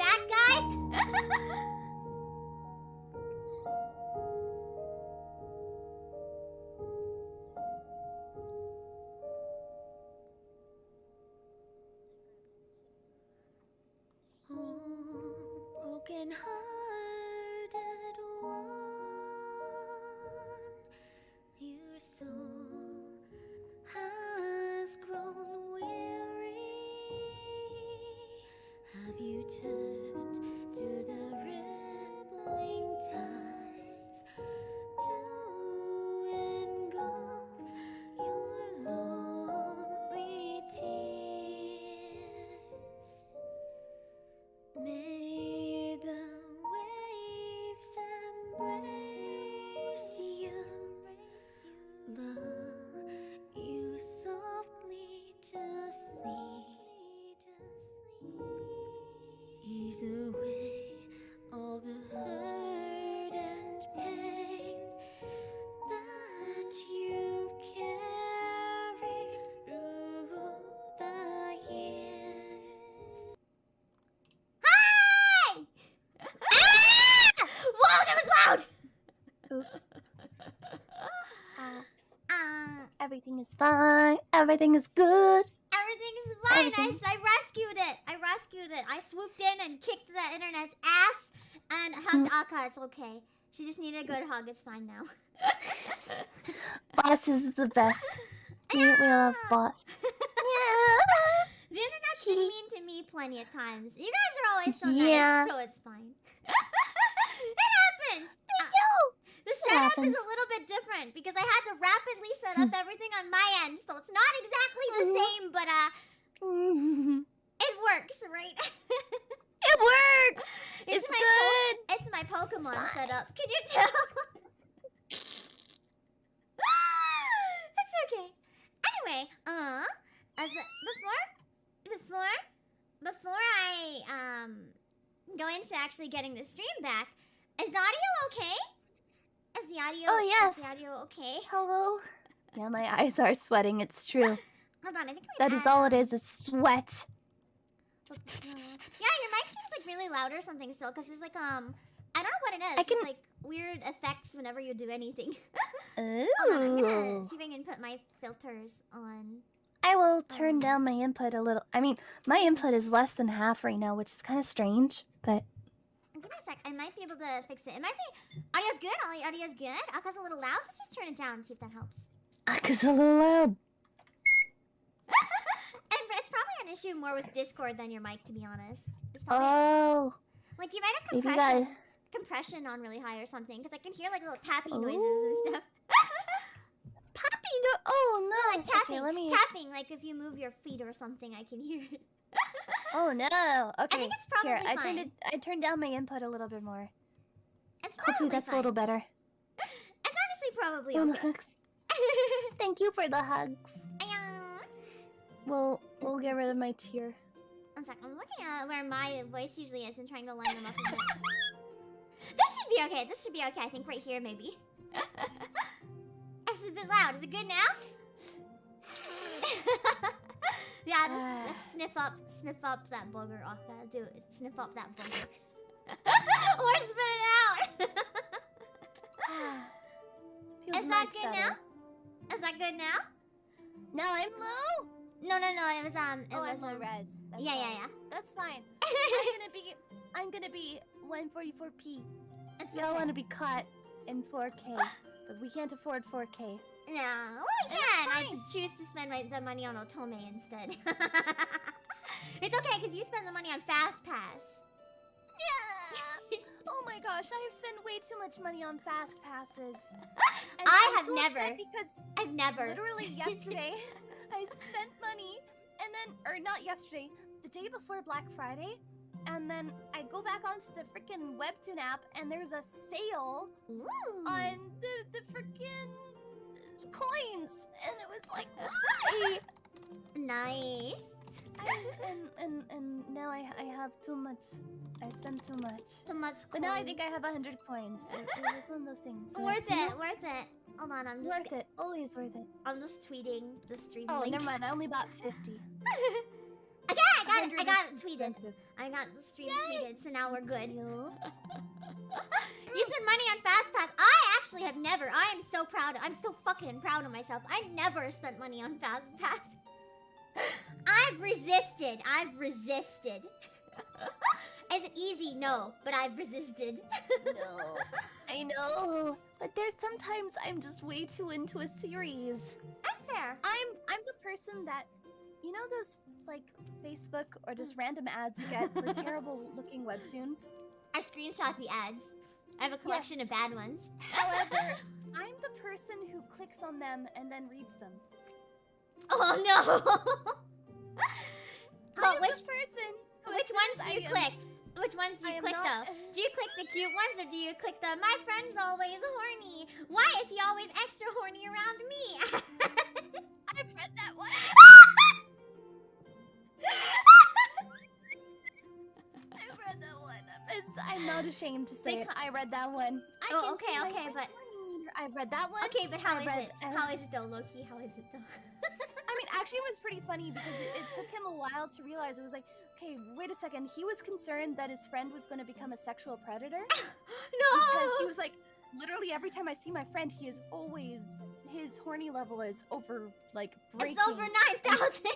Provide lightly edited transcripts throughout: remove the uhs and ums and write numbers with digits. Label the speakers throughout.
Speaker 1: back, guys? Broken hearted one, your soul has grown weary. Have you turned to the rippling tides to engulf your lonely tears? May the waves embrace you, lull you softly to sleep, ease away all the hurt and pain that you've carried through the years. Hi! Whoa, that was loud!
Speaker 2: Oops. Everything is fine. Everything is good.
Speaker 1: Everything is fine. I rescued it. I swooped in and kicked the internet's ass and hugged Aka. It's okay. She just needed a good hug. It's fine now.
Speaker 2: Boss is the best. We love Boss.
Speaker 1: The internet's been mean to me plenty of times. You guys are always so
Speaker 2: Yeah.
Speaker 1: nice, so it's fine. It happens. The setup is a little bit different because I had to rapidly set up everything on my end, so it's not exactly the same, but it works, right?
Speaker 2: It works. It's good.
Speaker 1: It's my Pokemon setup. Can you tell? It's okay. Anyway, before I go into actually getting the stream back, is the audio okay? Is the audio?
Speaker 2: Oh, yes.
Speaker 1: Is the audio okay?
Speaker 2: Hello. Yeah, my eyes are sweating. It's true.
Speaker 1: Hold on, I think
Speaker 2: That is all it is sweat.
Speaker 1: Yeah, your mic seems like really loud or something still, because there's like I don't know what it is. It's like weird effects whenever you do anything.
Speaker 2: Ooh.
Speaker 1: Hold on, I'm gonna see if I can put my filters on.
Speaker 2: I will turn down my input a little. I mean, my input is less than half right now, which is kind of strange, but...
Speaker 1: Give me a sec. I might be able to fix it. It might be... Audio's good. Audio's good. Aka's a little loud. Let's just turn it down and see if that helps.
Speaker 2: Aka's a little loud.
Speaker 1: And it's probably an issue more with Discord than your mic, to be honest. It's probably, like, you might have compression on really high or something, because I can hear, like, little tappy noises and stuff.
Speaker 2: Tappy? Oh, no.
Speaker 1: Like tapping.
Speaker 2: Okay,
Speaker 1: Tapping, like if you move your feet or something, I can hear it.
Speaker 2: Oh, no. Okay.
Speaker 1: I think it's probably fine.
Speaker 2: I turned down my input a little bit more.
Speaker 1: It's probably
Speaker 2: Hopefully that's
Speaker 1: fine.
Speaker 2: a little better.
Speaker 1: It's honestly probably
Speaker 2: Oh,
Speaker 1: okay.
Speaker 2: the hugs. Thank you for the hugs. We'll get rid of my tear.
Speaker 1: One sec. I'm looking at where my voice usually is and trying to line them up a bit. This should be okay. This should be okay. I think right here, maybe. It's a bit loud. Is it good now? Yeah, just sniff up that booger off that. Do it. Sniff up that booger. Or spit it out. Is that good now? Is that good now?
Speaker 2: Now I'm low?
Speaker 1: No. It was
Speaker 2: I'm low res.
Speaker 1: Yeah.
Speaker 2: That's fine. I'm gonna be 144p. Y'all wanna be caught in 4K, but we can't afford 4K.
Speaker 1: No, well, we can. I just choose to spend the money on Otome instead. It's okay, because you spend the money on Fast Pass.
Speaker 2: Yeah! Oh my gosh, I have spent way too much money on Fast Passes. And
Speaker 1: I've never.
Speaker 2: Literally yesterday, I spent money, and then, or not yesterday, the day before Black Friday, and then I go back onto the freaking Webtoon app, and there's a sale on the freaking coins, and it was like, why?
Speaker 1: Nice.
Speaker 2: And now I have too much. I spend too much. But now I think I have 100 coins. It's one of those things.
Speaker 1: Worth it. Hold on, I'm just...
Speaker 2: Worth it. Always worth it.
Speaker 1: I'm just tweeting the stream
Speaker 2: link.
Speaker 1: link.
Speaker 2: Never mind. I only bought 50.
Speaker 1: Okay, I got got it tweeted. I got the stream tweeted, so now we're good. You spend money on FastPass. I actually have never. I am so proud. I'm so fucking proud of myself. I never spent money on FastPass. I've resisted. Is it easy? No, but I've resisted.
Speaker 2: No, I know. But there's sometimes I'm just way too into a series.
Speaker 1: That's fair.
Speaker 2: I'm the person that, you know, those like Facebook or just random ads you get for terrible looking webtoons.
Speaker 1: I screenshot the ads. I have a collection of bad ones.
Speaker 2: However, I'm the person who clicks on them and then reads them.
Speaker 1: Oh no!
Speaker 2: But which person?
Speaker 1: Which ones do you click? Which ones do you click though? Do you click the cute ones or do you click the my friend's always horny? Why is he always extra horny around me?
Speaker 2: I've read that one. I've read that one. I'm not ashamed to say it. I read that one.
Speaker 1: Okay, but
Speaker 2: I've read that one.
Speaker 1: Okay, but how is it? How is it though, Loki? How is it though?
Speaker 2: I mean, actually, it was pretty funny because it took him a while to realize. It was like, okay, wait a second. He was concerned that his friend was going to become a sexual predator.
Speaker 1: No!
Speaker 2: Because he was like, literally every time I see my friend, he is always, his horny level is over, like, breaking.
Speaker 1: It's over 9,000!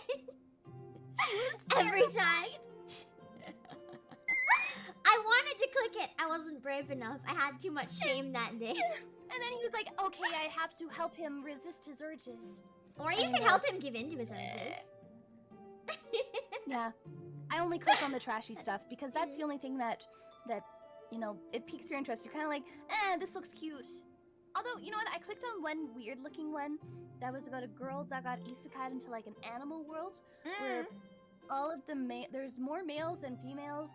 Speaker 1: Every time. I wanted to click it. I wasn't brave enough. I had too much shame that day.
Speaker 2: And then he was like, okay, I have to help him resist his urges.
Speaker 1: Or you can help him give in to his urges.
Speaker 2: Yeah. I only click on the trashy stuff because that's the only thing that you know, it piques your interest. You're kind of like, this looks cute. Although, you know what? I clicked on one weird-looking one that was about a girl that got isekai'd into like an animal world where all of the there's more males than females,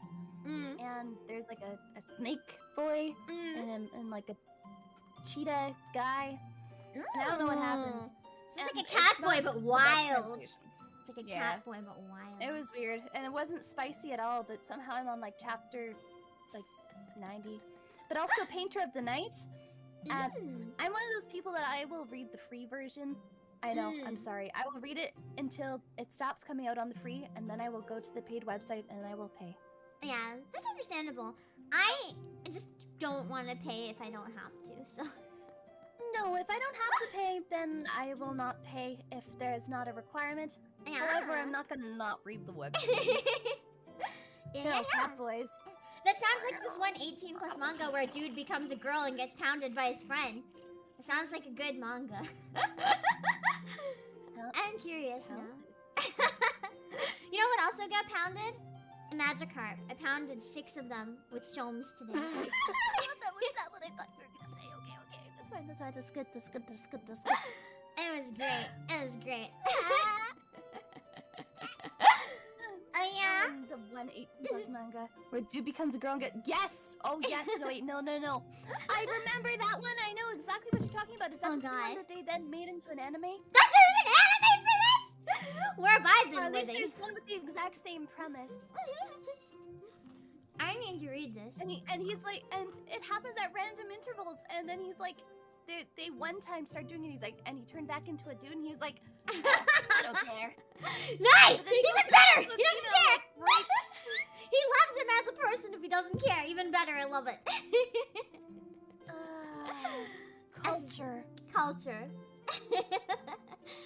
Speaker 2: and there's like a snake boy and like a cheetah guy. And I don't know what happens.
Speaker 1: It's like a cat boy, but wild. It's like a cat boy, but wild.
Speaker 2: It was weird, and it wasn't spicy at all, but somehow I'm on like chapter like 90. But also Painter of the Night. I'm one of those people that I will read the free version. I know, I'm sorry. I will read it until it stops coming out on the free, and then I will go to the paid website and I will pay.
Speaker 1: Yeah, that's understandable. I just don't want to pay if I don't have to, so...
Speaker 2: No, if I don't have to pay, then I will not pay if there is not a requirement. However, I'm not gonna not read the website. No, cat boys.
Speaker 1: That sounds like this one 18+ manga where a dude becomes a girl and gets pounded by his friend. It sounds like a good manga. I'm curious now. You know what also got pounded? Magikarp. I pounded 6 of them with Shomes today.
Speaker 2: That was not what I thought you were gonna say. Okay. That's fine. That's good.
Speaker 1: It was great. It was great. Oh yeah?
Speaker 2: The one 18+ manga where dude becomes a girl and yes! Oh yes! No wait, no. I remember that one. I know exactly what you're talking about. Is that the one that they then made into an anime?
Speaker 1: That's an anime for this? Where have I been living?
Speaker 2: There's one with the exact same premise.
Speaker 1: I need to read this.
Speaker 2: And he's like, and it happens at random intervals, and then he's like, they one time start doing it, he's like, and he turned back into a dude, and he was like, I don't care.
Speaker 1: Nice! Even better! He doesn't care! He loves him as a person if he doesn't care. Even better, I love it.
Speaker 2: Culture.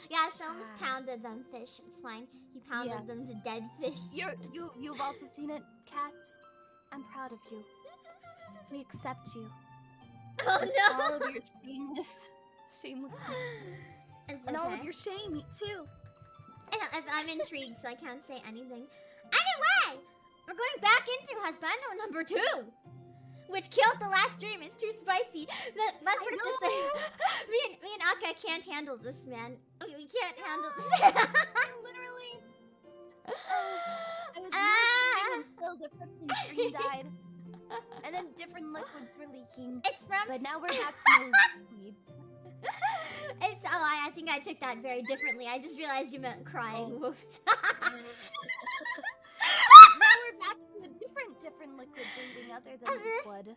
Speaker 1: Yeah, Shomes pounded them fish. It's fine. He pounded them to dead fish.
Speaker 2: You've also seen it, cats. I'm proud of you. We accept you.
Speaker 1: Oh no!
Speaker 2: All of your shamelessness. And all of your shame, too.
Speaker 1: I'm intrigued, so I can't say anything. Anyway, we're going back into Husbando number 2, which killed the last stream. It's too spicy. Let's put it this way. Me and Akka can't handle this, man. We can't handle this.
Speaker 2: Literally. I was until the freaking stream died. And then different liquids were leaking.
Speaker 1: It's from...
Speaker 2: But now we're back to speed.
Speaker 1: I think I took that very differently. I just realized you meant crying. Whoops.
Speaker 2: Now we're back to a different liquid bleeding other than blood.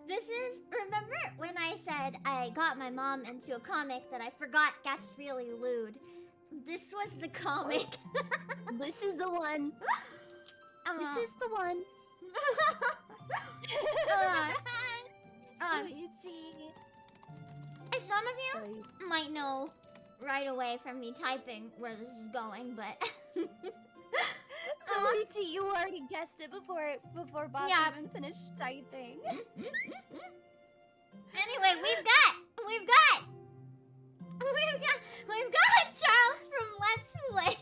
Speaker 1: This is, remember when I said I got my mom into a comic that I forgot gets really lewd? This was the comic.
Speaker 2: This is the one. This is the one. Sweetie.
Speaker 1: Some of you might know right away from me typing where this is going, but
Speaker 2: Sweetie, you already guessed it before Bob even finished typing.
Speaker 1: Anyway, we've got Charles from Let's Play.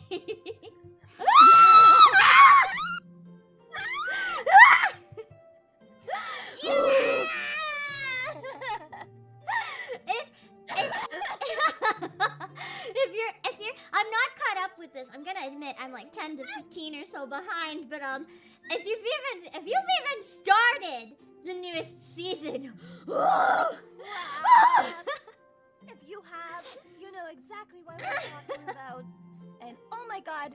Speaker 1: if you're I'm not caught up with this. I'm gonna admit I'm like 10 to 15 or so behind, but if you've even started the newest season.
Speaker 2: If you have, you know exactly what we're talking about. And oh my god,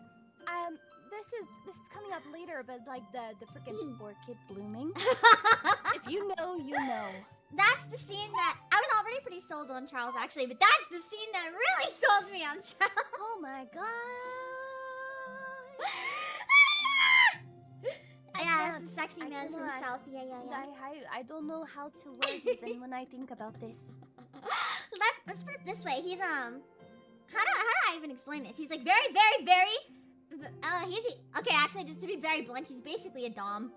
Speaker 2: this is coming up later, but like the freaking orchid blooming. If you know, you know.
Speaker 1: That's the scene that I was already pretty sold on Charles actually, but that's the scene that really sold me on Charles.
Speaker 2: Oh my god.
Speaker 1: Yeah, it's a sexy man himself. Yeah.
Speaker 2: I don't know how to word even when I think about this.
Speaker 1: Let's put it this way. He's how do I even explain this? He's like very, very, very. Okay, actually, just to be very blunt, he's basically a dom.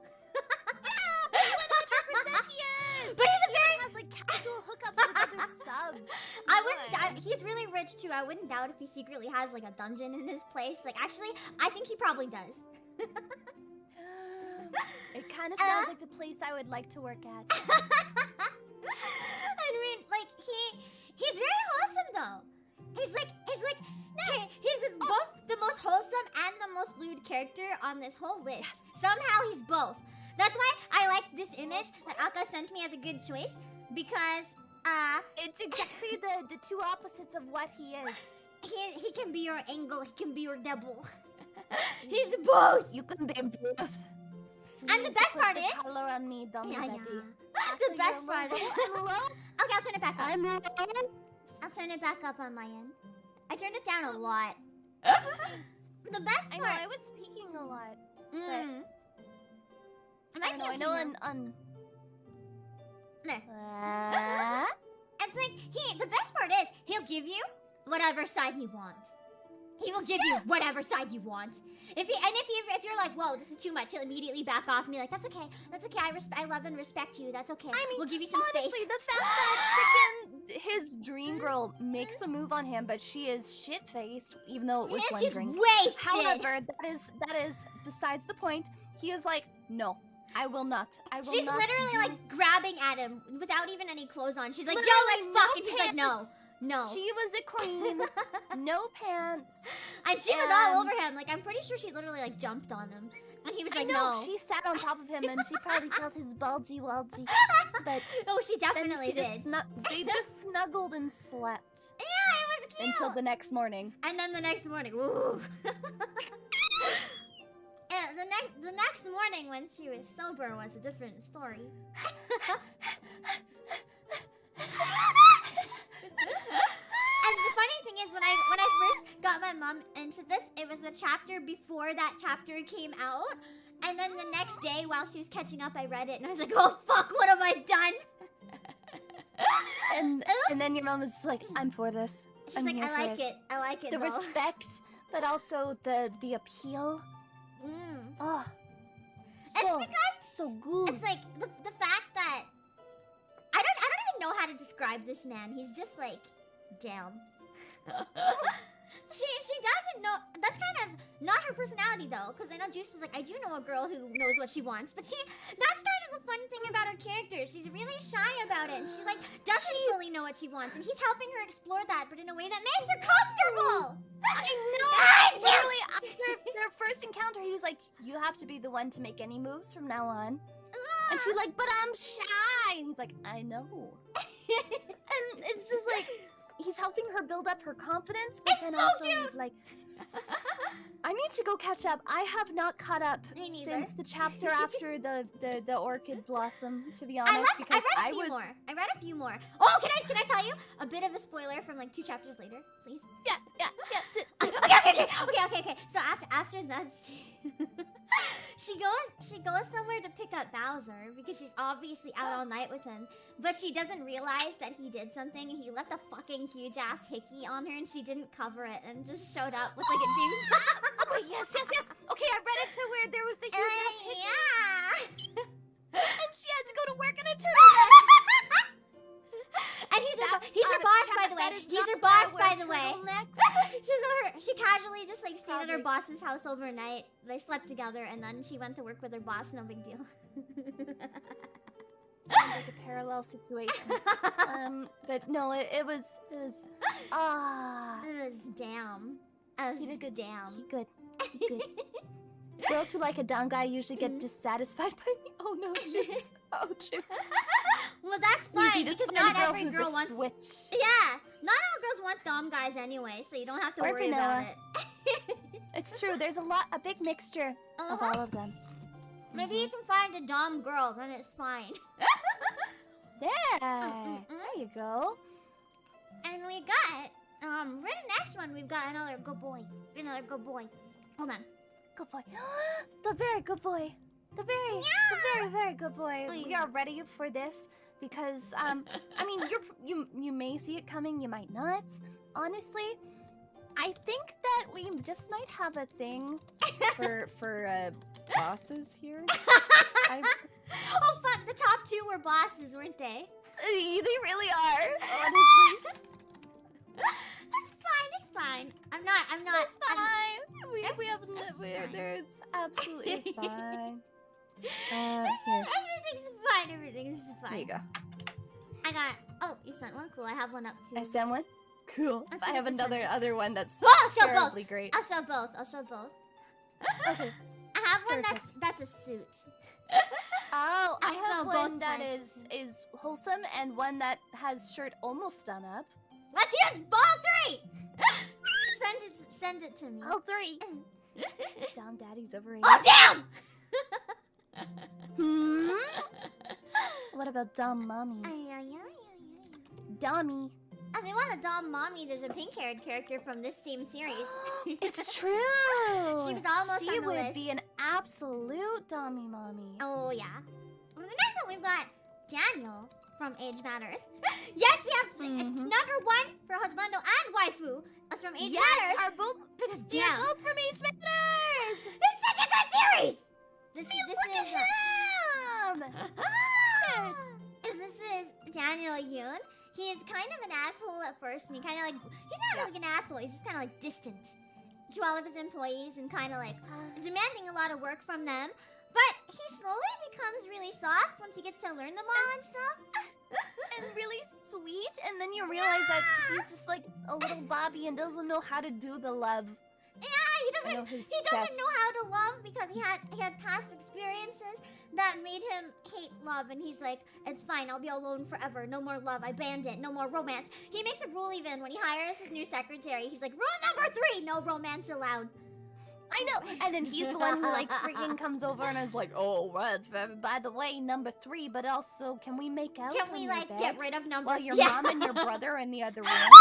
Speaker 2: 100% he is.
Speaker 1: But he's a very
Speaker 2: has like casual hookups with other subs.
Speaker 1: I wouldn't doubt. He's really rich too. I wouldn't doubt if he secretly has like a dungeon in his place. Like actually, I think he probably does.
Speaker 2: It kind of sounds like the place I would like to work at.
Speaker 1: I mean, like he's very wholesome though. He's both the most wholesome and the most lewd character on this whole list. Yes. Somehow he's both. That's why I like this image that Akka sent me as a good choice because
Speaker 2: it's exactly the two opposites of what he is.
Speaker 1: He can be your angel, he can be your devil. He's both.
Speaker 2: You can be both.
Speaker 1: And the best part is
Speaker 2: color on me,
Speaker 1: The best part is okay, I'll turn it back up.
Speaker 2: I'm low.
Speaker 1: I'll turn it back up on my end. I turned it down a lot. The best part.
Speaker 2: I know I was speaking a lot. I know on
Speaker 1: there. It's like the best part is he'll give you whatever side you want. He will give you whatever side you want. If you're like, whoa, this is too much, he'll immediately back off and be like, that's okay. I love and respect you. That's okay.
Speaker 2: I mean,
Speaker 1: we'll give you some
Speaker 2: honestly,
Speaker 1: space.
Speaker 2: The fact that freaking his dream girl makes a move on him, but she is shit-faced, even though it was one drink.
Speaker 1: She's wasted.
Speaker 2: However, that is besides the point. He is like, no, I will not.
Speaker 1: She's literally like grabbing at him without even any clothes on. She's like,
Speaker 2: literally,
Speaker 1: yo, let's fuck.
Speaker 2: No
Speaker 1: And he's like, no. No.
Speaker 2: She was a queen. No pants.
Speaker 1: And she was all over him. Like, I'm pretty sure she literally, like, jumped on him. And he was like, no.
Speaker 2: She sat on top of him and she probably felt his bulgy-walgy. But
Speaker 1: oh, she definitely did.
Speaker 2: They just snuggled and slept.
Speaker 1: Yeah, it was cute.
Speaker 2: Until the next morning.
Speaker 1: And then the next morning, ooh. The next morning when she was sober was a different story. And the funny thing is, when I first got my mom into this, it was the chapter before that chapter came out. And then the next day, while she was catching up, I read it and I was like, oh fuck, what have I done?
Speaker 2: And then your mom was just like, I'm for this.
Speaker 1: She's like, I like it. I like it.
Speaker 2: The respect, but also the appeal. Oh,
Speaker 1: it's because
Speaker 2: so good.
Speaker 1: It's like the fact that I don't even know how to describe this man. He's just like damn. She doesn't know. That's kind of not her personality though, because I know Juice was like, I do know a girl who knows what she wants, but that's kind of the fun thing about her character. She's really shy about it, and she like doesn't fully know what she wants, and he's helping her explore that, but in a way that makes her comfortable.
Speaker 2: I know. Literally, after their first encounter, he was like, "You have to be the one to make any moves from now on." And she's like, "But I'm shy." And he's like, "I know." And it's just like, he's helping her build up her confidence, but then also he's like, I need to go catch up. I have not caught up since the chapter after the orchid blossom, to be honest.
Speaker 1: I read a few more. Oh, can I tell you a bit of a spoiler from like 2 chapters later, please?
Speaker 2: Yeah.
Speaker 1: Okay. So after that, she goes somewhere to pick up Bowser because she's obviously out all night with him, but she doesn't realize that he did something and he left a fucking huge ass hickey on her and she didn't cover it and just showed up with like a dude.
Speaker 2: Oh yes. Okay, I read it to where there was the huge ass hickey.
Speaker 1: Yeah.
Speaker 2: And she had to go to work in a turtleneck.
Speaker 1: And he's her boss, by the way. He's her boss, by the way. She casually just like stayed at her boss's house overnight. They slept together, and then she went to work with her boss. No big deal.
Speaker 2: Sounds like a parallel situation. But no, it was
Speaker 1: damn.
Speaker 2: He did good.
Speaker 1: Damn.
Speaker 2: He good. Girls who like a dumb guy usually get dissatisfied by me. Oh no, Juice. Oh, Juice.
Speaker 1: Well, that's fine because not every girl wants.
Speaker 2: Switch.
Speaker 1: Yeah, not all girls want dom guys anyway, so you don't have to worry about it.
Speaker 2: It's true. There's a big mixture of all of them.
Speaker 1: Maybe you can find a dom girl, then it's fine.
Speaker 2: There you go.
Speaker 1: And we got for the next one, we've got another good boy. Hold on.
Speaker 2: Good boy. The very good boy. The very, very good boy. We are ready for this because, I mean, you may see it coming, you might not. Honestly, I think that we just might have a thing for bosses here.
Speaker 1: Oh fuck! The top two were bosses, weren't they?
Speaker 2: They really are. Honestly.
Speaker 1: It's fine. I'm not.
Speaker 2: It's fine. There's absolutely it's fine.
Speaker 1: Everything's fine.
Speaker 2: There you go.
Speaker 1: I got. Oh, you sent one. Cool. I have one up too.
Speaker 2: I sent one. Cool. I have other one that's
Speaker 1: I'll show
Speaker 2: terribly
Speaker 1: both.
Speaker 2: great.
Speaker 1: I'll show both.
Speaker 2: Okay.
Speaker 1: I have one that's a suit.
Speaker 2: Oh, I
Speaker 1: I'll
Speaker 2: have
Speaker 1: show
Speaker 2: one
Speaker 1: both
Speaker 2: that
Speaker 1: sides.
Speaker 2: is wholesome and one that has shirt almost done up.
Speaker 1: Let's use both three. Send it to me.
Speaker 2: All three. Dumb daddy's overrated.
Speaker 1: Oh damn!
Speaker 2: What about dumb mommy? Dummy.
Speaker 1: I mean, what a dumb mommy. There's a pink-haired character from this same series.
Speaker 2: It's true.
Speaker 1: She was almost on the
Speaker 2: She would
Speaker 1: list.
Speaker 2: be an absolute dummy mommy.
Speaker 1: Oh yeah. Well, the next one we've got Daniel from Age Matters. Yes, we have it's number one for Husbando and Waifu. That's from Age Matters.
Speaker 2: Are both
Speaker 1: Because
Speaker 2: they're
Speaker 1: damn,
Speaker 2: both from Age Matters.
Speaker 1: it's such a good series. This
Speaker 2: Look at him.
Speaker 1: This is Daniel Yoon. He's kind of an asshole at first, and he's not really like an asshole. He's just kind of like distant to all of his employees and kind of like demanding a lot of work from them. But he slowly becomes really soft once he gets to learn them all and stuff.
Speaker 2: And really sweet, and then you realize that he's just like a little Bobby and doesn't know how to do the love.
Speaker 1: Yeah, he doesn't know how to love because he had past experiences that made him hate love, and he's like, it's fine, I'll be alone forever, no more love, I banned it, no more romance. He makes a rule even when he hires his new secretary. He's like, rule number 3, no romance allowed.
Speaker 2: I know, and then he's the one who like freaking comes over and is like, oh, by the way, number 3, but also, can we make out?
Speaker 1: Can we like get rid of number?
Speaker 2: While your mom and your brother in the other room.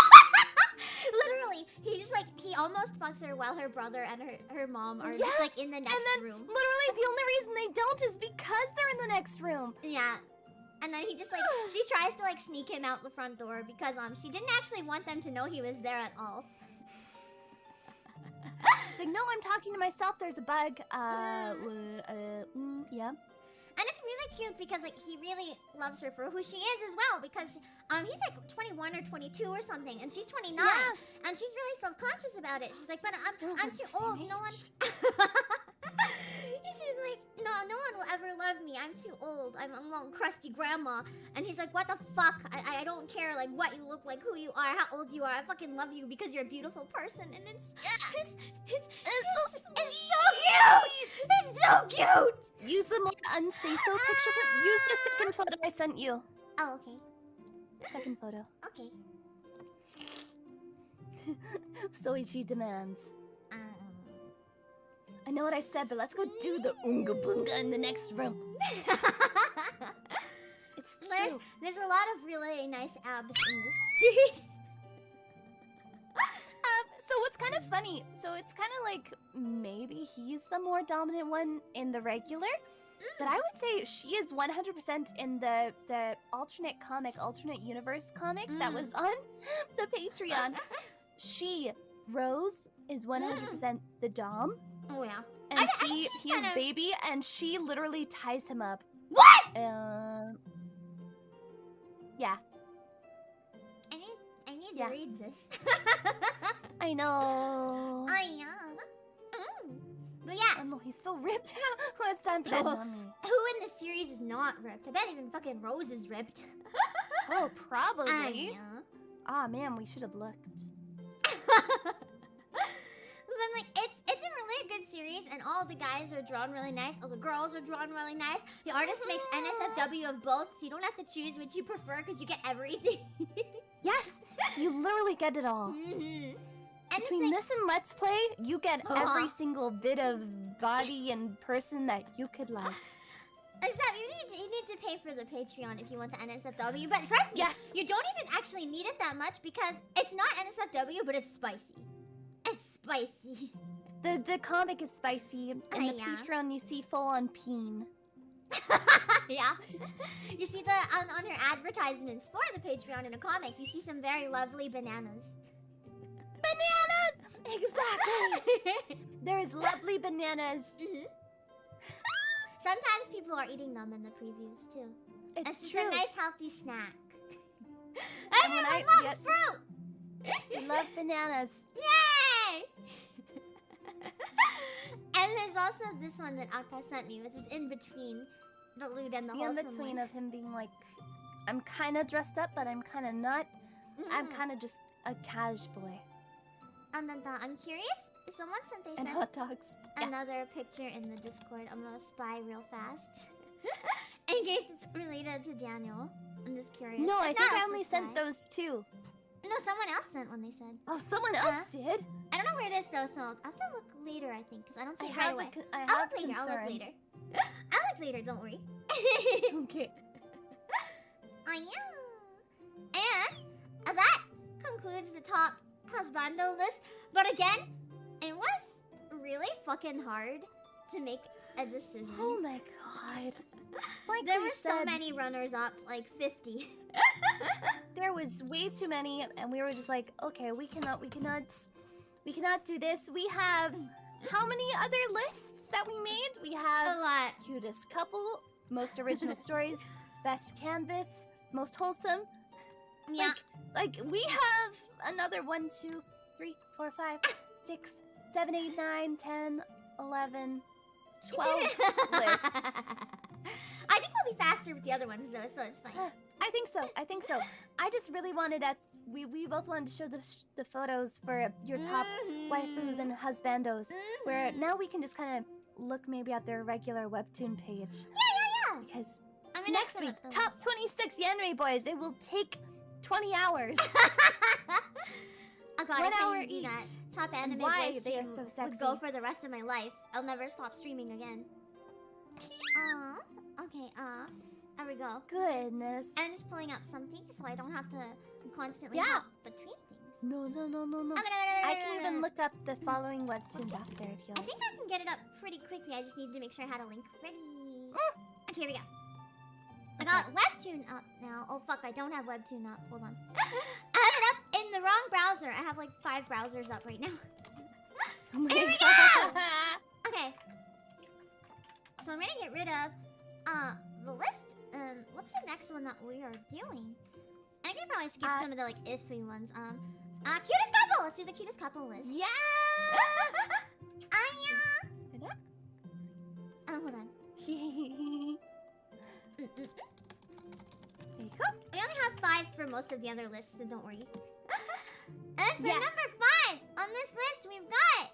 Speaker 1: Literally, he almost fucks her while her brother and her mom are just like in the next room.
Speaker 2: Literally, the only reason they don't is because they're in the next room.
Speaker 1: Yeah. And then he just like, she tries to like sneak him out the front door because she didn't actually want them to know he was there at all.
Speaker 2: She's like, no, I'm talking to myself, there's a bug. Yeah.
Speaker 1: And it's really cute because like he really loves her for who she is as well, because he's like 21 or 22 or something and she's 29 and she's really self-conscious about it. She's like, but I'm too old, no one she's like, no one will ever love me, I'm too old, I'm a crusty grandma. And he's like, what the fuck, I don't care like what you look like, who you are, how old you are, I fucking love you because you're a beautiful person. And it's so cute. It's so cute.
Speaker 2: Use the more unsay-so picture. Use the second photo I sent you.
Speaker 1: Oh, okay.
Speaker 2: Second photo.
Speaker 1: Okay.
Speaker 2: Soichi demands. I know what I said, but let's go do the unga bunga in the next room. It's true.
Speaker 1: There's a lot of really nice abs in this series.
Speaker 2: So what's kind of funny. So it's kind of like maybe he's the more dominant one in the regular. But I would say she is 100% in the alternate universe comic that was on the Patreon. Rose, is 100% the dom.
Speaker 1: Oh yeah.
Speaker 2: And he is baby, and she literally ties him up.
Speaker 1: What?
Speaker 2: Yeah.
Speaker 1: I need to read this.
Speaker 2: I know.
Speaker 1: I know. But yeah.
Speaker 2: I know, he's so ripped. It's time for that mommy.
Speaker 1: Who in the series is not ripped? I bet even fucking Rose is ripped.
Speaker 2: Oh, probably.
Speaker 1: I know.
Speaker 2: Ah, man, we should have looked.
Speaker 1: I'm like, it's a really good series, and all the guys are drawn really nice. All the girls are drawn really nice. The artist makes NSFW of both, so you don't have to choose which you prefer because you get everything.
Speaker 2: Yes, you literally get it all.
Speaker 1: And
Speaker 2: between this and Let's Play, you get every single bit of body and person that you could like.
Speaker 1: Except you need to pay for the Patreon if you want the NSFW, but trust me, you don't even actually need it that much because it's not NSFW, but it's spicy. It's spicy.
Speaker 2: The comic is spicy, and the Patreon you see full-on peen.
Speaker 1: Yeah. You see on her advertisements for the Patreon in a comic, you see some very lovely bananas.
Speaker 2: Bananas! Exactly! There's lovely bananas.
Speaker 1: Sometimes people are eating them in the previews too.
Speaker 2: It's true.
Speaker 1: A nice healthy snack.
Speaker 2: Everyone loves fruit! I love bananas.
Speaker 1: Yay! And there's also this one that Akka sent me, which is in between the lewd and the wholesome.
Speaker 2: In between of him being like, I'm kind of dressed up, but I'm kind of not. I'm kind of just a cash boy.
Speaker 1: And then I'm curious. Someone sent
Speaker 2: hot dogs.
Speaker 1: Another picture in the Discord. I'm gonna spy real fast, in case it's related to Daniel. I'm just curious.
Speaker 2: No, I think I only sent those two.
Speaker 1: No, someone else sent one. They said.
Speaker 2: Oh, someone else did.
Speaker 1: I don't know where it is though, so I'll have to look later. I think because I don't see it right away.
Speaker 2: I'll look
Speaker 1: later. I'll look later. I'll look later. Don't worry.
Speaker 2: Okay.
Speaker 1: I know. And that concludes the top husbando list. But again, it was really fucking hard to make a decision.
Speaker 2: Oh my god. Like
Speaker 1: there were so many runners up, like 50.
Speaker 2: There was way too many, and we were just like, okay, we cannot do this. We have how many other lists that we made? We have
Speaker 1: a lot.
Speaker 2: Cutest couple, most original stories, best canvas, most wholesome.
Speaker 1: Yeah.
Speaker 2: Like we have another 1, 2, 3, 4, 5, 6, 7, 8, 9, 10, 11, 12 lists.
Speaker 1: I think we'll be faster with the other ones though, so it's fine.
Speaker 2: I think so. I just really wanted us. We both wanted to show the photos for your top waifus and husbandos, where now we can just kind of look maybe at their regular webtoon page.
Speaker 1: Yeah.
Speaker 2: Because next week, top 26 Yandere boys. It will take 20 hours.
Speaker 1: Oh god,
Speaker 2: 1 hour each.
Speaker 1: That. Top anime
Speaker 2: Why they are so sexy?
Speaker 1: Would go for the rest of my life. I'll never stop streaming again. Okay, there we go.
Speaker 2: Goodness.
Speaker 1: I'm just pulling up something so I don't have to constantly hop between things.
Speaker 2: No. I can even look up the following webtoons after if you like.
Speaker 1: I think I can get it up pretty quickly. I just need to make sure I had a link ready. Okay, here we go. I got Webtoon up now. Oh fuck, I don't have Webtoon up. Hold on. I have it up in the wrong browser. I have like 5 browsers up right now. Here we go! Okay. So I'm gonna get rid of the list. What's the next one that we are doing? I can probably skip some of the like iffy ones. Cutest couple! Let's do the cutest couple list.
Speaker 2: Yeah!
Speaker 1: Hold on. There you go. We only have 5 for most of the other lists, so don't worry. And for number 5 on this list, we've got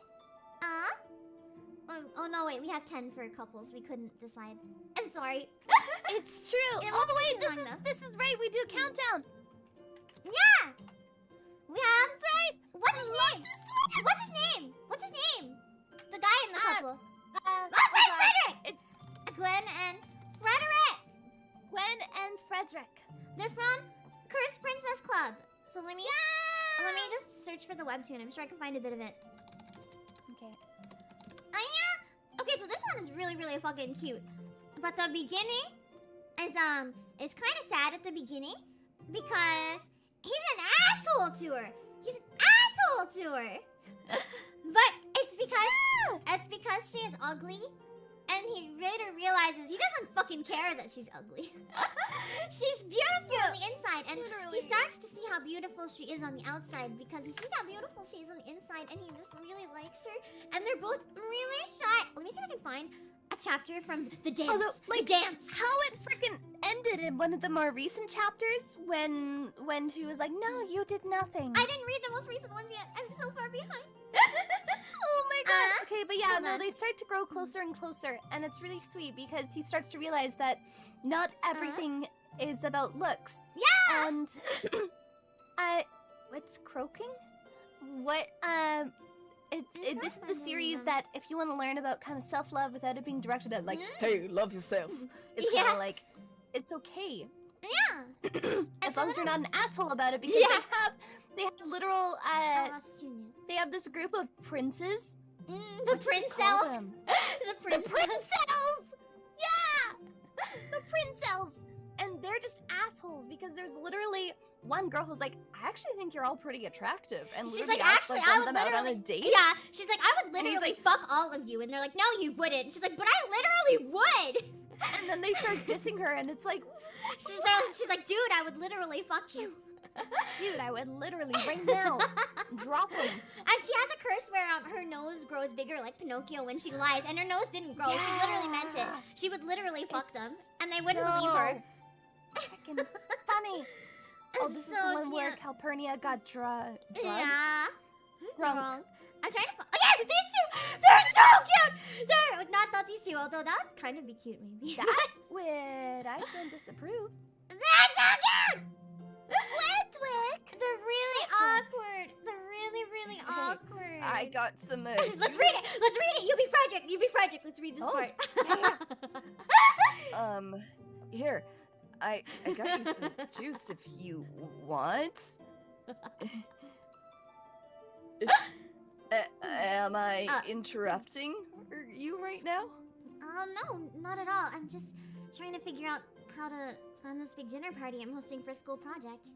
Speaker 1: oh no, wait, we have 10 for couples. We couldn't decide. I'm sorry.
Speaker 2: It's true. Oh wait, this is right. We do countdown.
Speaker 1: Yeah. We have. That's right. What's his name? What's his name? The guy in the couple. Frederick. It's Gwen and Frederick.
Speaker 2: Gwen and Frederick.
Speaker 1: They're from Cursed Princess Club. So let me Let me just search for the webtoon. I'm sure I can find a bit of it.
Speaker 2: Okay.
Speaker 1: Okay, so this one is really, really fucking cute. But the beginning is, it's kind of sad at the beginning because he's an asshole to her. He's an asshole to her. But it's because she is ugly. And he later realizes he doesn't fucking care that she's ugly. She's beautiful on the inside, and he starts to see how beautiful she is on the outside because he sees how beautiful she is on the inside, and he just really likes her. And they're both really shy. Let me see if I can find a chapter from the dance.
Speaker 2: Although, like,
Speaker 1: the dance.
Speaker 2: How it freaking ended in one of the more recent chapters when she was like, "No, you did nothing."
Speaker 1: I didn't read the most recent ones yet. I'm so far behind.
Speaker 2: Oh my god. Okay, but yeah,
Speaker 1: hold
Speaker 2: no,
Speaker 1: on.
Speaker 2: they start to grow closer and closer, and it's really sweet because he starts to realize that not everything is about looks.
Speaker 1: Yeah.
Speaker 2: And what's croaking? What this is the series that if you want to learn about kind of self-love without it being directed at like, hey, love yourself. It's kind of like it's okay.
Speaker 1: Yeah.
Speaker 2: As long as you're not an asshole about it, because they have literal they have this group of princes.
Speaker 1: The princels. The
Speaker 2: princels. Yeah, the princels, and they're just assholes because there's literally one girl who's like, I actually think you're all pretty attractive, and
Speaker 1: she's
Speaker 2: literally
Speaker 1: like,
Speaker 2: asks,
Speaker 1: actually,
Speaker 2: like,
Speaker 1: I
Speaker 2: one of
Speaker 1: would
Speaker 2: them out
Speaker 1: literally
Speaker 2: on a date.
Speaker 1: Yeah, she's like, I would
Speaker 2: And he's
Speaker 1: literally
Speaker 2: like,
Speaker 1: fuck all of you, and they're like, no, you wouldn't. She's like, but I literally would.
Speaker 2: And then they start dissing her, and it's like,
Speaker 1: she's like, dude, I would literally fuck you.
Speaker 2: Dude, I would literally right now drop him.
Speaker 1: And she has a curse where her nose grows bigger like Pinocchio when she lies, and her nose didn't grow. She literally meant it. She would literally fuck them, and they wouldn't believe her.
Speaker 2: Freaking funny. Oh, this
Speaker 1: so
Speaker 2: is the one
Speaker 1: cute.
Speaker 2: where Calpurnia got drugged.
Speaker 1: Yeah.
Speaker 2: Drunk.
Speaker 1: Wrong. I'm trying to find. Oh yeah, these two! They're so cute! They're not these two, although that'd kind of be cute maybe.
Speaker 2: That would I don't disapprove.
Speaker 1: They're so cute!
Speaker 2: Flitwick!
Speaker 1: They're really awkward. They're really, really awkward.
Speaker 2: I got some
Speaker 1: Let's read it! Let's read it! You be Frederick! You be Frederick! Let's read this part.
Speaker 2: Here. I got you some juice if you want. Am I interrupting you right now?
Speaker 1: No, not at all. I'm just trying to figure out how to plan this big dinner party I'm hosting for a school project.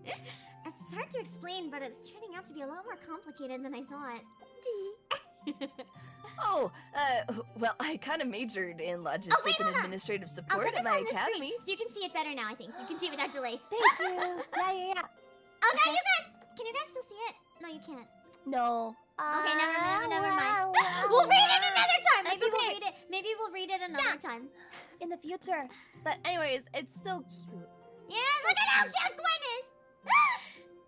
Speaker 1: It's hard to explain, but it's turning out to be a lot more complicated than I thought.
Speaker 2: Well, I kind of majored in logistics and administrative support at my academy.
Speaker 1: So you can see it better now, I think. You can see it without delay.
Speaker 2: Thank you. Yeah.
Speaker 1: Oh, no, you guys! Can you guys still see it? No, you can't.
Speaker 2: No.
Speaker 1: Okay, never mind. We'll read it another time! Maybe we'll read it another time.
Speaker 2: In the future. But anyways, it's so cute.
Speaker 1: Yeah, look at how cute Gwen is!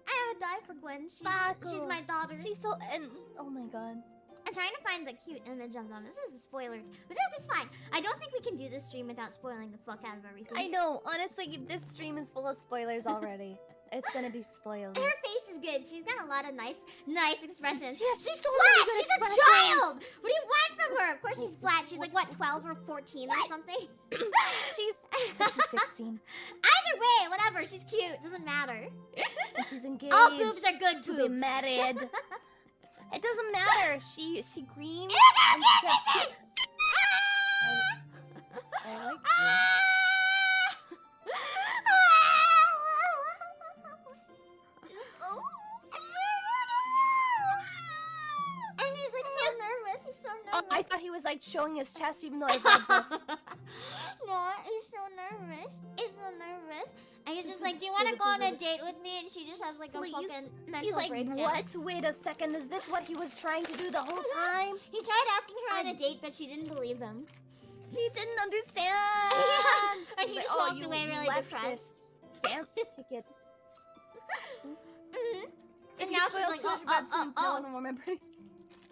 Speaker 1: I would die for Gwen. She's my daughter.
Speaker 2: She's so... and oh my god.
Speaker 1: I'm trying to find the cute image of them. This is a spoiler. But it's fine. I don't think we can do this stream without spoiling the fuck out of everything.
Speaker 2: I know. Honestly, this stream is full of spoilers already. It's gonna be spoiled.
Speaker 1: Her face is good. She's got a lot of nice expressions. She's
Speaker 2: so
Speaker 1: flat.
Speaker 2: many
Speaker 1: She's
Speaker 2: good
Speaker 1: a child. What do you want from her? Of course she's flat. She's like, what, 12 or 14 or something?
Speaker 2: She's 16.
Speaker 1: Either way, whatever. She's cute. Doesn't matter.
Speaker 2: And she's engaged.
Speaker 1: All boobs are good boobs.
Speaker 2: To be married. It doesn't matter. She green. I like you.
Speaker 1: And he's like so nervous. He's so nervous.
Speaker 2: Oh, I thought he was like showing his chest, even though I read this.
Speaker 1: No, he's so nervous. He's so nervous. And he's just like, do you want to go on a date with me? And she just has like a fucking mental
Speaker 2: She's like,
Speaker 1: breakdown.
Speaker 2: what? Wait a second. Is this what he was trying to do the whole time?
Speaker 1: He tried asking her on a date, but she didn't believe him.
Speaker 2: She didn't understand.
Speaker 1: Yeah. And he just walked
Speaker 2: you
Speaker 1: away really
Speaker 2: left
Speaker 1: depressed.
Speaker 2: This dance ticket.
Speaker 1: And now she's like,
Speaker 2: no one will remember.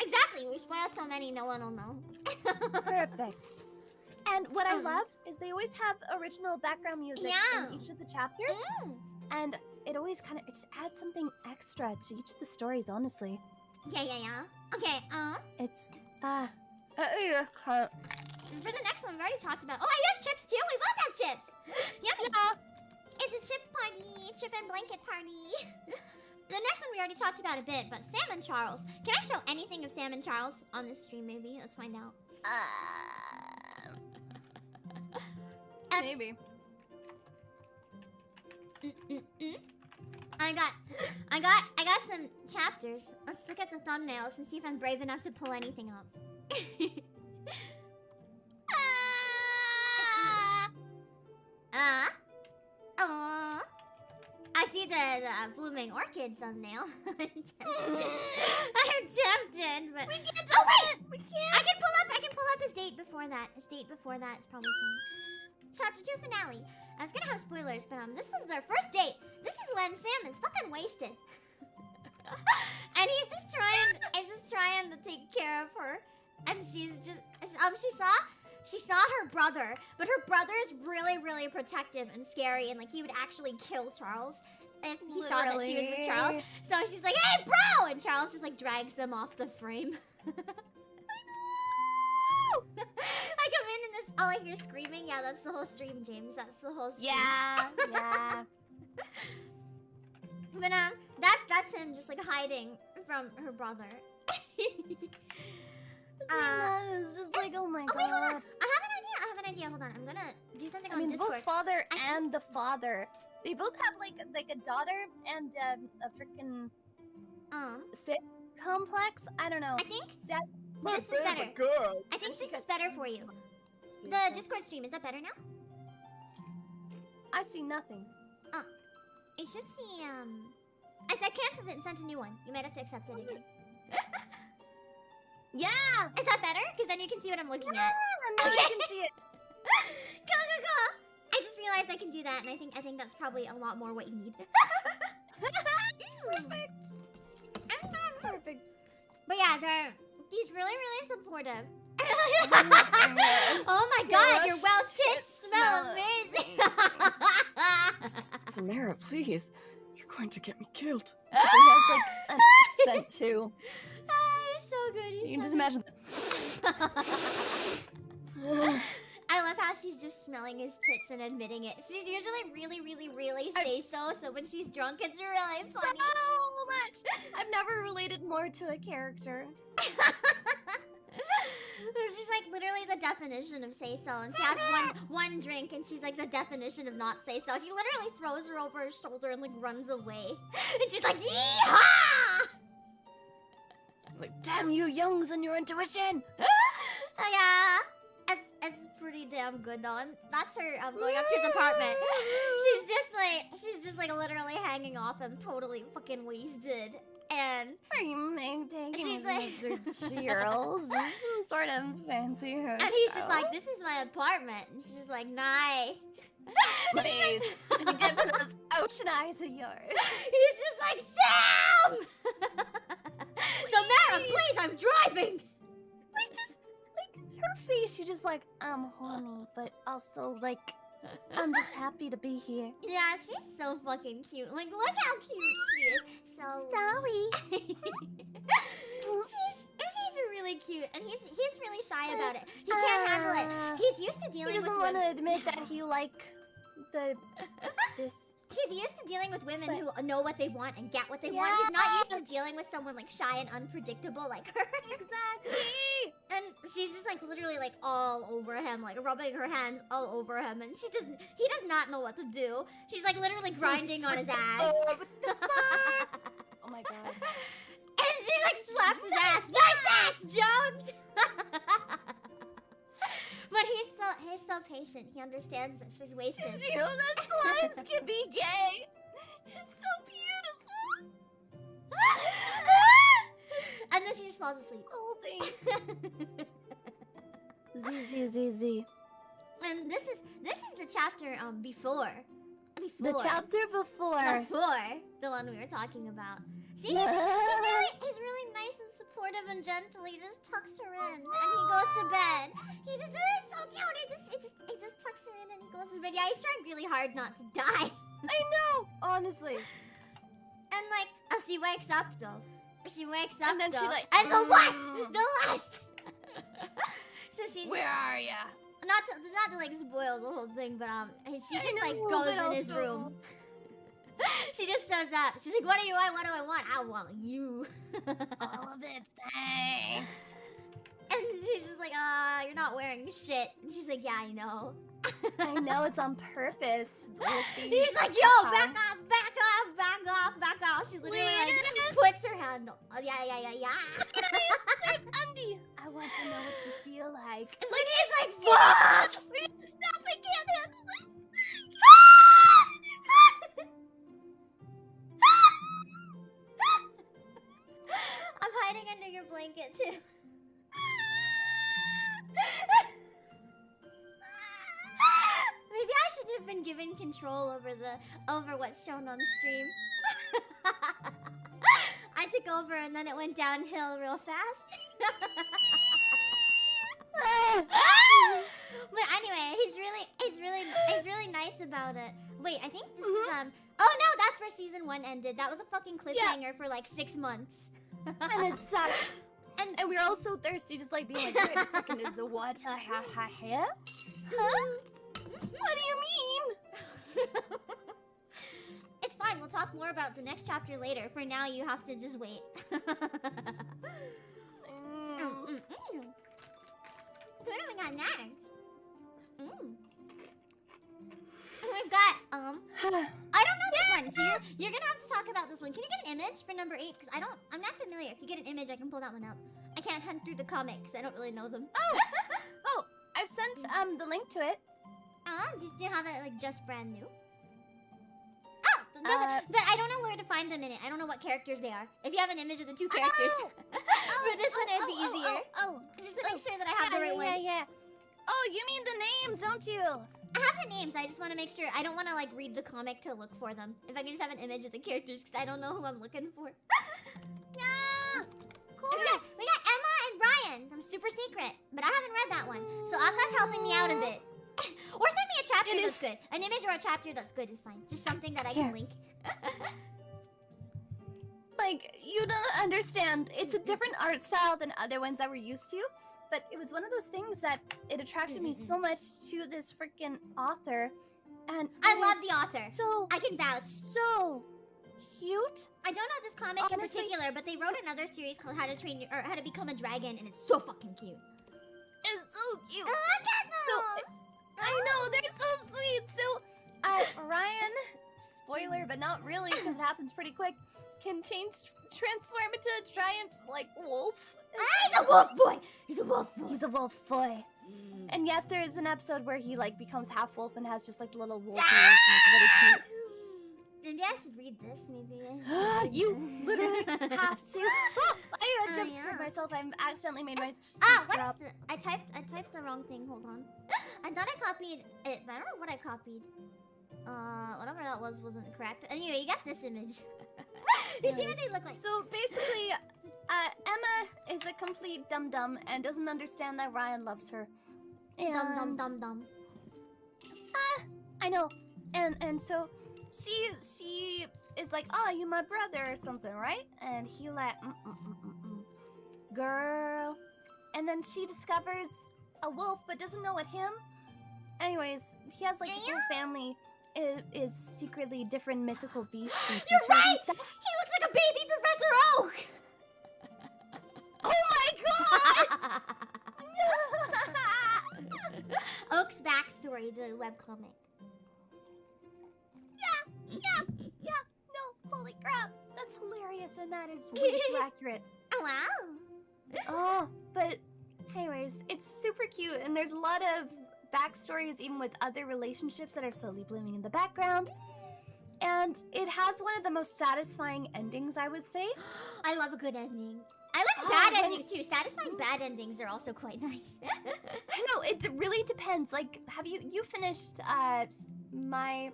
Speaker 1: Exactly. We spoil so many, no one will know.
Speaker 2: Perfect. And what I love is they always have original background music in each of the chapters. And it always kind of adds something extra to each of the stories, honestly.
Speaker 1: Yeah. Okay,
Speaker 2: It's,
Speaker 1: for the next one, we already talked about. Oh, you have chips too? We both have chips! Yummy! Yeah. It's a chip party. Chip and blanket party. The next one we already talked about a bit, but Sam and Charles. Can I show anything of Sam and Charles on this stream, maybe? Let's find out.
Speaker 2: Maybe.
Speaker 1: I got some chapters. Let's look at the thumbnails and see if I'm brave enough to pull anything up. I see the blooming orchid thumbnail. I'm tempted, but
Speaker 2: We can't do
Speaker 1: wait!
Speaker 2: it! We can't!
Speaker 1: I can pull up his date before that. His date before that is probably fine. Chapter 2 finale. I was gonna have spoilers, but this was their first date. This is when Sam is fucking wasted. And he's just trying to take care of her. And she's just she saw her brother, but her brother is really, really protective and scary, and like he would actually kill Charles if he saw that she was with Charles. So she's like, "Hey, bro!" And Charles just like drags them off the frame. I come in and this, all I hear screaming. Yeah, that's the whole stream, James. That's the whole stream.
Speaker 2: Yeah, yeah.
Speaker 1: But that's him just like hiding from her brother.
Speaker 2: It's just like, oh my god.
Speaker 1: Wait, hold on. I have an idea. Hold on. I'm gonna do something on Discord.
Speaker 2: Both father and the father. They both have like a daughter and a freaking sick complex. I don't know.
Speaker 1: I think
Speaker 2: that
Speaker 1: this is better.
Speaker 3: Girl.
Speaker 1: I think this is better for you. The Discord stream, is that better now?
Speaker 2: I see nothing.
Speaker 1: You should see, I said canceled it and sent a new one. You might have to accept it again.
Speaker 2: Yeah!
Speaker 1: Is that better? Because then you can see what I'm looking at.
Speaker 2: Now
Speaker 1: Okay.
Speaker 2: you can see it.
Speaker 1: Go, go, go! I just realized I can do that, and I think that's probably a lot more what you need.
Speaker 2: Perfect. That's perfect.
Speaker 1: But yeah, he's really, really supportive. Oh my god, your Welsh tits smell amazing!
Speaker 3: Samara, please. You're going to get me killed.
Speaker 2: He has like an accent too.
Speaker 1: He's so good.
Speaker 2: You can just imagine that.
Speaker 1: I love how she's just smelling his tits and admitting it. She's usually really, really, really say so when she's drunk, it's really funny.
Speaker 2: So much! I've never related more to a character.
Speaker 1: She's like literally the definition of say so, and she has one drink, and she's like the definition of not say so. He literally throws her over his shoulder and like runs away, and she's like, "Yeehaw!"
Speaker 3: Like, damn you, youngs, and your intuition.
Speaker 1: Yeah, it's pretty damn good though. And that's her going up to his apartment. She's just like literally hanging off him, totally fucking wasted. And
Speaker 2: Are you taking
Speaker 1: she's like,
Speaker 2: Cheers? Is this some sort of fancy hotel?
Speaker 1: and he's just like, "This is my apartment." And she's like, "Nice."
Speaker 2: Please, give me those ocean eyes of yours.
Speaker 1: He's just like, "Sam!" Samara, please, I'm driving.
Speaker 2: Like her face, she's just like, I'm horny, but also like, I'm just happy to be here.
Speaker 1: Yeah, she's so fucking cute. Like, look how cute she is. So
Speaker 2: Sorry.
Speaker 1: she's really cute, and he's really shy about it. He can't handle it. He's used to
Speaker 2: He
Speaker 1: dealing with
Speaker 2: doesn't want to admit that he this.
Speaker 1: He's used to dealing with women who know what they want and get what they want. He's not used to dealing with someone like shy and unpredictable like her.
Speaker 2: Exactly.
Speaker 1: And she's just like literally like all over him, like rubbing her hands all over him, and he does not know what to do. She's like literally grinding on his ass.
Speaker 2: Oh, what the fuck? Oh my god.
Speaker 1: And she like slaps his ass. Nice ass, Jones! But he's so patient. He understands that she's wasted.
Speaker 2: Did you know that slimes can be gay? It's so beautiful.
Speaker 1: And then she just falls asleep.
Speaker 2: Oh, Z.
Speaker 1: And this is the chapter before.
Speaker 2: The chapter before
Speaker 1: the one we were talking about. See, he's really nice and supportive and gentle. He just tucks her in and he goes to bed. He just is so cute. He just tucks her in and he goes to bed. Yeah, he's trying really hard not to die.
Speaker 2: I know, honestly.
Speaker 1: And like, oh, she wakes up though. She wakes up
Speaker 2: And then
Speaker 1: though.
Speaker 2: she like,
Speaker 1: and the last. So she's
Speaker 2: where are ya?
Speaker 1: not to like spoil the whole thing, but she just like goes in his room. She just shows up. She's like, what do you want? What do I want? I want you.
Speaker 2: All of it, thanks.
Speaker 1: And she's just like, you're not wearing shit. And she's like, yeah, I know.
Speaker 2: I know, it's on purpose.
Speaker 1: He's like, yo, back off, back off, back off, back off. She literally like puts her hand on. Oh, yeah.
Speaker 2: It's Andy. I want to know what you feel like.
Speaker 1: Like, he's like, fuck!
Speaker 2: Stop, I can't handle this.
Speaker 1: I'm hiding under your blanket, too. Maybe I should have been given control over what's shown on stream. I took over and then it went downhill real fast. But anyway, he's really nice about it. Wait, I think this is oh no, that's where season 1 ended. That was a fucking cliffhanger for like 6 months.
Speaker 2: And it sucked. And we were all so thirsty, just like being like, wait a second, is the water here? Huh? What do you mean?
Speaker 1: It's fine, we'll talk more about the next chapter later. For now, you have to just wait. What do we got next? We've got, I don't know this one, so you're gonna have to talk about this one. Can you get an image for number 8? Because I'm not familiar. If you get an image, I can pull that one up. I can't hunt through the comics. I don't really know them.
Speaker 2: Oh, I've sent the link to it.
Speaker 1: Do you have it like just brand new? Oh, but I don't know where to find them in it. I don't know what characters they are. If you have an image of the 2 characters, for this one it'd be easier. Just to make sure that I have the right ones.
Speaker 2: Yeah. Oh, you mean the names, don't you?
Speaker 1: I have the names. I just want to make sure. I don't want to like read the comic to look for them. If I can just have an image of the characters, because I don't know who I'm looking for.
Speaker 2: Yeah, cool.
Speaker 1: We got Emma and Ryan from Super Secret, but I haven't read that one. So Aka's helping me out a bit. Or send me a chapter that's good. An image or a chapter that's good is fine. Just something that I can link.
Speaker 2: Like, you don't understand. It's a different art style than other ones that we're used to. But it was one of those things that it attracted me so much to this freaking author. And
Speaker 1: I love the author.
Speaker 2: So
Speaker 1: I can vouch.
Speaker 2: So cute.
Speaker 1: I don't know this comic in particular, but they wrote another series called How to Become a Dragon, and it's so fucking cute.
Speaker 2: It's so cute.
Speaker 1: Look at them!
Speaker 2: I know, they're so sweet. So, Ryan, spoiler, but not really, because it happens pretty quick, can transform into a giant, like, wolf.
Speaker 1: He's a wolf boy! He's a wolf boy.
Speaker 2: He's a wolf boy. And yes, there is an episode where he, like, becomes half wolf and has just, like, little wolf ears, and it's really cute.
Speaker 1: Maybe I should read this, maybe.
Speaker 2: You literally have to. Oh, I jump scared myself. I accidentally made my.
Speaker 1: What is this? I typed the wrong thing. Hold on. I thought I copied it, but I don't know what I copied. Whatever that wasn't correct. Anyway, you got this image. You see what they look like?
Speaker 2: So basically, Emma is a complete dum-dum and doesn't understand that Ryan loves her.
Speaker 1: Dum.
Speaker 2: I know. And so she is like, oh, you my brother or something, right? And he like, girl. And then she discovers a wolf, but doesn't know what him. Anyways, he has like his whole family is secretly different mythical beasts and
Speaker 1: You're
Speaker 2: creatures
Speaker 1: right!
Speaker 2: and stuff.
Speaker 1: He looks like a baby Professor Oak!
Speaker 2: Oh my god!
Speaker 1: Oak's backstory, the webcomic.
Speaker 2: Yeah. No, holy crap. That's hilarious and that is way too accurate.
Speaker 1: Oh, wow.
Speaker 2: Oh, but anyways, it's super cute and there's a lot of backstories even with other relationships that are slowly blooming in the background. And it has one of the most satisfying endings, I would say.
Speaker 1: I love a good ending. I like bad endings too. Satisfying bad endings are also quite nice.
Speaker 2: I know, it really depends. Like, have you finished my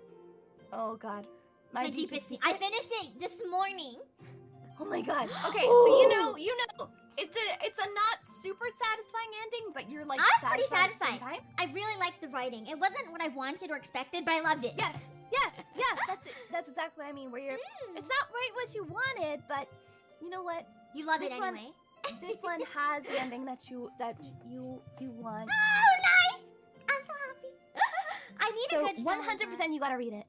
Speaker 2: deepest secret?
Speaker 1: I finished it this morning.
Speaker 2: Oh my god. Okay, so you know, it's a not super satisfying ending, but you're like
Speaker 1: pretty satisfying.
Speaker 2: At the same time.
Speaker 1: I really liked the writing. It wasn't what I wanted or expected, but I loved it.
Speaker 2: Yes, that's it. That's exactly what I mean. Where you're, it's not right what you wanted, but you know what?
Speaker 1: You love it anyway.
Speaker 2: This one has the ending that you want.
Speaker 1: Oh, nice! I'm so happy. I need a good show.
Speaker 2: 100%, you gotta read it.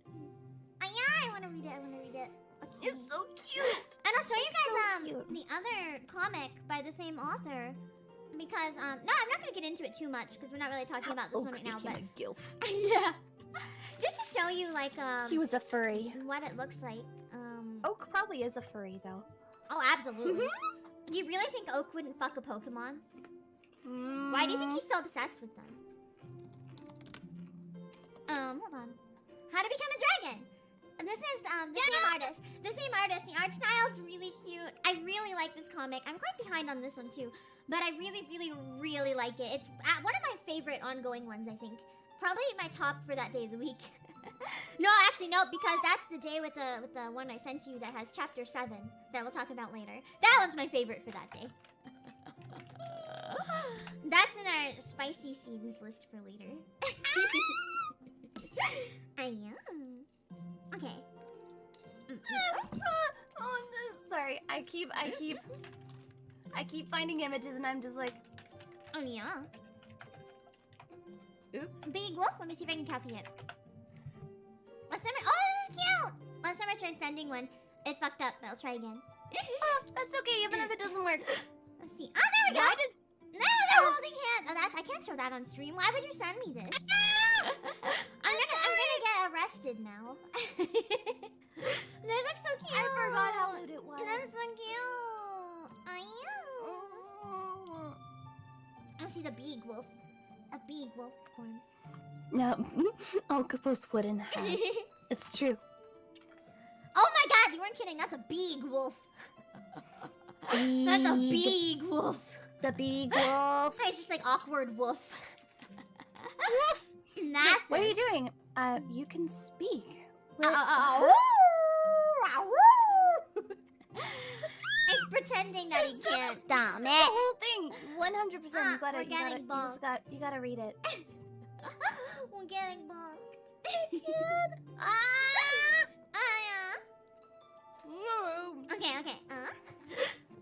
Speaker 1: Yeah, I want to read it. I want to read it. Okay.
Speaker 2: It's so cute.
Speaker 1: And I'll show you guys
Speaker 2: so cute.
Speaker 1: the other comic by the same author. Because, no, I'm not going to get into it too much because we're not really talking about this one right now, but...
Speaker 3: a gilf.
Speaker 1: Yeah. Just to show you, like,
Speaker 2: He was a furry.
Speaker 1: what it looks like.
Speaker 2: Oak probably is a furry, though.
Speaker 1: Oh, absolutely. Do you really think Oak wouldn't fuck a Pokemon? Why do you think he's so obsessed with them? Hold on. How to Become a Dragon. This is, the same artist. The same artist. The art style is really cute. I really like this comic. I'm quite behind on this one, too. But I really, really, really like it. It's one of my favorite ongoing ones, I think. Probably my top for that day of the week. No, actually, no, because that's the day with the one I sent you that has chapter 7 that we'll talk about later. That one's my favorite for that day. That's in our spicy scenes list for later. I am. Okay.
Speaker 2: Sorry, I keep finding images and I'm just like,
Speaker 1: Oh yeah.
Speaker 2: oops.
Speaker 1: Big wolf. Let me see if I can copy it. Last time oh, this is cute. Last time I tried sending one, it fucked up. I'll try again.
Speaker 2: Oh, that's okay, even if it doesn't work.
Speaker 1: Let's see. Oh, there we go. No, they're holding hands. Oh, I can't show that on stream. Why would you send me this? I'm gonna get arrested now. They look so cute.
Speaker 2: I forgot how lewd it was.
Speaker 1: That's so cute. I am. I see the big wolf. A big wolf form.
Speaker 2: No, Octopus wouldn't have. It's true.
Speaker 1: Oh my god, you weren't kidding. That's a big wolf. That's a big wolf.
Speaker 2: The big wolf.
Speaker 1: It's just like awkward wolf.
Speaker 2: Wolf.
Speaker 1: Massive.
Speaker 2: What are you doing? You can speak.
Speaker 1: It's pretending that he can't. Damn
Speaker 2: The
Speaker 1: it.
Speaker 2: whole thing, 100%.
Speaker 1: We're getting bumped.
Speaker 2: You gotta read it.
Speaker 1: We're getting bumped. Okay.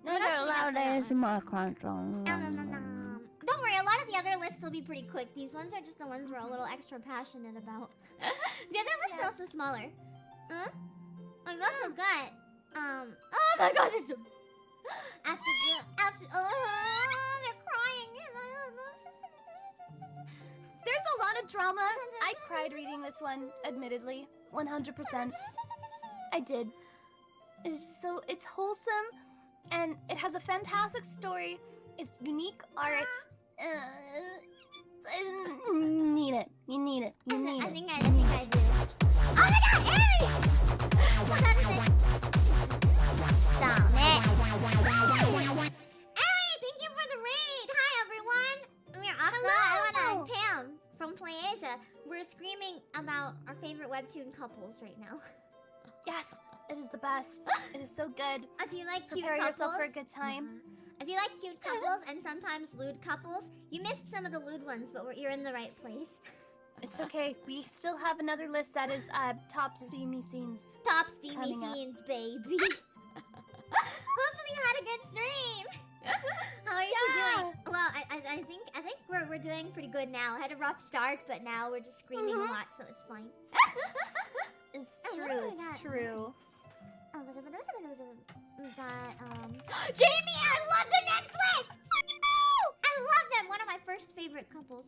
Speaker 1: What else do we have for that one?
Speaker 2: more control.
Speaker 1: Don't worry, a lot of the other lists will be pretty quick. These ones are just the ones we're a little extra passionate about. The other lists are also smaller. I've also got, oh my god, it's so... After, they're crying.
Speaker 2: There's a lot of drama. I cried reading this one, admittedly. 100%. I did. It's wholesome, and it has a fantastic story. It's unique art. You need it. You need it. You need
Speaker 1: I
Speaker 2: it.
Speaker 1: think I do. Oh my god, Aries! Hold on a sec. Damn it. Aries, thank you for the raid. Hi, everyone. We're Akka, Elena, and Pam from Playasia. We're screaming about our favorite webtoon couples right now.
Speaker 2: Yes, it is the best. It is so good.
Speaker 1: If you like cute
Speaker 2: Prepare
Speaker 1: couples,
Speaker 2: yourself for a good time.
Speaker 1: If you like cute couples and sometimes lewd couples, you missed some of the lewd ones, but you're in the right place.
Speaker 2: It's okay. We still have another list that is top steamy scenes.
Speaker 1: Top steamy
Speaker 2: Coming up.
Speaker 1: scenes, baby. Hopefully you had a good stream. How are you two doing? Well, I think we're doing pretty good now. I had a rough start, but now we're just screaming a lot, so it's fine.
Speaker 2: It's
Speaker 1: Oh,
Speaker 2: true.
Speaker 1: what do we
Speaker 2: It's
Speaker 1: got
Speaker 2: true.
Speaker 1: We got Jamie. I love the next list. I love them. One of my first favorite couples.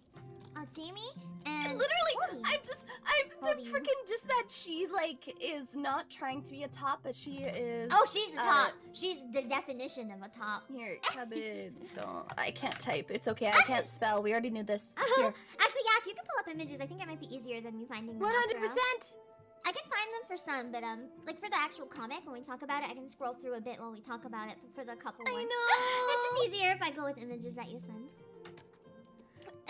Speaker 1: Jamie and
Speaker 2: Literally,
Speaker 1: Cody.
Speaker 2: I'm
Speaker 1: Cody.
Speaker 2: freaking just that she like is not trying to be a top, but she is.
Speaker 1: Oh, she's the top. She's the definition of a top.
Speaker 2: Here, come in. Don't. I can't type. It's okay. I can't spell. We already knew this. It's here.
Speaker 1: Actually, yeah. If you can pull up images, I think it might be easier than me finding them.
Speaker 2: 100%.
Speaker 1: I can find them for some, but like for the actual comic, when we talk about it, I can scroll through a bit while we talk about it. But for the couple
Speaker 2: I
Speaker 1: one,
Speaker 2: know.
Speaker 1: it's just easier if I go with images that you send.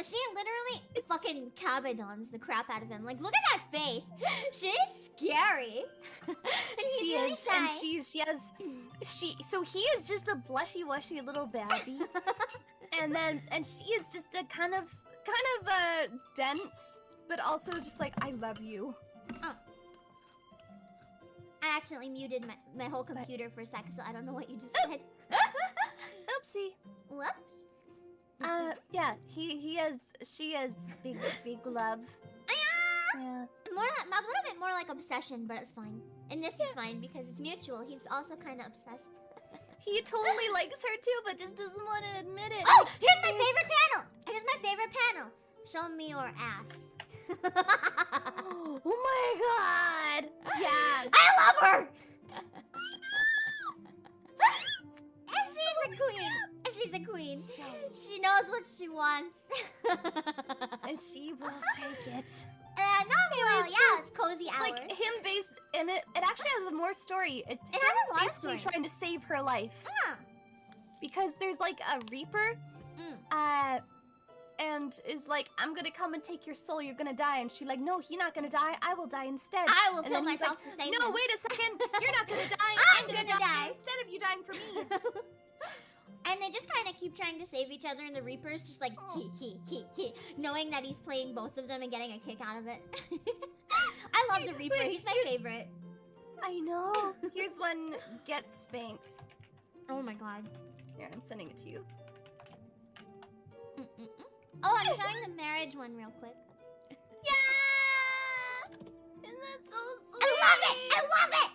Speaker 1: She literally fucking cabadons the crap out of him. Like, look at that face. She's scary. And he's
Speaker 2: She
Speaker 1: really
Speaker 2: is,
Speaker 1: shy.
Speaker 2: and so he is just a blushy wushy little baby, and she is just a kind of dense, but also just like I love you.
Speaker 1: Oh. I accidentally muted my whole computer for a sec, so I don't know what you just said.
Speaker 2: Oopsie.
Speaker 1: Whoops.
Speaker 2: Yeah, she has big love. Yeah.
Speaker 1: A little bit more like obsession, but it's fine. And this is fine because it's mutual. He's also kind of obsessed.
Speaker 2: He totally likes her too, but just doesn't want to admit it.
Speaker 1: Oh, here's my favorite panel. Here's my favorite panel. Show me your ass.
Speaker 2: Oh my god! Yeah.
Speaker 1: I love her! She's a queen. She's a queen. She knows what she wants.
Speaker 2: And she will take it.
Speaker 1: No, yeah, it's cozy
Speaker 2: It's
Speaker 1: hours.
Speaker 2: like him based, and it actually has more story. It
Speaker 1: has a lot of
Speaker 2: basically
Speaker 1: story.
Speaker 2: trying to save her life.
Speaker 1: Ah.
Speaker 2: Because there's like a reaper, and is like, I'm gonna come and take your soul, you're gonna die. And she's like, no, he's not gonna die, I will die instead.
Speaker 1: I will
Speaker 2: And
Speaker 1: kill
Speaker 2: then he's
Speaker 1: myself
Speaker 2: like,
Speaker 1: to save
Speaker 2: no,
Speaker 1: him.
Speaker 2: wait a second, you're not gonna die,
Speaker 1: I'm gonna
Speaker 2: die
Speaker 1: die.
Speaker 2: instead of you dying for me.
Speaker 1: And they just kind of keep trying to save each other, and the Reaper's just like, he, knowing that he's playing both of them and getting a kick out of it. I love the Reaper, he's my favorite.
Speaker 2: I know. Here's one get spanked.
Speaker 1: Oh my god.
Speaker 2: Here, I'm sending it to you.
Speaker 1: Oh, I'm showing the marriage one real quick.
Speaker 2: Yeah! Isn't that so sweet?
Speaker 1: I love it! I love it!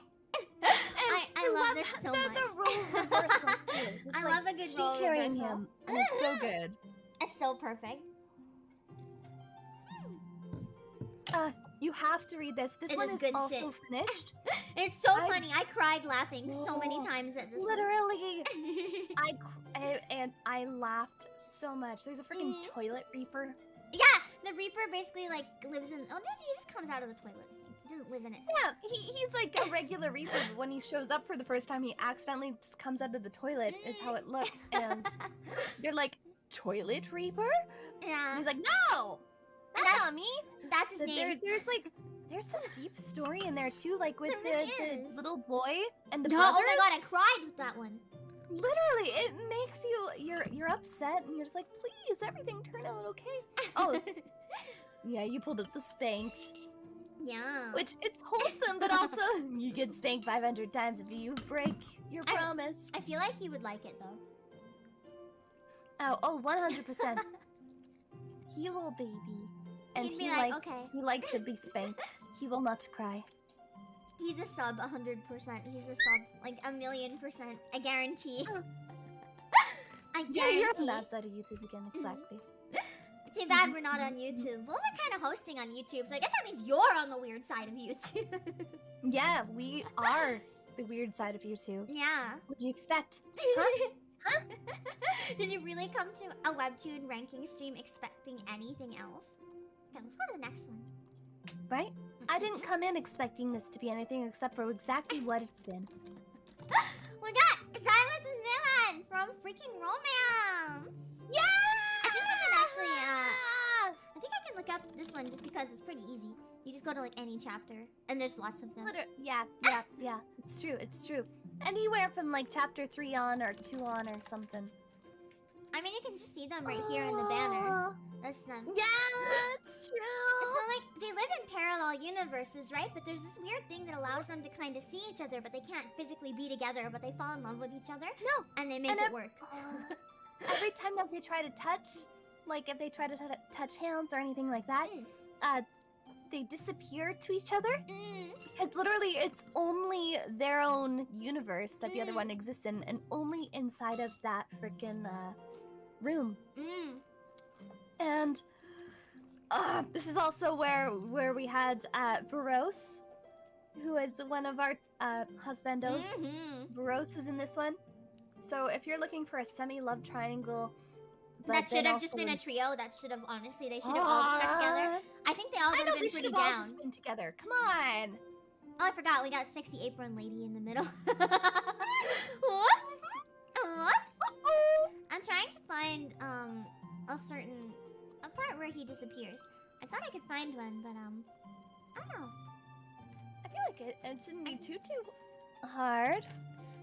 Speaker 1: I love this so
Speaker 2: the
Speaker 1: much.
Speaker 2: role reversal too. Just
Speaker 1: I
Speaker 2: like,
Speaker 1: love a good
Speaker 2: she
Speaker 1: role
Speaker 2: carrying
Speaker 1: reversal.
Speaker 2: him. And it's so good.
Speaker 1: It's so perfect.
Speaker 2: You have to read this. This
Speaker 1: It
Speaker 2: one
Speaker 1: is
Speaker 2: is
Speaker 1: good
Speaker 2: also
Speaker 1: shit.
Speaker 2: finished.
Speaker 1: It's so funny. I cried laughing so many
Speaker 2: Whoa.
Speaker 1: times at this.
Speaker 2: Literally, I laughed so much. There's a freaking toilet reaper.
Speaker 1: Yeah, the Reaper basically like lives in. Oh no, he just comes out of the toilet. I think. He doesn't live in it.
Speaker 2: Yeah, he's like a regular reaper, but when he shows up for the first time, he accidentally just comes out of the toilet. Is how it looks, and they're like, toilet reaper?
Speaker 1: Yeah.
Speaker 2: And he's like, no, that's not me.
Speaker 1: That's his
Speaker 2: So
Speaker 1: name.
Speaker 2: there's some deep story in there too, like with
Speaker 1: There really
Speaker 2: the
Speaker 1: is.
Speaker 2: little boy and the
Speaker 1: No,
Speaker 2: brother.
Speaker 1: oh my god, I cried with that one.
Speaker 2: Literally, it makes you're upset and you're just like, please, everything turn out okay. Oh, yeah, you pulled up the spanked,
Speaker 1: Yeah.
Speaker 2: which it's wholesome, but also you get spanked 500 times if you break your promise.
Speaker 1: I feel like he would like it though.
Speaker 2: Oh, 100%. He little baby, and
Speaker 1: He'd be
Speaker 2: he
Speaker 1: like, okay.
Speaker 2: he likes to be spanked. He will not cry.
Speaker 1: He's a sub 100%. He's a sub like 1,000,000%. I guarantee. I guarantee.
Speaker 2: Yeah, you're on that side of YouTube again, exactly.
Speaker 1: Too bad we're not on YouTube. Well, we're kind of hosting on YouTube, so I guess that means you're on the weird side of YouTube.
Speaker 2: Yeah, we are the weird side of YouTube.
Speaker 1: Yeah.
Speaker 2: What do you expect?
Speaker 1: Huh? Did you really come to a Webtoon ranking stream expecting anything else? Okay, let's go to the next one.
Speaker 2: Right? I didn't come in expecting this to be anything except for exactly what it's been.
Speaker 1: We got Silence in Zealand from Freaking Romance.
Speaker 2: Yeah!
Speaker 1: I think I can actually, I think I can look up this one just because it's pretty easy. You just go to like any chapter, and there's lots of them.
Speaker 2: Yeah. It's true. Anywhere from like chapter 3 on or 2 on or something.
Speaker 1: I mean, you can just see them right here in the banner. That's them.
Speaker 2: Yeah, that's true.
Speaker 1: So like, they live in parallel universes, right? But there's this weird thing that allows them to kind of see each other, but they can't physically be together, but they fall in love with each other.
Speaker 2: No.
Speaker 1: And they make it work.
Speaker 2: Every time that they try to touch, like if they try to touch hands or anything like that, they disappear to each other. Because literally it's only their own universe that the other one exists in, and only inside of that freaking room. And this is also where we had Baros, who is one of our husbandos. Baros is in this one. So if you're looking for a semi-love triangle,
Speaker 1: that should have just been a trio. That should have, honestly, they should have all stuck together. I think they all would have been pretty down.
Speaker 2: All just been together. Come on.
Speaker 1: Oh, I forgot. We got sexy apron lady in the middle. Whoops. I'm trying to find a part where he disappears. I thought I could find one, but I don't know.
Speaker 2: I feel like it shouldn't be too hard.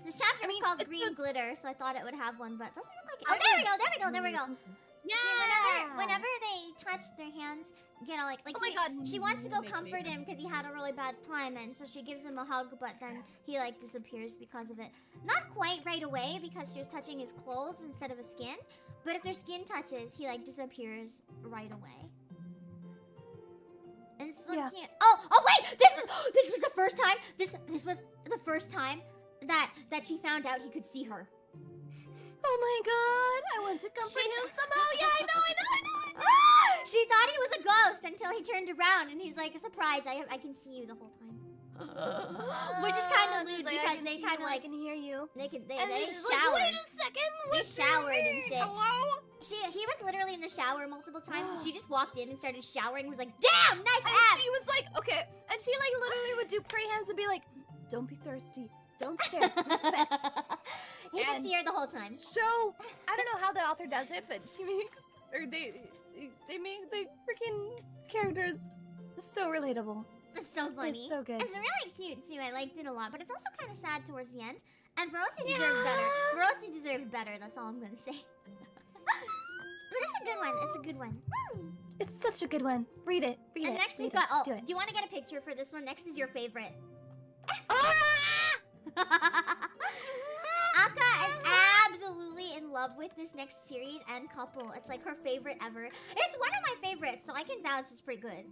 Speaker 1: This chapter is called Green Glitter, so I thought it would have one, but it doesn't look like it. Oh, there we go.
Speaker 2: Yeah.
Speaker 1: See, whenever they touch their hands, you know, like
Speaker 2: oh my God,
Speaker 1: she wants to go comfort him because he had a really bad time, and so she gives him a hug, but then he like disappears because of it. Not quite right away because she was touching his clothes instead of his skin, but if their skin touches, he like disappears right away. And it's so cute. Oh wait! This was the first time, this was the first time that she found out he could see her.
Speaker 2: Oh my god, I want to comfort him somehow. Yeah, I know.
Speaker 1: She thought he was a ghost until he turned around and he's like, surprise, I can see you the whole time. Which is kind of lewd because they kind of like
Speaker 2: I can hear you.
Speaker 1: they
Speaker 2: Like,
Speaker 1: showered.
Speaker 2: wait a second.
Speaker 1: They showered and shit.
Speaker 2: Hello?
Speaker 1: He was literally in the shower multiple times. So she just walked in and started showering. Was like, damn, nice
Speaker 2: And
Speaker 1: abs.
Speaker 2: she was like, okay. And she like literally would do pray hands and be like, don't be thirsty. Don't stare. Respect.
Speaker 1: He can see her the whole time.
Speaker 2: So I don't know how the author does it, but she makes they make the freaking characters so relatable.
Speaker 1: It's so funny.
Speaker 2: It's so good.
Speaker 1: It's really cute too. I liked it a lot, but it's also kind of sad towards the end. And Feroci deserved better. Feroci deserved better. That's all I'm gonna say. But it's a good one. It's a good one. Woo!
Speaker 2: It's such a good one. Read it. Read it.
Speaker 1: And next
Speaker 2: read
Speaker 1: we've got. Oh,
Speaker 2: Do
Speaker 1: do
Speaker 2: it.
Speaker 1: you want to get a picture for this one? Next is your favorite.
Speaker 2: Ah!
Speaker 1: Akka is absolutely in love with this next series and couple. It's like her favorite ever. It's one of my favorites, so I can vouch it's pretty good.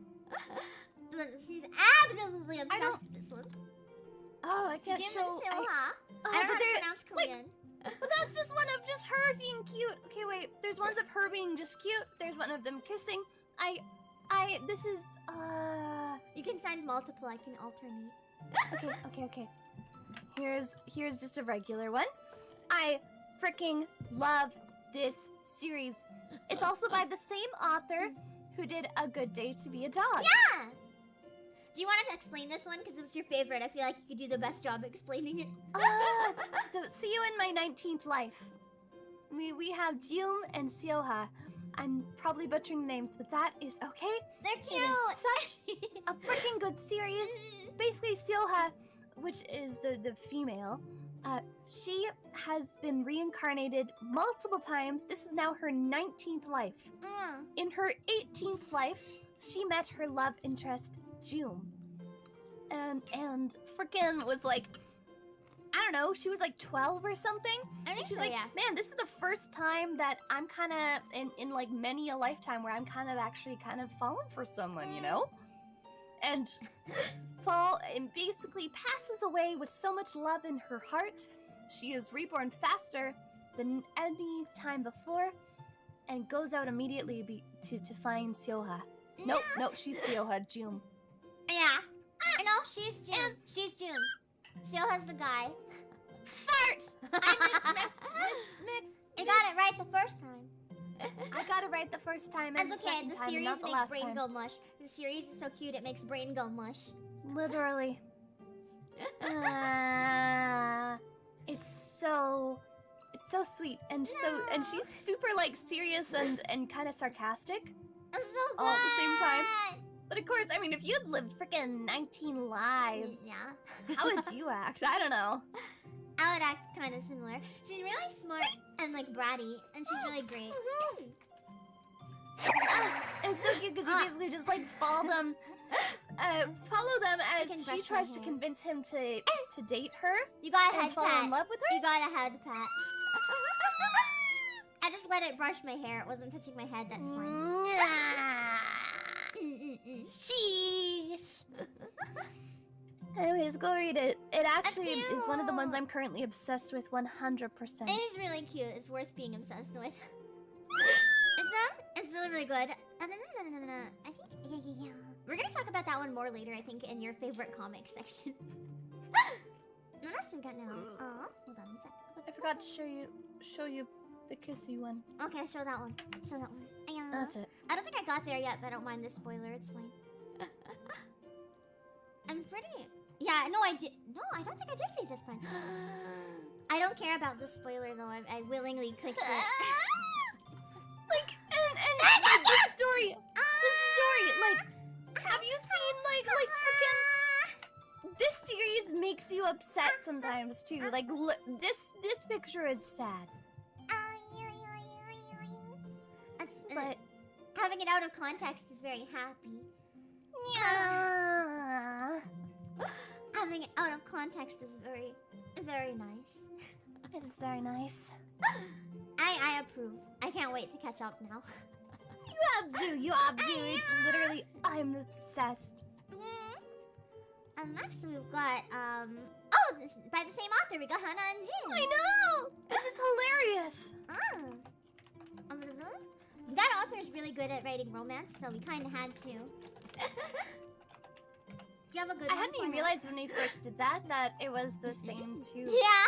Speaker 1: But she's absolutely obsessed with this one.
Speaker 2: Oh, I can't show.
Speaker 1: I don't know
Speaker 2: but
Speaker 1: how to
Speaker 2: they're-
Speaker 1: pronounce Korean.
Speaker 2: But that's just one of just her being cute. Okay, wait. There's ones of her being just cute. There's one of them kissing. This is,
Speaker 1: You can send multiple. I can alternate.
Speaker 2: okay. Here's just a regular one. I freaking love this series. It's also by the same author who did A Good Day to Be a Dog.
Speaker 1: Yeah! Do you want to explain this one? Because it was your favorite. I feel like you could do the best job explaining it.
Speaker 2: So, see you in my 19th life. We have Jium and Seoha. I'm probably butchering the names, but that is okay.
Speaker 1: They're
Speaker 2: It
Speaker 1: cute!
Speaker 2: is such a freaking good series. Basically, Seoha, which is the female, she has been reincarnated multiple times. This is now her 19th life. In her 18th life, she met her love interest, June. And freaking was like, I don't know, she was like 12 or something.
Speaker 1: I think
Speaker 2: She's
Speaker 1: so,
Speaker 2: like,
Speaker 1: yeah.
Speaker 2: man, this is the first time that I'm kind of in like many a lifetime where I'm kind of actually kind of falling for someone, you know? And fall and basically passes away with so much love in her heart. She is reborn faster than any time before and goes out immediately to find Seoha. Nope, she's Seoha, June.
Speaker 1: Yeah. No, she's June. She's June. Seoha's the guy.
Speaker 2: Fart! I mix.
Speaker 1: You got it right the first time.
Speaker 2: I got it right the first time.
Speaker 1: That's
Speaker 2: and
Speaker 1: okay.
Speaker 2: second
Speaker 1: The
Speaker 2: time,
Speaker 1: series
Speaker 2: not the
Speaker 1: makes
Speaker 2: last
Speaker 1: brain
Speaker 2: time.
Speaker 1: go mush. The series is so cute. It makes brain go mush.
Speaker 2: Literally. It's so sweet and and she's super like serious and kind of sarcastic
Speaker 1: I'm so
Speaker 2: all at the same time. But of course, I mean, if you'd lived freaking 19 lives,
Speaker 1: Yeah.
Speaker 2: how would you act? I don't know.
Speaker 1: I would act kind of similar. She's really smart and like bratty, and she's really great.
Speaker 2: It's so cute because you basically just like follow them
Speaker 1: can
Speaker 2: as
Speaker 1: brush
Speaker 2: she
Speaker 1: my
Speaker 2: tries to
Speaker 1: hair.
Speaker 2: convince him to date her
Speaker 1: You got a
Speaker 2: and
Speaker 1: head
Speaker 2: fall in
Speaker 1: pat.
Speaker 2: love with her.
Speaker 1: You got a head pat. I just let it brush my hair. It wasn't touching my head. That's fine.
Speaker 2: Sheesh. Anyways, go read it. It actually is one of the ones
Speaker 1: cute.
Speaker 2: I'm currently obsessed with 100%.
Speaker 1: It is really cute. It's worth being obsessed with. It's really, really good. I think, yeah. We're gonna talk about that one more later, I think, in your favorite comic section. What else we got now? Oh, hold on a sec.
Speaker 2: I forgot to show you the kissy one.
Speaker 1: Okay, show that one. Show that one.
Speaker 2: That's it.
Speaker 1: I don't think I got there yet, but I don't mind the spoiler. It's fine. I'm pretty... Yeah, no, I did... No, I don't think I did see this one. I don't care about the spoiler, though. I willingly clicked it.
Speaker 2: Like, and the story, like, have you seen, like freaking... This series makes you upset sometimes, too. Like, this picture is sad. But...
Speaker 1: Having it out of context is very happy.
Speaker 2: Yeah.
Speaker 1: Having it out of context is very, very nice.
Speaker 2: It is very nice.
Speaker 1: I approve. I can't wait to catch up now.
Speaker 2: You abzu. It's literally, I'm obsessed.
Speaker 1: And next we've got oh, by the same author, we got Hana and Jin.
Speaker 2: I know! Which is hilarious.
Speaker 1: That author is really good at writing romance, so we kind of had to. Do you have a good one?
Speaker 2: I hadn't even realized when we first did that it was the same too.
Speaker 1: Yeah.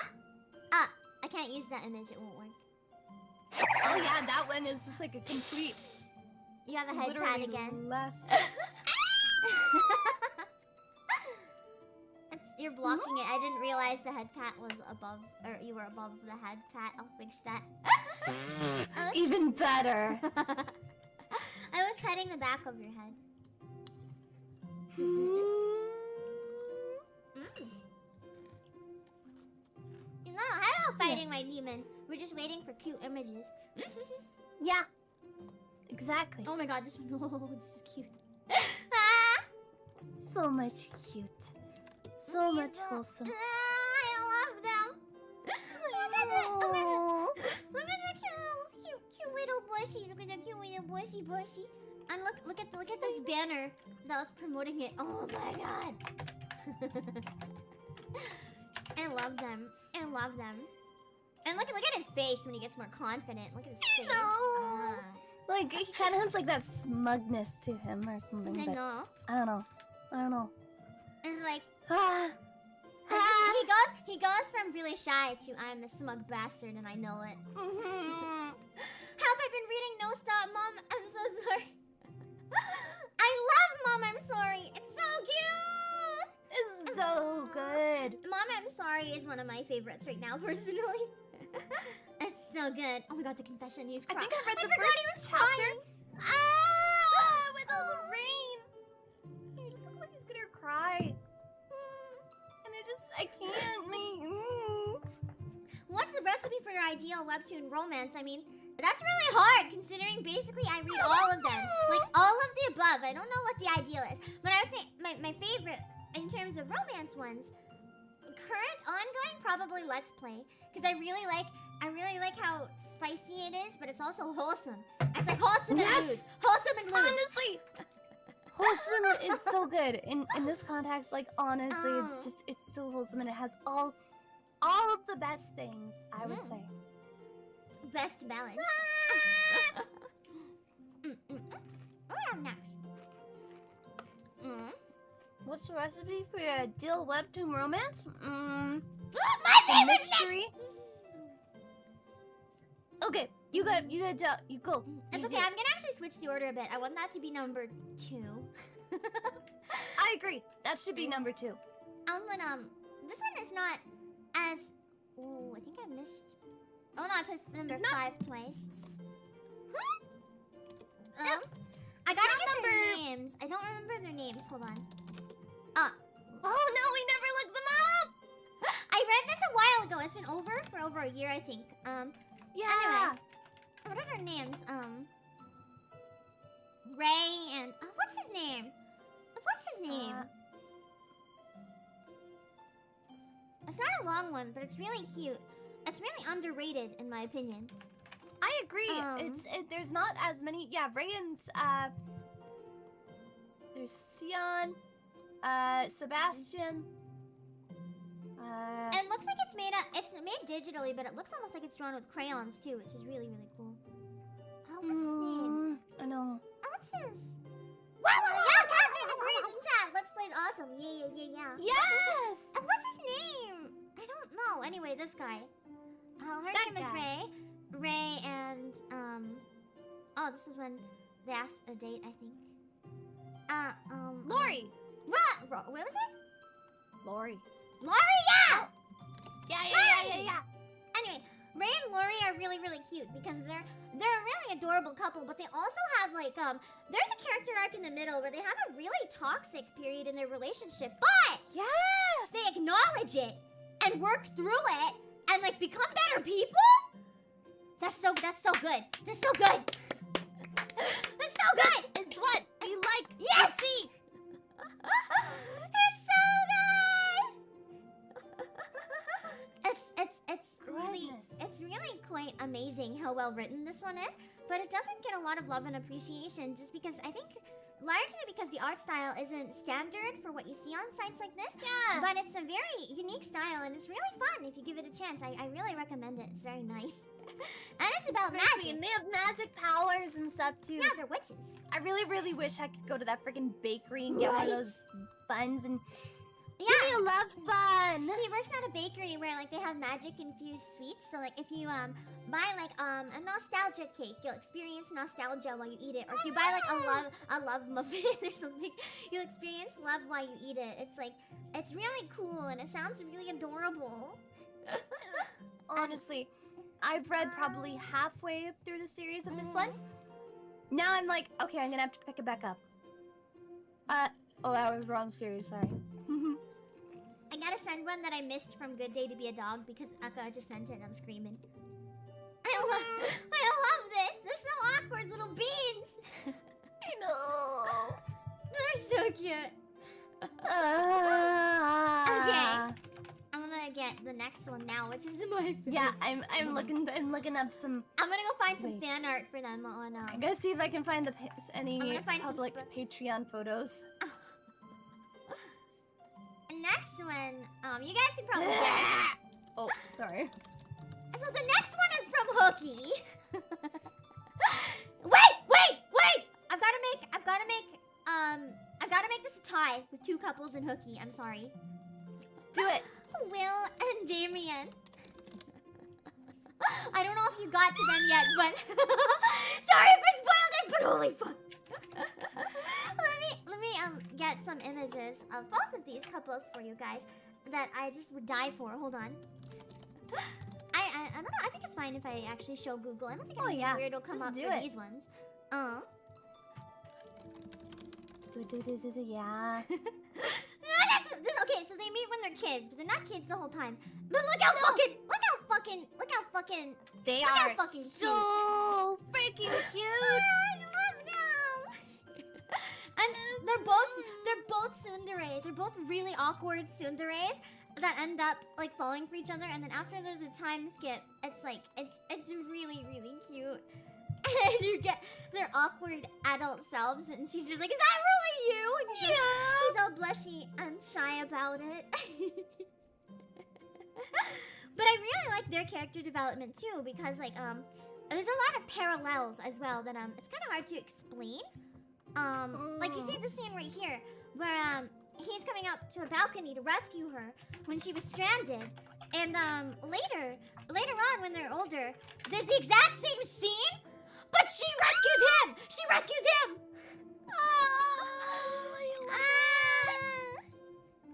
Speaker 1: I can't use that image. It won't work.
Speaker 2: Oh yeah, that one is just like a complete.
Speaker 1: You have a head pat again.
Speaker 2: Less.
Speaker 1: You're blocking it. I didn't realize the head pat was above, or you were above the head pat. I'll fix that.
Speaker 2: Even better.
Speaker 1: I was petting the back of your head. You know, hello, fighting my demon. We're just waiting for cute images.
Speaker 2: Yeah. Exactly.
Speaker 1: Oh my god, this one. Oh, this is cute.
Speaker 2: So much cute. So much wholesome.
Speaker 1: I love them. Look at the cute little bushy. Look at the cute little bushy. And look at this banner that was promoting it. Oh my god. I love them. I love them. And look at his face when he gets more confident. Look at his face.
Speaker 2: No. Like he kind of has like that smugness to him or something.
Speaker 1: I know.
Speaker 2: I don't know.
Speaker 1: It's like
Speaker 2: Ah.
Speaker 1: he goes from really shy to I'm a smug bastard and I know it. Have I been reading No Stop, Mom? I'm so sorry. I love Mom, I'm sorry. It's so cute.
Speaker 2: It's so good.
Speaker 1: Mom, I'm sorry is one of my favorites right now, personally. It's so good. Oh my god, the confession. He's crying.
Speaker 2: I think I read the
Speaker 1: forgot
Speaker 2: first
Speaker 1: he was
Speaker 2: chapter.
Speaker 1: crying.
Speaker 2: With all the rain. He just looks like he's gonna cry. And I can't make.
Speaker 1: What's the recipe for your ideal webtoon romance? I mean, that's really hard considering basically I read all of them. Like all of the above. I don't know what the ideal is. But I would say my favorite in terms of romance ones, current ongoing, probably Let's Play. Because I really like how spicy it is, but it's also wholesome. It's like wholesome and lewd. Wholesome and lewd.
Speaker 2: Honestly, wholesome is so good in this context. Like honestly, it's so wholesome and it has all of the best things. I would say.
Speaker 1: Best balance. What do we have next?
Speaker 2: What's the recipe for your ideal webtoon romance?
Speaker 1: My favorite
Speaker 2: mystery. Okay, you go.
Speaker 1: It's okay. I'm gonna actually switch the order a bit. I want that to be number 2.
Speaker 2: I agree. That should be number 2.
Speaker 1: This one is not as. Oh, I think I missed. Oh no, I put number 5 twice. Oops. I gotta get their names. I don't remember their names. Hold on.
Speaker 2: Oh no, we never looked them up.
Speaker 1: I read this a while ago. It's been for over a year, I think.
Speaker 2: Yeah.
Speaker 1: Anyway, what are their names? Ray and what's his name? It's not a long one, but it's really cute. It's really underrated, in my opinion.
Speaker 2: I agree. There's not as many. Yeah, Ray and there's Sion, Sebastian.
Speaker 1: It looks like it's made digitally, but it looks almost like it's drawn with crayons too, which is really, really cool. Oh, what's his name?
Speaker 2: I know.
Speaker 1: Oh, what's this? Yeah, Catherine agrees in chat. Let's Play's awesome. Yeah.
Speaker 2: Yes.
Speaker 1: Oh, what's his name? I don't know. Anyway, this guy. Her name is Ray. Ray and oh, this is when they asked a date, I think.
Speaker 2: Lori.
Speaker 1: Where was it?
Speaker 2: Lori,
Speaker 1: yeah!
Speaker 2: Yeah.
Speaker 1: Anyway, Ray and Lori are really, really cute because they're a really adorable couple, but they also have like there's a character arc in the middle where they have a really toxic period in their relationship, but
Speaker 2: yes,
Speaker 1: they acknowledge it and work through it and like become better people. That's so good. That's so good. That's so good.
Speaker 2: It's what we like.
Speaker 1: Yes.
Speaker 2: To see.
Speaker 1: It's so good. It's really quite amazing how well written this one is, but it doesn't get a lot of love and appreciation just because I think largely because the art style isn't standard for what you see on sites like this.
Speaker 2: Yeah.
Speaker 1: But it's a very unique style, and it's really fun if you give it a chance. I really recommend it. It's very nice. And it's about
Speaker 2: Very
Speaker 1: magic.
Speaker 2: sweet, and they have magic powers and stuff too.
Speaker 1: Yeah, they're witches.
Speaker 2: I really, really wish I could go to that freaking bakery and get one of those buns and give me
Speaker 1: Yeah.
Speaker 2: a love bun.
Speaker 1: He works at a bakery where like they have magic infused sweets. So like if you buy like a nostalgia cake, you'll experience nostalgia while you eat it. Or if you buy like a love muffin or something, you'll experience love while you eat it. It's like it's really cool and it sounds really adorable.
Speaker 2: Honestly, I've read probably halfway through the series of this one. Now I'm like, okay, I'm gonna have to pick it back up. Oh, that was the wrong series, sorry.
Speaker 1: I gotta send one that I missed from Good Day to Be a Dog because Aka just sent it and I'm screaming. I love this! They're so awkward little beans!
Speaker 2: I know.
Speaker 1: They're so cute.
Speaker 2: Okay.
Speaker 1: I'm gonna get the next one now, which is my favorite.
Speaker 2: Yeah, I'm looking up some.
Speaker 1: I'm gonna go find some
Speaker 2: Wait.
Speaker 1: fan art for them on
Speaker 2: I'm gonna see if I can find any
Speaker 1: I'm gonna find some
Speaker 2: public Patreon photos.
Speaker 1: next one, you guys can probably guess.
Speaker 2: Oh, sorry.
Speaker 1: So the next one is from Hooky. Wait! I've gotta make this a tie with two couples and Hooky. I'm sorry.
Speaker 2: Do it.
Speaker 1: Will and Damien. I don't know if you got to them yet, but sorry if I spoiled it, but holy fuck. let me get some images of both of these couples for you guys that I just would die for. Hold on. I don't know. I think it's fine if I actually show Google. I don't think anything weird will come
Speaker 2: Let's
Speaker 1: up
Speaker 2: do
Speaker 1: for
Speaker 2: it.
Speaker 1: these ones.
Speaker 2: Yeah.
Speaker 1: Okay, so they meet when they're kids, but they're not kids the whole time. But look how fucking
Speaker 2: They
Speaker 1: Look how
Speaker 2: are
Speaker 1: fucking
Speaker 2: so freaking cute.
Speaker 1: I love them. And they're both tsundere. They're both really awkward tsunderes that end up like falling for each other, and then after there's a time skip, it's like it's really, really cute. And you get their awkward adult selves, and she's just like, "Is that really you?" And he's all blushy and shy about it. But I really like their character development too, because like there's a lot of parallels as well that it's kind of hard to explain. Like you see the scene right here where he's coming up to a balcony to rescue her when she was stranded, and later on when they're older, there's the exact same scene, but she rescues him. She rescues him.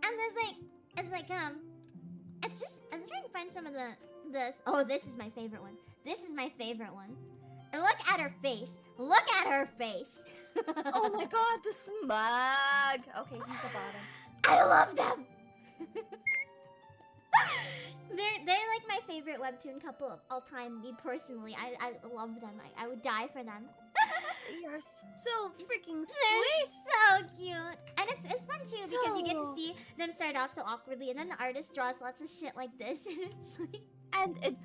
Speaker 1: And it's just I'm trying to find some of this. Oh, this is my favorite one. This is my favorite one. And look at her face. Look at her face.
Speaker 2: Oh my god, the smug. Okay, he's the bottom.
Speaker 1: I love them. They're like my favorite webtoon couple of all time. Me personally, I love them. I would die for them.
Speaker 2: You're so freaking sweet.
Speaker 1: They're so cute, and it's fun too because you get to see them start off so awkwardly, and then the artist draws lots of shit like this, and it's like.
Speaker 2: And it's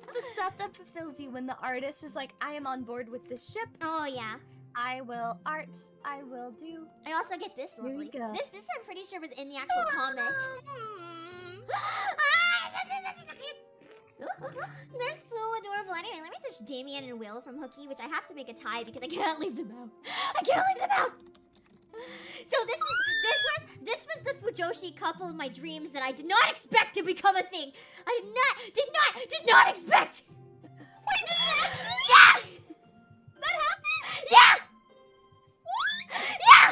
Speaker 2: the stuff that fulfills you when the artist is like, I am on board with this ship.
Speaker 1: Oh yeah.
Speaker 2: I will art. I will do.
Speaker 1: I also get this
Speaker 2: Here
Speaker 1: lovely.
Speaker 2: you go.
Speaker 1: This I'm pretty sure was in the actual comic. They're so adorable. Anyway, let me search Damien and Will from Hooky, which I have to make a tie because I can't leave them out. I can't leave them out. So this was the Fujoshi couple of my dreams that I did not expect to become a thing. I did not expect.
Speaker 2: Wait, did it actually?
Speaker 1: Yeah.
Speaker 2: That happened?
Speaker 1: Yeah.
Speaker 2: What?
Speaker 1: Yeah.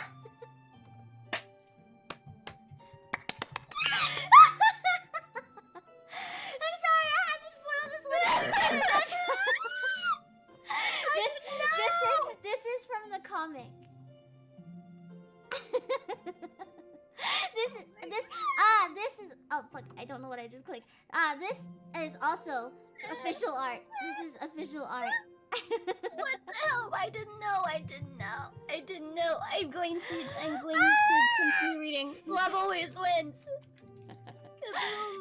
Speaker 1: I'm sorry, I had to spoil this one. This is from the comic. This is oh fuck, I don't know what I just clicked. This is also official art. This is official art.
Speaker 2: What the hell? I didn't know. I'm going to continue reading. Love always wins.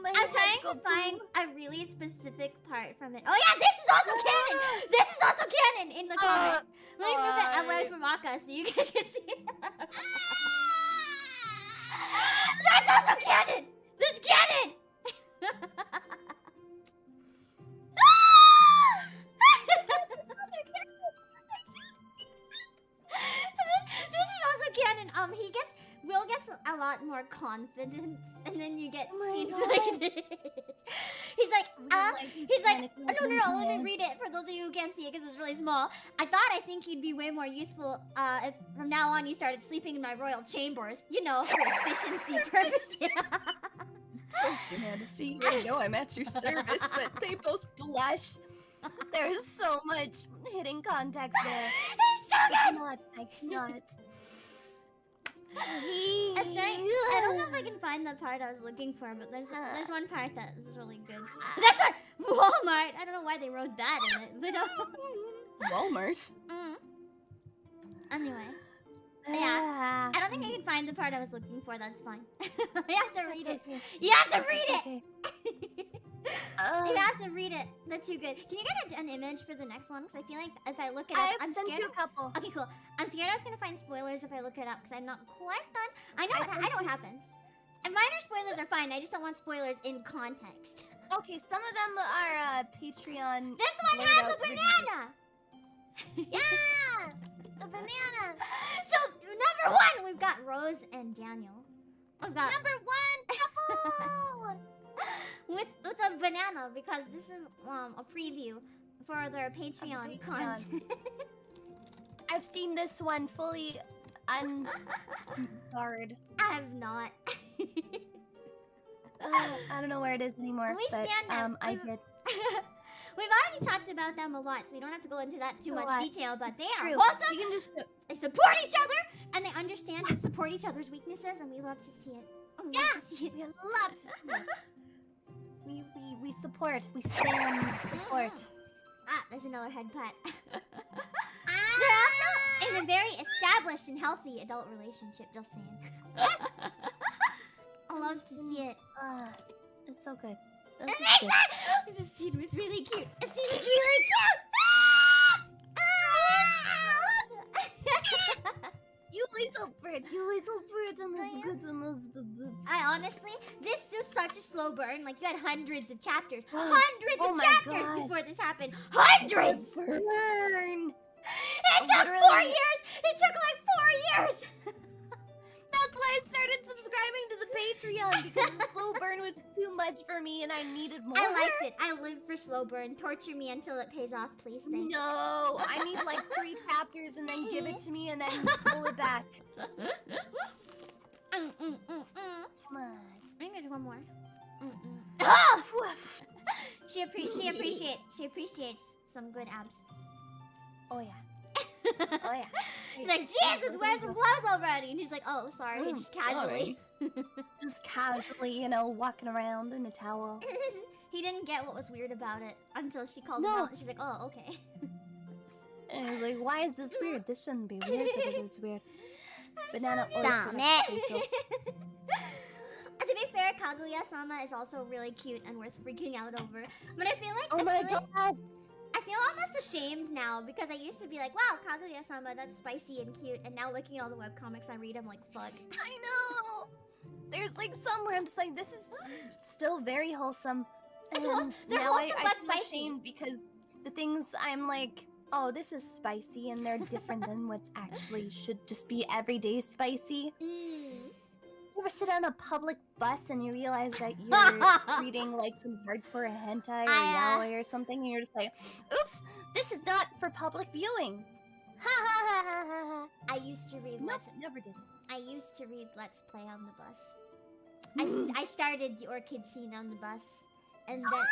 Speaker 1: I'm trying to find a really specific part from it. Oh yeah, this is also canon! This is also canon in the comment. Let me move it away from Aka so you guys can see it. That's also canon! That's canon! This is also canon. Will gets a lot more confident, and then you get scenes like this. He's like, no, let me read it for those of you who can't see it because it's really small. I think you'd be way more useful if from now on you started sleeping in my royal chambers, you know, for efficiency purposes.
Speaker 3: Yes, Your Majesty, you know I'm at your service, but they both blush.
Speaker 2: There's so much hidden context there.
Speaker 1: It's so good!
Speaker 2: I cannot.
Speaker 1: I don't know if I can find the part I was looking for, but there's one part that is really good. That's what Walmart. I don't know why they wrote that in it, but
Speaker 3: Walmart.
Speaker 1: Anyway, yeah. I don't think I can find the part I was looking for. That's fine. You have to read it.
Speaker 2: Okay.
Speaker 1: You have to read it.
Speaker 2: Okay.
Speaker 1: You have to read it. They're too good. Can you get an image for the next one? Because I feel like if I look it up, I'm
Speaker 2: sent
Speaker 1: scared.
Speaker 2: you a couple.
Speaker 1: Okay, cool. I'm scared I was gonna find spoilers if I look it up because I'm not quite done. I know what happens. And minor spoilers are fine. I just don't want spoilers in context.
Speaker 2: Okay, some of them are Patreon.
Speaker 1: This one has a banana.
Speaker 2: Yeah, the banana.
Speaker 1: So number one, we've got Rose and Daniel. We've got
Speaker 2: Number one, couple.
Speaker 1: with a banana because this is a preview for their Patreon content.
Speaker 2: I've seen this one fully unbarred.
Speaker 1: I have not.
Speaker 2: I don't know where it is anymore.
Speaker 1: We stand them.
Speaker 2: I did.
Speaker 1: We've already talked about them a lot, so we don't have to go into that too much detail. But they are
Speaker 2: True.
Speaker 1: wholesome.
Speaker 2: We can just
Speaker 1: They support each other, and they understand and support each other's weaknesses, and we love to see it. We love to see it.
Speaker 2: we love to see it. We support. We stand support.
Speaker 1: Ah, there's another head pat. They're also in a very established and healthy adult relationship, just saying.
Speaker 2: Yes!
Speaker 1: I love to see it.
Speaker 2: It's so good.
Speaker 1: And the scene was really cute. The scene was really cute!
Speaker 2: You little bird, and it's good and it's
Speaker 1: I honestly, this was such a slow burn. Like, you had hundreds of chapters. Hundreds of chapters before this happened. Hundreds!
Speaker 2: burn.
Speaker 1: It took 4 years! It took like 4 years!
Speaker 2: That's why I started subscribing to the Patreon, because the slow burn was too much for me and I needed more.
Speaker 1: I liked it. I live for slow burn. Torture me until it pays off, please. Thanks.
Speaker 2: No, I need like 3 chapters and then give it to me and then pull it back.
Speaker 1: Come
Speaker 2: on.
Speaker 1: I think there's one more. Oh! She appreciates some good abs.
Speaker 2: Oh yeah. Oh yeah.
Speaker 1: She's like, Jesus, wear some clothes already. And he's like, oh, sorry, just casually.
Speaker 2: Just casually, you know, walking around in a towel.
Speaker 1: He didn't get what was weird about it until she called him out. And she's like, oh, okay.
Speaker 2: And he's like, why is this weird? This shouldn't be weird, but it was weird. Banana
Speaker 1: Stop it. To be fair, Kaguya-sama is also really cute and worth freaking out over. But I feel like I feel almost ashamed now because I used to be like, wow, Kaguya-sama, that's spicy and cute. And now looking at all the webcomics I read, I'm like, fuck.
Speaker 2: I know! There's like somewhere I'm just like, this is still very wholesome. And now I feel ashamed because the things I'm like, oh, this is spicy and they're different than what's actually should just be everyday spicy. You ever sit on a public bus and you realize that you're reading like some hardcore hentai or yaoi or something and you're just like, oops, this is not for public viewing. Ha ha ha ha ha.
Speaker 1: I used to read
Speaker 2: never did.
Speaker 1: I used to read Let's Play on the bus. I started the orchid scene on the bus, and then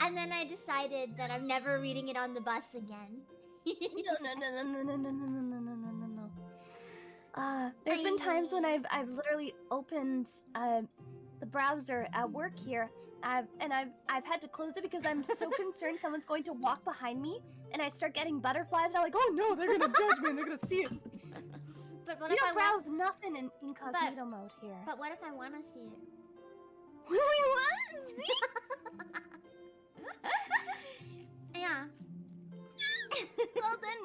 Speaker 1: and then I decided that I'm never reading it on the bus again.
Speaker 2: No. There's been times when I've literally opened the browser at work here, and I've had to close it because I'm so concerned someone's going to walk behind me, and I start getting butterflies, and I'm like, oh no, they're gonna judge me, and they're gonna see it.
Speaker 1: But what
Speaker 2: You
Speaker 1: if I
Speaker 2: don't browse nothing in incognito mode here.
Speaker 1: But what if I want to see it?
Speaker 2: What do we want to see?
Speaker 1: Yeah.
Speaker 2: Well then,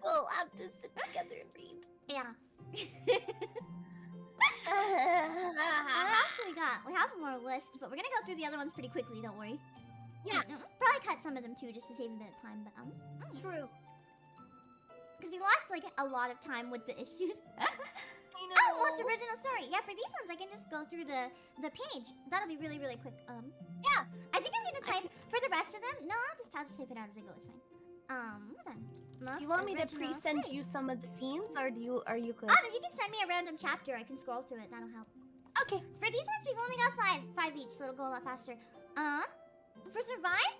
Speaker 2: we'll have to sit together and read.
Speaker 1: Yeah. What else do we got? We have more lists, but we're gonna go through the other ones pretty quickly. Don't worry.
Speaker 2: Yeah.
Speaker 1: Probably cut some of them too, just to save a bit of time. But
Speaker 2: True.
Speaker 1: because we lost like a lot of time with the issues.
Speaker 2: I know.
Speaker 1: Oh, most original story. Yeah, for these ones, I can just go through the page. That'll be really, really quick.
Speaker 2: Yeah.
Speaker 1: I think I'm gonna type for the rest of them. No, I'll just type it out as I go. It's fine. Hold on.
Speaker 2: Do you want me to
Speaker 1: Original
Speaker 2: pre-send
Speaker 1: story.
Speaker 2: you some of the scenes, or are you good?
Speaker 1: If you can send me a random chapter, I can scroll through it. That'll help.
Speaker 2: Okay.
Speaker 1: For these ones, we've only got five each, so it'll go a lot faster. For survive,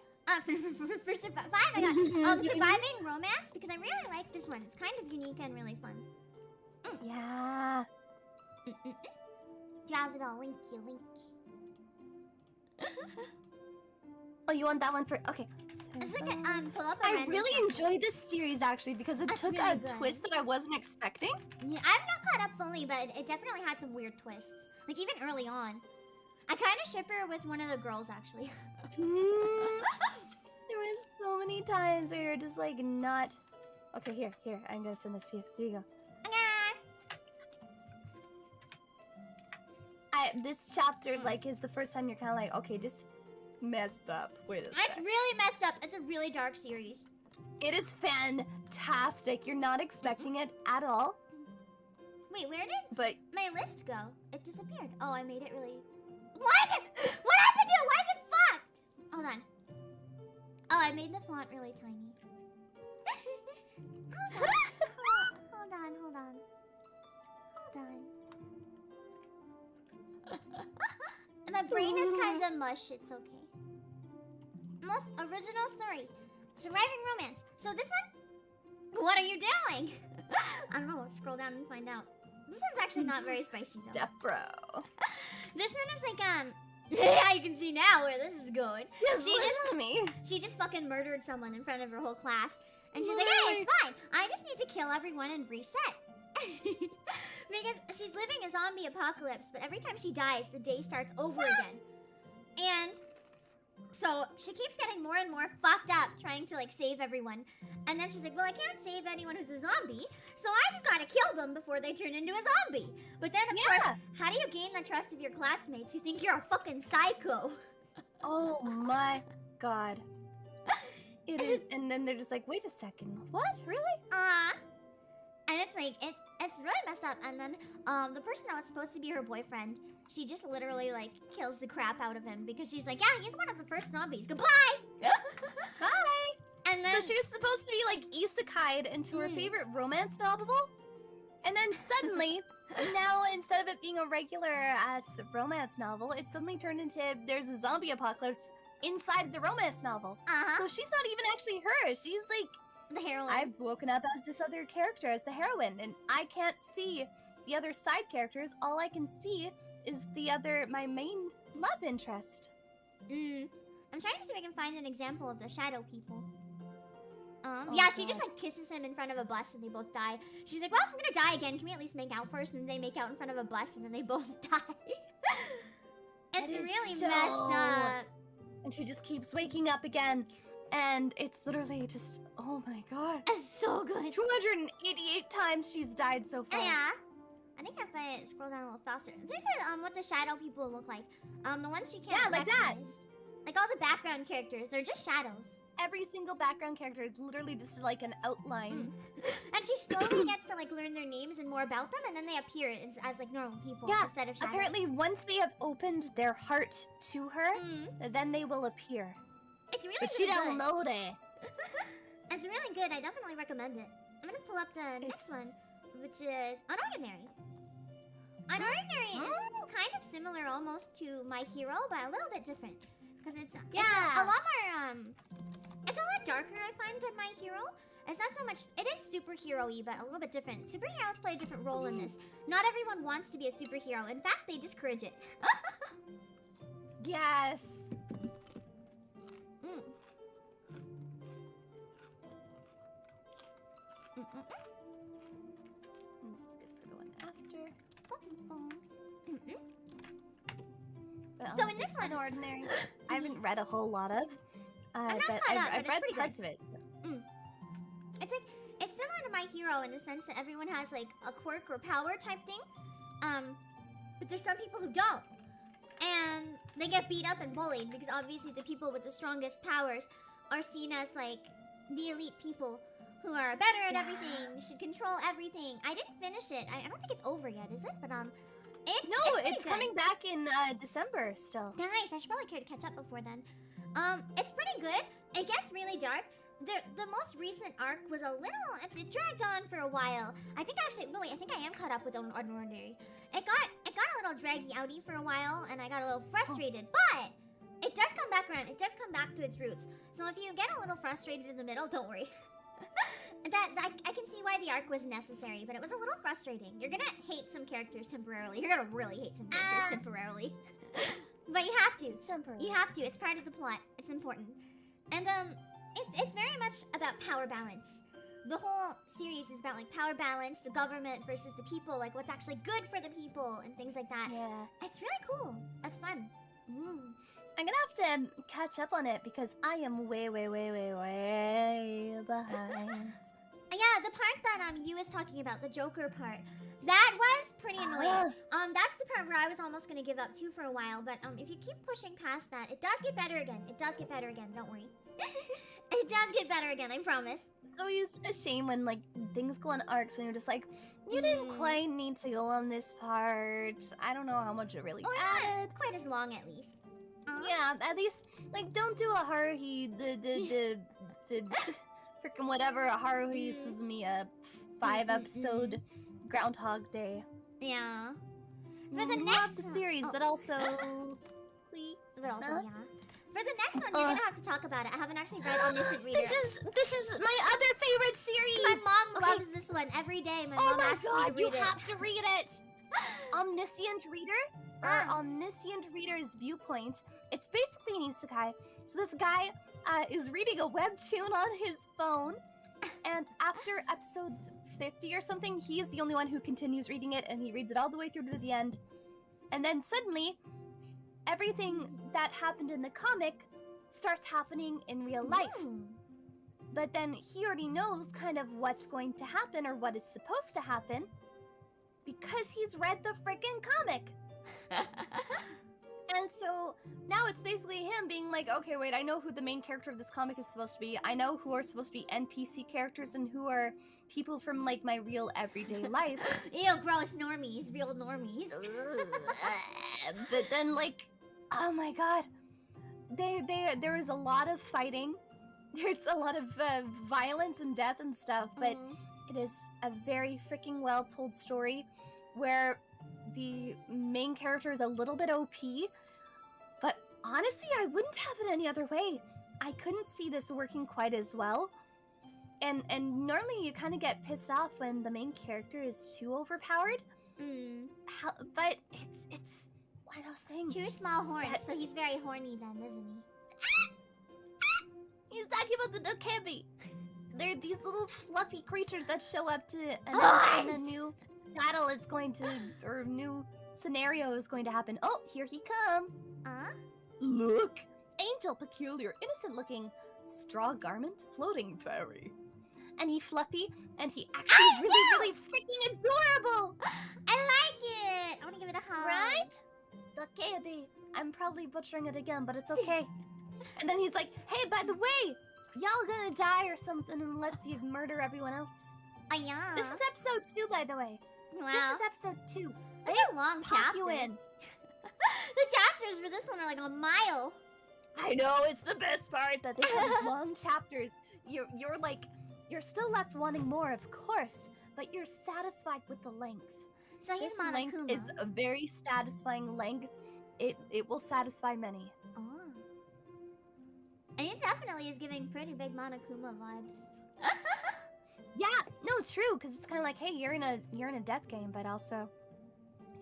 Speaker 1: for survive, I got surviving romance because I really like this one. It's kind of unique and really fun.
Speaker 2: Yeah.
Speaker 1: Yeah, with all linky.
Speaker 2: Oh, you want that one for? Okay.
Speaker 1: It's like a, pull up a
Speaker 2: I
Speaker 1: random
Speaker 2: really
Speaker 1: chapter.
Speaker 2: enjoyed this series actually because it
Speaker 1: That's
Speaker 2: took
Speaker 1: really
Speaker 2: a
Speaker 1: good.
Speaker 2: twist that I wasn't expecting.
Speaker 1: Yeah, I've not caught up fully, but it definitely had some weird twists. Like even early on. I kind of ship her with one of the girls actually.
Speaker 2: There was so many times where you're just like not. Okay, here. I'm gonna send this to you. Here you go. This chapter like is the first time you're kind of like, okay, just messed up. Wait a
Speaker 1: It's
Speaker 2: sec.
Speaker 1: really messed up. It's a really dark series.
Speaker 2: It is fantastic. You're not expecting it at all,
Speaker 1: Wait, where did
Speaker 2: but
Speaker 1: my list go? It disappeared. Oh, I made it really... Why is it... What happened to it? Why is it fucked? Hold on. Oh, I made the font really tiny. Hold on. My brain is kind of mush. It's okay. Most original story. Surviving romance. So this one? What are you doing? I don't know. Let's scroll down and find out. This one's actually not very spicy though.
Speaker 2: Step bro.
Speaker 1: This one is like yeah, you can see now where this is going.
Speaker 2: Yes, listen to me.
Speaker 1: She just fucking murdered someone in front of her whole class. And she's like,
Speaker 2: Right.
Speaker 1: hey, it's fine. I just need to kill everyone and reset. Because she's living a zombie apocalypse, but every time she dies, the day starts over again. And so she keeps getting more and more fucked up trying to like save everyone. And then she's like, well, I can't save anyone who's a zombie, so I just gotta kill them before they turn into a zombie. But then of course, how do you gain the trust of your classmates who think you're a fucking psycho?
Speaker 2: Oh my god. It is, and then they're just like, wait a second, what? Really?
Speaker 1: And it's like, it's really messed up. And then the person that was supposed to be her boyfriend, she just literally like kills the crap out of him because she's like, yeah, he's one of the first zombies. Goodbye.
Speaker 2: Bye.
Speaker 1: And then
Speaker 2: So she was supposed to be like isekai'd into her favorite romance novel, and then suddenly, now instead of it being a regular romance novel, it suddenly turned into there's a zombie apocalypse inside the romance novel. So she's not even actually her. She's like,
Speaker 1: the heroine.
Speaker 2: I've woken up as this other character, as the heroine, and I can't see the other side characters. All I can see is my main love interest.
Speaker 1: I'm trying to see if I can find an example of the shadow people.
Speaker 2: Oh,
Speaker 1: yeah, she
Speaker 2: God.
Speaker 1: just like kisses him in front of a bus and they both die. She's like, well, if I'm gonna die again, can we at least make out first? And then they make out in front of a bus and then they both die.
Speaker 2: That
Speaker 1: It's
Speaker 2: is
Speaker 1: really
Speaker 2: so-
Speaker 1: messed up.
Speaker 2: And she just keeps waking up again, and it's literally just, oh my god.
Speaker 1: It's so good.
Speaker 2: 288 times she's died so far.
Speaker 1: Yeah. I think if I scroll down a little faster. They said what the shadow people look like. The ones she can't
Speaker 2: Yeah, like that.
Speaker 1: recognize. Like all the background characters, they're just shadows.
Speaker 2: Every single background character is literally just like an outline.
Speaker 1: And she slowly gets to like learn their names and more about them, and then they appear as like normal people
Speaker 2: Yeah,
Speaker 1: instead of shadows.
Speaker 2: apparently once they have opened their heart to her, then they will appear.
Speaker 1: It's really,
Speaker 2: But she
Speaker 1: really
Speaker 2: don't
Speaker 1: good.
Speaker 2: know that.
Speaker 1: It's really good. I definitely recommend it. I'm gonna pull up the next one, which is Unordinary. Unordinary is kind of similar almost to My Hero, but a little bit different. Because it's a lot more, it's a lot darker, I find, than My Hero. It's not so much, it is superhero-y, but a little bit different. Superheroes play a different role in this. Not everyone wants to be a superhero. In fact, they discourage it.
Speaker 2: Yes. This is good for
Speaker 1: So in this one,
Speaker 2: ordinary, I haven't read a whole lot of.
Speaker 1: I'm not
Speaker 2: but
Speaker 1: caught up,
Speaker 2: I've
Speaker 1: but it's
Speaker 2: read
Speaker 1: pretty
Speaker 2: parts
Speaker 1: good.
Speaker 2: of it.
Speaker 1: It's like it's similar to My Hero in the sense that everyone has like a quirk or power type thing, but there's some people who don't, and they get beat up and bullied because obviously the people with the strongest powers are seen as like the elite people who are better at everything, should control everything. I didn't finish it. I don't think it's over yet, is it? But it's
Speaker 2: coming back in December still.
Speaker 1: Nice. I should probably care to catch up before then. It's pretty good. It gets really dark. The most recent arc was a little... It dragged on for a while. I think actually... No, wait. I think I am caught up with Ordinary. It got a little draggy-outy for a while, and I got a little frustrated. But it does come back around. It does come back to its roots. So if you get a little frustrated in the middle, don't worry. I can see why the arc was necessary, but it was a little frustrating. You're gonna hate some characters temporarily. You're gonna really hate some characters temporarily. But you have to. You have to. It's part of the plot. It's important. And it's very much about power balance. The whole series is about like power balance, the government versus the people, like what's actually good for the people and things like that.
Speaker 2: Yeah.
Speaker 1: It's really cool. That's fun.
Speaker 2: I'm gonna have to catch up on it because I am way behind.
Speaker 1: Yeah, the part that you was talking about, the Joker part, that was pretty annoying. That's the part where I was almost gonna give up too for a while, but if you keep pushing past that, it does get better again. It does get better again, don't worry. It does get better again, I promise.
Speaker 2: It's always a shame when like things go on arcs and you're just like, you didn't quite need to go on this part. I don't know how much it really added.
Speaker 1: Not quite as long at least.
Speaker 2: Yeah, at least like don't do a Haruhi the freaking whatever a Haruhi Suzumiya 5-episode Groundhog Day.
Speaker 1: Yeah. For the
Speaker 2: Not
Speaker 1: next
Speaker 2: the series, but also please.
Speaker 1: But also, yeah. For the next one, you're gonna have to talk about it. I haven't actually read Omniscient Reader.
Speaker 2: This is my other favorite series.
Speaker 1: My mom loves this one every day. My mom asks me to read it.
Speaker 2: You have to read it. Omniscient Reader or Omniscient Reader's Viewpoint. It's basically an isekai. So this guy is reading a webtoon on his phone, and after episode 50 or something, he is the only one who continues reading it, and he reads it all the way through to the end. And then suddenly, everything that happened in the comic starts happening in real life. But then he already knows kind of what's going to happen or what is supposed to happen because he's read the freaking comic. And so now it's basically him being like, okay, wait, I know who the main character of this comic is supposed to be. I know who are supposed to be NPC characters and who are people from like my real everyday life.
Speaker 1: Ew, gross normies, real normies.
Speaker 2: But then like, oh my god, there is a lot of fighting. There's a lot of violence and death and stuff, but it is a very freaking well told story where the main character is a little bit OP, but honestly, I wouldn't have it any other way. I couldn't see this working quite as well. And normally you kind of get pissed off when the main character is too overpowered. But it's one of those things.
Speaker 1: Two small horns, so he's very horny then, isn't he?
Speaker 2: He's talking about the Dokebi. They're these little fluffy creatures that show up to announce when a new battle is going to, or new scenario is going to happen. Oh, here he come. Look, angel, peculiar, innocent looking, straw garment, floating fairy. And he fluffy, and he actually really freaking adorable.
Speaker 1: I like it. I want to give it a hug.
Speaker 2: Right? Dokebi. I'm probably butchering it again, but it's okay. And then he's like, hey, by the way, y'all gonna die or something unless you murder everyone else.
Speaker 1: Yeah.
Speaker 2: This is episode 2, by the way.
Speaker 1: Wow.
Speaker 2: This is episode 2.
Speaker 1: That's a long chapter.
Speaker 2: You in.
Speaker 1: The chapters for this one are like a mile.
Speaker 2: I know, it's the best part that they have these long chapters. You're still left wanting more, of course, but you're satisfied with the length.
Speaker 1: So he's
Speaker 2: this length is a very satisfying length. It will satisfy many.
Speaker 1: Oh. And it definitely is giving pretty big Monokuma vibes.
Speaker 2: Yeah, no, true, because it's kind of like, hey, you're in a death game, but also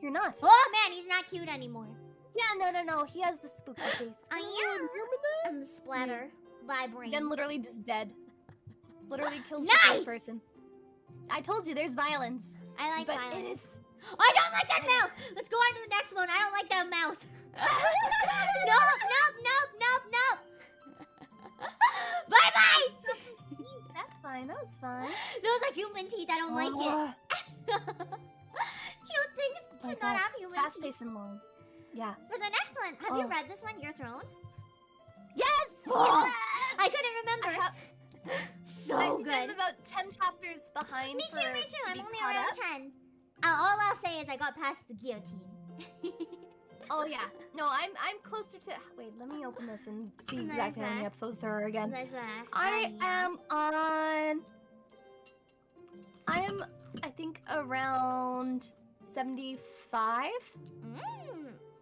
Speaker 2: you're not.
Speaker 1: Oh man, he's not cute anymore.
Speaker 2: Yeah, no, he has the spooky face.
Speaker 1: Yeah. And the splatter vibrating.
Speaker 2: Then literally just dead. Literally kills the first person. I told you, there's violence.
Speaker 1: I like
Speaker 2: but
Speaker 1: violence.
Speaker 2: It is
Speaker 1: I don't like that mouth. Let's go on to the next one. I don't like that mouth. Nope. Bye-bye.
Speaker 2: That's fine. That was fun.
Speaker 1: Those are human teeth. I don't like it. Cute things should not have human
Speaker 2: Fast
Speaker 1: teeth.
Speaker 2: paced and long. Yeah.
Speaker 1: For the next one, have you read this one, Your Throne?
Speaker 2: Yes!
Speaker 1: Oh,
Speaker 2: Yes!
Speaker 1: I couldn't remember. So
Speaker 2: I think
Speaker 1: good.
Speaker 2: I'm about 10 chapters behind.
Speaker 1: Me too.
Speaker 2: to
Speaker 1: I'm
Speaker 2: be
Speaker 1: only
Speaker 2: caught
Speaker 1: around
Speaker 2: up.
Speaker 1: 10. All I'll say is I got past the guillotine.
Speaker 2: Oh yeah. No, I'm closer to. Wait, let me open this and see exactly how many episodes there are again. I am on. I think around 75.
Speaker 1: I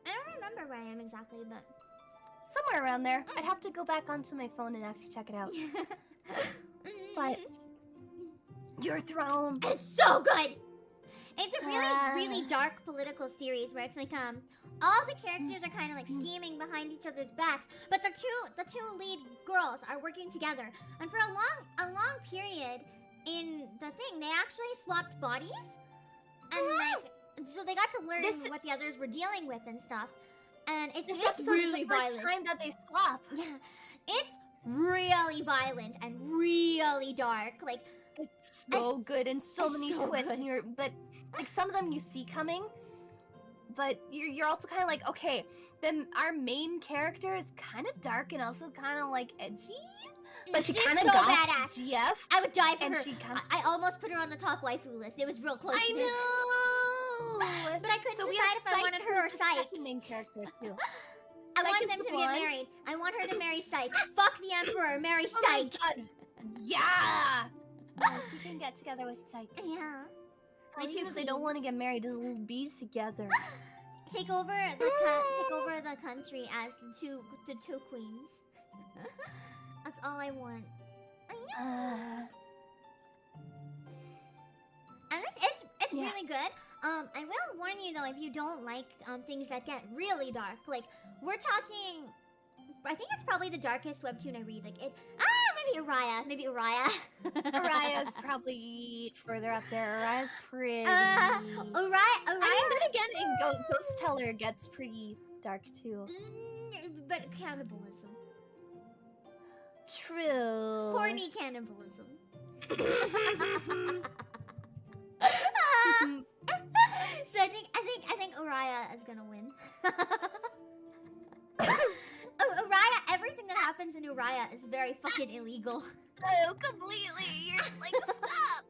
Speaker 1: don't remember where I am exactly, but
Speaker 2: Somewhere around there. I'd have to go back onto my phone and actually check it out. But Your Throne.
Speaker 1: It's so good. It's a really dark political series where it's like all the characters are kind of like scheming behind each other's backs, but the two lead girls are working together. And for a long period in the thing, they actually swapped bodies, and like so they got to learn what the others were dealing with and stuff. And it's really violent.
Speaker 2: First time that they swap.
Speaker 1: Yeah, it's really violent and really dark. Like
Speaker 2: it's so good and so many twists. And but like some of them you see coming, but you're also kind of like, okay, then our main character is kind of dark and also kind of like edgy. But she kind of
Speaker 1: so
Speaker 2: got
Speaker 1: badass.
Speaker 2: GF.
Speaker 1: I would die for
Speaker 2: and
Speaker 1: her. I almost put her on the top waifu list. It was real close.
Speaker 2: I know.
Speaker 1: But I couldn't decide if I wanted her or Psyche.
Speaker 2: Main character too.
Speaker 1: I want them to get married. I want her to marry Psyche. Fuck the Emperor. Marry Psyche.
Speaker 2: Yeah. She can get together with Psyche.
Speaker 1: Yeah.
Speaker 2: Even if they don't want to get married, just be together.
Speaker 1: Take over the country as the two queens. That's all I want. And it's really good. I will warn you though, if you don't like things that get really dark, like we're talking, I think it's probably the darkest webtoon I read. Like maybe Araya.
Speaker 2: Araya's probably further up there. Araya's pretty.
Speaker 1: Araya.
Speaker 2: I mean, then again, Ghost Teller gets pretty dark too.
Speaker 1: But cannibalism.
Speaker 2: True.
Speaker 1: Horny cannibalism. So I think Araya is gonna win. Araya, everything that happens in Araya is very fucking illegal.
Speaker 2: Oh, completely. You're just like, stop.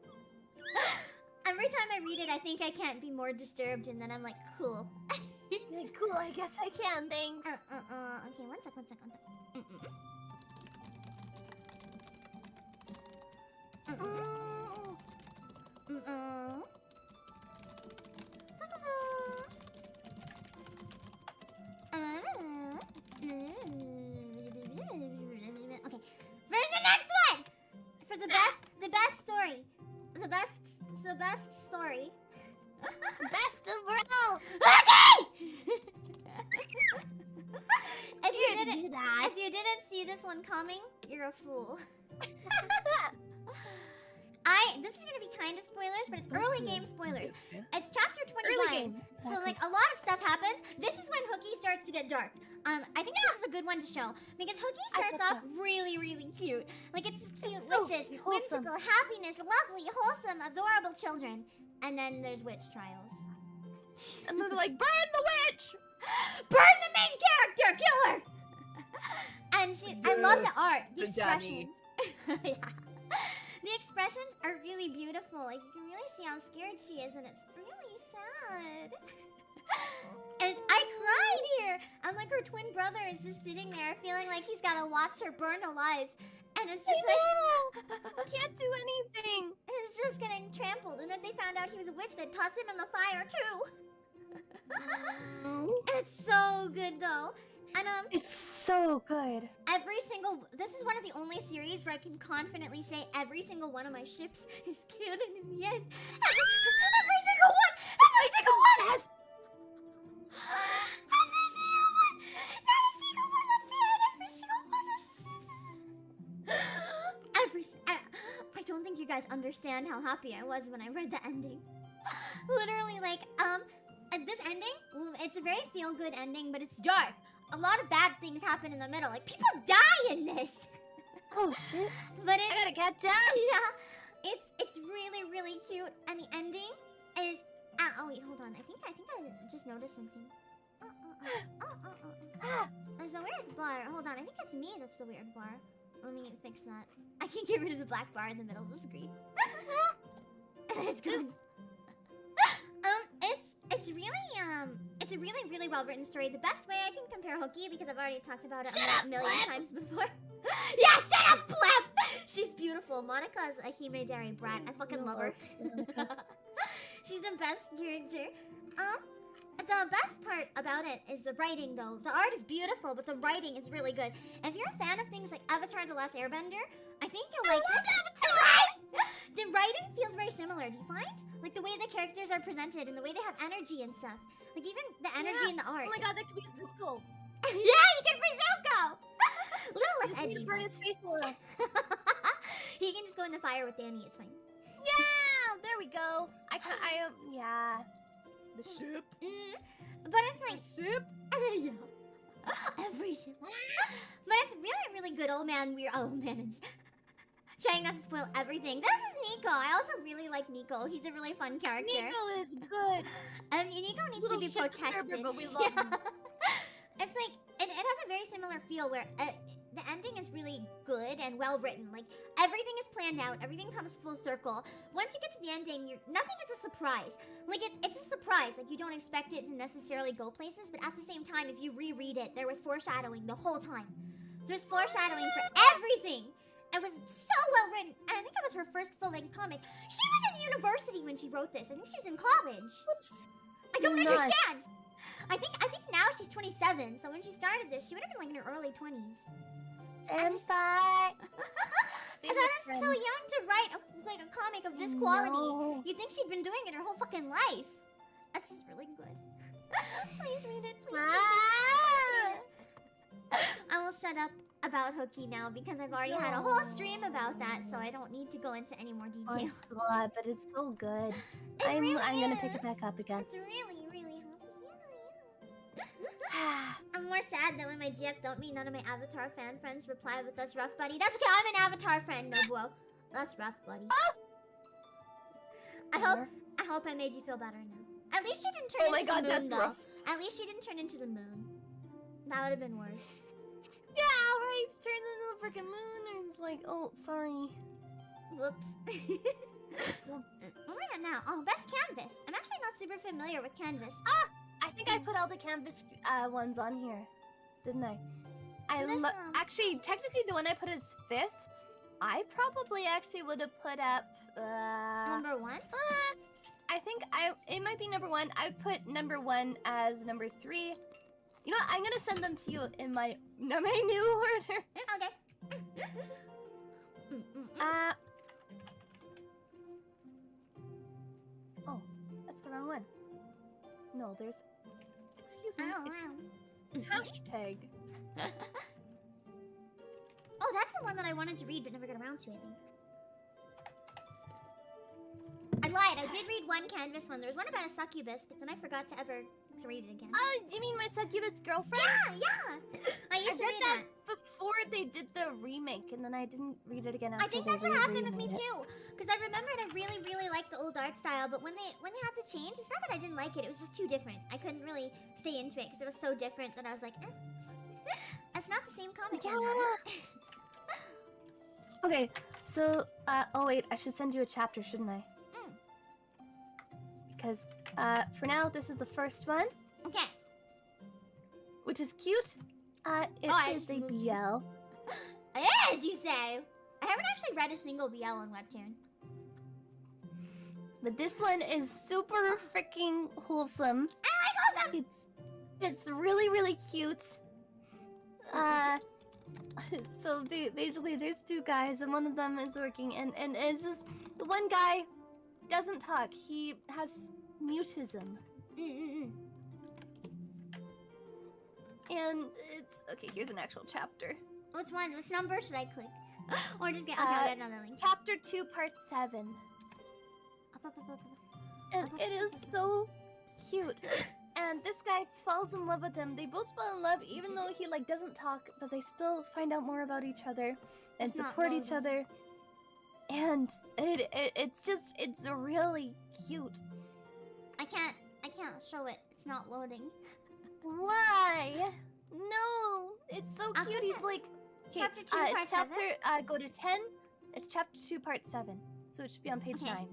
Speaker 1: Every time I read it, I think I can't be more disturbed, and then I'm like, cool.
Speaker 2: Like, cool, I guess I can, thanks.
Speaker 1: Okay, one sec. Okay, for the next one, for the best story,
Speaker 2: Best of all.
Speaker 1: Okay. If you didn't see this one coming, you're a fool. This is gonna be kind of spoilers, but it's early game spoilers. It's chapter 21. So like a lot of stuff happens. This is when Hookie starts to get dark. I think this is a good one to show because Hookie starts off really cute. Like it's cute witches, whimsical, happiness, lovely, wholesome, adorable children. And then there's witch trials.
Speaker 2: And they're like, burn the witch!
Speaker 1: Burn the main character! Kill her! And I love the art, the expressions. Yeah. The expressions are really beautiful. Like you can really see how scared she is, and it's really sad. And I cried here. I'm like her twin brother is just sitting there, feeling like he's gotta watch her burn alive, and it's just
Speaker 2: can't do anything.
Speaker 1: It's just getting trampled. And if they found out he was a witch, they'd toss him in the fire too. It's so good though. And
Speaker 2: it's so good.
Speaker 1: This is one of the only series where I can confidently say every single one of my ships is canon in the end. Every single one! Every single one has... Every single one! Not a single one of fan! Every single one! I don't think you guys understand how happy I was when I read the ending. Literally, like, this ending, it's a very feel-good ending, but it's dark. A lot of bad things happen in the middle. Like, people die in this.
Speaker 2: Oh shit!
Speaker 1: But
Speaker 2: I gotta catch up.
Speaker 1: Yeah, it's really, really cute, and the ending is. Oh wait, hold on. I think I just noticed something. There's a weird bar. Hold on, I think it's me that's the weird bar. Let me fix that. I can get rid of the black bar in the middle of the screen. It's good. It's a really, really well written story. The best way I can compare Hooky, because I've already talked about it a million times before. Yeah, shut up, Pleb! She's beautiful. Monica's a Yandere brat. I fucking love her. She's the best character. The best part about it is the writing, though. The art is beautiful, but the writing is really good. If you're a fan of things like Avatar: The Last Airbender, I think you'll like this. Avatar! The writing feels very similar. Do you find? Like the way the characters are presented and the way they have energy and stuff. Like even the energy in the art.
Speaker 2: Oh my god, that could be Zuko.
Speaker 1: Yeah, you can be Zuko! A little less edgy.
Speaker 2: To burn his face a little.
Speaker 1: He can just go in the fire with Danny. It's fine.
Speaker 2: Yeah, there we go. Yeah. The ship.
Speaker 1: But it's like
Speaker 2: ship.
Speaker 1: Yeah. Every ship. But it's really, really good. Oh man, it's trying not to spoil everything. This is Nico. I also really like Nico. He's a really fun character.
Speaker 2: Nico is good.
Speaker 1: Nico needs to be protected.
Speaker 2: But we love him.
Speaker 1: It's like it has a very similar feel where the ending is really good and well written. Like everything is planned out, everything comes full circle. Once you get to the ending, nothing is a surprise. Like it's a surprise. Like you don't expect it to necessarily go places, but at the same time, if you reread it, there was foreshadowing the whole time. There's foreshadowing for everything. It was so well written, and I think it was her first full-length comic. She was in university when she wrote this. I think she's in college. I don't understand. I think now she's 27, so when she started this, she would have been like in her early 20s.
Speaker 2: Senpai!
Speaker 1: I thought it's so young to write a comic of this quality. You'd think she'd been doing it her whole fucking life. That's just really good. Please read it, please read it. I will shut up about Hooky now because I've already had a whole stream about that, so I don't need to go into any more detail.
Speaker 2: Oh god, but it's so good.
Speaker 1: I'm
Speaker 2: gonna pick it back up again.
Speaker 1: It's really, really I'm more sad that when my GF don't meet none of my Avatar fan friends reply with "That's rough, buddy." That's okay, I'm an Avatar friend, Nobuo. That's rough, buddy. I hope I made you feel better now. At least she didn't turn into the moon, though.
Speaker 2: Rough.
Speaker 1: At least she didn't turn into the moon. That would have been worse.
Speaker 2: Yeah, right. She turns into the freaking moon and it's like, oh, sorry.
Speaker 1: Whoops. Oh my god, now. Oh, best canvas. I'm actually not super familiar with canvas.
Speaker 2: I think I put all the canvas ones on here, didn't I? Actually, technically the one I put is 5th. I probably actually would have put up
Speaker 1: number 1?
Speaker 2: I think it might be number 1. I put number 1 as number 3. You know what? I'm gonna send them to you in my new order.
Speaker 1: Okay.
Speaker 2: Oh, that's the wrong one. No, there's. Excuse me. It's hashtag.
Speaker 1: Oh, that's the one that I wanted to read but never got around to, I think. I lied. I did read one canvas one. There was one about a succubus, but then I forgot to ever read it again.
Speaker 2: Oh, you mean my succubus girlfriend?
Speaker 1: Yeah. I used to read that
Speaker 2: before they did the remake, and then I didn't read it again after.
Speaker 1: I think that's what happened with me too. Because I remembered I really, really liked the old art style, but when they had the change, it's not that I didn't like it. It was just too different. I couldn't really stay into it because it was so different that I was like, it's not the same comic anymore.
Speaker 2: Okay, so oh wait, I should send you a chapter, shouldn't I? Because for now, this is the first one.
Speaker 1: Okay.
Speaker 2: Which is cute. It is a BL.
Speaker 1: It is, you say? I haven't actually read a single BL on Webtoon.
Speaker 2: But this one is super freaking wholesome.
Speaker 1: I like wholesome!
Speaker 2: It's really, really cute. So basically there's 2 guys and one of them is working and it's just the one guy doesn't talk. He has mutism. And it's okay, here's an actual chapter.
Speaker 1: Which one? Which number should I click? Or just get I'll get another link.
Speaker 2: Chapter 2 part 7. And it is so cute. And this guy falls in love with him. They both fall in love even though he like doesn't talk, but they still find out more about each other and
Speaker 1: It's not
Speaker 2: support each
Speaker 1: loading.
Speaker 2: other. And it's really cute.
Speaker 1: I can't show it. It's not loading.
Speaker 2: Why? No, it's so
Speaker 1: I'll
Speaker 2: cute.
Speaker 1: click
Speaker 2: He's
Speaker 1: it.
Speaker 2: like
Speaker 1: Chapter 2,
Speaker 2: it's
Speaker 1: part
Speaker 2: chapter
Speaker 1: 7?
Speaker 2: go to 10. It's chapter 2, part 7. So it should be on page
Speaker 1: Okay.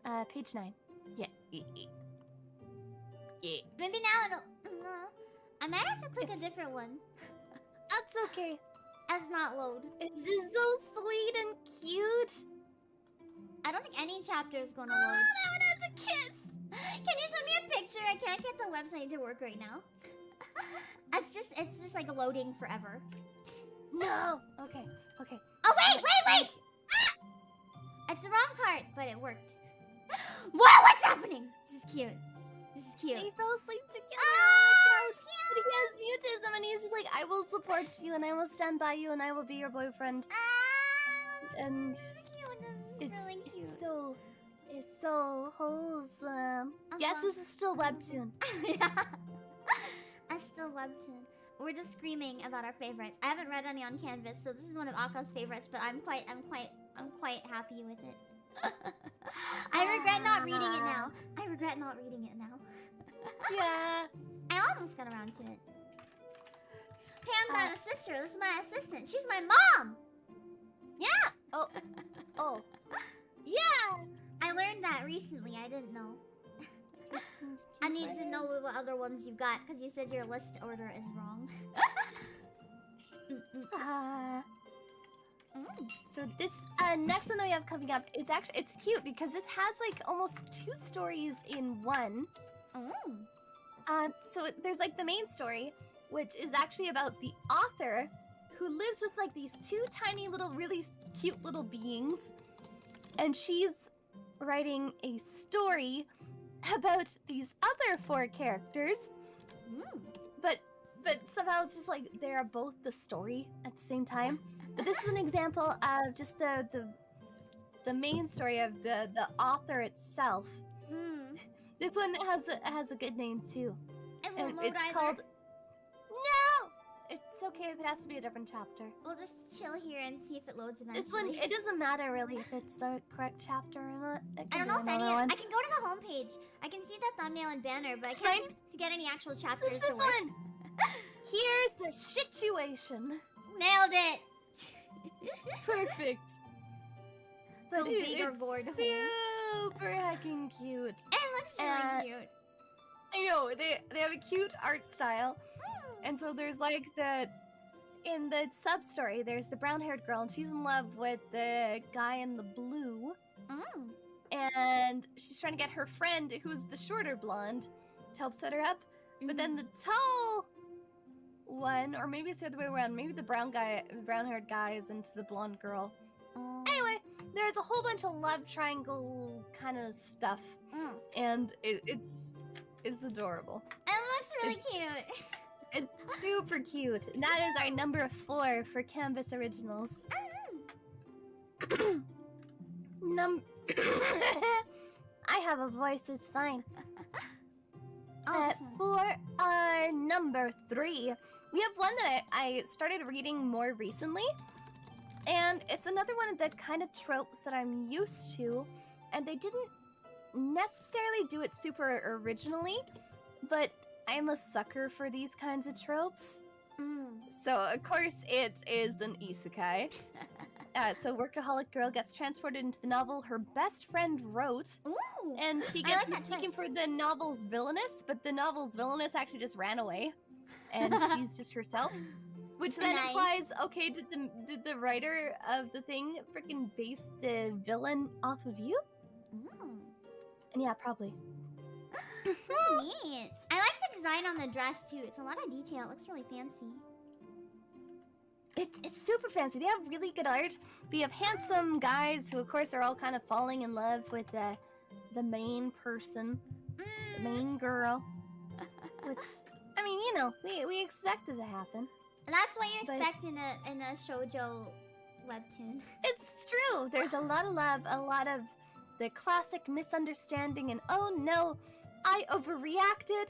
Speaker 2: 9. Page 9. Yeah.
Speaker 1: Maybe now it'll... I might have to click a different one.
Speaker 2: That's okay.
Speaker 1: As not load.
Speaker 2: It's just so sweet and cute.
Speaker 1: I don't think any chapter is gonna
Speaker 2: Oh,
Speaker 1: load.
Speaker 2: that one has a kiss.
Speaker 1: Can you send me a picture? I can't get the website to work right now. It's just like loading forever.
Speaker 2: No. Okay. Okay.
Speaker 1: Oh wait! Ah! It's the wrong part, but it worked. Whoa! What's happening? This is cute. This is cute.
Speaker 2: They fell asleep together
Speaker 1: Oh,
Speaker 2: on the couch. But he has mutism, and he's just like, I will support you, and I will stand by you, and I will be your boyfriend. And
Speaker 1: This is cute. This is really cute.
Speaker 2: it's so wholesome. Yes, this is still Webtoon.
Speaker 1: I still Webtoon. We're just screaming about our favorites. I haven't read any on Canvas, so this is one of Aka's favorites, but I'm quite happy with it. I regret not reading it now.
Speaker 2: Yeah.
Speaker 1: I almost got around to it. Pam's not a sister. This is my assistant. She's my mom.
Speaker 2: Yeah. Oh. Yeah.
Speaker 1: I learned that recently. I didn't know. I need to know what other ones you got because you said your list order is wrong.
Speaker 2: So this next one that we have coming up, it's cute because this has like almost 2 stories in one. So there's like the main story, which is actually about the author who lives with like these 2 tiny little, really cute little beings, and she's writing a story about these other 4 characters. But somehow it's just like they are both the story at the same time. But this is an example of just the main story of the author itself. This one has a good name too.
Speaker 1: It won't load
Speaker 2: It's
Speaker 1: either.
Speaker 2: called... No! It's okay if it has to be a different chapter.
Speaker 1: We'll just chill here and see if it loads eventually.
Speaker 2: This one, it doesn't matter really if it's the correct chapter or not.
Speaker 1: I don't know if any. I can go to the homepage. I can see the thumbnail and banner, but I can't seem to get any actual chapters.
Speaker 2: This is one! Here's the situation.
Speaker 1: Nailed it!
Speaker 2: Perfect.
Speaker 1: Go
Speaker 2: But
Speaker 1: big or
Speaker 2: it's
Speaker 1: board home.
Speaker 2: super heckin' cute.
Speaker 1: It looks really cute.
Speaker 2: I know, they have a cute art style. And so there's like in the sub-story, there's the brown-haired girl, and she's in love with the guy in the blue. And she's trying to get her friend, who's the shorter blonde, to help set her up. But then the tall one, or maybe it's the other way around, maybe the brown-haired guy is into the blonde girl. Anyway, there's a whole bunch of love triangle kind of stuff. And it's adorable.
Speaker 1: It looks really cute.
Speaker 2: It's super cute. And that is our number 4 for Canvas Originals. I have a voice, it's fine. For our number 3, we have one that I started reading more recently. And it's another one of the kind of tropes that I'm used to. And they didn't necessarily do it super originally, but I'm a sucker for these kinds of tropes. So, of course, it is an isekai. So, workaholic girl gets transported into the novel her best friend wrote. And she gets mistaken for the novel's villainess, but the novel's villainess actually just ran away. And she's just herself. Which then implies, okay, did the writer of the thing freaking base the villain off of you? And yeah, probably.
Speaker 1: Neat. I like the design on the dress too. It's a lot of detail. It looks really fancy.
Speaker 2: It's super fancy. They have really good art. They have handsome guys who, of course, are all kind of falling in love with the main person, the main girl. Which, I mean, you know, we expected to happen.
Speaker 1: That's what you expect in a shoujo webtoon.
Speaker 2: It's true. There's a lot of love, a lot of the classic misunderstanding and oh no, I overreacted.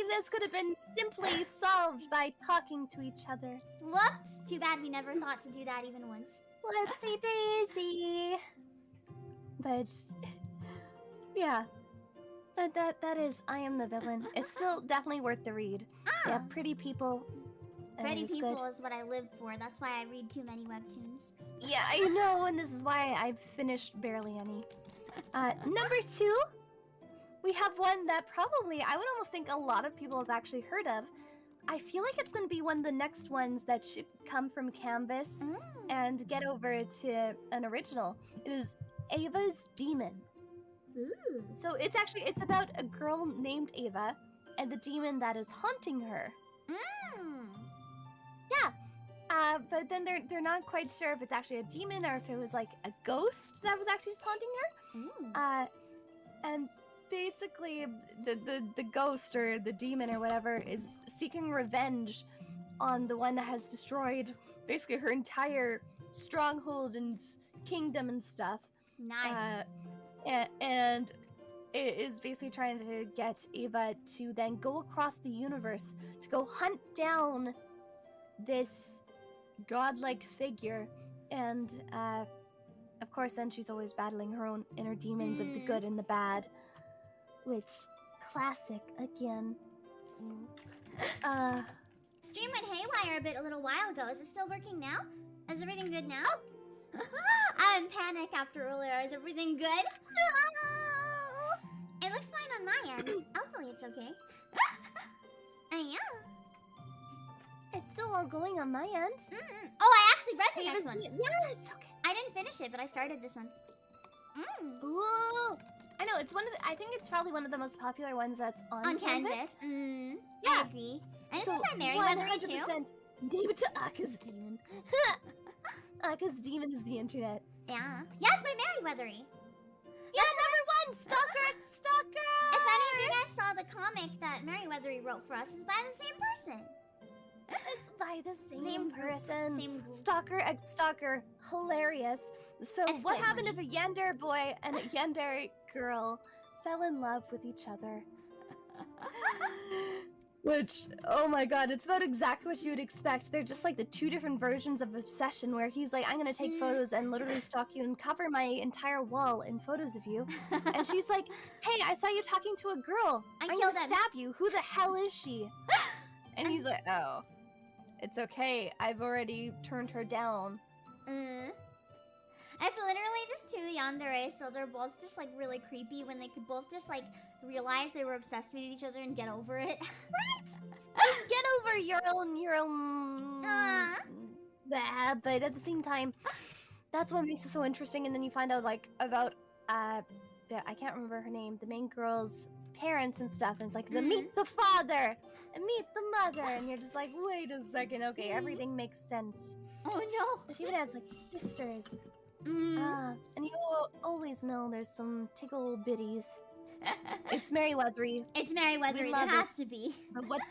Speaker 2: This could have been simply solved by talking to each other.
Speaker 1: Whoops! Too bad we never thought to do that even once.
Speaker 2: Whoopsie daisy. But yeah, that is I Am the Villain. It's still definitely worth the read. Yeah, pretty people.
Speaker 1: Pretty people is what I live for. That's why I read too many webtoons.
Speaker 2: Yeah, I know, and this is why I've finished barely any. Number 2, we have one that probably I would almost think a lot of people have actually heard of. I feel like it's going to be one of the next ones that should come from Canvas and get over to an original. It is Ava's Demon.
Speaker 1: Ooh.
Speaker 2: So it's about a girl named Ava and the demon that is haunting her. Yeah. But then they're not quite sure if it's actually a demon or if it was like a ghost that was actually just haunting her. And basically the ghost or the demon or whatever is seeking revenge on the one that has destroyed basically her entire stronghold and kingdom and stuff.
Speaker 1: Nice.
Speaker 2: And it is basically trying to get Ava to then go across the universe to go hunt down this godlike figure. And of course then she's always battling her own inner demons of the good and the bad. Which, classic again.
Speaker 1: Stream went haywire a little while ago. Is it still working now? Is everything good now? I'm in panic after earlier. Is everything good? It looks fine on my end. Hopefully it's okay. Yeah.
Speaker 2: It's still all going on my end.
Speaker 1: Oh, I actually read the next one.
Speaker 2: Yeah, it's okay.
Speaker 1: I didn't finish it, but I started this one.
Speaker 2: Ooh. I know, it's one of the, I think it's probably one of the most popular ones that's on Canvas.
Speaker 1: Yeah. I agree. And
Speaker 2: So,
Speaker 1: isn't that Merryweathery too?
Speaker 2: 100% named to Aka's Demon. Aka's Demon is the internet.
Speaker 1: Yeah. Yeah, it's by Merryweathery.
Speaker 2: Yeah, number 1, Stalker x Stalker!
Speaker 1: If any of you guys saw the comic that Merryweathery wrote for us, it's by the same person.
Speaker 2: It's by the same
Speaker 1: Same
Speaker 2: person.
Speaker 1: Same group.
Speaker 2: Stalker x Stalker. Hilarious. So
Speaker 1: It's
Speaker 2: what
Speaker 1: quite
Speaker 2: happened
Speaker 1: funny.
Speaker 2: if a Yandere boy and a Yandere girl fell in love with each other? Which, oh my god, it's about exactly what you would expect. They're just like the 2 different versions of obsession where he's like, I'm gonna take photos and literally stalk you and cover my entire wall in photos of you. And she's like, hey, I saw you talking to a girl. I'm
Speaker 1: killed
Speaker 2: gonna
Speaker 1: him.
Speaker 2: stab you. Who the hell is she? And he's like, oh, it's okay. I've already turned her down.
Speaker 1: It's literally just 2 Yandere, so they're both just like really creepy when they could both just like realize they were obsessed with each other and get over it.
Speaker 2: Right? Just get over your own but at the same time, that's what makes it so interesting. And then you find out like about I can't remember her name, the main girl's parents and stuff, and it's like the meet the father and meet the mother, and you're just like, wait a second, okay, everything makes sense.
Speaker 1: Oh no.
Speaker 2: She even has like sisters. And you always know there's some tickle bitties. It's Merryweathery.
Speaker 1: It's Merryweathery. It has to be.
Speaker 2: But what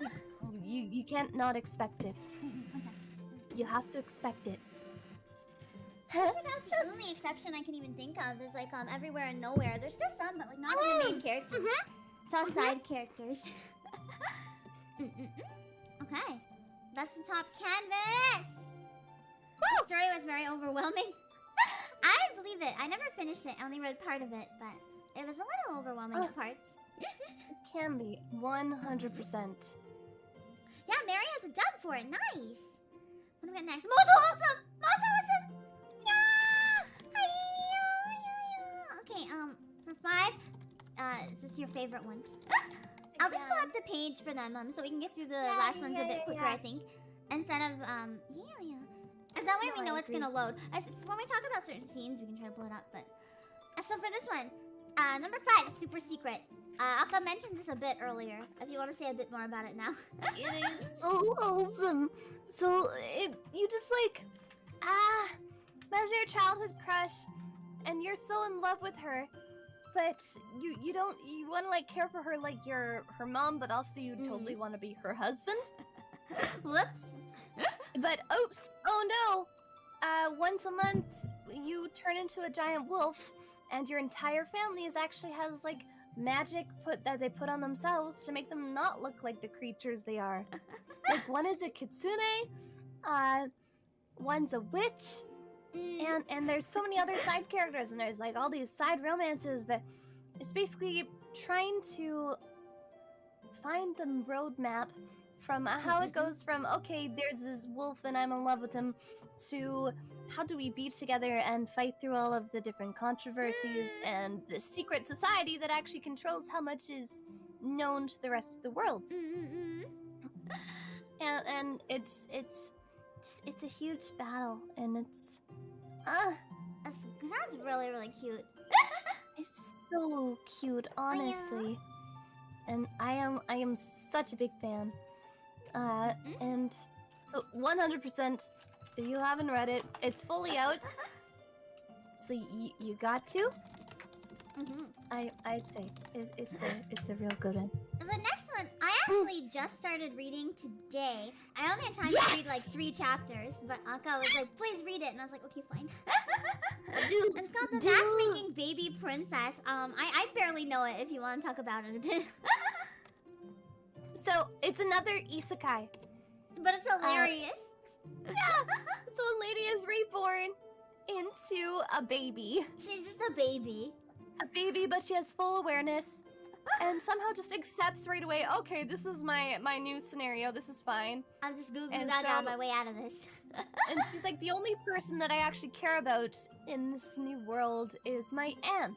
Speaker 2: you can't not expect it. You have to expect it.
Speaker 1: What about the only exception I can even think of is like Everywhere and Nowhere. There's still some, but like not the main characters. It's all side characters. Okay. That's the top canvas! The story was very overwhelming. I believe it. I never finished it. I only read part of it, but it was a little overwhelming at parts.
Speaker 2: It can be 100%.
Speaker 1: Yeah, Mary has a dub for it. Nice. What do we got next? Most Wholesome! Most Wholesome! Yeah! Okay, for 5, is this your favorite one? I'll just pull up the page for them, so we can get through the last ones a bit quicker, I think. Instead of, As that way we know it's gonna load. When we talk about certain scenes, we can try to pull it up, but... So for this one, number 5 is Super Secret. Akka mentioned this a bit earlier, if you want to say a bit more about it now.
Speaker 2: It is so wholesome. So, you just like, imagine your childhood crush, and you're so in love with her, but you want to like care for her like you're her mom, but also you totally want to be her husband.
Speaker 1: Whoops.
Speaker 2: But oops, oh no. Once a month, you turn into a giant wolf, and your entire family actually has like magic that they put on themselves to make them not look like the creatures they are. Like one is a kitsune, one's a witch, and there's so many other side characters, and there's like all these side romances, but it's basically trying to find the roadmap from how it goes from, okay, there's this wolf and I'm in love with him, to how do we be together and fight through all of the different controversies and the secret society that actually controls how much is known to the rest of the world. And it's a huge battle, and it's
Speaker 1: that sounds really, really cute.
Speaker 2: it's so cute, honestly. And I am such a big fan. And so 100%, if you haven't read it, it's fully out. So you got to. I'd say it's a real good one.
Speaker 1: The next one, I actually just started reading today. I only had time to read like 3 chapters, but Aka was like, please read it, and I was like, okay, fine. It's called The Matchmaking Baby Princess. I barely know it if you want to talk about it a bit.
Speaker 2: So, it's another isekai.
Speaker 1: But it's hilarious.
Speaker 2: Yeah! So a lady is reborn into a baby.
Speaker 1: She's just a baby.
Speaker 2: A baby, but she has full awareness. And somehow just accepts right away, okay, this is my new scenario, this is fine.
Speaker 1: I'm just googling on my way out of this.
Speaker 2: And she's like, the only person that I actually care about in this new world is my aunt.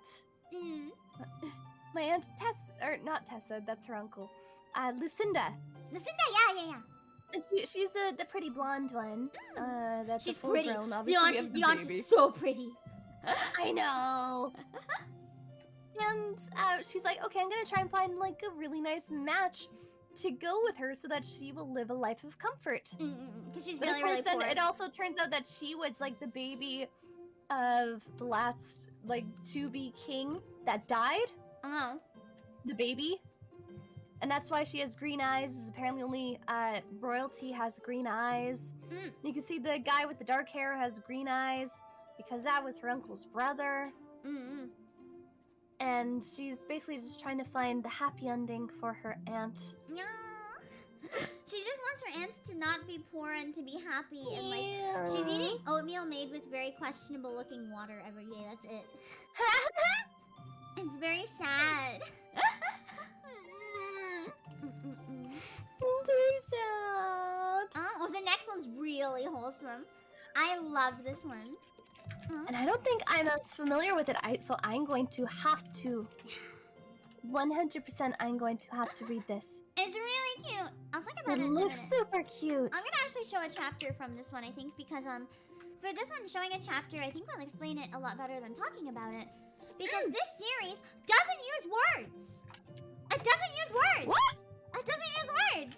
Speaker 2: My aunt Tessa, or not Tessa, that's her uncle. Lucinda.
Speaker 1: Lucinda, yeah.
Speaker 2: And she's the pretty blonde one. That's
Speaker 1: she's
Speaker 2: full
Speaker 1: pretty.
Speaker 2: grown,
Speaker 1: The aunt is so pretty.
Speaker 2: I know. And she's like, okay, I'm gonna try and find like a really nice match to go with her so that she will live a life of comfort.
Speaker 1: Because she's
Speaker 2: But
Speaker 1: really,
Speaker 2: of course,
Speaker 1: really
Speaker 2: then
Speaker 1: poor.
Speaker 2: it also turns out that she was like the baby of the last like to-be king that died.
Speaker 1: Oh.
Speaker 2: The baby. And that's why she has green eyes. Apparently only royalty has green eyes. You can see the guy with the dark hair has green eyes because that was her uncle's brother. And she's basically just trying to find the happy ending for her aunt.
Speaker 1: Yeah. She just wants her aunt to not be poor and to be happy. And like, she's eating oatmeal made with very questionable looking water every day. That's it. It's very sad.
Speaker 2: Very sad.
Speaker 1: Oh, the next one's really wholesome. I love this one.
Speaker 2: And I don't think I'm as familiar with it, so I'm going to have to... 100% I'm going to have to read this.
Speaker 1: It's really cute. I'll talk about it
Speaker 2: It
Speaker 1: in a
Speaker 2: looks
Speaker 1: minute.
Speaker 2: super cute.
Speaker 1: I'm gonna actually show a chapter from this one, I think, because for this one, showing a chapter, I think will explain it a lot better than talking about it. Because this series doesn't use words. It doesn't use words.
Speaker 2: What?
Speaker 1: It doesn't use words.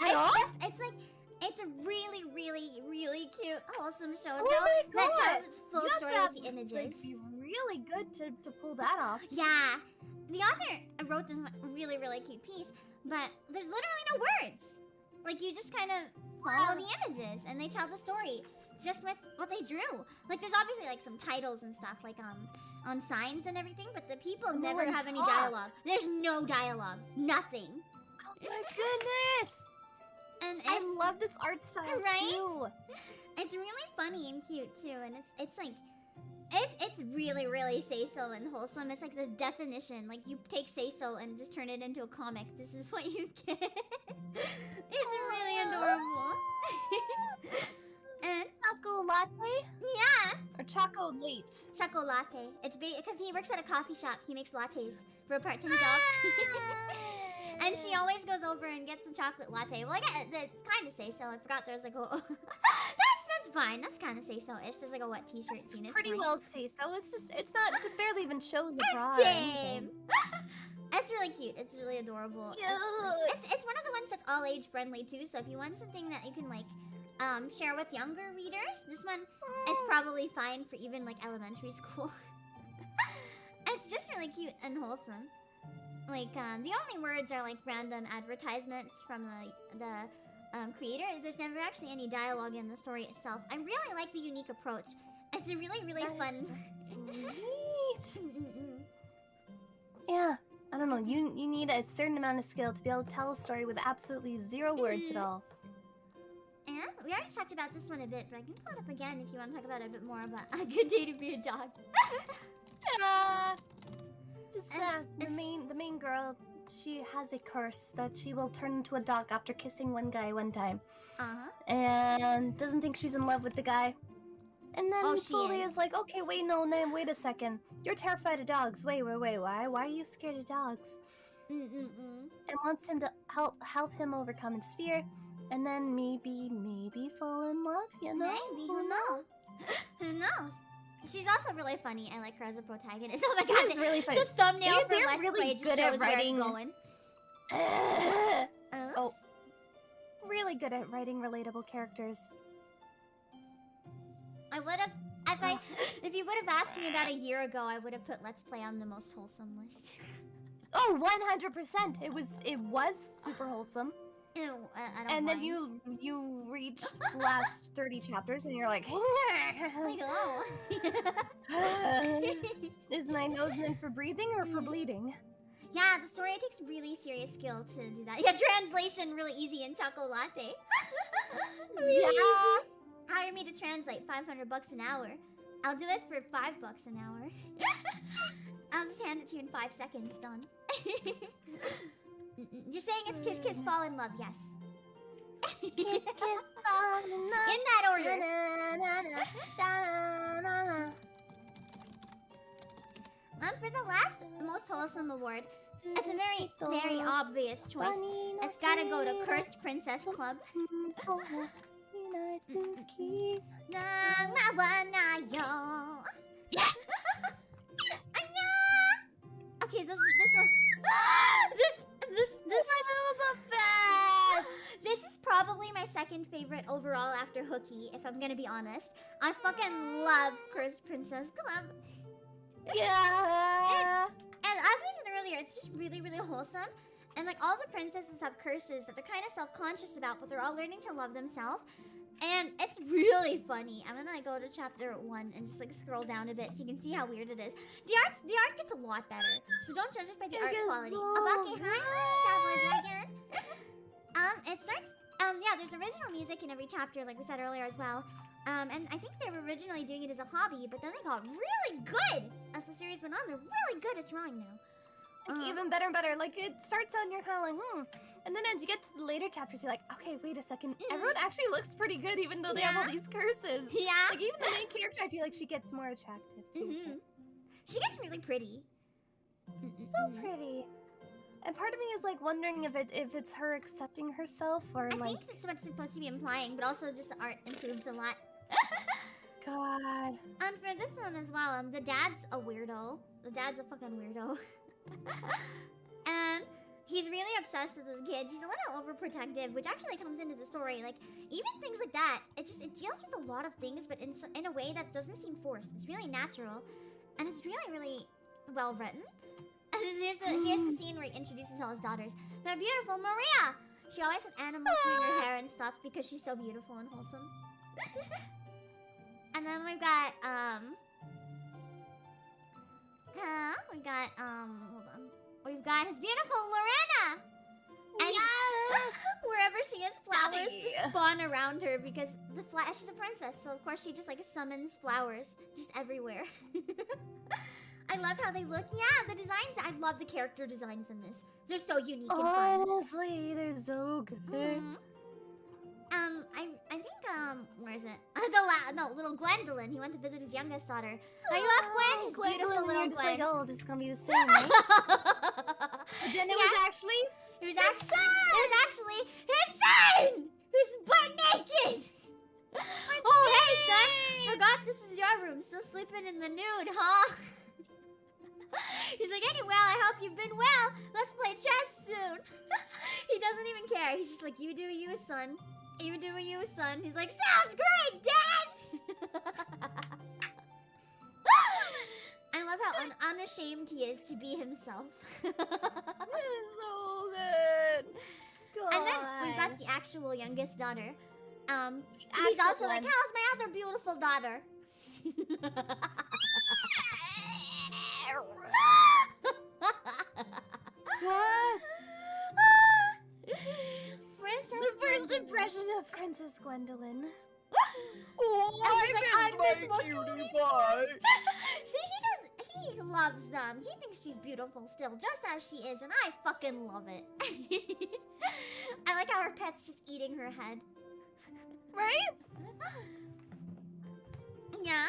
Speaker 2: At all?
Speaker 1: It's a really, really, really cute, wholesome shoujo
Speaker 2: my
Speaker 1: that
Speaker 2: God.
Speaker 1: tells its full
Speaker 2: You have
Speaker 1: story
Speaker 2: to
Speaker 1: with the
Speaker 2: have,
Speaker 1: images.
Speaker 2: like, be really good to pull that off.
Speaker 1: Yeah. The author wrote this really, really cute piece, but there's literally no words. Like, you just kind of follow the images, and they tell the story just with what they drew. Like, there's obviously, like, some titles and stuff, like, on signs and everything, but the people
Speaker 2: No
Speaker 1: never
Speaker 2: one
Speaker 1: have any
Speaker 2: talks.
Speaker 1: dialogue. There's no dialogue. Nothing.
Speaker 2: Oh my goodness!
Speaker 1: And
Speaker 2: I love this art style,
Speaker 1: Right?
Speaker 2: too.
Speaker 1: It's really funny and cute, too, and it's like... It's really, really say-so and wholesome. It's like the definition. Like, you take say-so and just turn it into a comic. This is what you get. It's really adorable. And
Speaker 2: Choco latte?
Speaker 1: yeah,
Speaker 2: Or choco late?
Speaker 1: choco latte. It's because he works at a coffee shop. He makes lattes for a part-time job. And she always goes over and gets a chocolate latte. Well, it's kind of say-so. I forgot there's like a... that's fine. That's kind of say-so-ish. There's like a wet t-shirt
Speaker 2: It's
Speaker 1: scene.
Speaker 2: pretty
Speaker 1: fine.
Speaker 2: well say so. It's just, it barely even shows a bra
Speaker 1: It's
Speaker 2: or
Speaker 1: tame.
Speaker 2: anything.
Speaker 1: It's really cute. It's really adorable.
Speaker 2: Cute.
Speaker 1: It's one of the ones that's all age friendly too. So if you want something that you can like share with younger readers, this one is probably fine for even like elementary school. It's just really cute and wholesome. Like the only words are like random advertisements from the creator. There's never actually any dialogue in the story itself. I really like the unique approach. It's a really, really fun.
Speaker 2: Sweet. Yeah, I don't know. You need a certain amount of skill to be able to tell a story with absolutely 0 words at all.
Speaker 1: And we already talked about this one a bit, but I can pull it up again if you want to talk about it a bit more about a good day to be a dog.
Speaker 2: The main girl, she has a curse that she will turn into a dog after kissing one guy one time. And doesn't think she's in love with the guy. And then slowly is like, okay, wait a second. You're terrified of dogs. Wait, why? Why are you scared of dogs? And wants him to help him overcome his fear, and then maybe fall in love, you know?
Speaker 1: Maybe, who knows? Who knows? She's also really funny. I like her as a protagonist. Oh my god,
Speaker 2: She's really funny.
Speaker 1: The thumbnail for
Speaker 2: They're
Speaker 1: Let's
Speaker 2: really
Speaker 1: Play just
Speaker 2: good
Speaker 1: shows
Speaker 2: at
Speaker 1: where it's
Speaker 2: writing.
Speaker 1: going.
Speaker 2: Really good at writing relatable characters.
Speaker 1: I would have, if you would have asked me about a year ago, I would have put Let's Play on the most wholesome list.
Speaker 2: Oh, 100%. It was super wholesome.
Speaker 1: Ew, I don't
Speaker 2: And then
Speaker 1: mind.
Speaker 2: you reached the last 30 chapters, and you're like,
Speaker 1: Like, oh.
Speaker 2: is my nose meant for breathing or for bleeding?
Speaker 1: Yeah, the story takes really serious skill to do that. Yeah, translation really easy in Choco Latte. Really easy. Hire me to translate, $500 an hour. I'll do it for $5 an hour. I'll just hand it to you in 5 seconds, done. You're saying it's kiss, kiss, fall in love, yes.
Speaker 2: Kiss, kiss, fall in love.
Speaker 1: In that order. For the last most wholesome award, it's a very, very obvious choice. It's gotta go to Cursed Princess Club. Okay, this one. This
Speaker 2: was the best.
Speaker 1: This is probably my second favorite overall after Hooky, if I'm gonna be honest. I fucking love Cursed Princess Club.
Speaker 2: Yeah.
Speaker 1: And as we said earlier, it's just really, really wholesome. And like all the princesses have curses that they're kind of self-conscious about, but they're all learning to love themselves. And it's really funny. I'm gonna go to chapter 1 and just like scroll down a bit so you can see how weird it is. The art gets a lot better, so don't judge it by the art quality. Obake, hi, it starts. Yeah, there's original music in every chapter, like we said earlier as well. And I think they were originally doing it as a hobby, but then they got really good as the series went on. They're really good at drawing now.
Speaker 2: Like, even better and better. Like, it starts out and you're kind of like, And then as you get to the later chapters, you're like, okay, wait a second. Everyone actually looks pretty good, even though they have all these curses.
Speaker 1: Yeah.
Speaker 2: Like, even the main character, I feel like she gets more attractive, too.
Speaker 1: She gets really pretty.
Speaker 2: So pretty. And part of me is, like, wondering if it's her accepting herself, or,
Speaker 1: I
Speaker 2: like...
Speaker 1: think that's what's supposed to be implying, but also just the art improves a lot.
Speaker 2: God.
Speaker 1: And for this one as well, the dad's a weirdo. The dad's a fucking weirdo. And he's really obsessed with his kids. He's a little overprotective, which actually comes into the story. Like, even things like that, it deals with a lot of things, but in a way that doesn't seem forced. It's really natural, and it's really, really well written. And here's the scene where he introduces all his daughters. They're beautiful. Maria! She always has animals in her hair and stuff because she's so beautiful and wholesome. And then we've got, hold on. We've got his beautiful Lorena! And wherever she is, flowers just spawn around her because she's a princess, so of course she just like summons flowers just everywhere. I love how they look. Yeah, the designs, I love the character designs in this. They're so unique and fun.
Speaker 2: Honestly, they're so good.
Speaker 1: I think, where is it? Little Gwendolyn. He went to visit his youngest daughter. Are you up, Gwen? His beautiful little
Speaker 2: you're just
Speaker 1: Gwen.
Speaker 2: like, oh, this is gonna be the same, right? But then it was actually
Speaker 1: his son! Who's butt naked! Hey, son! Forgot this is your room. Still sleeping in the nude, huh? He's like, anyway, I hope you've been well. Let's play chess soon. He doesn't even care. He's just like, you do you, son. You do you, son. He's like, sounds great, Dad! I love how unashamed he is to be himself.
Speaker 2: It's so good. God.
Speaker 1: And then we've got the actual youngest daughter. He's also like, how's my other beautiful daughter?
Speaker 2: What?
Speaker 1: Princess
Speaker 2: The first
Speaker 1: Gwendolyn.
Speaker 2: impression of Princess Gwendolyn.
Speaker 3: Oh,
Speaker 1: I miss my
Speaker 3: cutie pie.
Speaker 1: See, he loves them. He thinks she's beautiful still, just as she is, and I fucking love it. I like how her pet's just eating her head.
Speaker 2: Right?
Speaker 1: Yeah.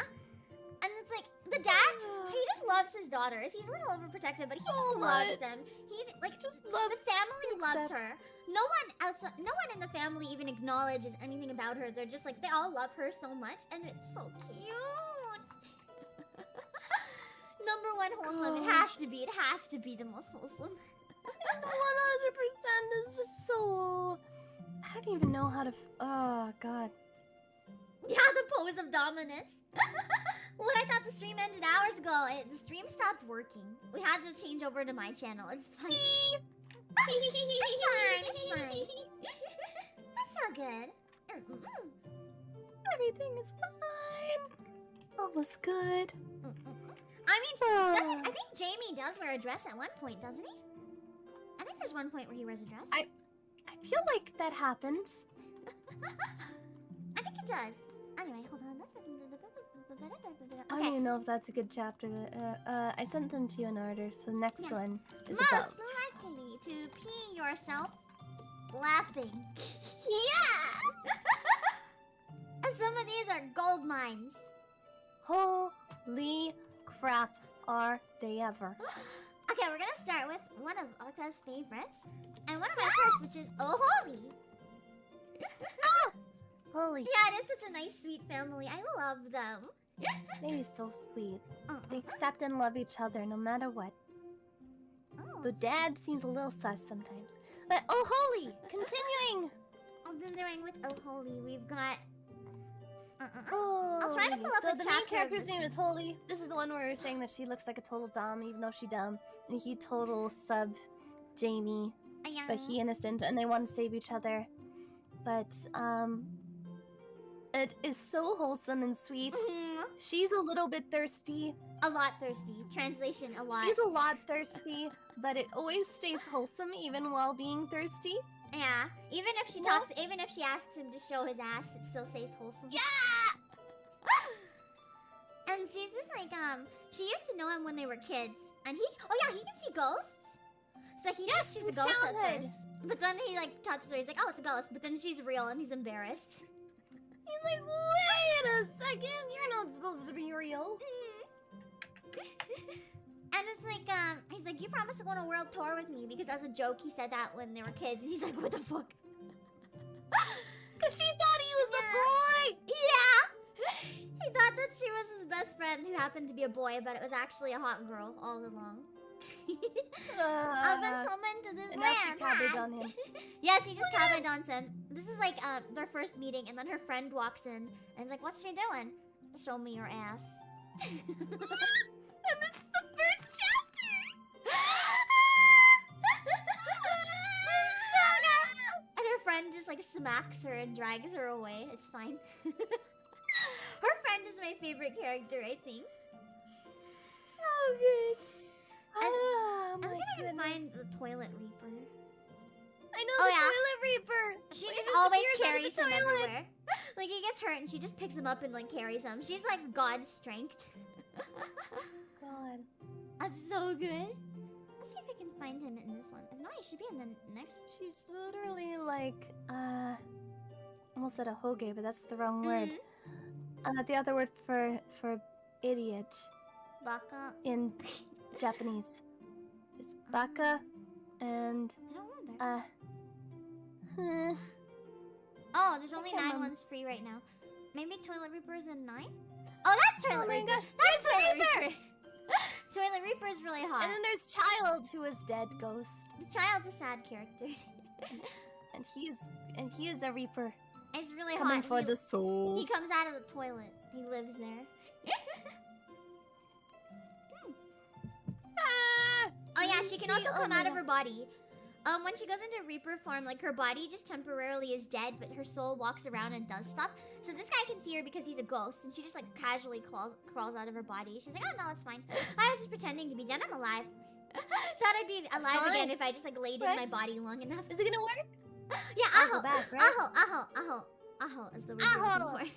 Speaker 1: And it's like, the dad, he just loves his daughters. He's a little overprotective, but he just loves them. He, like,
Speaker 2: Just love
Speaker 1: the family loves
Speaker 2: accepts.
Speaker 1: her. No one in the family even acknowledges anything about her. They're just like, they all love her so much, and it's so cute. Number one wholesome. It has to be. It has to be the most wholesome.
Speaker 2: 100% is just so... I don't even know how to... Oh, God.
Speaker 1: Yeah, the pose of dominance. What I thought the stream ended hours ago, the stream stopped working. We had to change over to my channel. It's fine. It's fine. That's all good.
Speaker 2: Everything is fine. All is good.
Speaker 1: I mean, I think Jamie does wear a dress at one point, doesn't he? I think there's one point where he wears a dress.
Speaker 2: I feel like that happens.
Speaker 1: I think it does. Anyway, hold on.
Speaker 2: I don't
Speaker 1: Okay.
Speaker 2: even know if that's a good chapter. I sent them to you in order, so the next
Speaker 1: Yeah.
Speaker 2: one is
Speaker 1: Most
Speaker 2: above.
Speaker 1: likely to pee yourself laughing.
Speaker 2: Yeah!
Speaker 1: Some of these are gold mines.
Speaker 2: Holy crap, are they ever?
Speaker 1: Okay, we're gonna start with one of Oka's favorites. And one of my first, which is Oh Holy.
Speaker 2: Holy,
Speaker 1: Yeah, it is such a nice, sweet family. I love them.
Speaker 2: they're so sweet.
Speaker 1: Oh,
Speaker 2: They accept and love each other no matter what.
Speaker 1: oh,
Speaker 2: The dad seems a little sus sometimes. But oh holy! Continuing!
Speaker 1: continuing with Oh Holy, we've got...
Speaker 2: Oh,
Speaker 1: I'll try to pull up
Speaker 2: so
Speaker 1: a
Speaker 2: the
Speaker 1: chapter
Speaker 2: main
Speaker 1: of
Speaker 2: character's
Speaker 1: this
Speaker 2: name is Holy. This is the one where we're saying that she looks like a total dom, even though she dumb. And he total sub Jamie, but he innocent, and they want to save each other. But it is so wholesome and sweet. She's a little bit thirsty.
Speaker 1: A lot thirsty. Translation, a lot.
Speaker 2: She's a lot thirsty, but it always stays wholesome even while being thirsty.
Speaker 1: Yeah. Even if she talks, even if she asks him to show his ass, it still stays wholesome.
Speaker 2: Yeah!
Speaker 1: And she's just like, she used to know him when they were kids. And he, oh yeah, he can see ghosts. So he thinks she's a
Speaker 2: since
Speaker 1: ghost
Speaker 2: childhood.
Speaker 1: at first. But then he like touches her, he's like, oh, it's a ghost. But then she's real and he's embarrassed.
Speaker 2: He's like, wait a second, you're not supposed to be real.
Speaker 1: And it's like, he's like, you promised to go on a world tour with me because as a joke he said that when they were kids. And he's like, what the fuck?
Speaker 2: Cause she thought he was a boy!
Speaker 1: Yeah! He thought that she was his best friend who happened to be a boy, but it was actually a hot girl all along. I've been summoned to this
Speaker 2: and now she
Speaker 1: land.
Speaker 2: cabbage on him.
Speaker 1: Yeah, she just cabbage on him. This is like their first meeting, and then her friend walks in and is like, "What's she doing?" "Show me your ass."
Speaker 2: And this is the first chapter!
Speaker 1: So good. And her friend just like smacks her and drags her away. It's fine. Her friend is my favorite character, I think. So good.
Speaker 2: Oh,
Speaker 1: Let's
Speaker 2: my
Speaker 1: see if I can
Speaker 2: goodness.
Speaker 1: find the Toilet Reaper.
Speaker 2: I know
Speaker 1: Oh,
Speaker 2: the
Speaker 1: yeah.
Speaker 2: Toilet Reaper!
Speaker 1: She
Speaker 2: Where
Speaker 1: just
Speaker 2: he
Speaker 1: always
Speaker 2: disappears out of
Speaker 1: carries
Speaker 2: the
Speaker 1: him
Speaker 2: toilet.
Speaker 1: everywhere. Like he gets hurt and she just picks him up and like carries him. She's like God's strength.
Speaker 2: God.
Speaker 1: That's so good. Let's see if I can find him in this one. If not, he should be in the next.
Speaker 2: She's literally like, almost said a hoge, but that's the wrong word. The other word for idiot
Speaker 1: Baka.
Speaker 2: in Japanese is baka, and
Speaker 1: I don't remember.
Speaker 2: uh,
Speaker 1: Oh, there's only
Speaker 2: can't
Speaker 1: 9
Speaker 2: remember.
Speaker 1: ones free right now. Maybe Toilet Reaper's in 9? Oh, that's Toilet
Speaker 2: Oh my
Speaker 1: Reaper.
Speaker 2: gosh,
Speaker 1: That's
Speaker 2: there's
Speaker 1: Toilet
Speaker 2: Toilet
Speaker 1: Reaper. Toilet Reaper is really hot.
Speaker 2: and then there's Child, who is dead ghost,
Speaker 1: The child's a sad character.
Speaker 2: and he is a reaper
Speaker 1: It's really
Speaker 2: coming
Speaker 1: hot.
Speaker 2: for the souls.
Speaker 1: He comes out of the toilet. He lives there.
Speaker 2: Ah!
Speaker 1: Oh yeah, she can also come out of her body. when she goes into Reaper form, like her body just temporarily is dead, but her soul walks around and does stuff. So this guy can see her because he's a ghost, and she just like casually crawls out of her body. She's like, oh no, it's fine. I was just pretending to be dead. I'm alive. Thought I'd be alive again if I just like laid in my body long enough.
Speaker 2: Is it gonna work?
Speaker 1: Yeah, aho.
Speaker 2: Back, right?
Speaker 1: Aho is the word I'm looking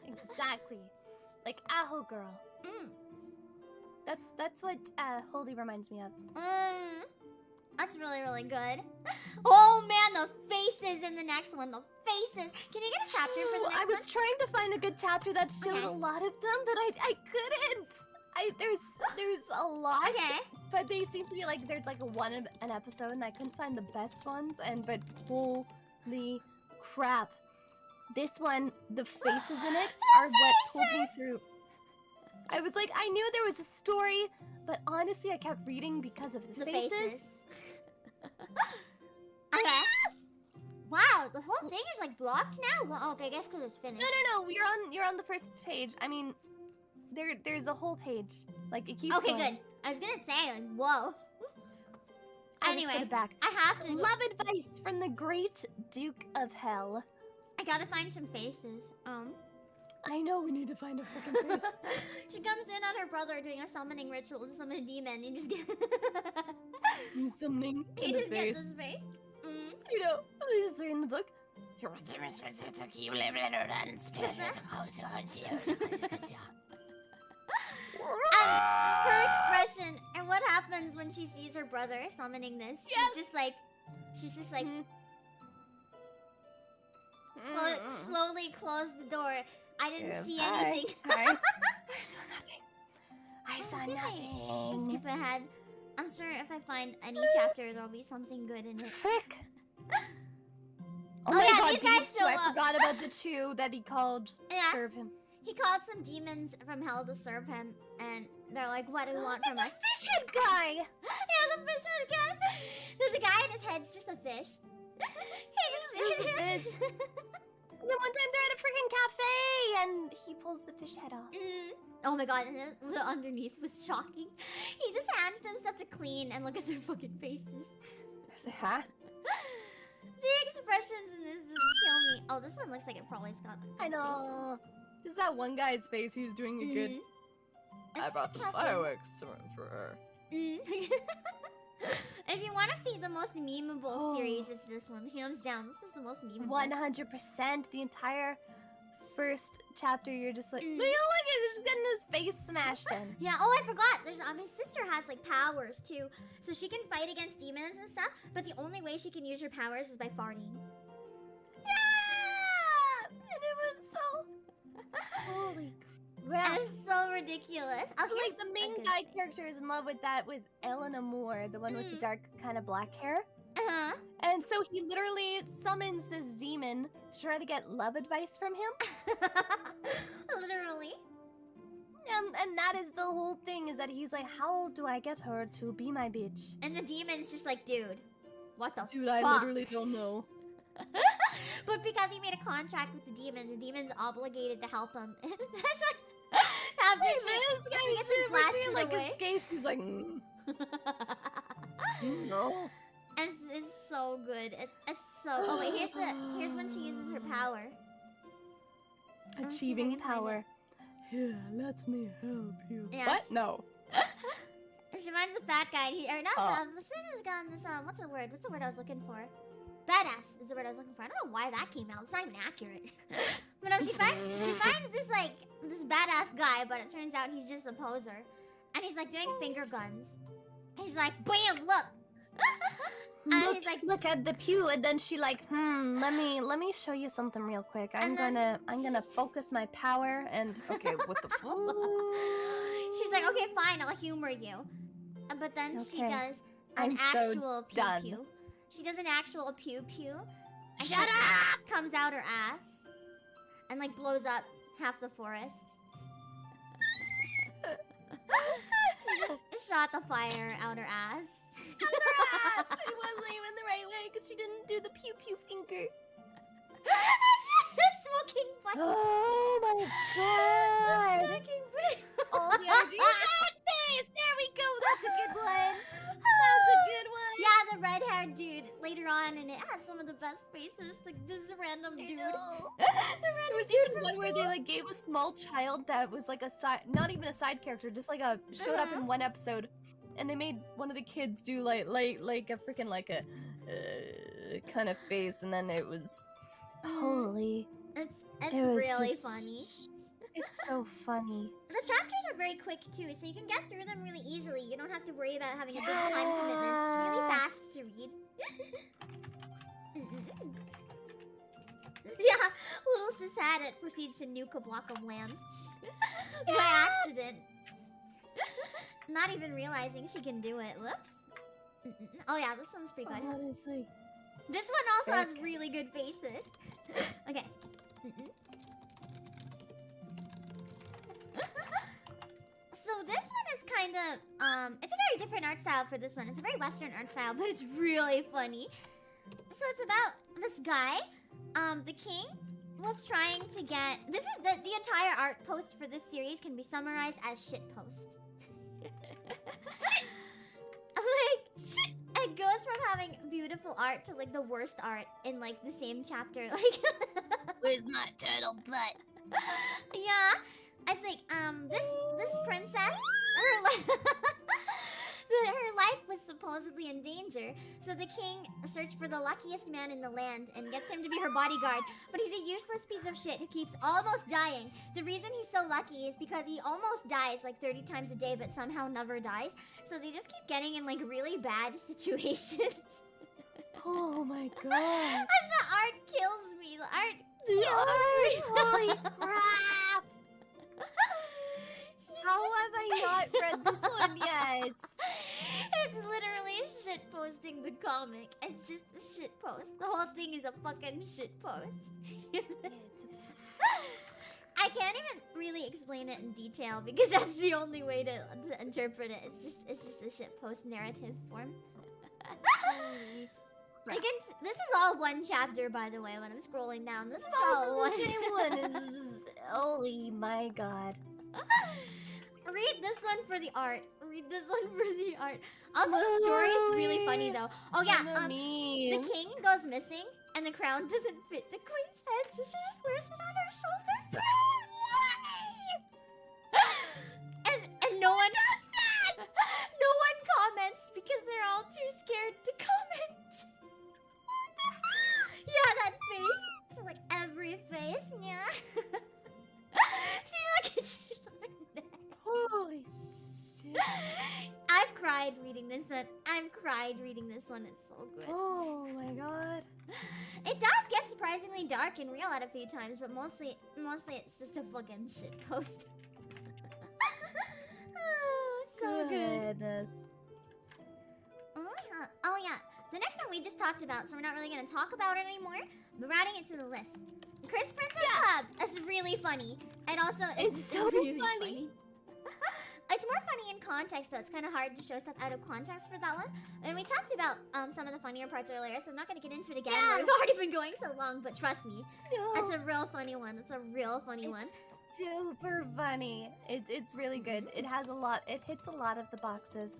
Speaker 1: for.
Speaker 2: Exactly. Like aho girl. That's what Holy reminds me of.
Speaker 1: That's really, really good. Oh man, the faces in the next one. The faces. Can you get a chapter for the next
Speaker 2: I was trying to find a good chapter that showed a lot of them, but I couldn't. There's a lot.
Speaker 1: Okay.
Speaker 2: But they seem to be like there's like an episode, and I couldn't find the best ones. But holy crap, this one, the faces in it are what pulled me through. I was like, I knew there was a story, but honestly, I kept reading because of the faces.
Speaker 1: Okay. Wow, the whole thing is like blocked now. Well, okay, I guess because it's finished.
Speaker 2: No. You're on the first page. I mean, there's a whole page. Like it keeps.
Speaker 1: Okay,
Speaker 2: going.
Speaker 1: good. I was gonna say like, whoa. Anyway,
Speaker 2: back.
Speaker 1: I have to.
Speaker 2: Love advice from the great Duke of Hell.
Speaker 1: I gotta find some faces.
Speaker 2: I know we need to find a freaking face.
Speaker 1: She comes in on her brother doing a summoning ritual to summon a demon. You just get.
Speaker 2: He's summoning
Speaker 1: in the face. This face.
Speaker 2: You know, these are in the book.
Speaker 1: And her expression, and what happens when she sees her brother summoning this? She's just like, slowly close the door. I didn't see anything.
Speaker 2: I saw nothing.
Speaker 1: Skip ahead. I'm sure if I find any chapter, there'll be something good in it.
Speaker 2: Frick.
Speaker 1: Oh my god, these guys
Speaker 2: these
Speaker 1: still
Speaker 2: two. I forgot about the two that he called to serve him.
Speaker 1: He called some demons from hell to serve him, and they're like, what do you want from us?
Speaker 2: The fish head guy!
Speaker 1: Yeah, the fish head guy! There's a guy and his head's just a fish.
Speaker 2: He's a fish. And then one time they're at a freaking cafe, and he pulls the fish head off.
Speaker 1: Oh my god, and the underneath was shocking. He just hands them stuff to clean and look at their fucking faces.
Speaker 2: There's a hat.
Speaker 1: The expressions in this just kill me. Oh, this one looks like it probably's got
Speaker 2: I know. There's that one guy's face who's doing a good...
Speaker 3: I brought some fireworks for her.
Speaker 1: If you want to see the most memeable series, it's this one. Hands down, this is the most memeable.
Speaker 2: 100%. The entire first chapter, you're just like, look at he's getting his face smashed in.
Speaker 1: Yeah. Oh, I forgot. There's his sister has like powers too, so she can fight against demons and stuff. But the only way she can use her powers is by farting.
Speaker 2: Yeah, and it was so holy crap.
Speaker 1: It's so ridiculous. Oh,
Speaker 2: like the main guy character is in love with Elena Moore, the one with the dark kind of black hair. And so he literally summons this demon to try to get love advice from him.
Speaker 1: Literally.
Speaker 2: And that is the whole thing, is that he's like, how do I get her to be my bitch?
Speaker 1: And the demon's just like, dude, what the fuck?
Speaker 3: Dude, I literally don't know.
Speaker 1: But because he made a contract with the demon's obligated to help him. That's like, after she gets blasted
Speaker 2: like
Speaker 1: away.
Speaker 2: Escapes, he's like, no.
Speaker 1: And it's so good. It's so. Oh wait, here's when she uses her power.
Speaker 2: Achieving power.
Speaker 3: Here, let me help you.
Speaker 1: Yeah,
Speaker 3: what? No.
Speaker 1: She finds a fat guy. What's the word? What's the word I was looking for? Badass is the word I was looking for. I don't know why that came out. It's not even accurate. But no, she finds this badass guy, but it turns out he's just a poser, and he's like doing finger guns. And he's like, bam, look. And he's like,
Speaker 2: look at the pew, and then she like, let me show you something real quick. I'm gonna focus my power, and okay, what the fuck?
Speaker 1: She's like, okay, fine, I'll humor you. But then she does an actual pew. She does an actual pew. And shut up! Comes out her ass and like blows up half the forest. She just shot the fire out her ass.
Speaker 2: Out her ass! It wasn't even the right way because she didn't do the pew finger.
Speaker 1: The smoking butt.
Speaker 2: Oh my god!
Speaker 1: The smoking butt.
Speaker 2: Oh yeah, that face! There we go. That's a good one. That's a good one.
Speaker 1: Yeah, the red red-haired dude later on, and it has some of the best faces. Like this random dude.
Speaker 2: There
Speaker 1: The
Speaker 2: was
Speaker 1: random dude
Speaker 2: even
Speaker 1: from
Speaker 2: one where they like gave a small child that was like a side, not even a side character, just like a showed up in one episode, and they made one of the kids do like a freaking like a kind of face, and then it was holy.
Speaker 1: It's
Speaker 2: It was
Speaker 1: really
Speaker 2: just-
Speaker 1: funny.
Speaker 2: It's so funny.
Speaker 1: The chapters are very quick too, so you can get through them really easily. You don't have to worry about having a big time commitment. It's really fast to read. Yeah, little Sisadet proceeds to nuke a block of land. By accident. Not even realizing she can do it. Whoops. Oh yeah, this one's pretty good.
Speaker 2: Honestly.
Speaker 1: This one also has
Speaker 2: Frick.
Speaker 1: really good faces. Okay. So this one is kind of, it's a very different art style for this one. It's a very Western art style, but it's really funny. So it's about this guy, the king was trying to get, this is the entire art post for this series can be summarized as shit post. Like, shit. It goes from having beautiful art to like the worst art in like the same chapter. Like,
Speaker 2: Where's my turtle butt?
Speaker 1: yeah, it's like this princess, her life was supposedly in danger. So the king searched for the luckiest man in the land and gets him to be her bodyguard. But he's a useless piece of shit who keeps almost dying. The reason he's so lucky is because he almost dies like 30 times a day, but somehow never dies. So they just keep getting in like really bad situations.
Speaker 2: Oh my god.
Speaker 1: And the art kills me. The art
Speaker 2: The
Speaker 1: kills me.
Speaker 2: Holy crap! How have I not read this one yet?
Speaker 1: It's literally shit posting the comic. It's just a shit post. The whole thing is a fucking shit post. I can't even really explain it in detail because that's the only way to interpret it. It's just a shit post narrative form. This is all one chapter, by the way. When I'm scrolling down, this is all one.
Speaker 2: The same one. Holy my god.
Speaker 1: Read this one for the art. Read this one for the art. Also, the story is really funny though. Oh yeah, the king goes missing, and the crown doesn't fit the queen's head, so she just wears it on her shoulders. and no one does that. No one comments because they're all too scared to comment. Yeah, that face. It's like every face. Yeah. See, look at you.
Speaker 2: Holy shit.
Speaker 1: I've cried reading this one. It's so good.
Speaker 2: Oh my god.
Speaker 1: It does get surprisingly dark and real at a few times, but mostly it's just a fucking shit post. So good.
Speaker 2: Goodness.
Speaker 1: Oh yeah. The next one we just talked about, so we're not really gonna talk about it anymore. But we're adding it to the list. Chris Princess Club. It's really funny. And also it's
Speaker 2: so
Speaker 1: really
Speaker 2: funny.
Speaker 1: It's more funny in context, though. It's kind of hard to show stuff out of context for that one. And we talked about some of the funnier parts earlier, so I'm not going to get into it again.
Speaker 2: Yeah.
Speaker 1: We've already been going so long, but trust me, it's a real funny one. It's a real funny one.
Speaker 2: Super funny. It's really good. It has a lot. It hits a lot of the boxes.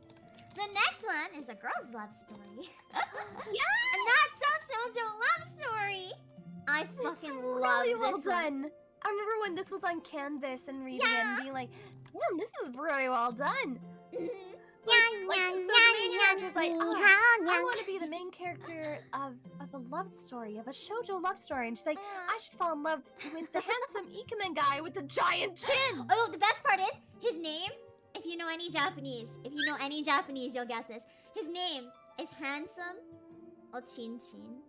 Speaker 1: The next one is a girl's love story.
Speaker 2: Yeah.
Speaker 1: Not so love story. I fucking love
Speaker 2: really
Speaker 1: this
Speaker 2: well
Speaker 1: one.
Speaker 2: done. I remember when this was on Canvas and reading it and being like, damn, this is really well done. So the main character's like, I want to be the main character of a love story, of a shoujo love story. And she's like, I should fall in love with the handsome Ikemen guy with the giant chin.
Speaker 1: Oh, the best part is, his name, if you know any Japanese, you'll get this. His name is Handsome Ochinchin.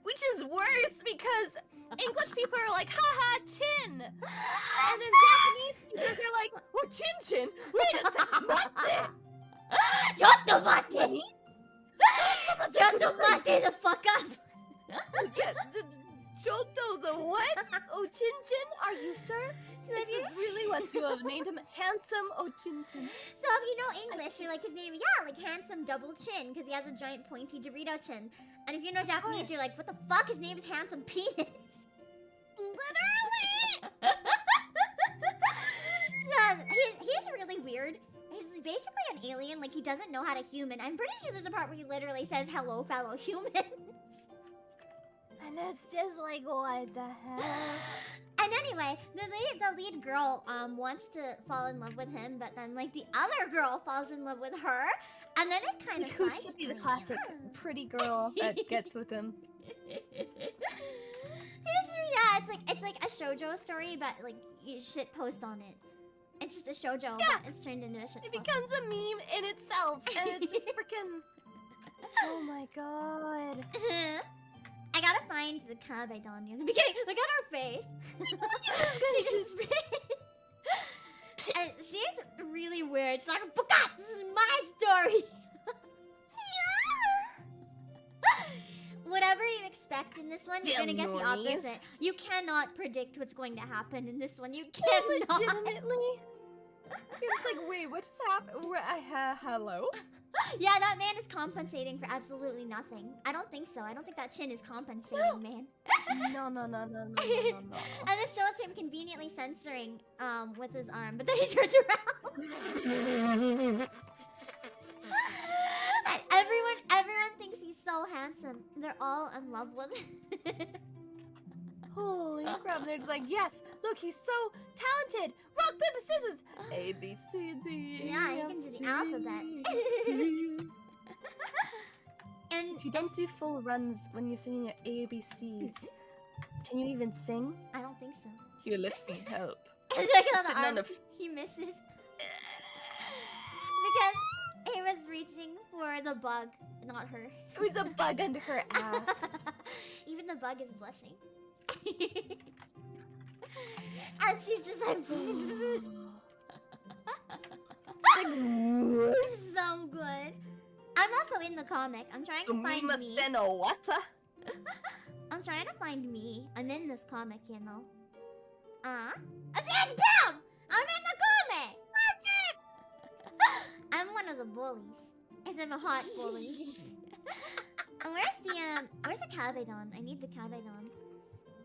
Speaker 2: Which is worse because English people are like, haha, chin. And then Japanese speakers are like, oh, chin chin. Wait a second, mate.
Speaker 1: Chotto mate! Chotto mate the fuck up!
Speaker 2: Yeah, Choto the what? Oh, chin chin? Are you sure?
Speaker 1: So if you
Speaker 2: really was to have named him Handsome Oh Chin Chin.
Speaker 1: So if you know English, you're like his name, yeah, like handsome double chin, because he has a giant pointy Dorito chin. And if you know Japanese, you're like, what the fuck? His name is Handsome Penis.
Speaker 2: Literally!
Speaker 1: So he's really weird. he's basically an alien. Like, he doesn't know how to human. I'm pretty sure there's a part where he literally says, hello, fellow humans.
Speaker 2: And it's just like, what the hell?
Speaker 1: And anyway, the lead girl wants to fall in love with him, but then like the other girl falls in love with her, and then it kind of
Speaker 2: Who should be the classic pretty girl that gets with him?
Speaker 1: It's like a shoujo story, but like you shit post on it. It's just a shoujo,
Speaker 2: Yeah.
Speaker 1: but it's turned into a shit
Speaker 2: It
Speaker 1: post.
Speaker 2: becomes a meme in itself, and it's just freaking. Oh my god.
Speaker 1: I gotta find the Kabedon near the beginning. Look at her face. She just and she's really weird. She's like, fuck off! This is my story. Whatever you expect in this one, you're gonna get the
Speaker 2: normies.
Speaker 1: opposite. You cannot predict what's going to happen in this one. You cannot.
Speaker 2: Legitimately?
Speaker 3: You're just like, wait, what just happened? Hello?
Speaker 1: Yeah, that man is compensating for absolutely nothing. I don't think so. I don't think that chin is compensating, man.
Speaker 2: No.
Speaker 1: And it shows him conveniently censoring with his arm, but then he turns around. And everyone thinks he's so handsome. They're all in love with him.
Speaker 2: Holy crap, they're just like, yes, look, he's so talented. Rock, paper, scissors.
Speaker 3: A, B, C, D, E,
Speaker 1: Yeah, he
Speaker 3: F,
Speaker 1: can do the
Speaker 3: G.
Speaker 1: alphabet. And
Speaker 2: If you don't do full runs when you're singing your ABCs, can you even sing?
Speaker 1: I don't think so.
Speaker 3: Here, let me help.
Speaker 1: Look at all the
Speaker 3: Sitting on
Speaker 1: arms. He misses. Because he was reaching for the bug, not her.
Speaker 2: It was a bug under her ass.
Speaker 1: Even the bug is blushing. And she's just like, so good. I'm also in the comic. I'm trying to find me. I'm trying to find me. I'm in this comic, you know. It's Pam! I'm in the comic! I'm one of the bullies. Because I'm a hot bully. And where's the Kabedon? I need the Kabedon.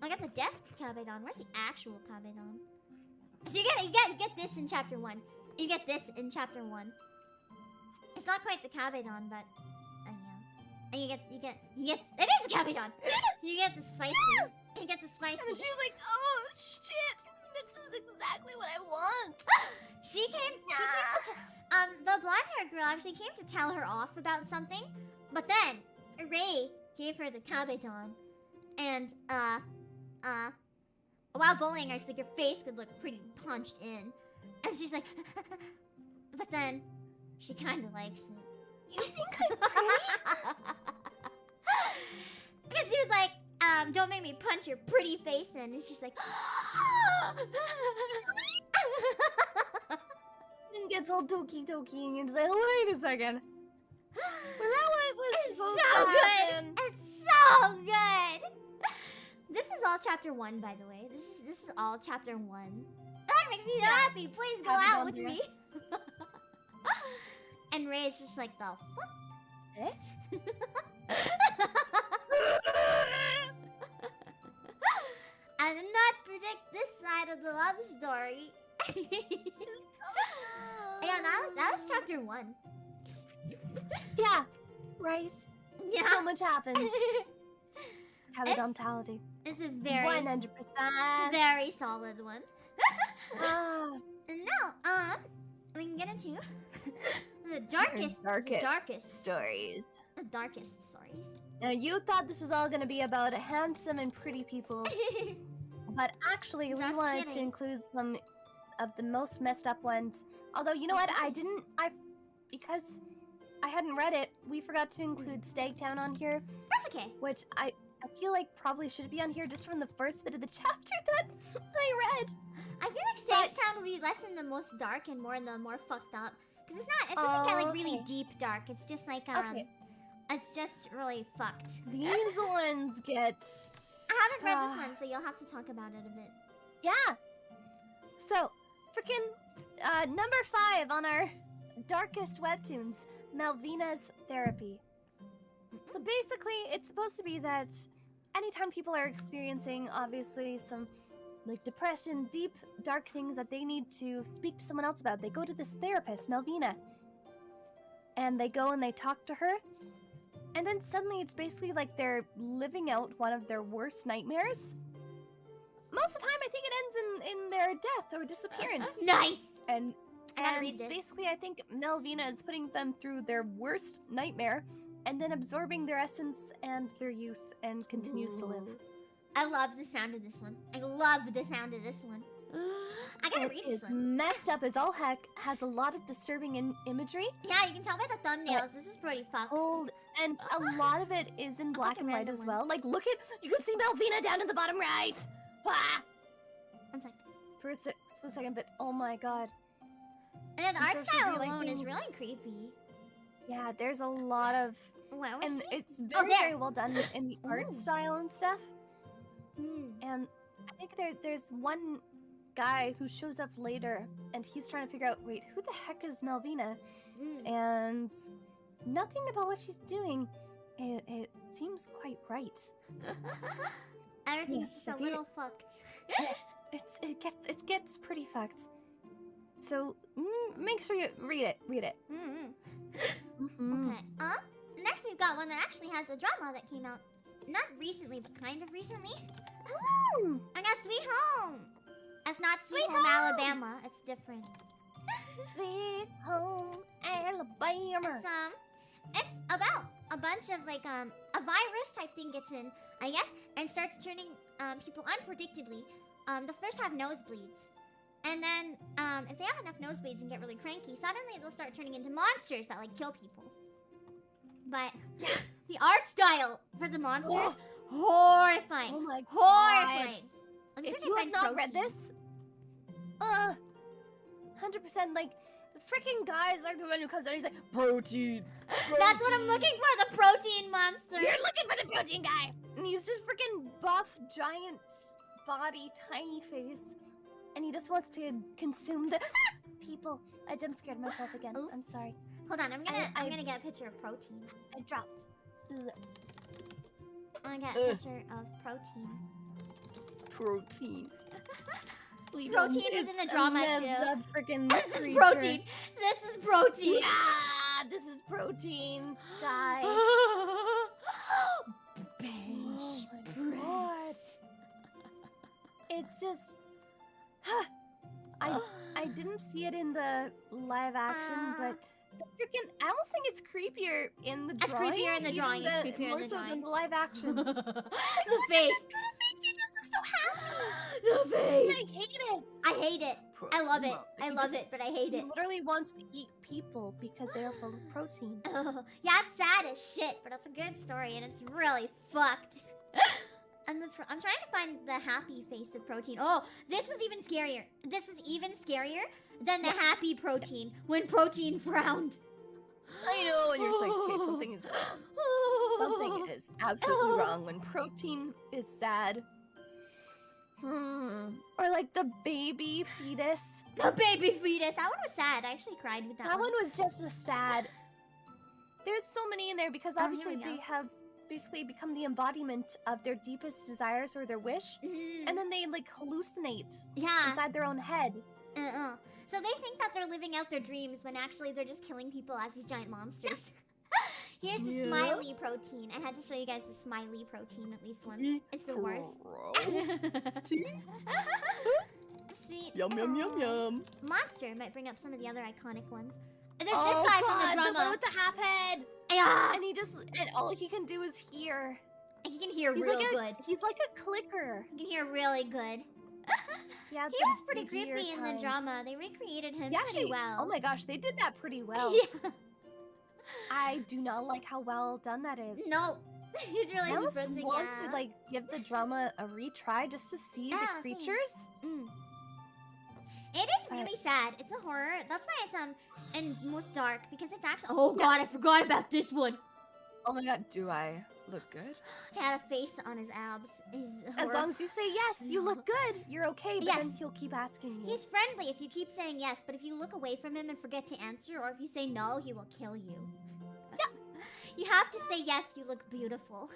Speaker 1: I got the desk Kabedon. Where's the actual Kabedon? So you get this in chapter 1. You get this in chapter 1. It's not quite the Kabedon, but yeah. And you get it is Kabedon. You get the spicy. You get the spicy.
Speaker 2: And she was like, oh shit, this is exactly what I want.
Speaker 1: She came to the blonde-haired girl actually came to tell her off about something, but then Ray gave her the Kabedon, and while bullying her, she's like, your face could look pretty punched in, and she's like, but then she kind of likes it.
Speaker 2: You think I'm pretty?
Speaker 1: Because she was like, don't make me punch your pretty face in, and she's like,
Speaker 2: And gets all doki and you're just like, wait a second. Was that what was
Speaker 1: It's
Speaker 2: supposed
Speaker 1: so
Speaker 2: to
Speaker 1: good.
Speaker 2: happen?
Speaker 1: It's so good. This is all chapter 1, by the way. This is all chapter 1. That makes me so happy. Please go
Speaker 2: Happy
Speaker 1: out with
Speaker 2: down
Speaker 1: me. And Ray's just like, the fuck?
Speaker 2: Eh?
Speaker 1: I did not predict this side of the love story. Yeah, that was chapter 1.
Speaker 2: Yeah, right.
Speaker 1: Yeah.
Speaker 2: So much happens. Kabedontality.
Speaker 1: It's a very,
Speaker 2: 100%.
Speaker 1: very solid one.
Speaker 2: Ah,
Speaker 1: And now, we can get into the darkest
Speaker 2: stories.
Speaker 1: The darkest stories.
Speaker 2: Now, you thought this was all going to be about handsome and pretty people, but actually, we
Speaker 1: Just
Speaker 2: wanted to
Speaker 1: kidding.
Speaker 2: include some of the most messed up ones. Although, you know what? Because I hadn't read it, we forgot to include Stagtown on here,
Speaker 1: That's okay.
Speaker 2: which I feel like probably should be on here just from the first bit of the chapter that I read.
Speaker 1: I feel like Stagtown would be less in the most dark and more in the more fucked up. Because it doesn't get like really
Speaker 2: okay.
Speaker 1: deep dark. It's just like,
Speaker 2: Okay.
Speaker 1: it's just really fucked.
Speaker 2: These ones get...
Speaker 1: I haven't read this one, so you'll have to talk about it a bit.
Speaker 2: Yeah. So, freaking number 5 on our darkest webtoons, Malvina's Therapy. So basically, it's supposed to be that anytime people are experiencing, obviously, some like depression, deep, dark things that they need to speak to someone else about. They go to this therapist, Melvina. And they go and they talk to her. And then suddenly it's basically like they're living out one of their worst nightmares. Most of the time I think it ends in their death or disappearance.
Speaker 1: Nice!
Speaker 2: And
Speaker 1: I gotta read this.
Speaker 2: basically I think Melvina is putting them through their worst nightmare and then absorbing their essence and their youth and continues to live.
Speaker 1: I love the sound of this one. I love the sound of this one. I gotta read this one.
Speaker 2: It is messed up as all heck, has a lot of disturbing imagery.
Speaker 1: Yeah, you can tell by the thumbnails. This is pretty fucked.
Speaker 2: Old, and a lot of it is in black and white as well. Like, look at, you can see Melvina down in the bottom right. Ah!
Speaker 1: One sec.
Speaker 2: For a split second, but oh my god.
Speaker 1: And then the art
Speaker 2: so
Speaker 1: style
Speaker 2: like
Speaker 1: alone is
Speaker 2: being-
Speaker 1: really creepy.
Speaker 2: Yeah, there's a lot of,
Speaker 1: Where was
Speaker 2: and
Speaker 1: she?
Speaker 2: it's very,
Speaker 1: there.
Speaker 2: very well done in the art
Speaker 1: Ooh.
Speaker 2: style and stuff.
Speaker 1: Mm.
Speaker 2: And I think there's one guy who shows up later, and he's trying to figure out, wait, who the heck is Melvina?
Speaker 1: Mm.
Speaker 2: And nothing about what she's doing, it seems quite right.
Speaker 1: Everything's
Speaker 2: Yeah,
Speaker 1: just a
Speaker 2: the
Speaker 1: little fucked.
Speaker 2: It gets pretty fucked. So make sure you read it.
Speaker 1: Mm.
Speaker 2: Mhm.
Speaker 1: Okay. Next we've got one that actually has a drama that came out not recently, but kind of recently. I got Sweet Home. That's not Sweet Home Alabama. It's different.
Speaker 2: Sweet Home Alabama.
Speaker 1: It's about a bunch of like a virus type thing gets in, I guess, and starts turning people unpredictably. They'll first have nosebleeds, and then if they have enough nosebleeds and get really cranky, suddenly they'll start turning into monsters that like kill people. But the art style for the monsters, horrifying.
Speaker 2: Oh my
Speaker 1: Horrifying. Let me see
Speaker 2: If
Speaker 1: I
Speaker 2: you have
Speaker 1: find
Speaker 2: not read
Speaker 1: protein.
Speaker 2: this, 100% like the freaking guy's like the one who comes out. He's like protein.
Speaker 1: That's what I'm looking for. The protein monster.
Speaker 2: You're looking for the protein guy, and he's just freaking buff, giant body, tiny face, and he just wants to consume the people. I jump scared myself again.
Speaker 1: Oops.
Speaker 2: I'm sorry.
Speaker 1: Hold on, I'm gonna
Speaker 2: I-
Speaker 1: get a picture of protein.
Speaker 2: I dropped.
Speaker 1: I'm gonna get a picture of protein.
Speaker 3: Protein.
Speaker 2: Sweet
Speaker 1: Protein
Speaker 2: home.
Speaker 1: is in the
Speaker 2: It's a
Speaker 1: drama,
Speaker 2: messed
Speaker 1: too.
Speaker 2: up freaking
Speaker 1: This is
Speaker 2: creature.
Speaker 1: protein. This is protein.
Speaker 2: Yeah, this is protein, guy.
Speaker 1: Bench
Speaker 2: Oh my
Speaker 1: press.
Speaker 2: It's just, I didn't see it in the live action, but the freaking, I almost think it's creepier in the
Speaker 1: It's
Speaker 2: drawing.
Speaker 1: creepier in the
Speaker 2: even
Speaker 1: drawing, it's creepier in
Speaker 2: more
Speaker 1: the
Speaker 2: so
Speaker 1: drawing.
Speaker 2: than the live action.
Speaker 1: The face.
Speaker 2: The face, you just look so happy.
Speaker 1: The face.
Speaker 2: I hate it.
Speaker 1: I hate it. I love it. I
Speaker 2: He
Speaker 1: love
Speaker 2: just-
Speaker 1: it, but I hate
Speaker 2: He
Speaker 1: it.
Speaker 2: literally wants to eat people because they are full of protein.
Speaker 1: Yeah, it's sad as shit, but it's a good story and it's really fucked. And I'm trying to find the happy face of protein. Oh, this was even scarier. This was even scarier than the happy protein when protein frowned.
Speaker 3: I know, and you're just like, okay, something is wrong. Something is absolutely wrong when protein is sad.
Speaker 2: Or like the baby fetus.
Speaker 1: The baby fetus. That one was sad. I actually cried with that,
Speaker 2: That one was just a sad. There's so many in there because
Speaker 1: Oh, here
Speaker 2: obviously
Speaker 1: we go.
Speaker 2: they have basically become the embodiment of their deepest desires or their wish,
Speaker 1: Mhm.
Speaker 2: and then they like hallucinate
Speaker 1: Yeah.
Speaker 2: inside their own head.
Speaker 1: So they think that they're living out their dreams when actually they're just killing people as these giant monsters. Here's the
Speaker 3: Yeah.
Speaker 1: smiley protein. I had to show you guys the smiley protein at least once. It's the worst.
Speaker 3: Protein.
Speaker 1: Sweet.
Speaker 3: Yum yum yum yum.
Speaker 1: Monster might bring up some of the other iconic ones. There's
Speaker 2: Oh,
Speaker 1: this guy
Speaker 2: God,
Speaker 1: from the
Speaker 2: the one
Speaker 1: drama.
Speaker 2: with the half head,
Speaker 1: Yeah.
Speaker 2: and all he can do is hear.
Speaker 1: He can hear
Speaker 2: He's
Speaker 1: real
Speaker 2: like
Speaker 1: good.
Speaker 2: He's like a clicker.
Speaker 1: He can hear really good.
Speaker 2: Yeah,
Speaker 1: He was pretty creepy in the drama. They recreated him pretty well.
Speaker 2: Oh my gosh, they did that pretty well.
Speaker 1: Yeah.
Speaker 2: I do not like how well done that is.
Speaker 1: No. It's really
Speaker 2: I almost
Speaker 1: depressing.
Speaker 2: want
Speaker 1: Yeah.
Speaker 2: to like give the drama a retry just to see
Speaker 1: Yeah,
Speaker 2: the
Speaker 1: same.
Speaker 2: creatures.
Speaker 1: It is really sad. It's a horror. That's why it's and most dark because it's actually. Oh God, I forgot about this one.
Speaker 2: Oh my god.
Speaker 3: Do I look good?
Speaker 1: He had a face on his abs.
Speaker 2: As long as you say yes, you look good, you're okay, but then
Speaker 1: Yes.
Speaker 2: he'll keep asking you.
Speaker 1: He's friendly if you keep saying yes, but if you look away from him and forget to answer, or if you say no, he will kill you. You have to say yes. You look beautiful.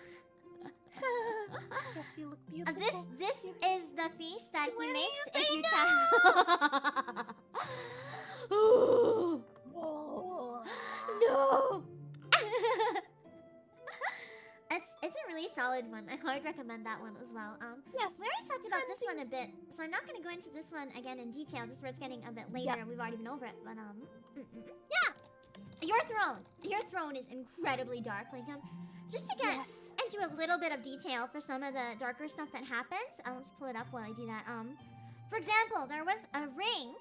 Speaker 2: Yes, you look beautiful.
Speaker 1: This is the feast that he makes if you
Speaker 2: Oh.
Speaker 1: No. It's a really solid one. I would recommend that one as well.
Speaker 2: Yes.
Speaker 1: We already talked about this one a bit, so I'm not going to go into this one again in detail, just where it's getting a bit later.
Speaker 2: Yeah.
Speaker 1: We've already been over it, but yeah. Your throne is incredibly dark. Like just to get into a little bit of detail for some of the darker stuff that happens. I'll just pull it up while I do that. For example, there was a ring.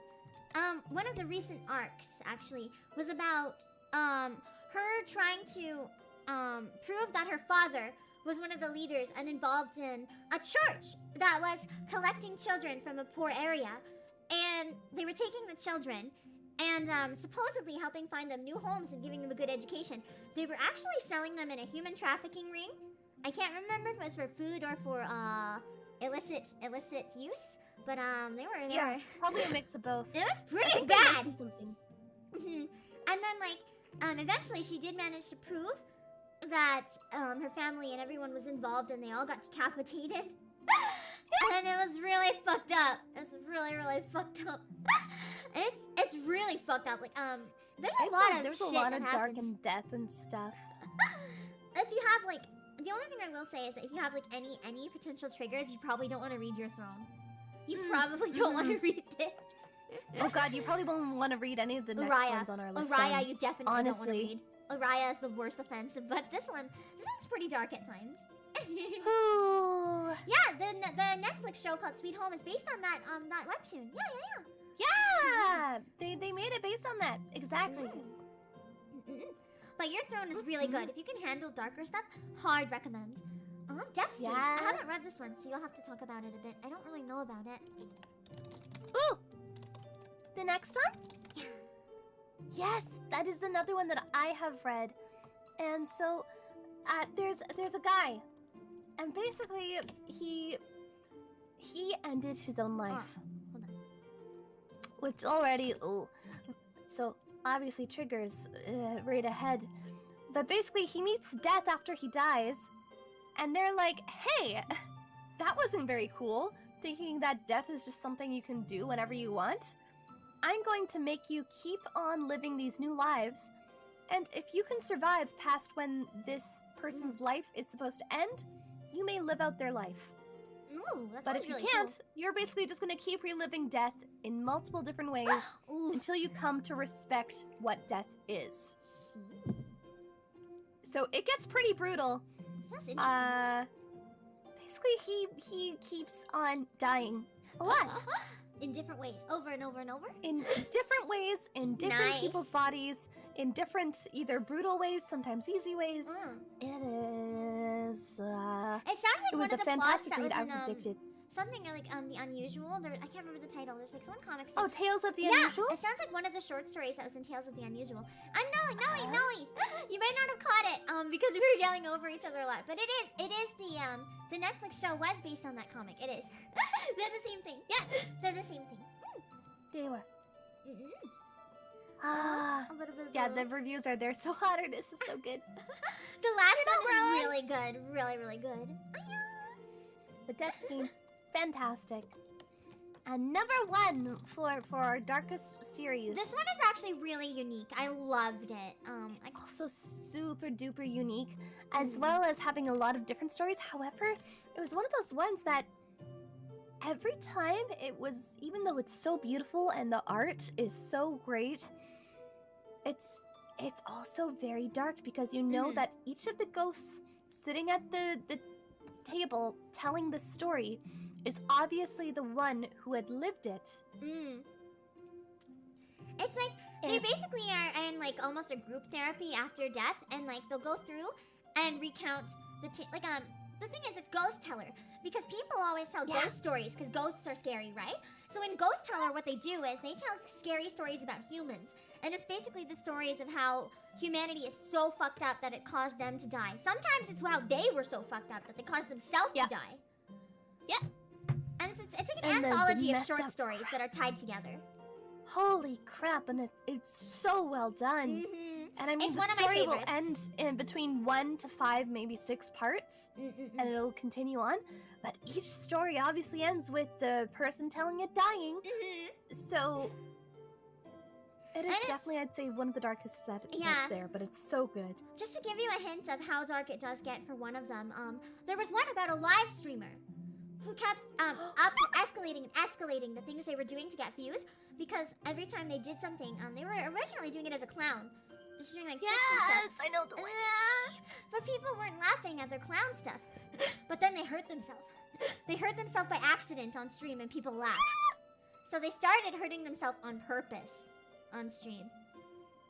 Speaker 1: One of the recent arcs actually was about her trying to prove that her father was one of the leaders and involved in a church that was collecting children from a poor area, and they were taking the children and supposedly helping find them new homes and giving them a good education. They were actually selling them in a human trafficking ring. I can't remember if it was for food or for illicit use, but they were
Speaker 2: probably a mix of both.
Speaker 1: It was pretty
Speaker 2: I think
Speaker 1: bad.
Speaker 2: they mentioned something.
Speaker 1: And then eventually she did manage to prove that her family and everyone was involved, and they all got decapitated. And it was really fucked up. It's really, really fucked up. It's really fucked up. Like there's a lot of
Speaker 2: dark and death and stuff.
Speaker 1: If you have like, the only thing I will say is that if you have like any potential triggers, you probably don't want to read your throne. You probably don't want to read this.
Speaker 2: Oh god, you probably won't want to read any of the next ones on our list.
Speaker 1: Uraya, you definitely don't want to read. Uraya is the worst offensive, but this one's pretty dark at times. Yeah, the Netflix show called Sweet Home is based on that webtoon.
Speaker 2: Yeah, they made it based on that. Exactly.
Speaker 1: But your throne is really good. If you can handle darker stuff, hard recommend. Death Street. I haven't read this one, so you'll have to talk about it a bit. I don't really know about it.
Speaker 2: Ooh! The next one? Yeah. Yes, that is another one that I have read. And so, there's a guy. And basically, he ended his own life.
Speaker 1: Hold on.
Speaker 2: Which already, so obviously triggers right ahead. But basically, he meets death after he dies. And they're like, hey, that wasn't very cool. Thinking that death is just something you can do whenever you want. I'm going to make you keep on living these new lives. And if you can survive past when this person's life is supposed to end, you may live out their life.
Speaker 1: Ooh, that
Speaker 2: but if you
Speaker 1: really
Speaker 2: can't,
Speaker 1: cool.
Speaker 2: You're basically just going to keep reliving death in multiple different ways until you come to respect what death is. So it gets pretty brutal.
Speaker 1: Sounds interesting.
Speaker 2: Basically, he keeps on dying a lot.
Speaker 1: In different ways, over and over and over?
Speaker 2: In different ways, in different people's bodies, in different, either brutal ways, sometimes easy ways. It is,
Speaker 1: it sounds like
Speaker 2: it was a fantastic read. I was addicted.
Speaker 1: Something like The Unusual. I can't remember the title. There's like one comic.
Speaker 2: Oh, Tales of the Unusual?
Speaker 1: It sounds like one of the short stories that was in Tales of the Unusual. I'm Nelly. You might not have caught it because we were yelling over each other a lot. But it is the Netflix show was based on that comic. It is. They're the same thing. Yes, they're the same thing.
Speaker 2: They were.
Speaker 1: A little bit of
Speaker 2: yeah, the reviews are there. So hotter. This is so good.
Speaker 1: The last one is really good. Really, really good.
Speaker 2: The Death Scheme. Fantastic. And number one for our darkest series.
Speaker 1: This one is actually really unique. I loved it.
Speaker 2: It's also super duper unique, as well as having a lot of different stories. However, it was one of those ones that every time it was, even though it's so beautiful and the art is so great, it's also very dark because you know that each of the ghosts sitting at the table telling the story is obviously the one who had lived it.
Speaker 1: It's like they basically are in like almost a group therapy after death, and like they'll go through and recount the thing is it's ghost teller, because people always tell ghost stories because ghosts are scary, right? So in ghost teller, what they do is they tell scary stories about humans, and it's basically the stories of how humanity is so fucked up that it caused them to die. Sometimes it's how they were so fucked up that they caused themselves to die. And it's like an anthology of short stories that are tied together.
Speaker 2: holy crap, and it's so well done. And I mean,
Speaker 1: It's
Speaker 2: the
Speaker 1: one of my
Speaker 2: story will
Speaker 1: favorites.
Speaker 2: end in between 1 to 5, maybe 6 parts, and it'll continue on. But each story obviously ends with the person telling it dying. So it is definitely, I'd say, one of the darkest that's there, but it's so good.
Speaker 1: Just to give you a hint of how dark it does get for one of them, there was one about a live streamer who kept escalating the things they were doing to get views, because every time they did something, they were originally doing it as a clown. Just doing like tricks and stuff.
Speaker 2: I know the way.
Speaker 1: But people weren't laughing at their clown stuff. But then they hurt themselves. They hurt themselves by accident on stream and people laughed. So they started hurting themselves on purpose on stream.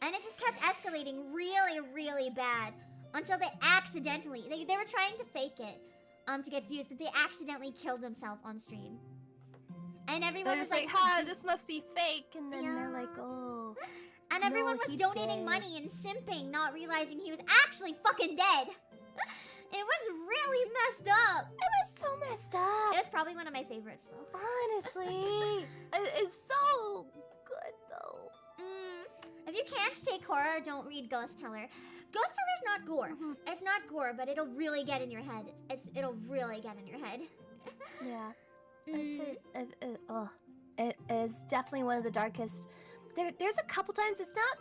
Speaker 1: And it just kept escalating really, really bad until they accidentally, they were trying to fake it to get views, but they accidentally killed themselves on stream. And everyone was like,
Speaker 2: ha, this must be fake. And then they're like, oh.
Speaker 1: And everyone was donating money and simping, not realizing he was actually fucking dead. It was really messed up.
Speaker 2: It was so messed up.
Speaker 1: It was probably one of my favorites, though.
Speaker 2: Honestly. It's so good, though.
Speaker 1: If you can't take horror, don't read Ghost Teller. Ghost Teller's not gore. It's not gore, but it'll really get in your head. It'll really get in your head.
Speaker 2: Yeah. It is definitely one of the darkest. There's a couple times it's not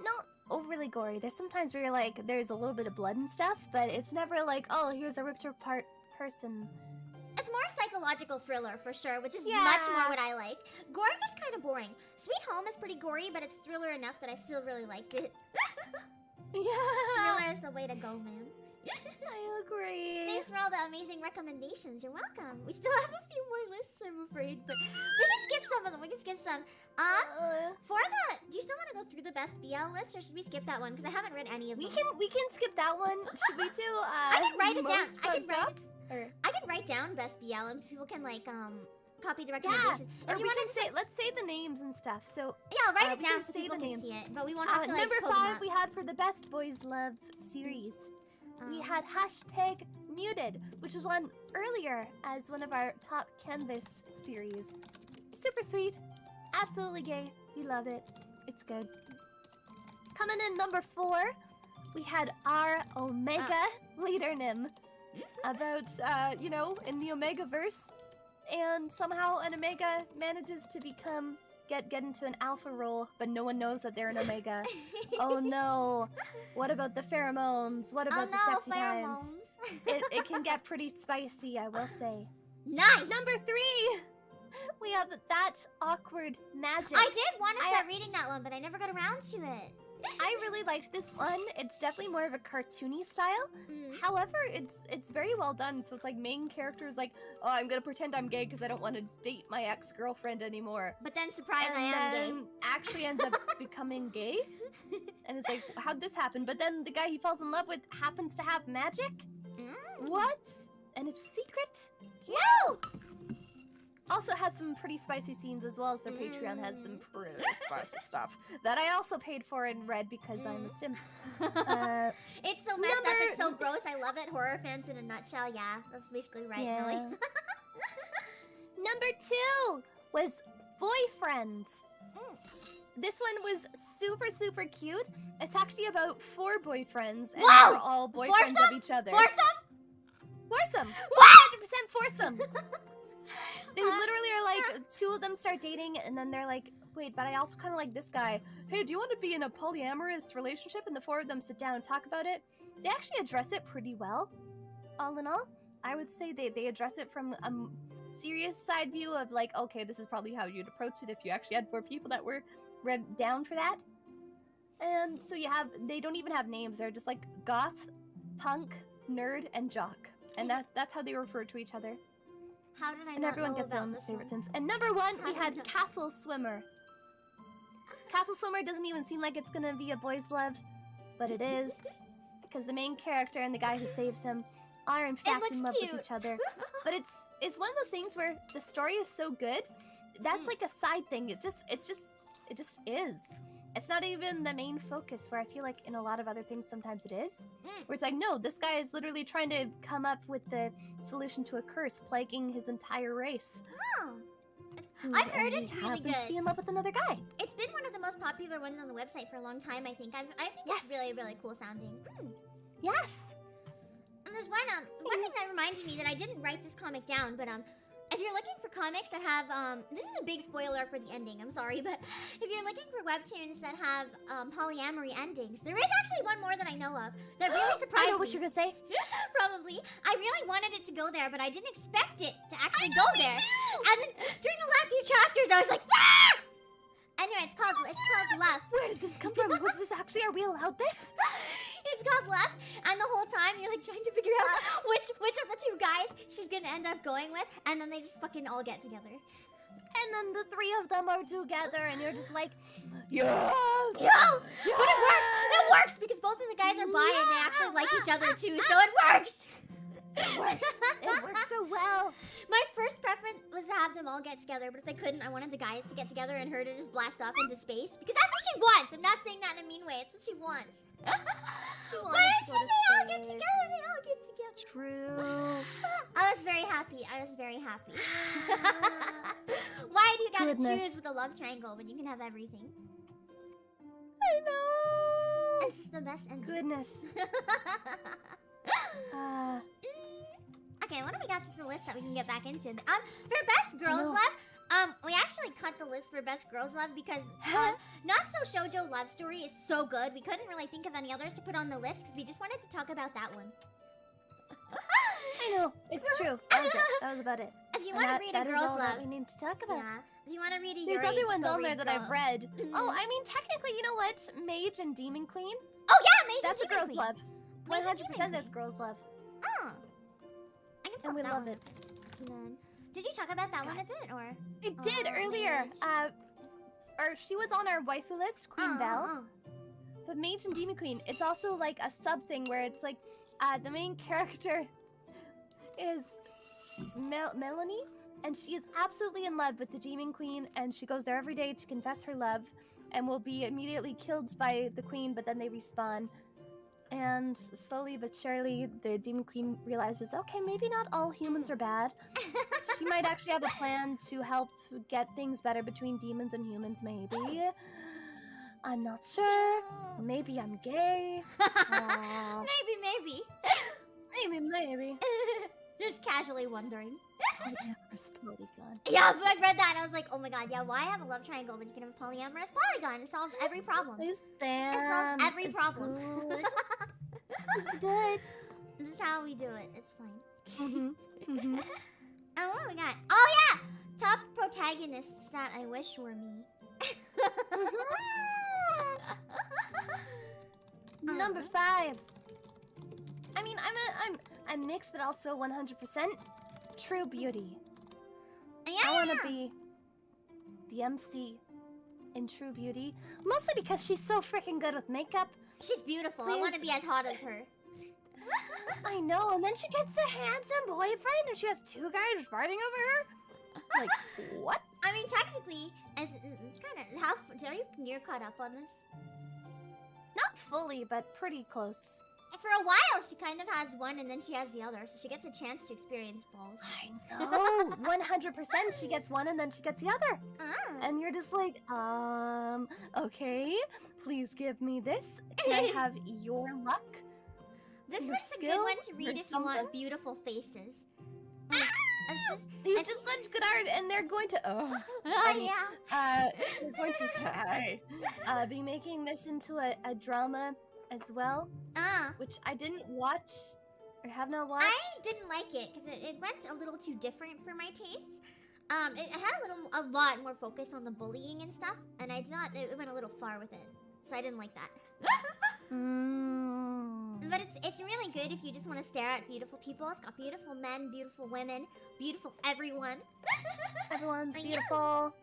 Speaker 2: overly gory. There's sometimes where you're like, there's a little bit of blood and stuff, but it's never like, oh, here's a ripped apart person.
Speaker 1: It's more a psychological thriller for sure, which is much more what I like. Gore gets kind of boring. Sweet Home is pretty gory, but it's thriller enough that I still really liked it. Thriller is the way to go, man.
Speaker 2: I agree.
Speaker 1: Thanks for all the amazing recommendations. You're welcome. We still have a few more lists, I'm afraid, but we can skip some of them. Do you still want to go through the best BL list, or should we skip that one? Because I haven't read any of them.
Speaker 2: We can skip that one. Should we do?
Speaker 1: I can write it down.
Speaker 2: I
Speaker 1: can write down best BL, and people can like copy the recommendations.
Speaker 2: Or we can say, let's say the names and stuff. So
Speaker 1: yeah, I'll write it down so people can see it, but we won't have to like
Speaker 2: number 5 we had for the best boys love series. We had #muted, which was one earlier as one of our top canvas series. Super sweet, absolutely gay. We love it. It's good. Coming in number 4, we had our Omega leader Nim. About in the Omega verse, and somehow an Omega manages to get into an alpha role, but no one knows that they're an Omega. Oh no! What about the pheromones? What about the sexy times? It can get pretty spicy, I will say.
Speaker 1: Nice.
Speaker 2: Number 3, we have that awkward magic.
Speaker 1: I did want to start reading that one, but I never got around to it.
Speaker 2: I really liked this one. It's definitely more of a cartoony style. However, it's very well done. So it's like main character is like, oh, I'm gonna pretend I'm gay because I don't want to date my ex-girlfriend anymore.
Speaker 1: But then, surprise, I am gay.
Speaker 2: Actually ends up becoming gay. And it's like, how'd this happen? But then the guy he falls in love with happens to have magic? What? And it's a secret? No! Also has some pretty spicy scenes, as well as their Patreon has some pretty spicy stuff that I also paid for and read because I'm a simp.
Speaker 1: It's so messed up, it's so gross, I love it. Horror fans in a nutshell, yeah. That's basically right, Millie.
Speaker 2: Number 2 was Boyfriends. This one was super, super cute. It's actually about 4 boyfriends, and they're all boyfriends of each other. Foursome? 100% foursome! They literally are like, 2 of them start dating, and then they're like, wait, but I also kind of like this guy. Hey, do you want to be in a polyamorous relationship? And the 4 of them sit down and talk about it. They actually address it pretty well. All in all, I would say they address it from a serious side view of like, okay, this is probably how you'd approach it if you actually had 4 people that were down for that. And so they don't even have names. They're just like goth, punk, nerd, and jock. And that's how they refer to each other.
Speaker 1: How did I
Speaker 2: and
Speaker 1: not
Speaker 2: everyone
Speaker 1: know
Speaker 2: gets their
Speaker 1: about
Speaker 2: own
Speaker 1: this
Speaker 2: favorite
Speaker 1: one?
Speaker 2: Sims. And number 1, we had Castle Swimmer. Castle Swimmer doesn't even seem like it's gonna be a boy's love, but it is, because the main character and the guy who saves him are in fact in love with each other. But it's one of those things where the story is so good, that's like a side thing. It just is. It's not even the main focus, where I feel like in a lot of other things sometimes it is. Where it's like, no, this guy is literally trying to come up with the solution to a curse plaguing his entire race.
Speaker 1: I've heard it's really
Speaker 2: happens to be
Speaker 1: good.
Speaker 2: in love with another guy.
Speaker 1: It's been one of the most popular ones on the website for a long time, I think. I think
Speaker 2: Yes.
Speaker 1: it's really, really cool sounding.
Speaker 2: Yes.
Speaker 1: And there's one thing that reminded me that I didn't write this comic down, but if you're looking for comics that have this is a big spoiler for the ending, I'm sorry, but if you're looking for webtoons that have polyamory endings, there is actually one more that I know of that really surprised
Speaker 2: I know
Speaker 1: me.
Speaker 2: what you're gonna say.
Speaker 1: Probably. I really wanted it to go there, but I didn't expect it to actually go there. And then during the last few chapters, I was like, ah! Anyway, it's called Love.
Speaker 2: Where did this come from? Was this actually? Are we allowed this?
Speaker 1: It's called Love, and the whole time you're like trying to figure out which of the two guys she's gonna end up going with, and then they just fucking all get together.
Speaker 2: And then the three of them are together, and you're just like, yes!
Speaker 1: Yo! But it works! It works because both of the guys are bi and they actually like each other too, so it works!
Speaker 2: It works. It works so well.
Speaker 1: My first preference was to have them all get together, but if they couldn't, I wanted the guys to get together and her to just blast off into space because that's what she wants. I'm not saying that in a mean way. It's what she wants.
Speaker 2: She
Speaker 1: But
Speaker 2: wanted
Speaker 1: I
Speaker 2: to go
Speaker 1: said
Speaker 2: to
Speaker 1: they all get
Speaker 2: space.
Speaker 1: together. They all get together.
Speaker 2: True.
Speaker 1: I was very happy. I was very happy. Why do you gotta
Speaker 2: Goodness.
Speaker 1: choose with a love triangle when you can have everything?
Speaker 2: I know.
Speaker 1: This is the best ending.
Speaker 2: Goodness.
Speaker 1: Okay, what do we got that's a list that we can get back into? For best girls
Speaker 2: know.
Speaker 1: love, we actually cut the list for best girls love because Not So Shoujo Love Story is so good. We couldn't really think of any others to put on the list because we just wanted to talk about that one.
Speaker 2: I know. It's true. That was it. That was about it.
Speaker 1: If you
Speaker 2: And
Speaker 1: want to
Speaker 2: that-
Speaker 1: read a
Speaker 2: that is
Speaker 1: girl's
Speaker 2: all
Speaker 1: love,
Speaker 2: that we need to talk about.
Speaker 1: yeah. If you want to read a
Speaker 2: There's
Speaker 1: your
Speaker 2: other
Speaker 1: age,
Speaker 2: ones
Speaker 1: so
Speaker 2: on there
Speaker 1: read
Speaker 2: that I've
Speaker 1: girl.
Speaker 2: read.
Speaker 1: Mhm.
Speaker 2: Oh, I mean, technically, you know what? Mage and Demon Queen.
Speaker 1: Oh yeah, Mage
Speaker 2: That's a
Speaker 1: and Demon
Speaker 2: girl's
Speaker 1: Queen.
Speaker 2: love.
Speaker 1: Mage and
Speaker 2: 100%
Speaker 1: Demon
Speaker 2: that's
Speaker 1: Queen.
Speaker 2: girl's love.
Speaker 1: Oh. I can
Speaker 2: And
Speaker 1: pop
Speaker 2: we
Speaker 1: that
Speaker 2: love
Speaker 1: one
Speaker 2: it.
Speaker 1: up. And then, did you talk about that one? Is it or?
Speaker 2: I did
Speaker 1: Oh,
Speaker 2: earlier.
Speaker 1: Mage.
Speaker 2: Or she was on our waifu list, Queen Belle.
Speaker 1: Oh.
Speaker 2: But Mage and Demon Queen, it's also like a sub thing where it's like the main character is Melanie, and she is absolutely in love with the Demon Queen, and she goes there every day to confess her love, and will be immediately killed by the Queen, but then they respawn. And slowly but surely, the Demon Queen realizes, okay, maybe not all humans are bad. She might actually have a plan to help get things better between demons and humans, maybe. I'm not sure. Maybe I'm gay.
Speaker 1: Maybe.
Speaker 2: Maybe.
Speaker 1: Just casually wondering.
Speaker 2: Polyamorous polygon.
Speaker 1: Yeah, but I read that and I was like, oh my god, yeah, why have a love triangle when you can have a polyamorous polygon? It solves every problem.
Speaker 2: Please
Speaker 1: It
Speaker 2: stand.
Speaker 1: solves every problem.
Speaker 2: Good. It's good.
Speaker 1: This is how we do it. It's fine.
Speaker 2: Mm-hmm.
Speaker 1: And what do we got? Oh yeah! Top protagonists that I wish were me.
Speaker 2: Number 5. I mean, I'm mixed, but also 100% true beauty.
Speaker 1: Yeah!
Speaker 2: I want to be the MC in True Beauty, mostly because she's so freaking good with makeup.
Speaker 1: She's beautiful. I want to be as hot as her.
Speaker 2: I know, and then she gets a handsome boyfriend, and she has 2 guys fighting over her. Like, what?
Speaker 1: I mean, technically, as kind of how are you near caught up on this?
Speaker 2: Not fully, but pretty close.
Speaker 1: For a while, she kind of has one, and then she has the other, so she gets a chance to experience both.
Speaker 2: I know. 100% she gets one, and then she gets the other. And you're just like, okay, please give me this. Can I have your luck?
Speaker 1: This
Speaker 2: Your
Speaker 1: one's a good
Speaker 2: skill
Speaker 1: one to read
Speaker 2: or
Speaker 1: if you want
Speaker 2: something?
Speaker 1: beautiful faces.
Speaker 2: It's just such good art, and they're going to,
Speaker 1: Oh
Speaker 2: Annie,
Speaker 1: yeah.
Speaker 2: we're going to be making this into a drama as well, which I didn't watch or have not watched.
Speaker 1: I didn't like it because it went a little too different for my tastes. It had a lot more focus on the bullying and stuff, and I did not. It went a little far with it, so I didn't like that. But it's really good if you just want to stare at beautiful people. It's got beautiful men, beautiful women, beautiful everyone.
Speaker 2: Everyone's
Speaker 1: Yeah.
Speaker 2: beautiful.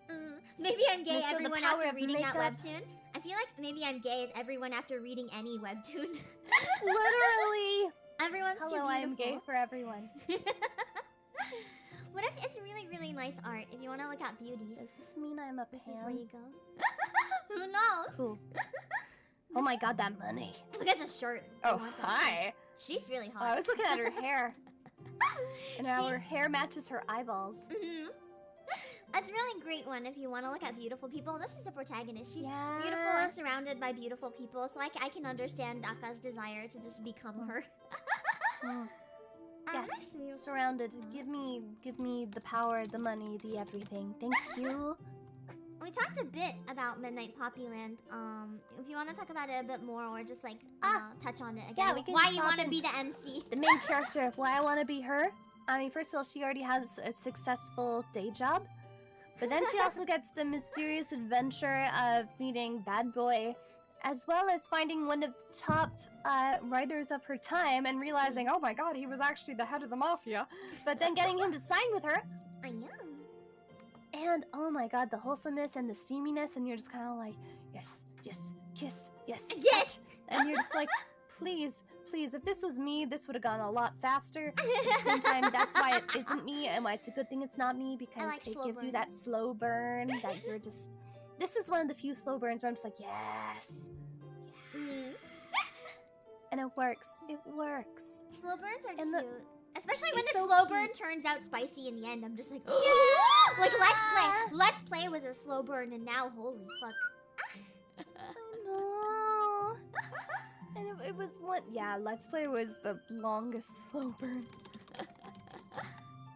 Speaker 1: Maybe I'm gay.
Speaker 2: They show the
Speaker 1: Everyone
Speaker 2: power
Speaker 1: after
Speaker 2: of
Speaker 1: reading that
Speaker 2: makeup.
Speaker 1: webtoon. I feel like maybe I'm gay is everyone after reading any webtoon.
Speaker 2: Literally.
Speaker 1: Everyone's
Speaker 2: Hello,
Speaker 1: too
Speaker 2: I am gay
Speaker 1: beautiful.
Speaker 2: for everyone.
Speaker 1: But it's really, really nice art if you want to look at beauties.
Speaker 2: Does this mean I'm a
Speaker 1: This
Speaker 2: pan?
Speaker 1: is where you go. Who knows?
Speaker 2: Cool. Oh my god, that money.
Speaker 1: Look at the shirt. I
Speaker 2: Oh,
Speaker 1: want that
Speaker 2: hi.
Speaker 1: shirt. She's really
Speaker 2: Oh, I
Speaker 1: hot.
Speaker 2: was looking at her hair. And now
Speaker 1: She-
Speaker 2: her hair matches her eyeballs.
Speaker 1: It's a really great one if you want to look at beautiful people. This is the protagonist. She's
Speaker 2: Yeah.
Speaker 1: beautiful and surrounded by beautiful people, so I can understand Aka's desire to just become her.
Speaker 2: Yes,
Speaker 1: Next we-
Speaker 2: surrounded. Give me the power, the money, the everything. Thank you.
Speaker 1: We talked a bit about Midnight Poppyland. If you want to talk about it a bit more, or just like touch on it again,
Speaker 2: Yeah, we can
Speaker 1: why you
Speaker 2: talk
Speaker 1: want to
Speaker 2: in-
Speaker 1: be the MC?
Speaker 2: The main character, why I want to be her. I mean, first of all, she already has a successful day job. But then she also gets the mysterious adventure of meeting Bad Boy, as well as finding one of the top writers of her time and realizing, oh my god, he was actually the head of the mafia. But then getting him to sign with her.
Speaker 1: I know.
Speaker 2: And oh my god, the wholesomeness and the steaminess, and you're just kind of like, yes, yes, kiss, yes,
Speaker 1: Yes!
Speaker 2: touch. And you're just like, please, please, if this was me, this would have gone a lot faster. At the same time, that's why it isn't me, and why it's a good thing it's not me, because
Speaker 1: like
Speaker 2: it
Speaker 1: slow
Speaker 2: gives you
Speaker 1: burn.
Speaker 2: that slow burn that you're just... This is one of the few slow burns where I'm just like, yes.
Speaker 1: Mm.
Speaker 2: And it works. It works.
Speaker 1: Slow burns are
Speaker 2: And the-
Speaker 1: cute. Especially when the
Speaker 2: She's so
Speaker 1: slow burn
Speaker 2: cute.
Speaker 1: turns out spicy in the end. I'm just like,
Speaker 2: Yeah!
Speaker 1: like Let's Play was a slow burn, and now holy fuck.
Speaker 2: No. And it was one... Yeah, Let's Play was the longest slow burn.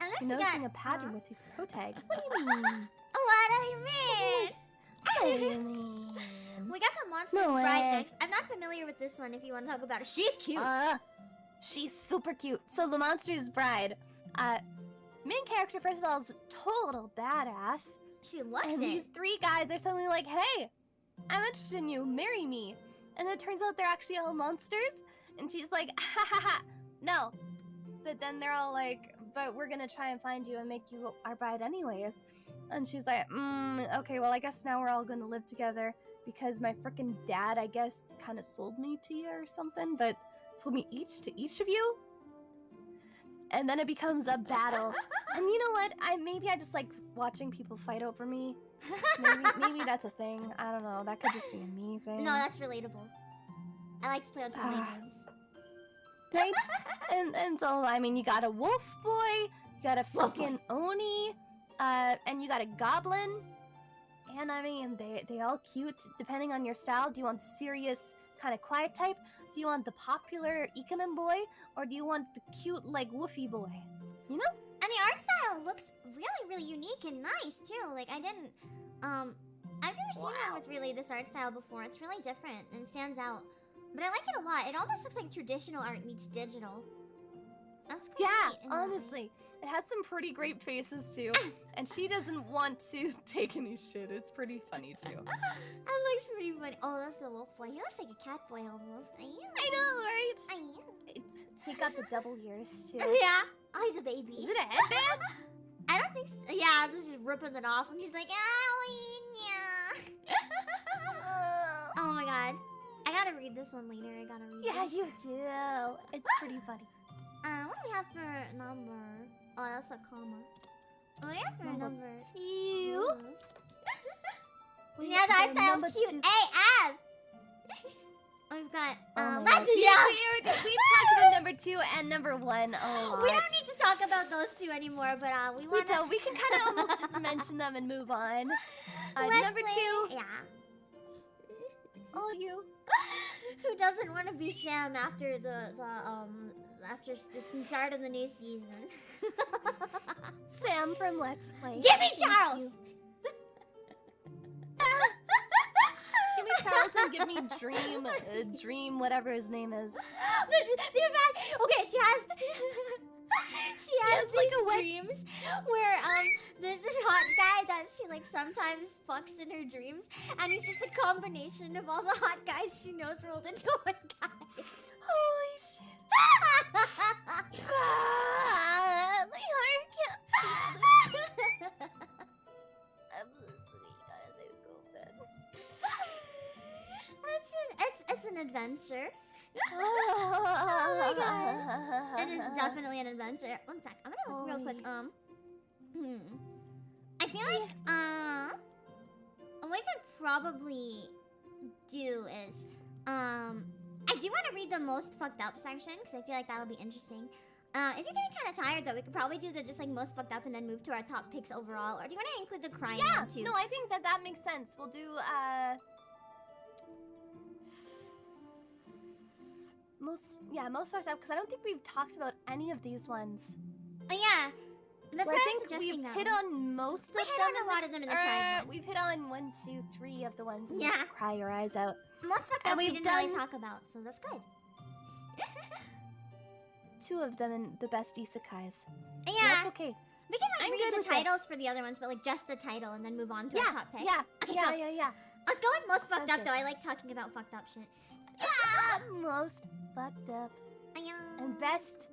Speaker 1: And
Speaker 2: You're
Speaker 1: we
Speaker 2: noticing
Speaker 1: got,
Speaker 2: a pattern with these pro tags. What do you mean?
Speaker 1: What do you mean?
Speaker 2: What do you mean?
Speaker 1: We got the Monster's
Speaker 2: No
Speaker 1: Bride
Speaker 2: way.
Speaker 1: next. I'm not familiar with this one if you want to talk about it. She's cute.
Speaker 2: She's super cute. So the Monster's Bride, main character, first of all, is a total badass.
Speaker 1: She looks
Speaker 2: And
Speaker 1: it.
Speaker 2: these three guys are suddenly like, hey, I'm interested in you, marry me. And then it turns out they're actually all monsters. And she's like, ha ha ha, no. But then they're all like, but we're gonna try and find you and make you our bride anyways. And she's like, okay, well, I guess now we're all gonna live together because my frickin' dad, I guess, kind of sold me to you or something, but sold me each to each of you. And then it becomes a battle. And you know what? Maybe I just like watching people fight over me. Maybe that's a thing. I don't know. That could just be a me thing.
Speaker 1: No, that's relatable. I like to play on two games.
Speaker 2: Right? And so, I mean, you got a wolf boy, you got a fucking Oni, and you got a goblin. And I mean, they all cute, depending on your style. Do you want the serious, kind of quiet type? Do you want the popular Ikemen boy? Or do you want the cute, like, woofy boy? You know?
Speaker 1: And the art style looks really, really unique and nice too. Like I've never seen one with really this art style before. It's really different and stands out. But I like it a lot. It almost looks like traditional art meets digital. That's quite
Speaker 2: Yeah,
Speaker 1: neat in that way.
Speaker 2: honestly. It has some pretty great faces, too. And she doesn't want to take any shit. It's pretty funny, too.
Speaker 1: That looks pretty funny. Oh, that's the wolf boy. He looks like a cat boy almost.
Speaker 2: I know, right?
Speaker 1: I am.
Speaker 2: He got the double ears, too.
Speaker 1: Yeah. Oh, he's a baby.
Speaker 2: Is it a headband?
Speaker 1: I don't think so. Yeah, this is just ripping it off. And she's like, owie, yeah. Oh my god. I gotta read this one later. I gotta read
Speaker 2: Yeah,
Speaker 1: this.
Speaker 2: you do. It's pretty funny.
Speaker 1: What do we have for number? Oh, that's a comma. What do we have for
Speaker 2: Number
Speaker 1: number?
Speaker 2: 2.
Speaker 1: Yeah, the art style's
Speaker 2: number
Speaker 1: cute
Speaker 2: 2.
Speaker 1: AF. We've got,
Speaker 2: Oh my
Speaker 1: let's,
Speaker 2: God.
Speaker 1: yeah.
Speaker 2: We've talked about number 2 and number 1 a lot.
Speaker 1: We don't need to talk about those two anymore, but we
Speaker 2: We
Speaker 1: want to.
Speaker 2: don't. We can kind of almost just mention them and move on.
Speaker 1: Let's
Speaker 2: Number
Speaker 1: play,
Speaker 2: 2.
Speaker 1: Yeah.
Speaker 2: All you.
Speaker 1: Who doesn't want to be Sam after after the start of the new season?
Speaker 2: Sam from Let's Play.
Speaker 1: Give me
Speaker 2: Thank
Speaker 1: Charles.
Speaker 2: you. Give me Charles and give me Dream, whatever his name is.
Speaker 1: Okay, she has
Speaker 2: has, like,
Speaker 1: these
Speaker 2: a wet-
Speaker 1: dreams where there's this hot guy that she like sometimes fucks in her dreams, and he's just a combination of all the hot guys she knows rolled into one guy.
Speaker 2: Holy shit. My heart can't. I'm losing. I gotta go to bed.
Speaker 1: It's an adventure.
Speaker 2: Oh
Speaker 1: my God. It is definitely an adventure. One sec. I'm gonna look real
Speaker 2: Holy.
Speaker 1: quick. I feel like what we could probably do is I do want to read the most fucked up section because I feel like that'll be interesting. If you're getting kind of tired, though, we could probably do the just like most fucked up and then move to our top picks overall. Or do you want to include the crying one too?
Speaker 2: No, I think that makes sense. We'll do most fucked up, because I don't think we've talked about any of these ones.
Speaker 1: Oh yeah, that's
Speaker 2: Well,
Speaker 1: why
Speaker 2: I
Speaker 1: I'm
Speaker 2: think
Speaker 1: suggesting
Speaker 2: we've
Speaker 1: that
Speaker 2: hit
Speaker 1: one.
Speaker 2: on most of
Speaker 1: We
Speaker 2: them.
Speaker 1: hit on a lot of them in the crying one.
Speaker 2: We've hit on 1, 2, 3 of the ones in
Speaker 1: Yeah.
Speaker 2: the cry your eyes out.
Speaker 1: Most fucked
Speaker 2: and
Speaker 1: up we
Speaker 2: we've
Speaker 1: didn't really
Speaker 2: done-
Speaker 1: talk about, so that's good.
Speaker 2: 2 of them in the best isekais.
Speaker 1: Yeah,
Speaker 2: That's okay.
Speaker 1: we can like
Speaker 2: I'm
Speaker 1: read
Speaker 2: good
Speaker 1: the
Speaker 2: with
Speaker 1: titles
Speaker 2: this.
Speaker 1: for the other ones, but like just the title and then move on to our
Speaker 2: Yeah,
Speaker 1: top picks.
Speaker 2: yeah,
Speaker 1: Okay,
Speaker 2: yeah,
Speaker 1: cool.
Speaker 2: yeah.
Speaker 1: Let's go with most fucked
Speaker 2: Sounds
Speaker 1: up
Speaker 2: good.
Speaker 1: though. I like talking about fucked up shit.
Speaker 2: Most fucked up and best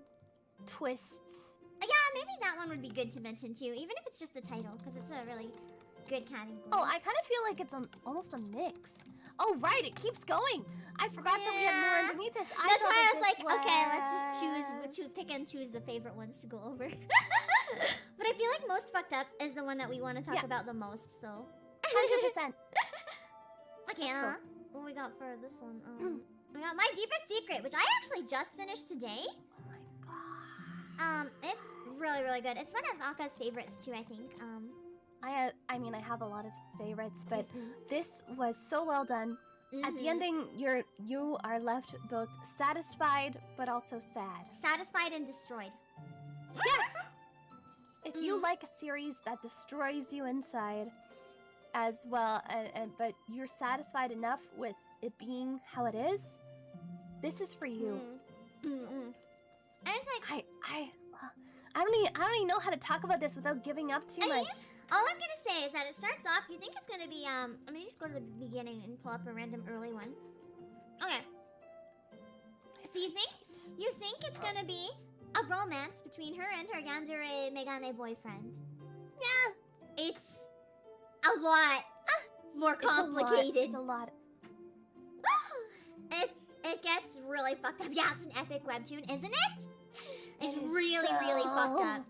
Speaker 2: twists.
Speaker 1: Yeah, maybe that one would be good to mention too, even if it's just the title, because it's a really good category.
Speaker 2: Oh, I kind of feel like it's almost a mix. Oh, right, it keeps going. I forgot that we had more
Speaker 1: Yeah.
Speaker 2: underneath this.
Speaker 1: That's
Speaker 2: thought
Speaker 1: why
Speaker 2: that
Speaker 1: I was like,
Speaker 2: this
Speaker 1: okay, let's just
Speaker 2: was-
Speaker 1: pick and choose the favorite ones to go over. But I feel like most fucked up is the one that we want to talk
Speaker 2: Yeah.
Speaker 1: about the most, so.
Speaker 2: 100%.
Speaker 1: Okay,
Speaker 2: Let's
Speaker 1: what we got for this one? We got My Deepest Secret, which I actually just finished today.
Speaker 2: Oh my god.
Speaker 1: It's really, really good. It's one of Aka's favorites too, I think.
Speaker 2: I mean, I have a lot of favorites, but
Speaker 1: Mhm.
Speaker 2: this was so well done. At the
Speaker 1: Mhm.
Speaker 2: ending, you are left both satisfied but also sad.
Speaker 1: Satisfied and destroyed.
Speaker 2: Yes. If you
Speaker 1: Mm.
Speaker 2: like a series that destroys you inside, as well, but you're satisfied enough with it being how it is, this is for you.
Speaker 1: And it's like,
Speaker 2: I don't even know how to talk about this without giving up too much.
Speaker 1: all I'm gonna say is that it starts off, you think it's gonna be, let me just go to the beginning and pull up a random early one. Okay. So you think it's gonna be a romance between her and her Yandere Megane boyfriend.
Speaker 2: Yeah.
Speaker 1: It's a lot more complicated.
Speaker 2: It's a lot.
Speaker 1: It gets really fucked up. Yeah, it's an epic webtoon, isn't it? It's
Speaker 2: It is
Speaker 1: really, really fucked up.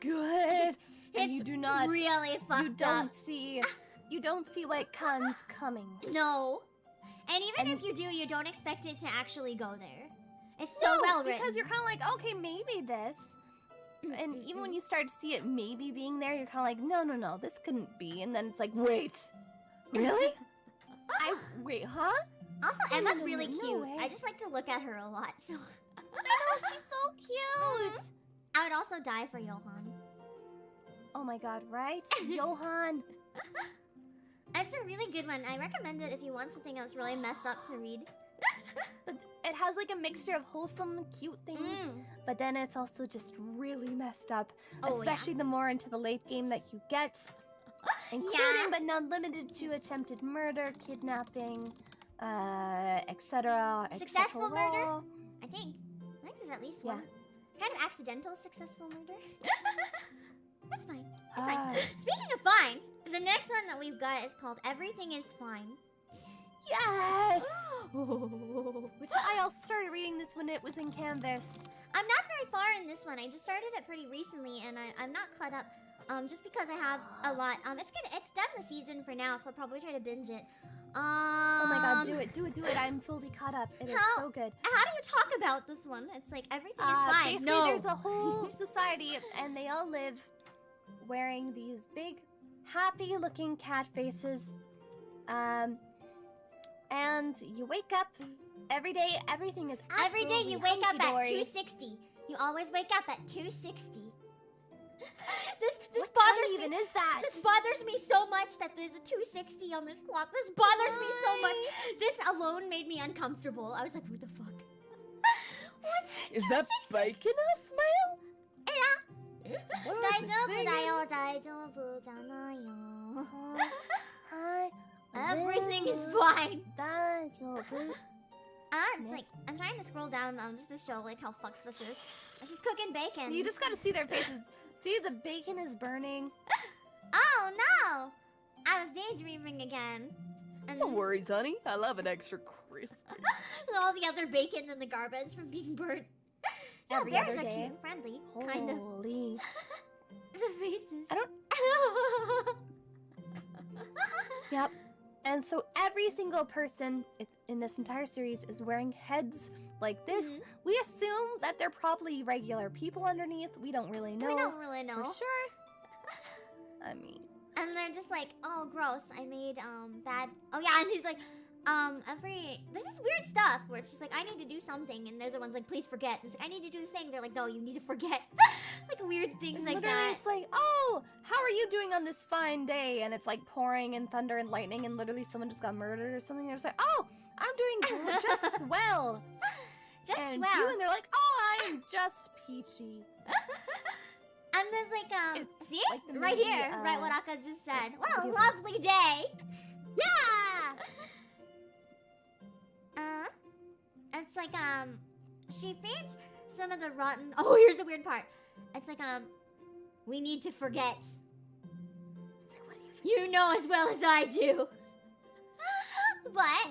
Speaker 2: Good. And
Speaker 1: It's
Speaker 2: you do not.
Speaker 1: really fucked
Speaker 2: You don't see. You don't see what comes coming.
Speaker 1: No. And even
Speaker 2: And-
Speaker 1: if you do, you don't expect it to actually go there. It's so well written.
Speaker 2: because you're kind of like, okay, maybe this. And even when you start to see it maybe being there, you're kind of like, no, this couldn't be. And then it's like, wait, really? Wait, huh?
Speaker 1: Also,
Speaker 2: No,
Speaker 1: Emma's
Speaker 2: no,
Speaker 1: really
Speaker 2: no
Speaker 1: cute.
Speaker 2: way.
Speaker 1: I just like to look at her a lot, so
Speaker 2: I know, she's so cute.
Speaker 1: I would also die for Johan.
Speaker 2: Oh my god, right? Johan.
Speaker 1: It's a really good one. I recommend it if you want something else really messed up to read.
Speaker 2: It has like a mixture of wholesome, cute things, but then it's also just really messed up.
Speaker 1: Oh,
Speaker 2: Especially the more into the late game that you get. Including
Speaker 1: Yeah.
Speaker 2: but not limited to attempted murder, kidnapping, etc.
Speaker 1: Successful murder? I think there's at least one. Kind of accidental successful murder. That's fine. It's fine. Speaking of fine, the next one that we've got is called Everything is Fine.
Speaker 2: Yes! Which I also started reading this when it was in Canvas.
Speaker 1: I'm not very far in this one. I just started it pretty recently, and I'm not caught up. Just because I have a lot. It's done the season for now, so I'll probably try to binge it.
Speaker 2: Oh my god, do it. I'm fully caught up. It is so good.
Speaker 1: How do you talk about this one? It's like everything is fine.
Speaker 2: Basically,
Speaker 1: No.
Speaker 2: there's a whole society, and they all live wearing these big, happy-looking cat faces. And you wake up every day. Everything is
Speaker 1: Every day you
Speaker 2: absolutely
Speaker 1: wake up at
Speaker 2: hunky-dory.
Speaker 1: 2:60. You always wake up at 2:60. This
Speaker 2: What
Speaker 1: bothers
Speaker 2: time
Speaker 1: me.
Speaker 2: even is that?
Speaker 1: This bothers me so much that there's a 2:60 on this clock. This bothers me so much. This alone made me uncomfortable. I was like, what the fuck? What?
Speaker 3: Is that
Speaker 1: 2:60?
Speaker 3: bacon a smile?
Speaker 1: Yeah.
Speaker 3: What was it singing?
Speaker 1: 大丈夫じゃないよ.
Speaker 2: Hi.
Speaker 1: Everything is fine.
Speaker 2: 大丈夫.
Speaker 1: It's like, I'm trying to scroll down just to show like how fucked this is. She's cooking bacon.
Speaker 2: You just gotta see their faces. See, the bacon is burning.
Speaker 1: Oh no! I was daydreaming again. And
Speaker 3: No worries, honey. I love an extra crispy.
Speaker 1: all the other bacon in the garbage from being burnt. Yeah,
Speaker 2: Every
Speaker 1: bears
Speaker 2: other
Speaker 1: are
Speaker 2: day.
Speaker 1: cute and friendly. Kind of.
Speaker 2: Holy.
Speaker 1: The faces.
Speaker 2: I don't- Yep. And so every single person in this entire series is wearing heads Like this, we assume that they're probably regular people underneath. We don't really know.
Speaker 1: We don't really know.
Speaker 2: For sure. I mean.
Speaker 1: And they're just like, oh, gross. I made bad. Oh yeah, and he's like, there's this weird stuff where it's just like I need to do something, and there's the one's like, please forget. It's like I need to do a thing. They're like, no, you need to forget. Like weird things like
Speaker 2: Literally,
Speaker 1: that.
Speaker 2: it's like, oh, how are you doing on this fine day? And it's like pouring and thunder and lightning, and literally someone just got murdered or something. And it's like, oh, I'm doing just well.
Speaker 1: Just
Speaker 2: and
Speaker 1: well.
Speaker 2: you, and they're like, oh, I am just peachy.
Speaker 1: And there's like
Speaker 2: It's
Speaker 1: see
Speaker 2: like the
Speaker 1: right
Speaker 2: movie,
Speaker 1: here, right what Aka just said. What a
Speaker 2: video.
Speaker 1: lovely day.
Speaker 2: Yeah.
Speaker 1: It's like she feeds some of the rotten. Oh, here's the weird part. It's like we need to forget.
Speaker 2: It's like, what do you?
Speaker 1: You know as well as I do. But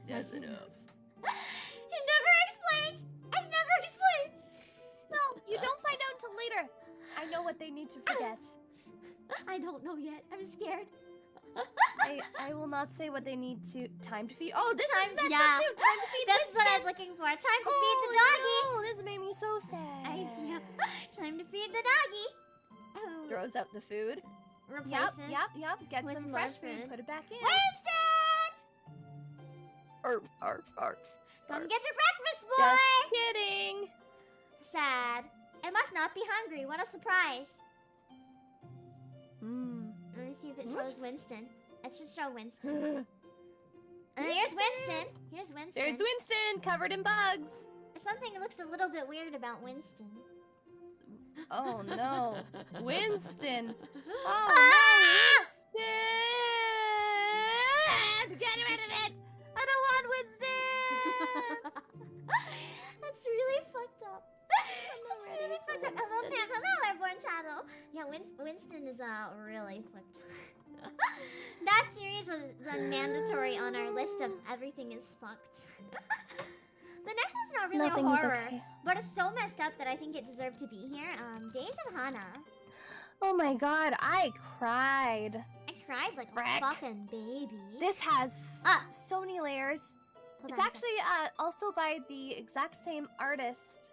Speaker 3: That's enough.
Speaker 1: it never explains. It never explains.
Speaker 2: Well, you don't find out until later. I know what they need to forget.
Speaker 1: I don't know yet. I'm scared.
Speaker 2: I will not say what they need to time to feed. Oh, this
Speaker 1: Time-
Speaker 2: is messed
Speaker 1: yeah.
Speaker 2: up too. Time to feed.
Speaker 1: That's what I was
Speaker 2: Winston.
Speaker 1: looking for. Time to feed the doggy.
Speaker 2: Oh, this made me so sad.
Speaker 1: Yeah. Time to feed the doggy. Who
Speaker 3: Throws out the food.
Speaker 1: replaces
Speaker 2: Yep. Get
Speaker 1: with
Speaker 2: some
Speaker 1: more
Speaker 2: fresh
Speaker 1: food.
Speaker 2: food. Put it back in.
Speaker 1: Winston!
Speaker 3: Arf, arf, arf.
Speaker 1: Come
Speaker 3: arf.
Speaker 1: get your breakfast, boy!
Speaker 2: Just kidding.
Speaker 1: Sad. It must not be hungry. What a surprise.
Speaker 2: Mm.
Speaker 1: Let me see if it shows
Speaker 2: Whoops.
Speaker 1: Winston. It should show Winston. Here's Winston. Here's Winston.
Speaker 2: There's Winston, covered in bugs.
Speaker 1: Something looks a little bit weird about Winston.
Speaker 2: Oh no, Winston. Oh
Speaker 1: Ah!
Speaker 2: no, Winston! Get rid of it! I don't want Winston!
Speaker 1: That's really fucked up. That's really fucked up. Hello,
Speaker 2: Winston.
Speaker 1: Pam. Hello, Airborne Channel. Yeah, Winston is really fucked up. That series was mandatory on our list of everything is fucked. The next one's not really
Speaker 2: Nothing
Speaker 1: a
Speaker 2: is
Speaker 1: horror,
Speaker 2: okay.
Speaker 1: but it's so messed up that I think it deserved to be here. Days of Hana.
Speaker 2: Oh my god, I cried.
Speaker 1: I cried like
Speaker 2: Frick.
Speaker 1: a fucking baby.
Speaker 2: This has so many layers.
Speaker 1: Hold
Speaker 2: It's
Speaker 1: on a sec.
Speaker 2: actually also by the exact same artist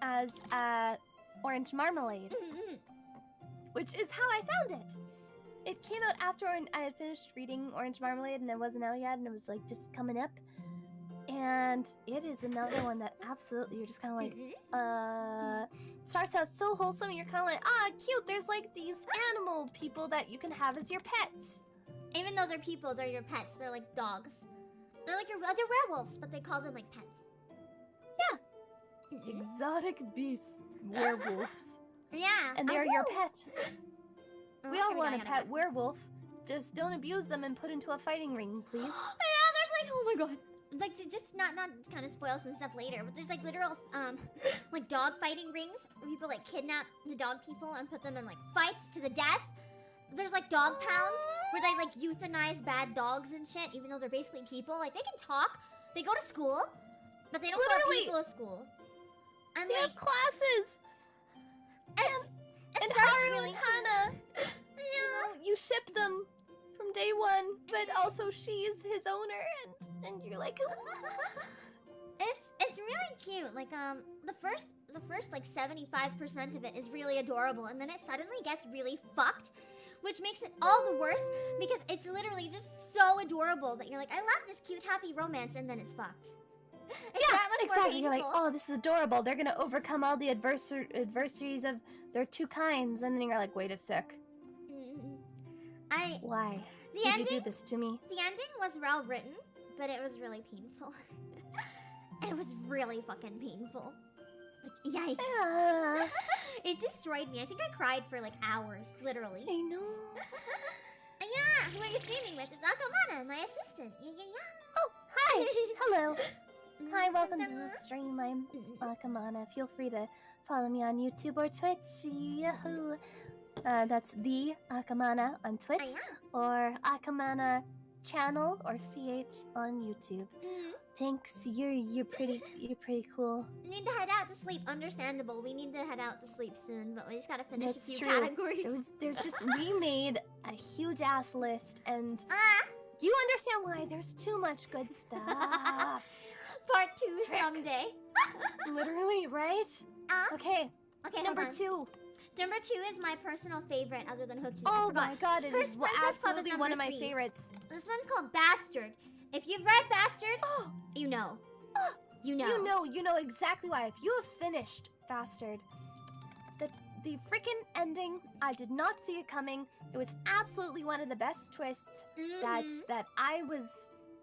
Speaker 2: as Orange Marmalade,
Speaker 1: Mm-mm.
Speaker 2: which is how I found it. It came out after I had finished reading Orange Marmalade and it wasn't out yet, and it was like just coming up. And it is another one that absolutely you're just kind of like,
Speaker 1: Mm-mm.
Speaker 2: starts out so wholesome. And you're kind of like, cute. There's like these animal people that you can have as your pets.
Speaker 1: Even though they're people, they're your pets. They're like dogs. They're like they're werewolves, but they call them like pets. Mm-mm.
Speaker 2: Exotic beasts, werewolves,
Speaker 1: Yeah.
Speaker 2: and they
Speaker 1: Oh,
Speaker 2: are your
Speaker 1: woo.
Speaker 2: pet.
Speaker 1: Oh,
Speaker 2: We all
Speaker 1: here
Speaker 2: want
Speaker 1: go,
Speaker 2: a
Speaker 1: I
Speaker 2: pet werewolf. Just don't abuse them and put into a fighting ring, please.
Speaker 1: Yeah, there's like, oh my god. Like, to just not kind of spoil some stuff later, but there's like literal, like dog fighting rings where people like kidnap the dog people and put them in like fights to the death. There's like dog pounds where they like euthanize bad dogs and shit, even though they're basically people. Like, they can talk, they go to school, but they don't go to
Speaker 2: Literally.
Speaker 1: people to school. And
Speaker 2: They
Speaker 1: like,
Speaker 2: have classes.
Speaker 1: it
Speaker 2: And
Speaker 1: starts
Speaker 2: Haru
Speaker 1: really
Speaker 2: and Hana,
Speaker 1: Yeah.
Speaker 2: you ship them from day one, but also she's his owner, and you're like,
Speaker 1: It's really cute. Like the first like 75% of it is really adorable, and then it suddenly gets really fucked, which makes it all the worse because it's literally just so adorable that you're like, I love this cute happy romance, and then it's fucked. It's that much more
Speaker 2: exactly. You're
Speaker 1: painful.
Speaker 2: like, oh, this is adorable. They're gonna overcome all the adversaries of their two kinds, and then you're like, wait a sec, why
Speaker 1: The
Speaker 2: did you
Speaker 1: ending
Speaker 2: do this to me?
Speaker 1: the ending was well written, but it was really painful. It was really fucking painful. Like, yikes.
Speaker 2: Ah,
Speaker 1: It destroyed me. I think I cried for like hours, literally.
Speaker 2: I know.
Speaker 1: Yeah, who are you streaming with? It's Akamana, my assistant. Yeah.
Speaker 2: Oh, hi. Hello. Hi, welcome to the stream. I'm Akamana. Feel free to follow me on YouTube or Twitch. Yahoo! That's the Akamana on Twitch, or Akamana channel, or CH on YouTube. Thanks. You're pretty cool.
Speaker 1: Need to head out to sleep. Understandable. We need to head out to sleep soon, but we just gotta finish
Speaker 2: That's
Speaker 1: a few
Speaker 2: true.
Speaker 1: categories.
Speaker 2: There's just we made a huge ass list, and
Speaker 1: Ah,
Speaker 2: you understand why there's too much good stuff.
Speaker 1: Part 2 someday.
Speaker 3: Literally, right? Okay,
Speaker 1: Okay,
Speaker 3: number
Speaker 1: hold on.
Speaker 3: 2.
Speaker 1: Number 2 is my personal favorite other than Hookie.
Speaker 3: Oh
Speaker 1: I forgot.
Speaker 3: my god, it
Speaker 1: Her
Speaker 3: is
Speaker 1: Princess Club is
Speaker 3: absolutely one of
Speaker 1: number
Speaker 3: my
Speaker 1: 3.
Speaker 3: favorites.
Speaker 1: This one's called Bastard. If you've read Bastard, you know. You know.
Speaker 3: You know exactly why. If you have finished Bastard, the freaking ending, I did not see it coming. It was absolutely one of the best twists that I was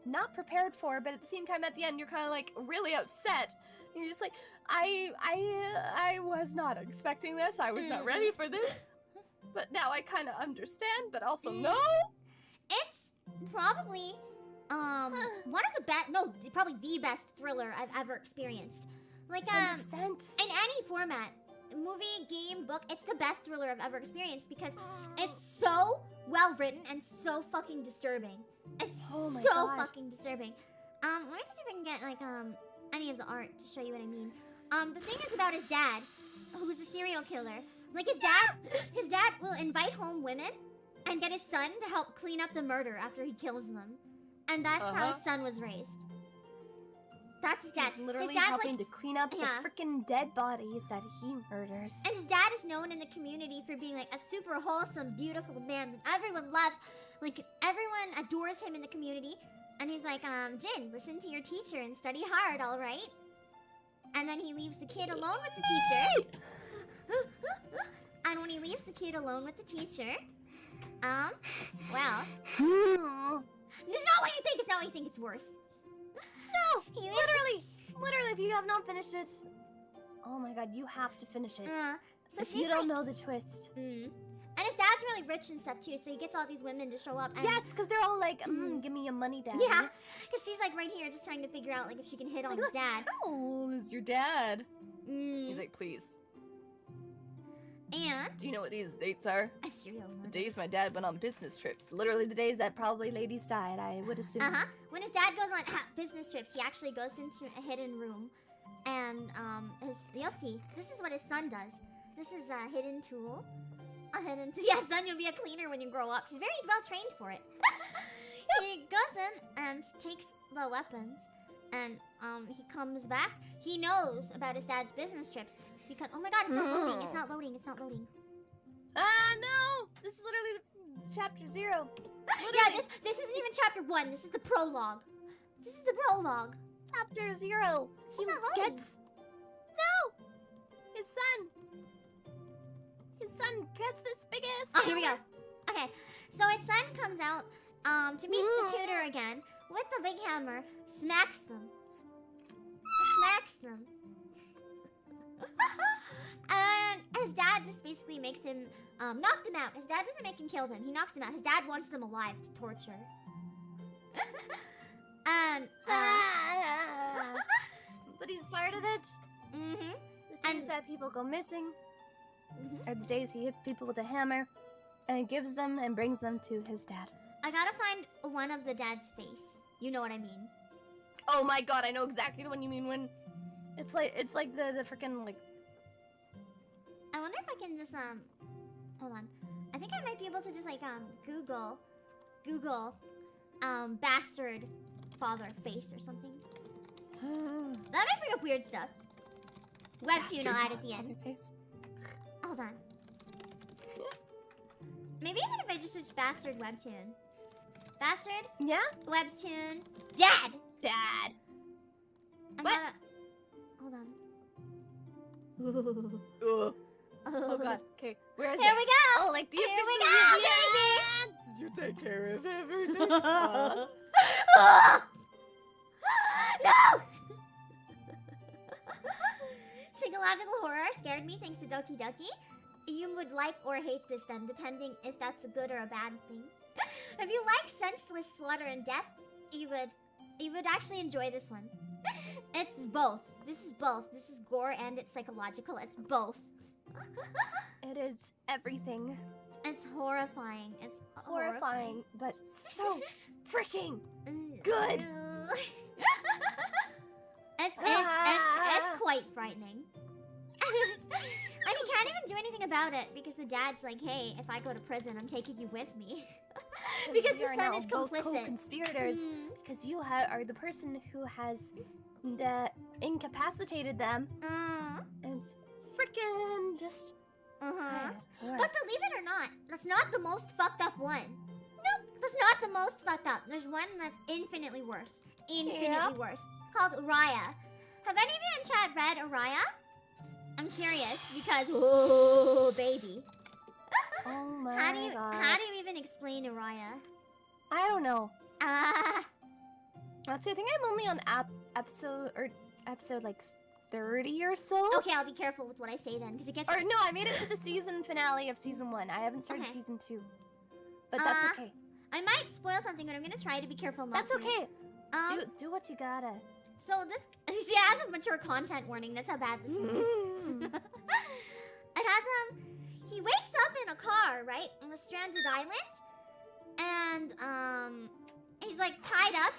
Speaker 3: not prepared for, but at the same time at the end you're kind of like really upset. You're just like, I was not expecting this. I was not ready for this. But now I kind of understand, but also no.
Speaker 1: It's probably one of the best, no, probably the best thriller I've ever experienced. Like
Speaker 3: 100%.
Speaker 1: in any format, movie, game, book, it's the best thriller I've ever experienced because it's so well written and so fucking disturbing. It's so fucking disturbing. Let me just see if I can get like any of the art to show you what I mean. The thing is about his dad, who's a serial killer. Like his dad will invite home women and get his son to help clean up the murder after he kills them. And that's how his son was raised. That's his dad.
Speaker 3: He's literally
Speaker 1: his dad's
Speaker 3: helping to clean up the freaking dead bodies that he murders.
Speaker 1: And his dad is known in the community for being like a super wholesome, beautiful man that everyone loves. Like everyone adores him in the community. And he's like, Jin, listen to your teacher and study hard, all right? And then he leaves the kid alone with the teacher. And when he leaves the kid alone with the teacher, well, it's not what you think. It's not what you think. It's worse.
Speaker 3: No, literally, if you have not finished it, oh my god, you have to finish it.
Speaker 1: So
Speaker 3: if you don't know the twist.
Speaker 1: And his dad's really rich and stuff too, so he gets all these women to show up. And
Speaker 3: yes, because they're all like, give me your money, dad.
Speaker 1: Yeah, because she's like right here just trying to figure out like if she can hit on his dad.
Speaker 3: How old is your dad? He's like, please.
Speaker 1: And
Speaker 3: do you know what these dates are?
Speaker 1: A serial murder.
Speaker 3: The days my dad went on business trips. Literally the days that probably ladies died, I would assume.
Speaker 1: When his dad goes on business trips, he actually goes into a hidden room. And you'll see. This is what his son does. This is a hidden tool. Yeah, son, you'll be a cleaner when you grow up. He's very well trained for it. He goes in and takes the weapons. And he comes back. He knows about his dad's business trips because oh my god, it's not loading. It's not loading. It's not loading.
Speaker 3: Ah no! This is literally chapter 0.
Speaker 1: Yeah, this isn't even chapter 1. This is the prologue. This is the prologue.
Speaker 3: Chapter 0. He gets no. His son gets this big ass.
Speaker 1: Oh, here we go. Okay, so his son comes out to meet the tutor again with the big hammer, smacks them. And his dad just basically makes him knock them out. His dad doesn't make him kill them. He knocks them out. His dad wants them alive to torture. And
Speaker 3: but he's part of it. The days that people go missing are the days he hits people with a hammer and gives them and brings them to his dad.
Speaker 1: I gotta find one of the dad's face. You know what I mean?
Speaker 3: Oh my god, I know exactly the one you mean. When it's like the freaking like.
Speaker 1: I wonder if I can just hold on. I think I might be able to just like Google bastard father face or something. That might bring up weird stuff. Webtoon I'll add at the end. Hold on. Maybe even if I just search bastard webtoon. Bastard?
Speaker 3: Yeah?
Speaker 1: Webtoon. Dad!
Speaker 3: Dad!
Speaker 1: What? Hold on.
Speaker 3: Oh god. Okay. Where is it?
Speaker 1: Here we go!
Speaker 3: Oh, like the
Speaker 1: Here we
Speaker 3: official
Speaker 1: go, baby!
Speaker 3: You take care of everything.
Speaker 1: No! Psychological horror scared me thanks to Doki Doki. You would like or hate this then, depending if that's a good or a bad thing. If you like senseless slaughter and death, you would actually enjoy this one. It's both. This is both. This is gore and it's psychological. It's both.
Speaker 3: It is everything.
Speaker 1: It's horrifying. It's
Speaker 3: horrifying, but so freaking good.
Speaker 1: It's quite frightening. And he can't even do anything about it because the dad's like, hey, if I go to prison, I'm taking you with me. Because the son is complicit.
Speaker 3: Co-conspirators, because you are the person who has that incapacitated them.
Speaker 1: Mm.
Speaker 3: And it's freaking just.
Speaker 1: Uh-huh.
Speaker 3: Yeah,
Speaker 1: But believe it or not, that's not the most fucked up one. Nope, that's not the most fucked up. There's one that's infinitely worse. Infinitely worse. It's called Uraya. Have any of you in chat read Uraya? I'm curious because, oh, baby.
Speaker 3: Oh my god.
Speaker 1: How do you even explain Uraya?
Speaker 3: I don't know.
Speaker 1: Ah.
Speaker 3: Let's see, I think I'm only on episode like 30 or so.
Speaker 1: Okay, I'll be careful with what I say then, because it gets.
Speaker 3: Or no, I made it to the season finale of season 1. I haven't started season 2, but that's okay.
Speaker 1: I might spoil something, but I'm gonna try to be careful not
Speaker 3: That's
Speaker 1: to.
Speaker 3: okay. Do what you gotta.
Speaker 1: So this, see, it has a mature content warning. That's how bad this one is. It has he wakes up in a car, right, on a stranded island, and he's like tied up,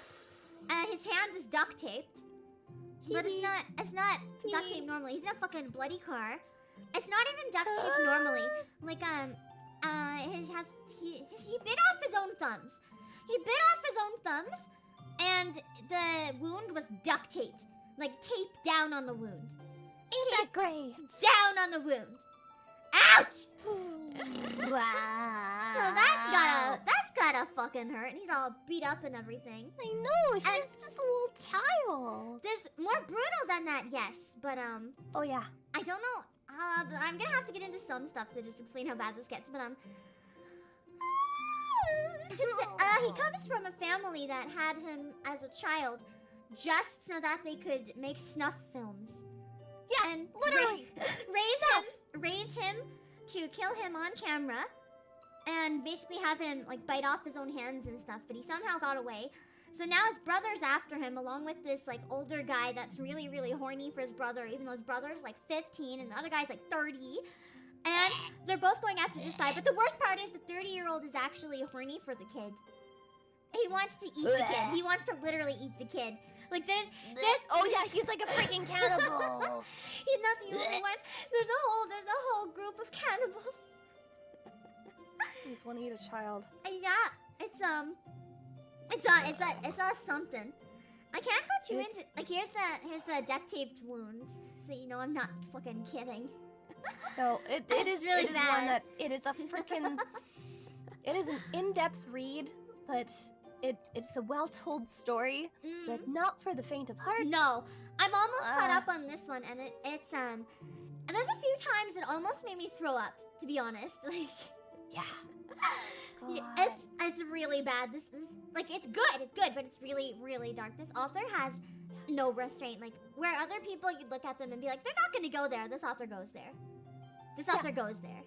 Speaker 1: and his hand is duct taped. But it's not duct tape normally. He's in a fucking bloody car. It's not even duct tape normally. Like he bit off his own thumbs. He bit off his own thumbs, and the wound was duct taped, like taped down on the wound.
Speaker 3: Ain't that great?
Speaker 1: Down on the wound. Ouch!
Speaker 3: Wow.
Speaker 1: So that's gotta fucking hurt. And he's all beat up and everything.
Speaker 3: I know, she's just a little child.
Speaker 1: There's more brutal than that, yes, but
Speaker 3: Oh yeah.
Speaker 1: I don't know. I'm gonna have to get into some stuff to just explain how bad this gets, but he comes from a family that had him as a child just so that they could make snuff films.
Speaker 3: Yeah,
Speaker 1: and
Speaker 3: literally
Speaker 1: raise him to kill him on camera and basically have him like bite off his own hands and stuff, but he somehow got away. So now his brother's after him along with this like older guy that's really, really horny for his brother, even though his brother's like 15 and the other guy's like 30. And they're both going after this guy, but the worst part is the 30-year-old is actually horny for the kid. He wants to eat the kid. He wants to literally eat the kid. Like this.
Speaker 3: Oh yeah, he's like a freaking cannibal.
Speaker 1: He's not the only one. There's a whole group of cannibals.
Speaker 3: He just want to eat a child.
Speaker 1: Yeah, it's something. I can't go too into like here's the duct taped wounds, so you know I'm not fucking kidding.
Speaker 3: No, it is
Speaker 1: really
Speaker 3: it is one that it is a freaking it is an in-depth read, but it's a well-told story, but not for the faint of heart.
Speaker 1: No, I'm almost caught up on this one, and it's there's a few times it almost made me throw up, to be honest. Like,
Speaker 3: yeah,
Speaker 1: it's really bad. This like it's good, but it's really, really dark. This author has no restraint. Like where other people you'd look at them and be like, they're not gonna go there. This author goes there. This author goes there.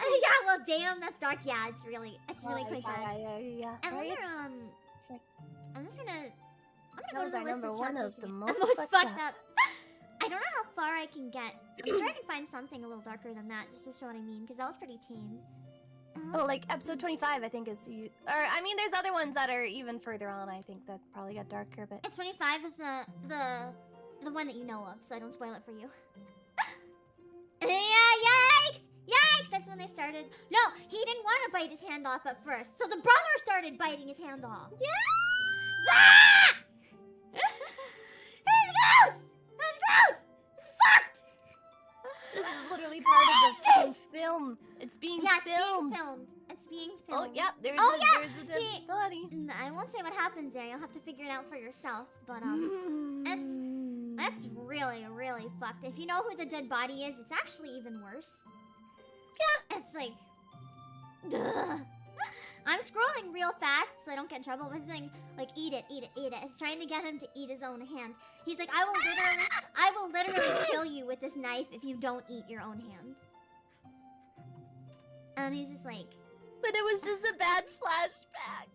Speaker 1: Yeah, well, damn, that's dark. Yeah, it's really quite bad.
Speaker 3: Yeah.
Speaker 1: I
Speaker 3: Right?
Speaker 1: wonder, I'm gonna go
Speaker 3: Those
Speaker 1: to the
Speaker 3: are
Speaker 1: list
Speaker 3: number
Speaker 1: of
Speaker 3: one
Speaker 1: chapters
Speaker 3: of the
Speaker 1: again.
Speaker 3: most
Speaker 1: fucked
Speaker 3: fucked
Speaker 1: up. I don't know how far I can get. I'm sure I can find something a little darker than that, just to show what I mean, because that was pretty tame.
Speaker 3: Oh, like episode 25, I think is you. Or I mean, there's other ones that are even further on. I think that probably got darker, but.
Speaker 1: It's 25 is the one that you know of, so I don't spoil it for you. Yeah, yikes! Yikes! That's when they started. No, he didn't want to bite his hand off at first, so the brother started biting his hand off.
Speaker 3: Yeah!
Speaker 1: Ah! This is gross! This is gross! It's fucked!
Speaker 3: This is literally part of the fucking film. It's being filmed.
Speaker 1: It's being filmed.
Speaker 3: Oh, yeah, there's a dead body.
Speaker 1: I won't say what happens there. You'll have to figure it out for yourself. But that's really, really fucked. If you know who the dead body is, it's actually even worse. Yeah, it's like, ugh. I'm scrolling real fast so I don't get in trouble. But it's saying like, eat it. It's trying to get him to eat his own hand. He's like, I will literally kill you with this knife if you don't eat your own hand. And he's just like,
Speaker 3: but it was just a bad flashback.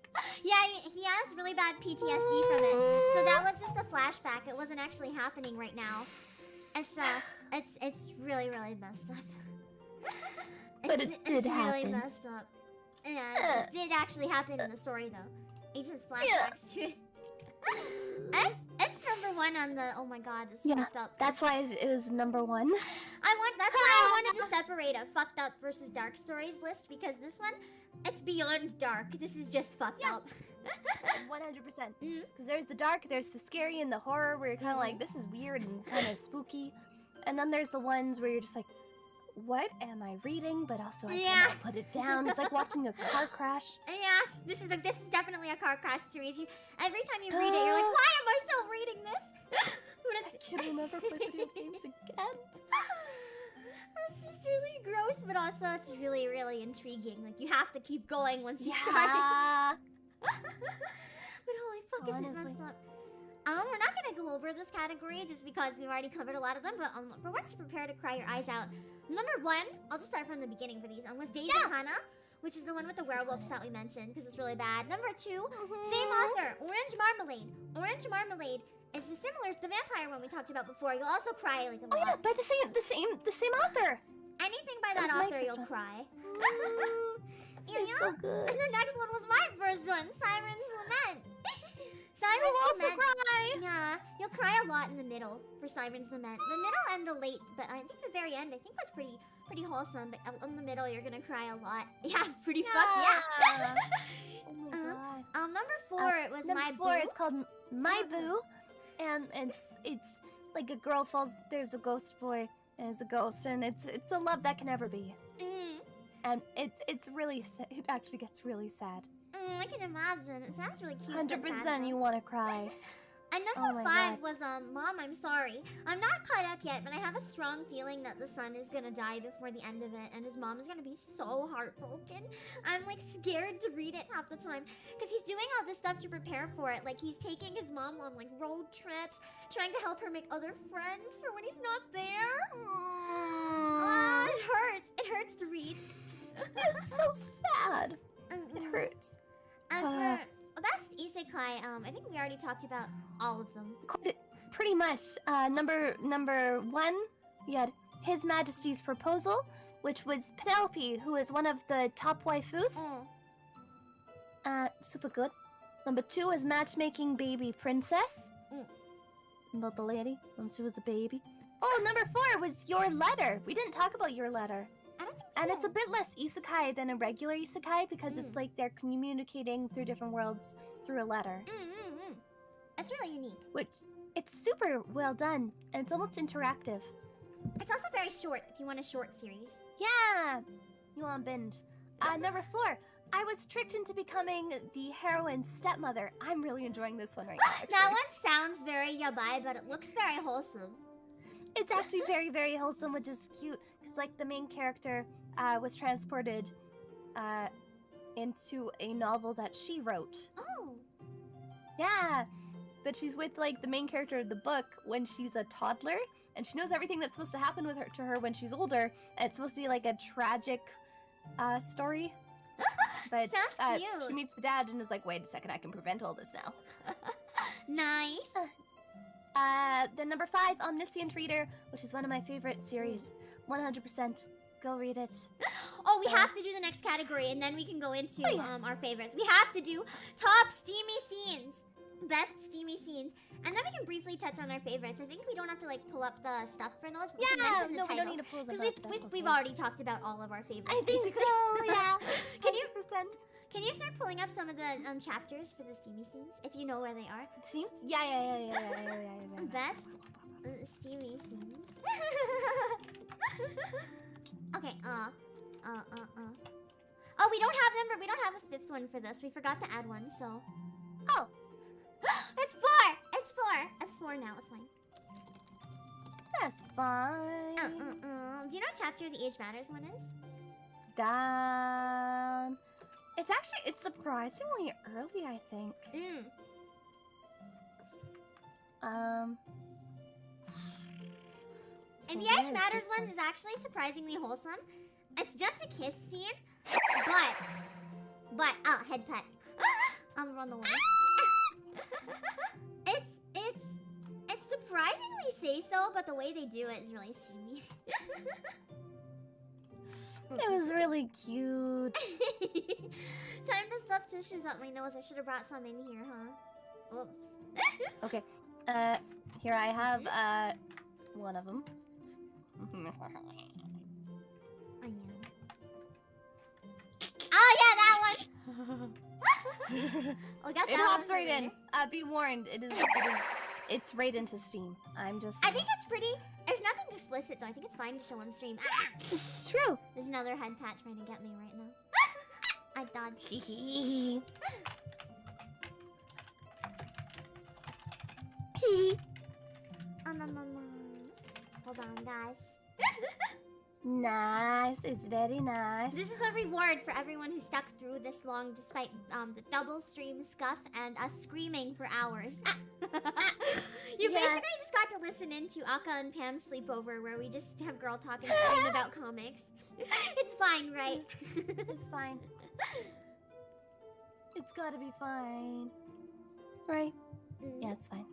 Speaker 1: Yeah, he has really bad PTSD from it. So that was just a flashback. It wasn't actually happening right now. It's really, really messed up.
Speaker 3: But it did happen.
Speaker 1: It's really messed up. Yeah, it did actually happen in the story though. He just flashbacks to it. It's number one on the, oh my god, this fucked up.
Speaker 3: That's why it was number one.
Speaker 1: That's why I wanted to separate a fucked up versus dark stories list, because this one, it's beyond dark. This is just fucked up.
Speaker 3: 100%. Because there's the dark, there's the scary, and the horror where you're kind of like, this is weird and kind of spooky. And then there's the ones where you're just like, what am I reading? But also I cannot put it down. It's like watching a car crash.
Speaker 1: Yes, this is definitely a car crash series. Every time you read it, you're like, why am I still reading this?
Speaker 3: I can never play video games again.
Speaker 1: This is really gross, but also it's really, really intriguing. Like, you have to keep going once you start. But holy fuck, is it messed up. We're not gonna go over this category just because we've already covered a lot of them, but for once, prepare to cry your eyes out. Number 1, I'll just start from the beginning for these, was Daisy Hana, which is the one with the werewolves that we mentioned, because it's really bad. Number 2, same author, Orange Marmalade. Orange Marmalade is similar to the vampire one we talked about before. You'll also cry like a lot.
Speaker 3: Oh yeah, by the same author.
Speaker 1: Anything by that author, you'll cry.
Speaker 3: It's so good.
Speaker 1: And the next one was my first one, Siren's Lament. Siren's
Speaker 3: You'll
Speaker 1: Lament.
Speaker 3: also cry.
Speaker 1: Yeah, you'll cry a lot in the middle for Siren's Lament. The middle and the late, but I think the very end, I think was pretty wholesome. But in the middle, you're gonna cry a lot. Yeah, pretty fuck yeah.
Speaker 3: Oh my god.
Speaker 1: Number 4, it was
Speaker 3: number
Speaker 1: My
Speaker 3: 4
Speaker 1: Boo.
Speaker 3: is called My Boo, and it's like a girl falls. There's a ghost boy. There's a ghost, and it's the love that can never be. And it's really it actually gets really sad.
Speaker 1: I can imagine. It sounds really cute.
Speaker 3: 100% you want to cry.
Speaker 1: And number 5 was Mom, I'm sorry. I'm not caught up yet, but I have a strong feeling that the son is gonna die before the end of it, and his mom is gonna be so heartbroken. I'm like scared to read it half the time, because he's doing all this stuff to prepare for it. Like, he's taking his mom on like road trips, trying to help her make other friends for when he's not there. It hurts. It hurts to read.
Speaker 3: It's so sad. It hurts.
Speaker 1: And for best isekai, I think we already talked about all of them.
Speaker 3: Pretty much. Number 1, we had His Majesty's Proposal, which was Penelope, who is one of the top waifus. Super good. Number 2 is Matchmaking Baby Princess. About the lady when she was a baby. Oh, number 4 was Your Letter. We didn't talk about Your Letter.
Speaker 1: I don't think
Speaker 3: And it's a bit less isekai than a regular isekai because it's like they're communicating through different worlds through a letter.
Speaker 1: It's really unique.
Speaker 3: Which, it's super well done, and it's almost interactive.
Speaker 1: It's also very short if you want a short series.
Speaker 3: Yeah! You want binge. Number 4, I was tricked into becoming the heroine's stepmother. I'm really enjoying this one right now, actually.
Speaker 1: That one sounds very yabai, but it looks very wholesome.
Speaker 3: It's actually very, very wholesome, which is cute. Because, like, the main character was transported into a novel that she wrote.
Speaker 1: Oh!
Speaker 3: Yeah! But she's with, like, the main character of the book when she's a toddler. And she knows everything that's supposed to happen with her to her when she's older. And it's supposed to be, like, a tragic story. But
Speaker 1: sounds cute.
Speaker 3: She meets the dad and is like, wait a second, I can prevent all this now.
Speaker 1: Nice.
Speaker 3: Then number 5, Omniscient Reader, which is one of my favorite series. 100%. Go read it.
Speaker 1: Oh, we have to do the next category, and then we can go into our favorites. We have to do top steamy scenes. Best steamy scenes. And then we can briefly touch on our favorites. I think we don't have to, like, pull up the stuff for those. But we can mention the
Speaker 3: we don't
Speaker 1: titles.
Speaker 3: need to pull them up.
Speaker 1: Because we've already talked about all of our favorites.
Speaker 3: I think
Speaker 1: basically.
Speaker 3: so, yeah.
Speaker 1: Can you start pulling up some of the chapters for the steamy scenes, if you know where they are?
Speaker 3: It seems? Yeah.
Speaker 1: Best steamy scenes. Okay, Oh, we don't have a 5th one for this. We forgot to add one, so. Oh! It's 4! It's 4! It's 4 now, it's fine.
Speaker 3: That's fine.
Speaker 1: Do you know what chapter the Age Matters one is?
Speaker 3: It's surprisingly early, I think.
Speaker 1: And the Age Matters one is actually surprisingly wholesome. It's just a kiss scene, but head pet. I'm run away. It's surprisingly say-so, but the way they do it is really steamy.
Speaker 3: It was really cute.
Speaker 1: Time to stuff tissues up my nose. I should have brought some in here, huh? Oops.
Speaker 3: Okay. Here I have one of them.
Speaker 1: Oh yeah, that one. Oh, got
Speaker 3: It
Speaker 1: that
Speaker 3: hops
Speaker 1: one
Speaker 3: right
Speaker 1: later.
Speaker 3: in. Be warned, it's right into Steam. I'm just
Speaker 1: I
Speaker 3: saying.
Speaker 1: think it's pretty. There's nothing explicit though. I think it's fine to show on stream. Ah!
Speaker 3: It's true.
Speaker 1: There's another head pat trying to get me right now. I dodged.
Speaker 3: Pee.
Speaker 1: Oh, no. Hold on, guys.
Speaker 3: Nice. It's very nice.
Speaker 1: This is a reward for everyone who stuck through this long despite the double stream scuff and us screaming for hours. You basically just got to listen into Akka and Pam's sleepover where we just have girl talk and scream about comics. It's fine, right?
Speaker 3: It's fine. It's gotta be fine. Right? Yeah, it's fine.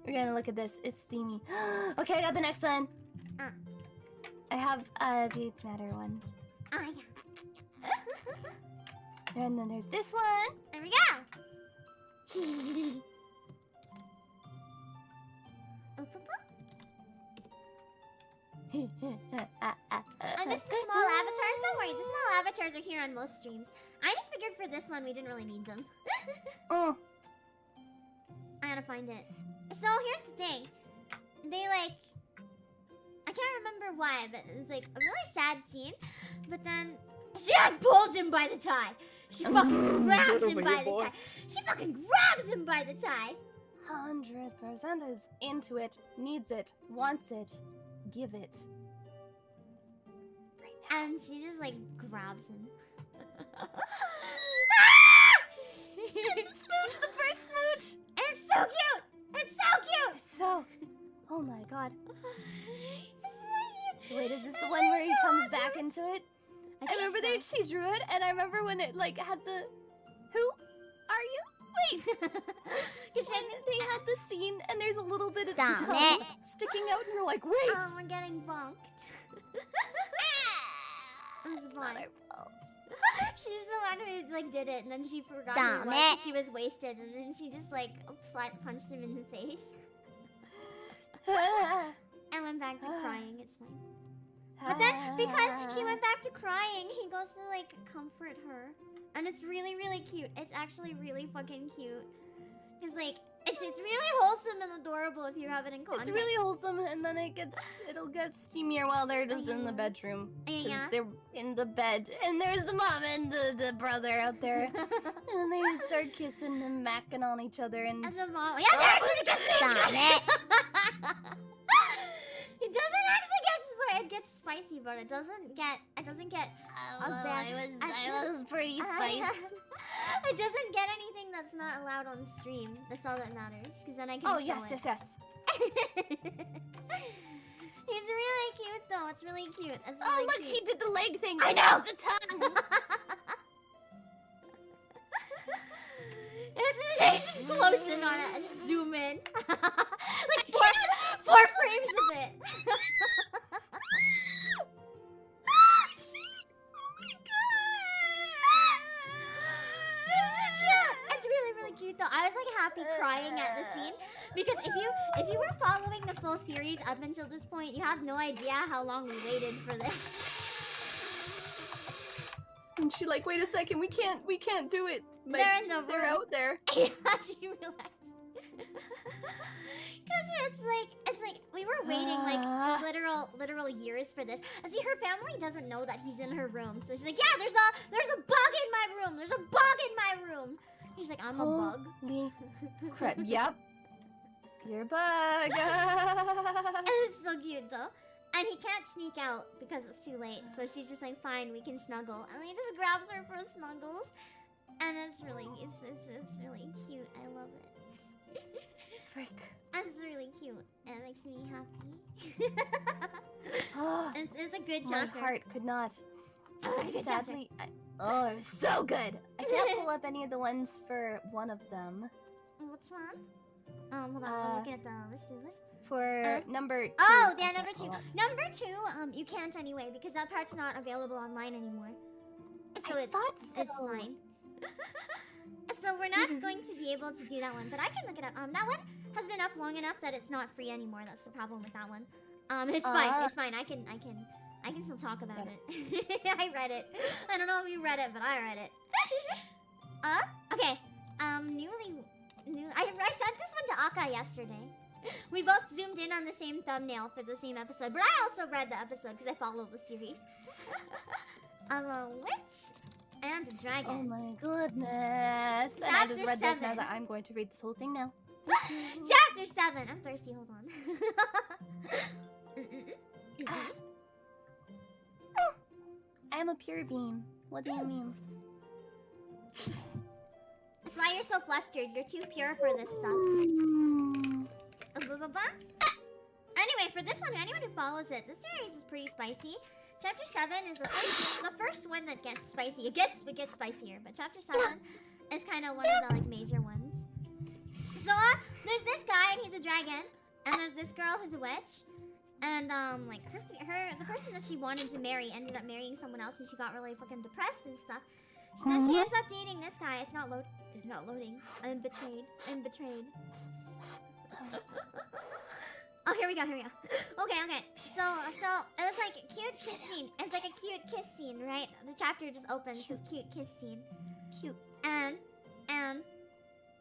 Speaker 3: We're gonna look at this. It's steamy. Okay, I got the next one. I have the matter one.
Speaker 1: Oh, yeah.
Speaker 3: And then there's this one.
Speaker 1: There we go. I missed the small avatars. Don't worry, the small avatars are here on most streams. I just figured for this one we didn't really need them.
Speaker 3: Oh.
Speaker 1: I gotta find it. So here's the thing. They like... I can't remember why, but it was like a really sad scene. But then she like pulls him by the tie. She fucking grabs him by the tie. She fucking grabs him by the tie.
Speaker 3: 100% is into it, needs it, wants it, give it. Right now.
Speaker 1: And she just like grabs him.
Speaker 3: Smooch, the first smooch!
Speaker 1: It's so cute! It's so cute!
Speaker 3: So, oh my god.
Speaker 1: It's so cute.
Speaker 3: Wait, is this the one where he comes back into it? I remember
Speaker 1: so.
Speaker 3: she drew it, and I remember when it like had the... Who are you? Wait! When they had the scene, and there's a little bit of
Speaker 1: Damn
Speaker 3: tongue
Speaker 1: it.
Speaker 3: sticking out, and you're like, wait!
Speaker 1: Oh, we're getting bonked. It's fine. She's the one who like did it, and then she forgot who it was, and she was wasted, and then she just like punched him in the face. And went back to crying. It's fine. But then, because she went back to crying, he goes to like comfort her, and it's really, really cute. It's actually really fucking cute. Cause like it's really wholesome and adorable if you have it in context.
Speaker 3: It's really wholesome, and then it'll get steamier while they're just in the bedroom. 'Cause they're in the bed, and there's the mom and the brother out there, and they start kissing and macking on each other, and
Speaker 1: the mom, yeah, there's the kissing. It doesn't actually get it gets spicy, but it doesn't get a bad.
Speaker 3: I was pretty spiced.
Speaker 1: It doesn't get anything that's not allowed on stream. That's all that matters, because then I can show it.
Speaker 3: Yes.
Speaker 1: He's really cute, though. It's really cute. It's really
Speaker 3: Oh, look,
Speaker 1: cute.
Speaker 3: he did the leg thing.
Speaker 1: I know!
Speaker 3: The tongue.
Speaker 1: Just close in on it and zoom in. Like four frames of it. It's really, really cute though. I was like happy crying at the scene because if you were following the full series up until this point, you have no idea how long we waited for this.
Speaker 3: And she like, wait a second, we can't do it. But
Speaker 1: they're
Speaker 3: out there.
Speaker 1: Yeah, she realized. Cause it's like we were waiting like literal years for this. And see, her family doesn't know that he's in her room, so she's like, yeah, there's a bug in my room. There's a bug in my room. He's like, I'm a bug.
Speaker 3: Holy crap! Yep, you're a bug.
Speaker 1: It's so cute though. And he can't sneak out because it's too late. So she's just like, fine, we can snuggle. And he just grabs her for snuggles. And it's really really cute. I love it.
Speaker 3: Frick.
Speaker 1: It's really cute. It makes me happy.
Speaker 3: Oh,
Speaker 1: it's a good
Speaker 3: my
Speaker 1: chapter.
Speaker 3: heart could not.
Speaker 1: Oh, it's a good chapter.
Speaker 3: Sadly, it was so good. I can't pull up any of the ones for one of them.
Speaker 1: What's one? Hold on. I'm looking at the list.
Speaker 3: For number 2.
Speaker 1: Oh, yeah, number 2. Number 2, you can't anyway because that part's not available online anymore. So it's fine. So we're not going to be able to do that one, but I can look it up. That one has been up long enough that it's not free anymore. That's the problem with that one. It's fine. It's fine. I can still talk about it. I read it. I don't know if you read it, but I read it. Okay. I sent this one to Aka yesterday. We both zoomed in on the same thumbnail for the same episode, but I also read the episode because I follow the series. A witch and a dragon.
Speaker 3: Oh my goodness. And I just read this and I was like, I'm going to read this whole thing now.
Speaker 1: Chapter 7. I'm thirsty, hold on.
Speaker 3: I'm a pure bean. What do you mean?
Speaker 1: That's why you're so flustered. You're too pure for this stuff. Anyway, for this one, anyone who follows it, this series is pretty spicy. Chapter 7 is the first one that gets spicy. It gets spicier, but Chapter 7 is kind of one of the like major ones. So there's this guy and he's a dragon, and there's this girl who's a witch, and like the person that she wanted to marry ended up marrying someone else, and she got really fucking depressed and stuff. So then she ends up dating this guy. It's not loading. I'm betrayed. Oh, here we go. Okay. So it was like a cute kiss scene. It's like a cute kiss scene, right? The chapter just opens with cute kiss scene.
Speaker 3: Cute.
Speaker 1: And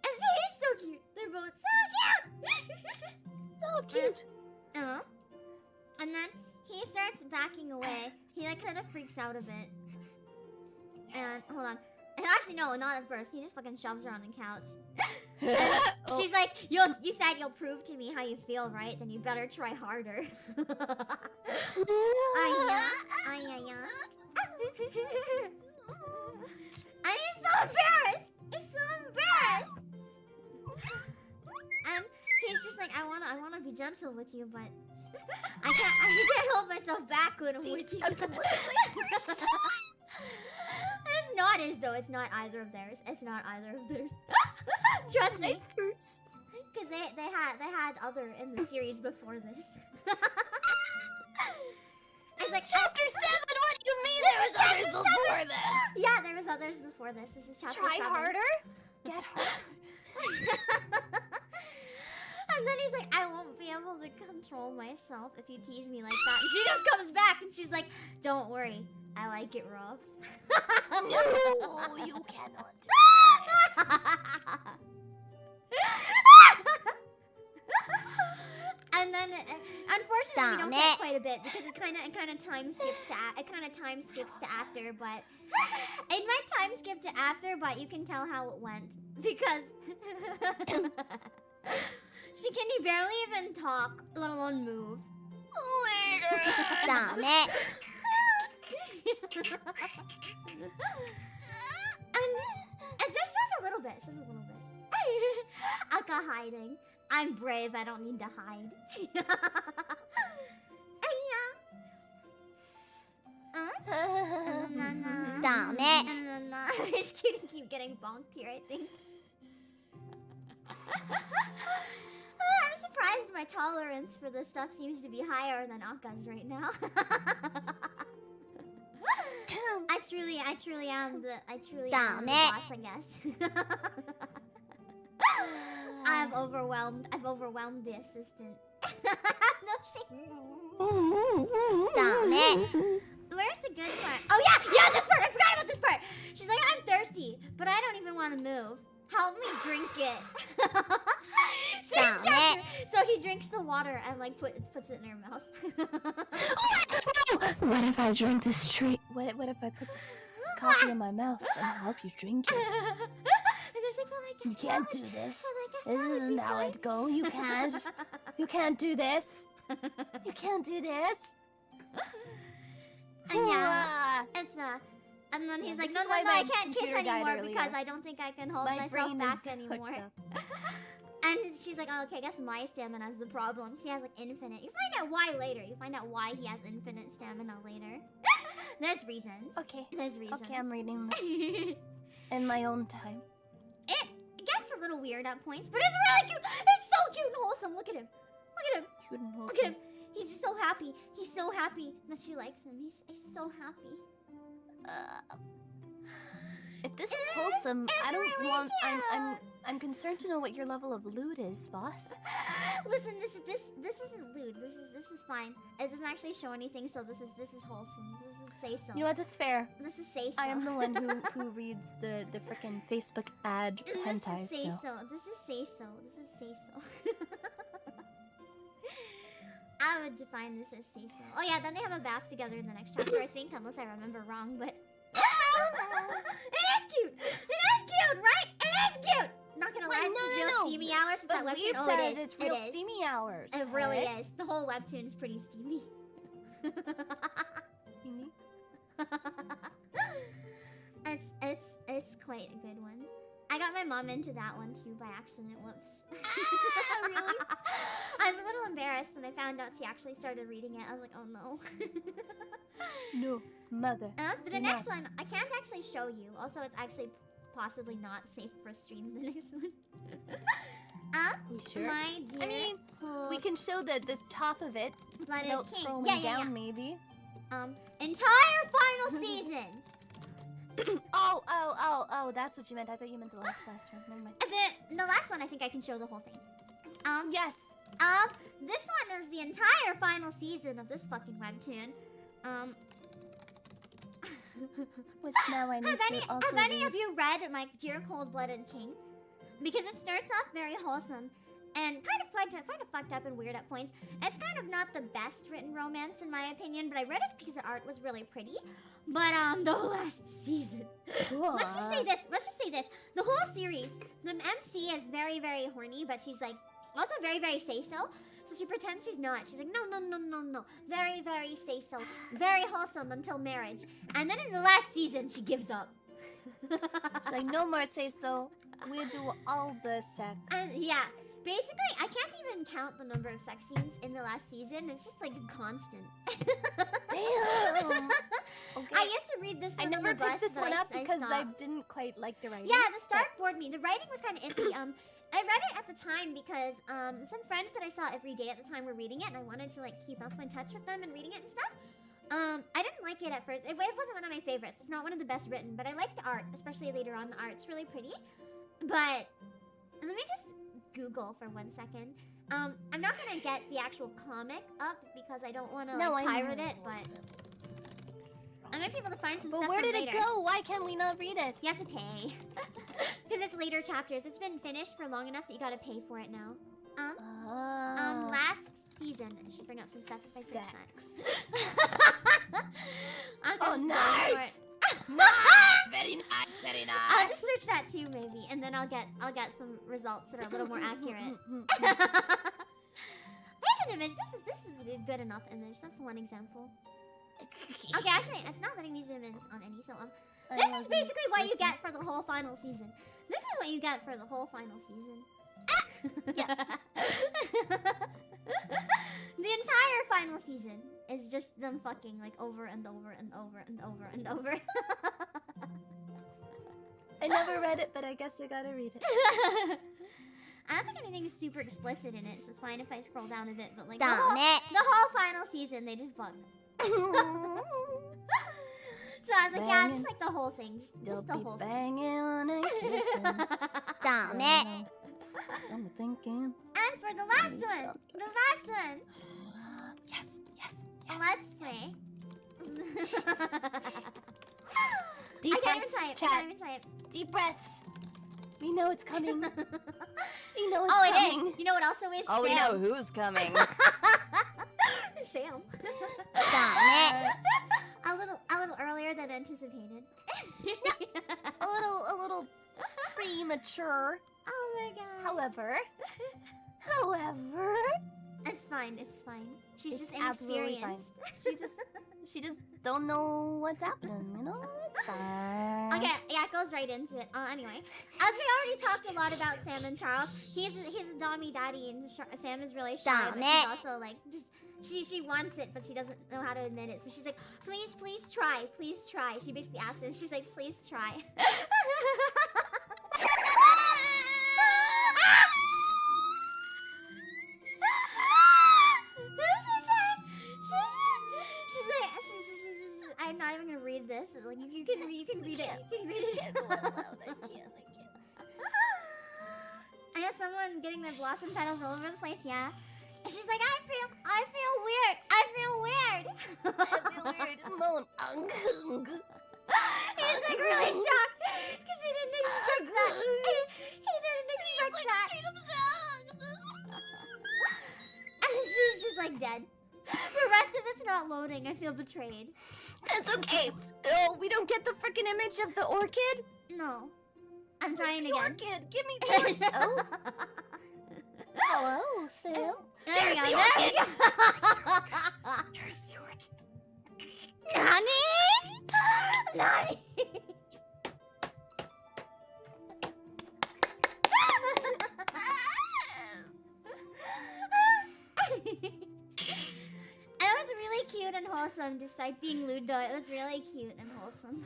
Speaker 1: he's so cute. They're both so cute. And then he starts backing away. He like kind of freaks out a bit. And hold on. And actually, no, not at first. He just fucking shoves her on the couch. She's like, you said you'll prove to me how you feel, right? Then you better try harder. And he's so embarrassed. And he's just like, I wanna be gentle with you, but I can't hold myself back when I'm with you. It's not his though. It's not either of theirs. Trust me. Because they had other in the series before this. It's like chapter 7. What do you mean there was others before this? Yeah, there was others before this. This is chapter 7.
Speaker 3: Try harder. Get harder.
Speaker 1: And then he's like, I won't be able to control myself if you tease me like that. And she just comes back and she's like, don't worry. I like it rough.
Speaker 3: No, you cannot do it.
Speaker 1: And then, unfortunately, we don't get quite a bit because it kind of time skips to after. But it might time skip to after, but you can tell how it went because she can barely even talk, let alone move.
Speaker 3: Oh my god!
Speaker 1: Damn it! And just a little bit. Aka hiding. I'm brave. I don't need to hide. Damn it! I'm just kidding. Keep getting bonked here. I think. I'm surprised my tolerance for this stuff seems to be higher than Aka's right now. I truly am the boss, I guess. I've overwhelmed the assistant. No shit. Damn it. Where's the good part? Oh yeah, this part. I forgot about this part. She's like, I'm thirsty, but I don't even want to move. Help me drink it. Same chapter. So he drinks the water and like puts it in her mouth.
Speaker 3: What if I drink this straight? What if I put this coffee in my mouth and help you drink it?
Speaker 1: And there's like, well, I guess
Speaker 3: you can't do this.
Speaker 1: Well,
Speaker 3: This isn't how it go. You can't. You can't do this. You can't do this.
Speaker 1: And yeah, it's and then he's like, no, I can't kiss anymore because I don't think I can hold myself back anymore. And she's like, oh, okay, I guess my stamina is the problem. He has like infinite. You find out why later. You find out why he has infinite stamina later. There's reasons.
Speaker 3: Okay.
Speaker 1: There's reasons.
Speaker 3: Okay, I'm reading this in my own time.
Speaker 1: It gets a little weird at points, but it's really cute. It's so cute and wholesome. Look at him.
Speaker 3: Cute and wholesome.
Speaker 1: Look at him. He's just so happy. He's so happy that she likes him. He's so happy.
Speaker 3: If this is wholesome,
Speaker 1: It's
Speaker 3: I don't
Speaker 1: really
Speaker 3: want.
Speaker 1: cute.
Speaker 3: I'm concerned to know what your level of lewd is, boss.
Speaker 1: Listen, this isn't lewd. This is fine. It doesn't actually show anything, so this is wholesome. This is say so.
Speaker 3: You know what? That's fair.
Speaker 1: This is say so.
Speaker 3: I am the one who reads the frickin' Facebook ad hentai.
Speaker 1: This is say
Speaker 3: so.
Speaker 1: so. This is say so. This is say so. I would define this as say so. Oh yeah, then they have a bath together in the next chapter, I think, unless I remember wrong, but... It is cute! It is cute, right? It is cute! Not gonna lie, it's real steamy hours with
Speaker 3: But
Speaker 1: that
Speaker 3: Weeb
Speaker 1: webtoon. Oh,
Speaker 3: says
Speaker 1: it is.
Speaker 3: it's real steamy hours.
Speaker 1: It really is. The whole webtoon is pretty steamy.
Speaker 3: Steamy?
Speaker 1: It's quite a good one. I got my mom into that one too by accident. Whoops.
Speaker 3: Really?
Speaker 1: I was a little embarrassed when I found out she actually started reading it. I was like, oh no.
Speaker 3: No, mother.
Speaker 1: For the next one, I can't actually show you. Also, it's actually possibly not safe for stream. The next one.
Speaker 3: You sure?
Speaker 1: My dear.
Speaker 3: I mean, we can show the top of it.
Speaker 1: Blooded
Speaker 3: without
Speaker 1: King.
Speaker 3: scrolling down, maybe.
Speaker 1: Entire final season.
Speaker 3: Oh, that's what you meant. I thought you meant the last one. Never mind.
Speaker 1: The last one, I think I can show the whole thing.
Speaker 3: Yes.
Speaker 1: This one is the entire final season of this fucking webtoon.
Speaker 3: Which now I need to also
Speaker 1: Have any of you read My Dear Cold-Blooded King? Because it starts off very wholesome and kind of fucked up and weird at points. It's kind of not the best written romance in my opinion, but I read it because the art was really pretty. But the last season. Let's just say this. The whole series, the MC is very, very horny, but she's like also very, very say-so. So she pretends she's not. She's like, no. Very, very say-so. Very wholesome until marriage. And then in the last season, she gives up.
Speaker 3: She's like, no more say-so. We'll do all the sex.
Speaker 1: And yeah. Basically, I can't even count the number of sex scenes in the last season. It's just like constant.
Speaker 3: Damn. Okay.
Speaker 1: I used to read this one
Speaker 3: I never picked this one up because I
Speaker 1: stopped.
Speaker 3: didn't quite like the writing.
Speaker 1: Yeah, the start bored me. The writing was kind of iffy. I read it at the time because some friends that I saw every day at the time were reading it, and I wanted to like keep up in touch with them and reading it and stuff. I didn't like it at first. It wasn't one of my favorites. It's not one of the best written, but I like the art, especially later on. The art's really pretty. But let me just Google for 1 second. I'm not gonna get the actual comic up because I don't want to pirate it, but I might be able to find some stuff.
Speaker 3: But where did
Speaker 1: later.
Speaker 3: it go? Why can't we not read it?
Speaker 1: You have to pay because it's later chapters. It's been finished for long enough that you gotta pay for it now. Last season. I should bring up some stuff if I search that.
Speaker 3: Oh, nice!
Speaker 2: Nice! Very nice, very nice.
Speaker 1: I'll just search that too, maybe, and then I'll get some results that are a little more accurate. Here's an image. This is a good enough image. That's one example. Okay, actually, it's not letting me zoom in on any. So this is basically what you get for the whole final season. This is what you get for the whole final season.
Speaker 3: Yeah.
Speaker 1: The entire final season is just them fucking like over and over and over and over and over.
Speaker 3: I never read it, but I guess I gotta read it.
Speaker 1: I don't think anything is super explicit in it, so it's fine if I scroll down a bit, but like
Speaker 3: Damn
Speaker 1: the whole final season, they just fuck. So I was like, yeah, just like the whole thing, just the whole thing.
Speaker 3: Banging on a kissing.
Speaker 1: Damn it.
Speaker 3: I'm thinking.
Speaker 1: And for the last one,
Speaker 3: Yes.
Speaker 1: let's play.
Speaker 3: Deep
Speaker 1: I can't
Speaker 3: breaths,
Speaker 1: even
Speaker 3: chat.
Speaker 1: type.
Speaker 3: Deep breaths. We know it's coming. We know it's
Speaker 1: Oh, it
Speaker 3: coming.
Speaker 1: is. You know what also is?
Speaker 3: Oh,
Speaker 1: Sam.
Speaker 3: we know who's coming.
Speaker 1: Sam.
Speaker 3: Damn it.
Speaker 1: A little earlier than anticipated.
Speaker 3: A little premature.
Speaker 1: Oh my god.
Speaker 3: However,
Speaker 1: It's fine. She's
Speaker 3: it's
Speaker 1: just
Speaker 3: absolutely fine.
Speaker 1: inexperienced.
Speaker 3: She just don't know what's happening, you know? It's fine.
Speaker 1: Okay, yeah, it goes right into it. Anyway, as we already talked a lot about Sam and Charles, he's a dommy daddy, and Sam is really shy, but she's also like just. She wants it, but she doesn't know how to admit it. So she's like, please try. She basically asked him. She's like, please try. I'm not even gonna read this. Like you can read it. You can read it.
Speaker 3: I can't go out loud. I can't.
Speaker 1: someone getting their blossom petals all over the place, yeah. And she's like, I feel weird. I feel weird.
Speaker 3: Moan.
Speaker 1: He's like really shocked because he didn't expect that. He didn't expect that. And she's just like dead. The rest of it's not loading. I feel betrayed.
Speaker 3: It's okay. Oh, we don't get the freaking image of the orchid?
Speaker 1: No. I'm trying
Speaker 3: the
Speaker 1: again.
Speaker 3: Orchid. Give me the orchid. Oh. Hello, Sam.
Speaker 1: There we go.
Speaker 3: the
Speaker 1: There we
Speaker 3: orchid.
Speaker 1: go.
Speaker 3: There's the orchid.
Speaker 1: Nani? Nani? It was really cute and wholesome, despite being lewd though. It was really cute and wholesome.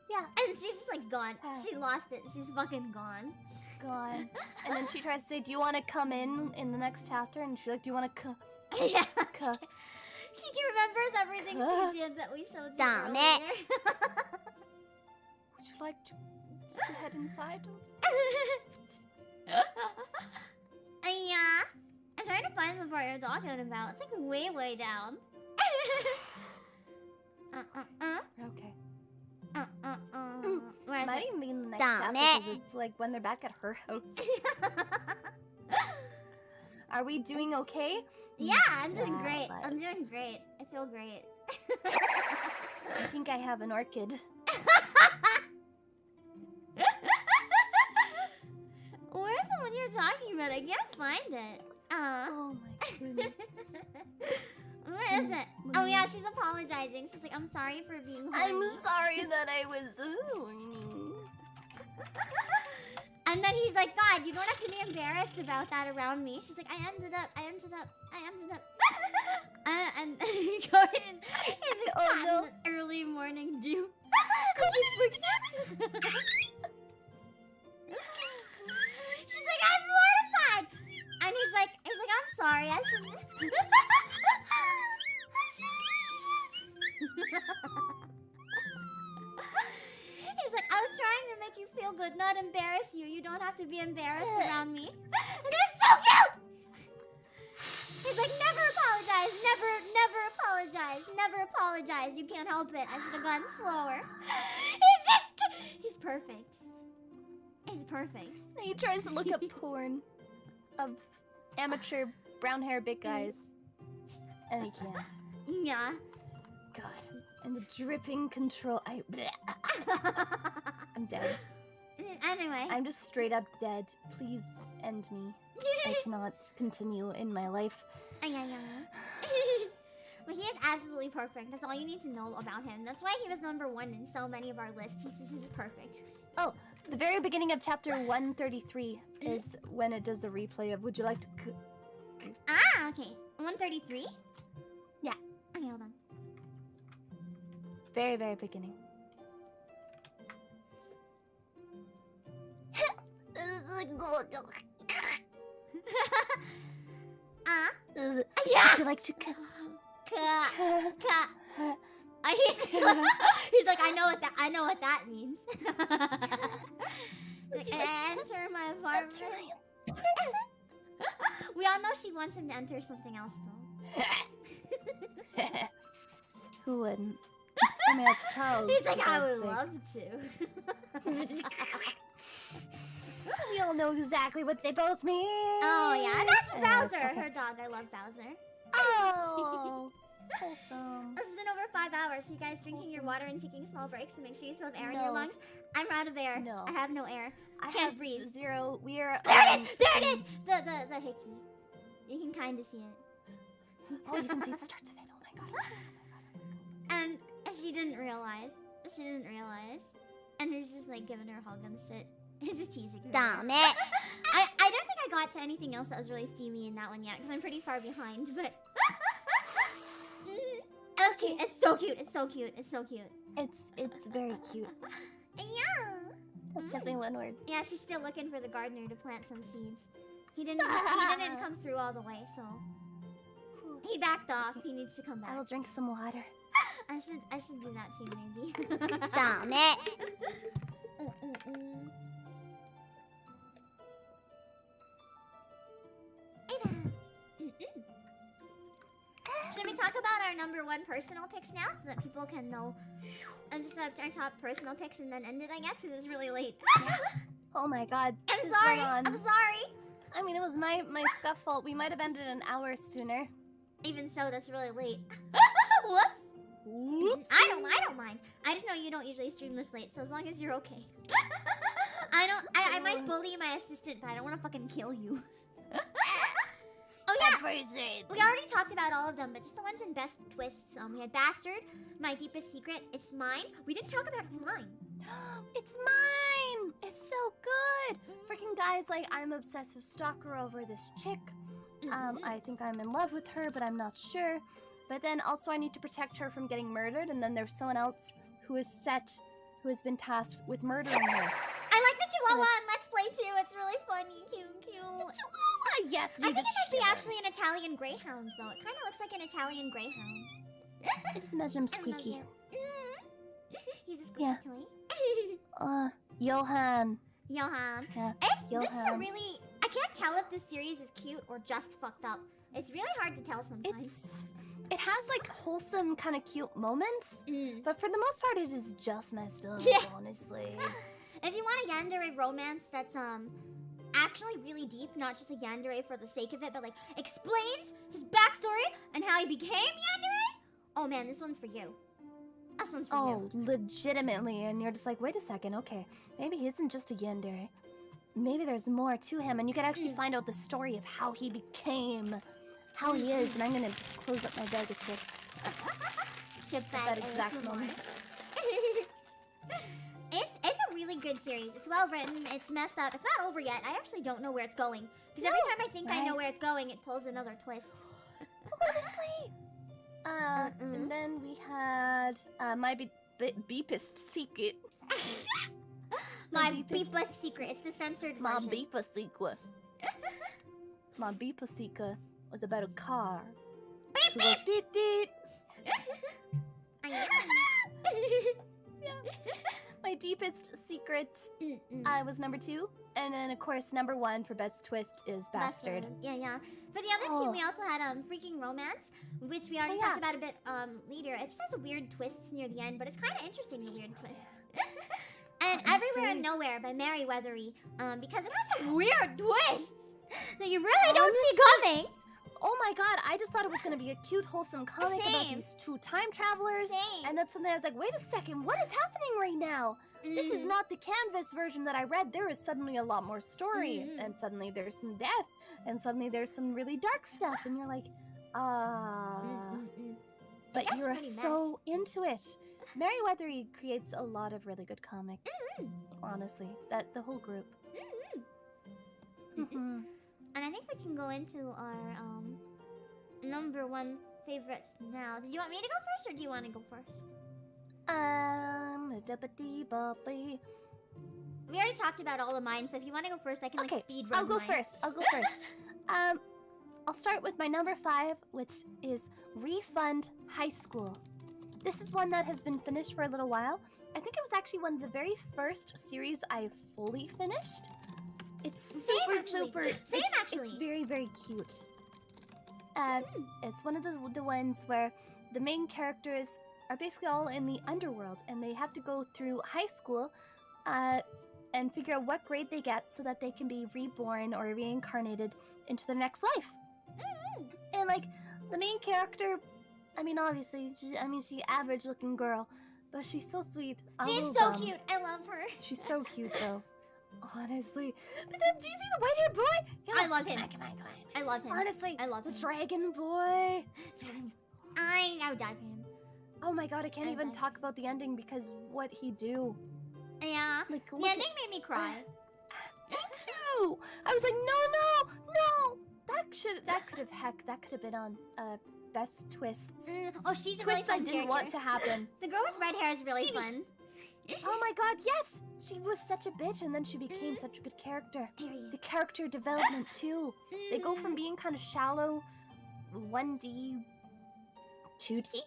Speaker 3: Yeah.
Speaker 1: And she's just like gone. She lost it. She's fucking gone.
Speaker 3: Gone. And then she tries to say, do you want to come in the next chapter? And she's like, do you want to
Speaker 1: Yeah.
Speaker 3: Cuh.
Speaker 1: She remembers everything
Speaker 3: Cuh.
Speaker 1: she did that we showed you
Speaker 3: Damn
Speaker 1: earlier.
Speaker 3: it. Would you like to head inside?
Speaker 1: Yeah. I'm trying to find the part you're talking about. It's like way, way down.
Speaker 3: Okay.
Speaker 1: Where is
Speaker 3: Might
Speaker 1: it?
Speaker 3: even be in the next
Speaker 1: Damn
Speaker 3: chapter
Speaker 1: it.
Speaker 3: because it's like when they're back at her house. Are we doing okay?
Speaker 1: Yeah, I'm doing
Speaker 3: Yeah,
Speaker 1: great.
Speaker 3: but-
Speaker 1: I'm doing great. I feel great.
Speaker 3: I think I have an orchid.
Speaker 1: Where's the one you're talking about? I can't find it.
Speaker 3: Oh my goodness.
Speaker 1: Where is it? Oh yeah, she's apologizing. She's like, I'm sorry for being horny.
Speaker 3: I'm sorry that I was.
Speaker 1: And then he's like, God, you don't have to be embarrassed about that around me. She's like, I ended up. And he got in the
Speaker 3: Oh,
Speaker 1: early morning dew. She's like, I'm mortified. And he's like, I'm sorry. I shouldn't. He's like, I was trying to make you feel good, not embarrass you. You don't have to be embarrassed around me. And it's so cute! He's like, never apologize, never apologize, never apologize. You can't help it. I should have gone slower. He's perfect. He's perfect.
Speaker 3: He tries to look up porn of amateur brown hair big guys. And he can't.
Speaker 1: Yeah.
Speaker 3: God. And the dripping control. I'm dead.
Speaker 1: Anyway.
Speaker 3: I'm just straight up dead. Please end me. I cannot continue in my life.
Speaker 1: Yeah. But he is absolutely perfect. That's all you need to know about him. That's why he was #1 in so many of our lists. He's perfect.
Speaker 3: Oh, the very beginning of chapter 133 is when it does a replay of would you like to...
Speaker 1: Ah, okay. 133?
Speaker 3: Yeah.
Speaker 1: Okay, hold on.
Speaker 3: Very, very beginning.
Speaker 1: Yeah!
Speaker 3: Would you like to...
Speaker 1: He's like, I know what that means.
Speaker 3: Would you like to
Speaker 1: enter my apartment. We all know she wants him to enter something else, though.
Speaker 3: Who wouldn't? I mean, it's Charles.
Speaker 1: He's like,
Speaker 3: for
Speaker 1: I
Speaker 3: God's
Speaker 1: would
Speaker 3: sake.
Speaker 1: love to.
Speaker 3: We all know exactly what they both mean.
Speaker 1: Oh, yeah. That's Bowser,
Speaker 3: okay.
Speaker 1: her dog. I love Bowser.
Speaker 3: Oh, wholesome.
Speaker 1: This has been over 5 hours. So you guys drinking your water and taking small breaks to make sure you still have air in your
Speaker 3: No.
Speaker 1: lungs. I'm out of air.
Speaker 3: No.
Speaker 1: I have no air.
Speaker 3: I
Speaker 1: Can't
Speaker 3: have
Speaker 1: breathe.
Speaker 3: 0. We are.
Speaker 1: There it is! There it is! The hickey. You can kind of see it.
Speaker 3: Oh, you can see the starts of it. Oh my god.
Speaker 1: And she didn't realize. And he's just like giving her a hug and shit. He's just teasing her.
Speaker 3: Damn it.
Speaker 1: I don't think I got to anything else that was really steamy in that one yet, because I'm pretty far behind, but... That's cute. It's so cute. It's so cute. It's so cute.
Speaker 3: It's very cute.
Speaker 1: Yeah.
Speaker 3: That's definitely one word.
Speaker 1: Yeah, she's still looking for the gardener to plant some seeds. He didn't come through all the way, so... He backed off. He needs to come back.
Speaker 3: I will drink some water.
Speaker 1: I should do that too, maybe.
Speaker 3: Damn it.
Speaker 1: Should we talk about our #1 personal picks now so that people can know? And just our top personal picks and then end it, I guess, because it's really late.
Speaker 3: Oh my god.
Speaker 1: I'm
Speaker 3: this
Speaker 1: sorry.
Speaker 3: went on.
Speaker 1: I'm sorry.
Speaker 3: I mean, it was my scuff fault. We might have ended an hour sooner.
Speaker 1: Even so, that's really late. Whoops.
Speaker 3: Whoops.
Speaker 1: I don't mind. I just know you don't usually stream this late, so as long as you're okay. I might bully my assistant, but I don't want to fucking kill you. Oh yeah, we already talked about all of them, but just the ones in best twists. We had Bastard, My Deepest Secret, It's Mine. We didn't talk about It's Mine.
Speaker 3: It's mine! It's so good! Freaking guys, like, I'm obsessive stalker over this chick. I think I'm in love with her, but I'm not sure. But then also I need to protect her from getting murdered, and then there's someone else who has been tasked with murdering her.
Speaker 1: I like the Chihuahua on Let's Play too. It's really funny, cute.
Speaker 3: Chihuahua, yes.
Speaker 1: I think it might be actually an Italian Greyhound, though. It kind of looks like an Italian Greyhound.
Speaker 3: I just imagine him squeaky.
Speaker 1: He's a squeaky toy.
Speaker 3: Johan.
Speaker 1: Johan.
Speaker 3: Yeah,
Speaker 1: This is a really... I can't tell if this series is cute or just fucked up. It's really hard to tell sometimes.
Speaker 3: It has like wholesome kind of cute moments, but for the most part it is just messed up, honestly.
Speaker 1: If you want a Yandere romance that's actually really deep, not just a Yandere for the sake of it, but like explains his backstory and how he became Yandere, oh man, this one's for you. This one's for you.
Speaker 3: Oh, legitimately, and you're just like, wait a second, okay, maybe he isn't just a Yandere. Maybe there's more to him, and you can actually find out the story of how he became, how he is, and I'm gonna close up my bag of chips.
Speaker 1: Chip
Speaker 3: at that exact moment.
Speaker 1: It's a really good series. It's well written. It's messed up. It's not over yet. I actually don't know where it's going. Because every time I think I know where it's going, it pulls another twist.
Speaker 3: Honestly. And then we had my beepest secret.
Speaker 1: My beepest secret. It's the censored version.
Speaker 3: My beepest secret. My beepest secret was about a car.
Speaker 1: Beep beep
Speaker 3: beep beep.
Speaker 1: I know.
Speaker 3: My deepest secret was #2, and then of course #1 for best twist is Bastard.
Speaker 1: Yeah. For the other two, we also had Freaking Romance, which we already talked about a bit later. It just has a weird twists near the end, but it's kind of interesting, the weird twists. And Everywhere and Nowhere by Merryweathery, because it has some weird twists that you really don't see coming.
Speaker 3: Oh my god, I just thought it was going to be a cute, wholesome comic about these two time travelers. And then suddenly I was like, wait a second, what is happening right now? This is not the canvas version that I read. There is suddenly a lot more story. And suddenly there's some death. And suddenly there's some really dark stuff. And you're like, But you're so into it. Merryweathery creates a lot of really good comics. Honestly, the whole group.
Speaker 1: And I think we can go into our #1 favorites now. Did you want me to go first, or do you want to go first? We already talked about all of mine, so if you want to go first, I can like speed run
Speaker 3: I'll go first. I'll start with my #5, which is Refund High School. This is one that has been finished for a little while. I think it was actually one of the very first series I fully finished. It's super. It's very, very cute. It's one of the ones where the main characters are basically all in the underworld, and they have to go through high school and figure out what grade they get so that they can be reborn or reincarnated into their next life. And like the main character, I mean, obviously, she's average-looking girl, but she's so sweet.
Speaker 1: She's so cute. I love her.
Speaker 3: She's so cute, though. Honestly. But then, do you see the white-haired boy?
Speaker 1: I love him.
Speaker 3: Come on.
Speaker 1: I love him.
Speaker 3: Honestly,
Speaker 1: I love
Speaker 3: the
Speaker 1: him.
Speaker 3: dragon boy.
Speaker 1: I would die for him.
Speaker 3: Oh my god, I can't even talk about the ending because what he do.
Speaker 1: Yeah.
Speaker 3: Like,
Speaker 1: the ending made me cry.
Speaker 3: Me too. I was like, no. That could have been on best twists.
Speaker 1: Oh, she's a
Speaker 3: twists
Speaker 1: really fun
Speaker 3: I didn't want to happen.
Speaker 1: The girl with red hair is really fun.
Speaker 3: Oh my god, yes! She was such a bitch, and then she became such a good character. The character development, too. They go from being kind of shallow, 1D, 2D?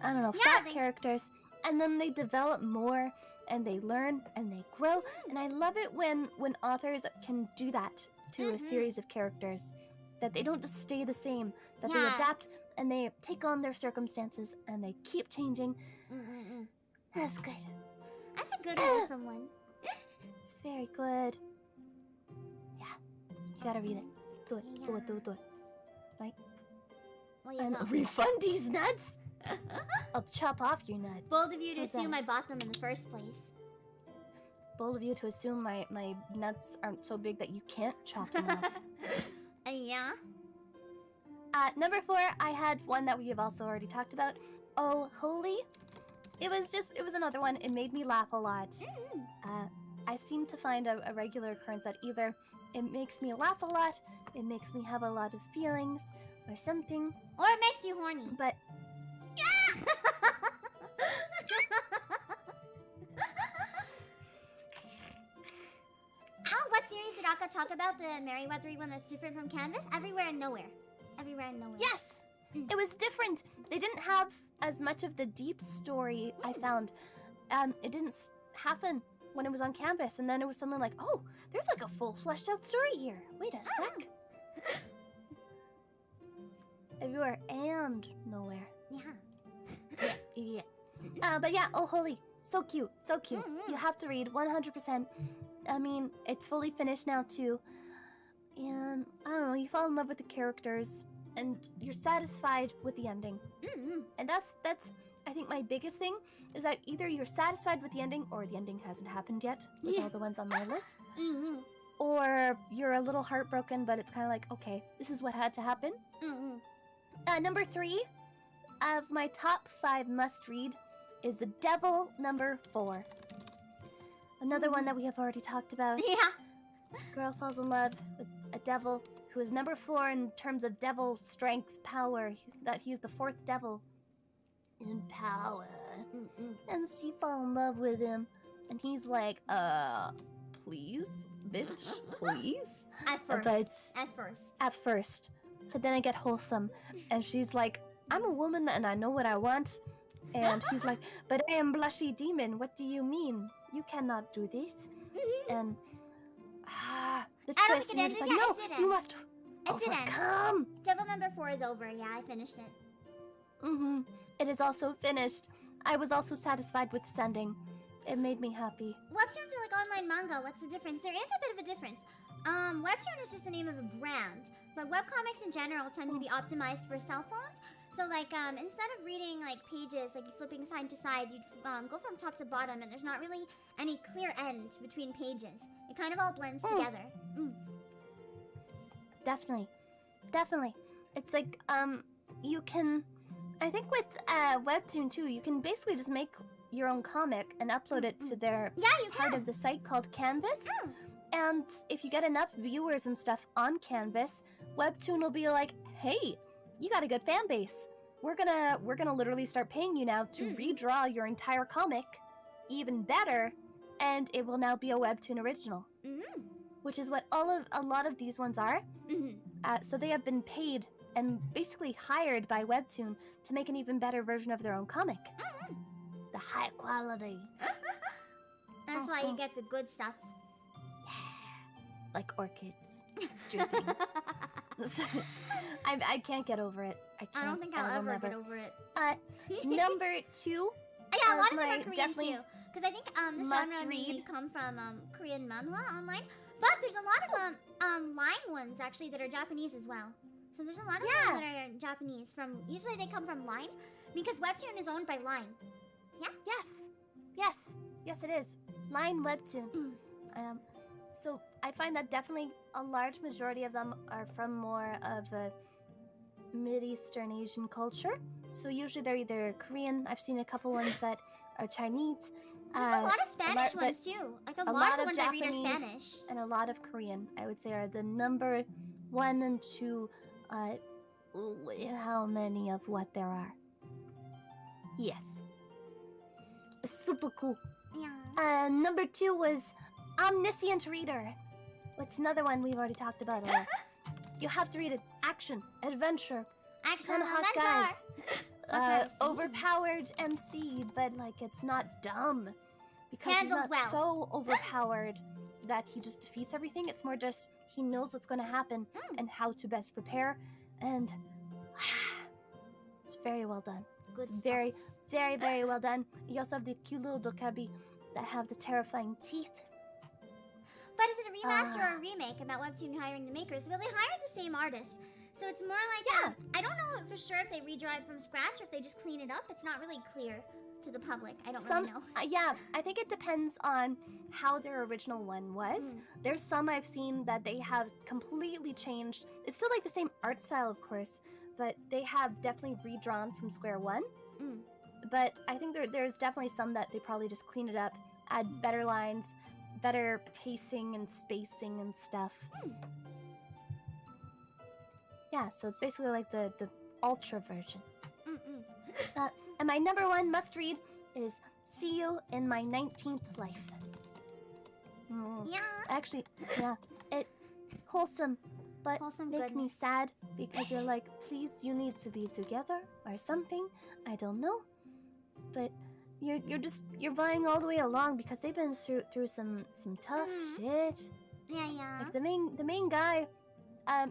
Speaker 3: I don't know, flat characters. and then they develop more, and they learn, and they grow. And I love it when authors can do that to a series of characters, that they don't just stay the same, that they adapt, and they take on their circumstances, and they keep changing. That's good.
Speaker 1: That's a good wholesome one.
Speaker 3: It's very good. Yeah, you gotta read it. Do it, do it, do it, do it. Right?
Speaker 1: Well,
Speaker 3: And refund these nuts? I'll chop off your nuts.
Speaker 1: Bold of you to assume I bought them in the first place.
Speaker 3: Bold of you to assume my nuts aren't so big that you can't chop them off.
Speaker 1: Yeah?
Speaker 3: Number 4, I had one that we have also already talked about. Oh, Holy. It was another one. It made me laugh a lot. I seem to find a regular occurrence that either it makes me laugh a lot, it makes me have a lot of feelings, or something.
Speaker 1: Or it makes you horny.
Speaker 3: But...
Speaker 1: Oh, what series did Akka talk about? The Merryweathery one that's different from Canvas? Everywhere and Nowhere. Everywhere and Nowhere.
Speaker 3: Yes! It was different. They didn't have as much of the deep story, I found. It didn't happen when it was on Canvas, and then it was something like, oh, there's like a full fleshed out story here. Wait a sec. Everywhere and Nowhere.
Speaker 1: Yeah.
Speaker 3: But yeah, Oh Holy. So cute. So cute. You have to read 100%. I mean, it's fully finished now too. And I don't know, you fall in love with the characters and you're satisfied with the ending. And that's I think my biggest thing is that either you're satisfied with the ending or the ending hasn't happened yet with all the ones on my list. Or you're a little heartbroken, but it's kind of like, okay, this is what had to happen. Number 3 of my top 5 must-read is The Devil number 4. Another one that we have already talked about.
Speaker 1: Yeah.
Speaker 3: Girl falls in love with a devil who is number 4 in terms of devil strength, power. He's the 4th devil in power. And she falls in love with him, and he's like, please, bitch, please. At first. But then I get Wholesome, and she's like, I'm a woman and I know what I want. And he's like, but I am blushy demon. What do you mean? You cannot do this. And the twist, and you're just like, no, you must overcome.
Speaker 1: Devil number 4 is over. Yeah, I finished it.
Speaker 3: It is also finished. I was also satisfied with this ending. It made me happy.
Speaker 1: Webtoons are like online manga. What's the difference? There is a bit of a difference. Webtoon is just the name of a brand, but webcomics in general tend to be optimized for cell phones. So like, instead of reading like pages, like flipping side to side, you'd go from top to bottom, and there's not really any clear end between pages. It kind of all blends together.
Speaker 3: Definitely. It's like, you can, I think with Webtoon too, you can basically just make your own comic and upload it to their part of the site called Canvas. And if you get enough viewers and stuff on Canvas, Webtoon will be like, hey, you got a good fan base. We're gonna literally start paying you now to redraw your entire comic even better, and it will now be a Webtoon original. Which is what a lot of these ones are. So they have been paid and basically hired by Webtoon to make an even better version of their own comic. The high quality.
Speaker 1: That's why you get the good stuff.
Speaker 3: Like orchids. Dripping. I can't get over it. I
Speaker 1: don't think I'll ever get over it.
Speaker 3: Number 2.
Speaker 1: Yeah, a lot of them are Korean too. Because I think the genre mainly come from Korean manhwa online. But there's a lot of Line ones actually that are Japanese as well. So there's a lot of them that are Japanese from. Usually they come from Line because Webtoon is owned by Line. Yeah.
Speaker 3: Yes, it is. Line Webtoon. So I find that definitely a large majority of them are from more of a Mid-Eastern Asian culture. So usually they're either Korean. I've seen a couple ones that are Chinese.
Speaker 1: There's a lot of Spanish ones too. Like a lot of the ones I read are Spanish.
Speaker 3: And a lot of Korean, I would say, are the number 1 and 2. How many of what there are? Yes. Super cool.
Speaker 1: Yeah.
Speaker 3: Number 2 was Omniscient Reader. What's another one we've already talked about? You have to read it. Action, adventure.
Speaker 1: Action,
Speaker 3: Hot
Speaker 1: adventure.
Speaker 3: guys. overpowered MC, but like it's not dumb because
Speaker 1: Handled
Speaker 3: he's not
Speaker 1: well.
Speaker 3: so overpowered that he just defeats everything. It's more just he knows what's going to happen and how to best prepare, and it's very well done.
Speaker 1: Good
Speaker 3: It's
Speaker 1: stuff.
Speaker 3: very, very, very well done. You also have the cute little dokabi that have the terrifying teeth.
Speaker 1: But is it a remaster or a remake about Webtoon hiring the makers? Well, they hired the same artists. So it's more like, I don't know for sure if they redraw it from scratch or if they just clean it up. It's not really clear to the public. I don't really know.
Speaker 3: Yeah, I think it depends on how their original one was. There's some I've seen that they have completely changed. It's still like the same art style, of course, but they have definitely redrawn from square one. But I think there's definitely some that they probably just clean it up, add better lines, better pacing and spacing and stuff. Yeah, so it's basically like the ultra version. And my number one must read is See You in My 19th Life.
Speaker 1: Yeah.
Speaker 3: Actually, yeah, it wholesome, but
Speaker 1: Wholesome
Speaker 3: make me
Speaker 1: goodness.
Speaker 3: sad because you're like, please, you need to be together or something. I don't know, but you're vying all the way along because they've been through some tough shit.
Speaker 1: Yeah.
Speaker 3: Like the main guy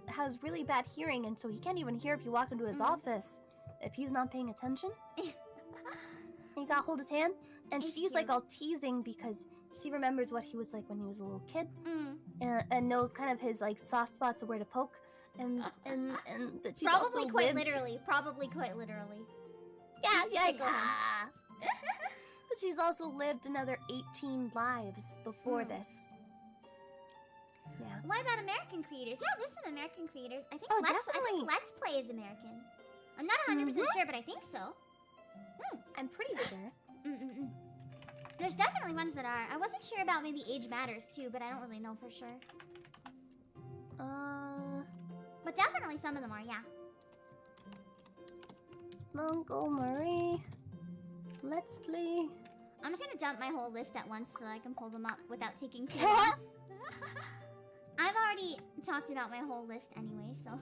Speaker 3: has really bad hearing, and so he can't even hear if you walk into his office if he's not paying attention. You gotta hold his hand, and she's like all teasing because she remembers what he was like when he was a little kid, and knows kind of his like soft spots of where to poke, and that she's
Speaker 1: Probably
Speaker 3: also
Speaker 1: quite
Speaker 3: lived...
Speaker 1: literally. Probably quite literally.
Speaker 3: Yeah.
Speaker 1: Tickle him.
Speaker 3: But she's also lived another 18 lives before this. Yeah.
Speaker 1: What about American creators? Yeah, there's some American creators. I think
Speaker 3: Oh,
Speaker 1: I
Speaker 3: definitely.
Speaker 1: think Let's Play is American. I'm not 100% sure, but I think so.
Speaker 3: I'm pretty sure.
Speaker 1: There's definitely ones that are. I wasn't sure about maybe Age Matters too, but I don't really know for sure. But definitely some of them are, yeah.
Speaker 3: Montgomery. Let's Play.
Speaker 1: I'm just gonna dump my whole list at once so I can pull them up without taking too long. I've already talked about my whole list anyway, so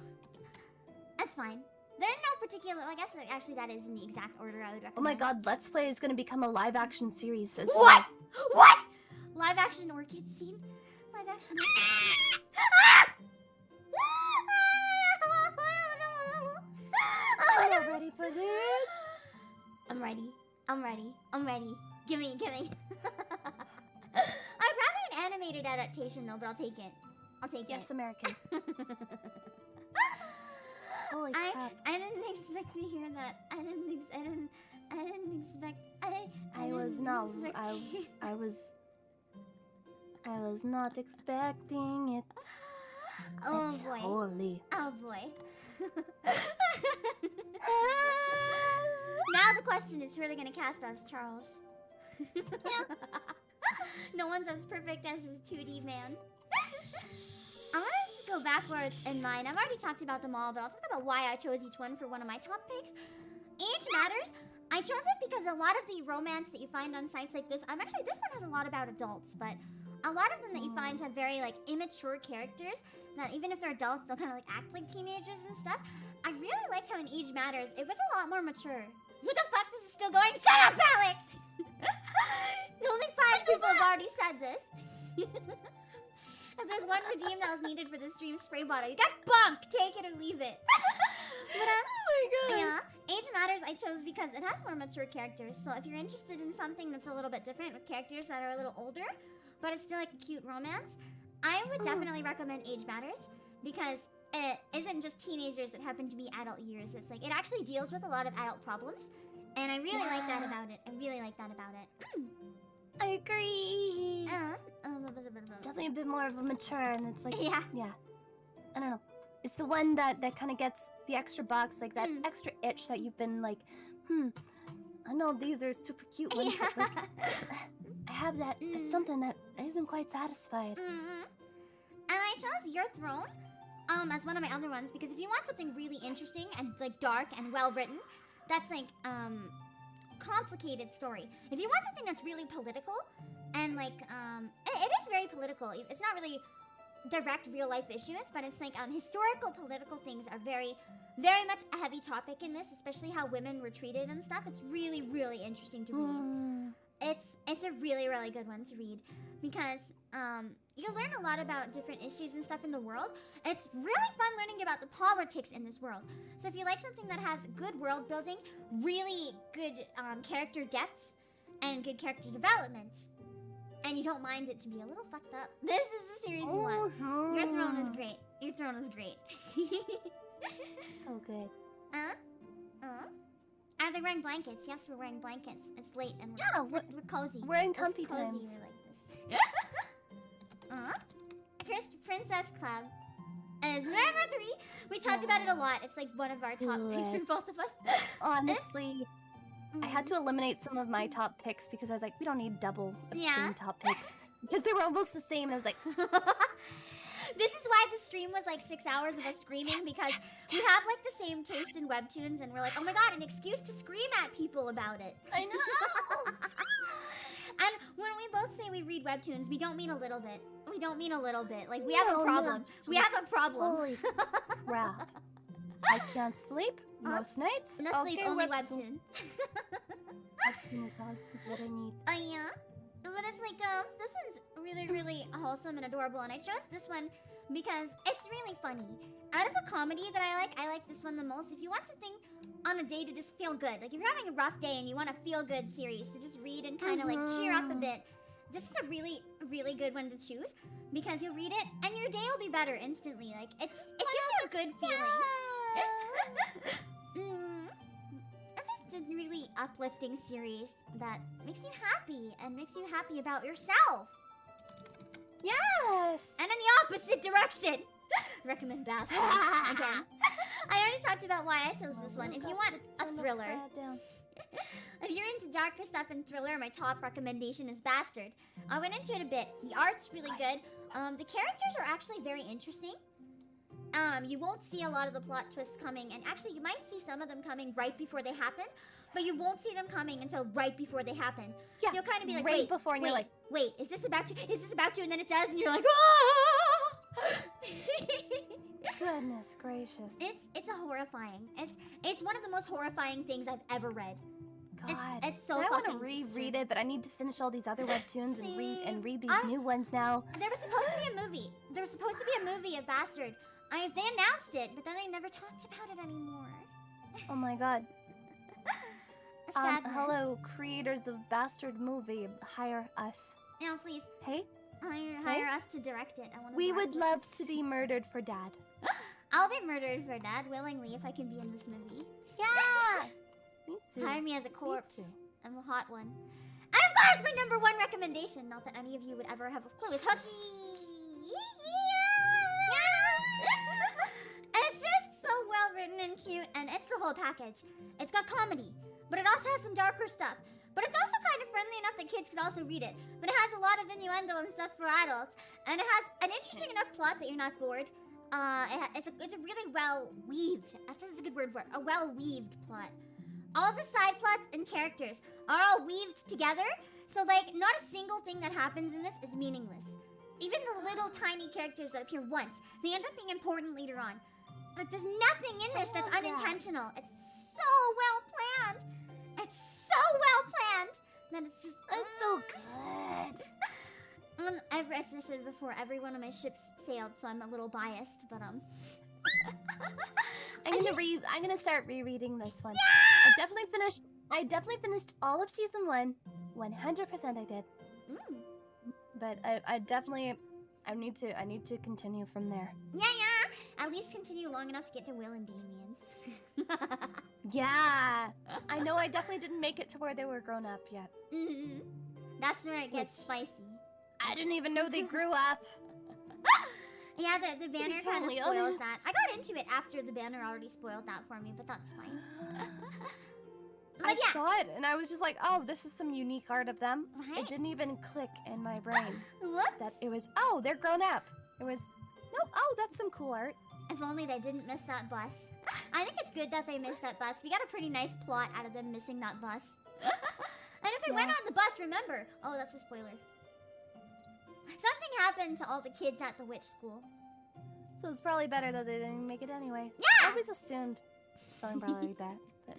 Speaker 1: that's fine. They're in no particular. I guess actually that is in the exact order I would recommend.
Speaker 3: Oh my god, Let's Play is gonna become a live action series as
Speaker 1: What? What? Live action orchid scene? Live action.
Speaker 3: I'm not ready for this.
Speaker 1: I'm ready. Gimme. I'd rather an animated adaptation though, but I'll take it.
Speaker 3: Yes, American. Holy crap.
Speaker 1: I didn't expect to hear that. I didn't expect.
Speaker 3: I was not expecting it.
Speaker 1: Oh
Speaker 3: It's
Speaker 1: boy.
Speaker 3: holy.
Speaker 1: Oh boy. Now the question is, who are they gonna cast as Charles? No one's as perfect as his 2D man. I'm gonna just go backwards in mine. I've already talked about them all, but I'll talk about why I chose each one for one of my top picks. Age matters. I chose it because a lot of the romance that you find on sites like this, actually this one has a lot about adults, but a lot of them that you find have very like immature characters that even if they're adults, they'll kind of like act like teenagers and stuff. I really liked how in Age Matters, it was a lot more mature. What the fuck? This is still going? Shut up, Alex! Only 5 people have already said this. If there's one redeem that was needed for this stream spray bottle, you got bunk! Take it or leave it. But, oh my god. Yeah, Age Matters I chose because it has more mature characters. So if you're interested in something that's a little bit different with characters that are a little older, but it's still like a cute romance, I would definitely recommend Age Matters because it isn't just teenagers that happen to be adult years. It's like, it actually deals with a lot of adult problems. And I really like that about it.
Speaker 3: I agree. Definitely a bit more of a mature, and it's like, yeah. I don't know. It's the one that kind of gets the extra box, like that extra itch that you've been like, I know these are super cute ones, but like, I have that. It's something that isn't quite satisfied.
Speaker 1: And I chose Your Throne as one of my other ones because if you want something really interesting and like dark and well written, that's like complicated story. If you want something that's really political and like it is very political. It's not really direct real life issues, but it's like historical political things are very, very much a heavy topic in this, especially how women were treated and stuff. It's really, really interesting to read. It's a really, really good one to read because you'll learn a lot about different issues and stuff in the world. It's really fun learning about the politics in this world. So if you like something that has good world building, really good character depth, and good character development, and you don't mind it to be a little fucked up, this is the series you want. Your Throne is great. Your Throne is great.
Speaker 3: So good.
Speaker 1: Are they wearing blankets? Yes, we're wearing blankets. It's late and we're cozy.
Speaker 3: We're in comfy times.
Speaker 1: We like this. Cursed Princess Club is number 3. We talked about it a lot. It's like one of our top picks for both of us.
Speaker 3: Honestly, I had to eliminate some of my top picks because I was like, we don't need double of the same top picks. Because they were almost the same. And I was like...
Speaker 1: This is why the stream was like 6 hours of us screaming, because we have like the same taste in webtoons, and we're like, oh my god, an excuse to scream at people about it.
Speaker 3: I know!
Speaker 1: And when we both say we read webtoons, we don't mean a little bit. We don't mean a little bit. Like, we have a problem. We have a problem.
Speaker 3: Holy crap. I can't sleep most nights.
Speaker 1: No sleep, only webtoon.
Speaker 3: Webtoon is what I need.
Speaker 1: Yeah. But it's like, this one's really, really wholesome and adorable, and I chose this one because it's really funny. Out of the comedy that I like this one the most. If you want something on a day to just feel good, like if you're having a rough day and you want a feel-good series to just read and kind of like cheer up a bit, this is a really, really good one to choose because you'll read it and your day will be better instantly. Like, it gives you a good feeling. It's just a really uplifting series that makes you happy and makes you happy about yourself.
Speaker 3: Yes!
Speaker 1: And in the opposite direction. Recommend Bastard again. I already talked about why I chose this one. If you want a thriller, if you're into darker stuff and thriller, my top recommendation is Bastard. I went into it a bit. The art's really good. The characters are actually very interesting. You won't see a lot of the plot twists coming, and actually you might see some of them coming right before they happen, but you won't see them coming until right before they happen.
Speaker 3: Yeah,
Speaker 1: so you'll kind of be like,
Speaker 3: right before, and you're like,
Speaker 1: wait, is this about you? Is this about you? And then it does, and you're like, oh!
Speaker 3: Goodness gracious.
Speaker 1: It's a horrifying. It's one of the most horrifying things I've ever read.
Speaker 3: God,
Speaker 1: it's so
Speaker 3: I
Speaker 1: fucking...
Speaker 3: want to reread it, but I need to finish all these other webtoons and read these new ones now.
Speaker 1: There was supposed to be a movie. There was supposed to be a movie of Bastard. They announced it, but then they never talked about it anymore.
Speaker 3: Oh my god.
Speaker 1: Sadness.
Speaker 3: Hello, creators of Bastard movie, hire us.
Speaker 1: No, please.
Speaker 3: Hey?
Speaker 1: Hire us to direct it.
Speaker 3: We would love to be murdered for Dad.
Speaker 1: I'll be murdered for Dad willingly if I can be in this movie.
Speaker 3: Yeah! Me too.
Speaker 1: Hire me as a corpse. I'm a hot one. And of course, my number 1 recommendation, not that any of you would ever have a clue, is Hooky! It's just so well written and cute, and it's the whole package. It's got comedy, but it also has some darker stuff. But it's also kind of friendly enough that kids could also read it. But it has a lot of innuendo and stuff for adults, and it has an interesting enough plot that you're not bored. It's a really well-weaved, that's a good word for it, a well-weaved plot. All the side plots and characters are all weaved together, so like not a single thing that happens in this is meaningless. Even the little tiny characters that appear once, they end up being important later on. Like there's nothing in this that's unintentional. It's so well planned. It's so well planned that it's just
Speaker 3: so good.
Speaker 1: As I said before, every one of my ships sailed, so I'm a little biased, but
Speaker 3: I'm gonna start rereading this one.
Speaker 1: Yeah!
Speaker 3: I definitely finished all of season 1. 100% I did. But I need to continue from there.
Speaker 1: Yeah. At least continue long enough to get to Will and Damien.
Speaker 3: Yeah. I know I definitely didn't make it to where they were grown up yet.
Speaker 1: That's where it gets spicy.
Speaker 3: I didn't even know they grew up.
Speaker 1: Yeah, the banner kind of
Speaker 3: totally
Speaker 1: spoils
Speaker 3: honest.
Speaker 1: that. I got into it after the banner already spoiled that for me, but that's fine.
Speaker 3: I saw it and I was just like, oh, this is some unique art of them.
Speaker 1: Right?
Speaker 3: It didn't even click in my brain.
Speaker 1: Whoops.
Speaker 3: That it was, oh, they're grown up. It was, no, oh, that's some cool art.
Speaker 1: If only they didn't miss that bus. I think it's good that they missed that bus. We got a pretty nice plot out of them missing that bus. And if they went on the bus, remember. Oh, that's a spoiler. Something happened to all the kids at the witch school.
Speaker 3: So it's probably better that they didn't make it anyway.
Speaker 1: Yeah!
Speaker 3: I always assumed something probably like that. But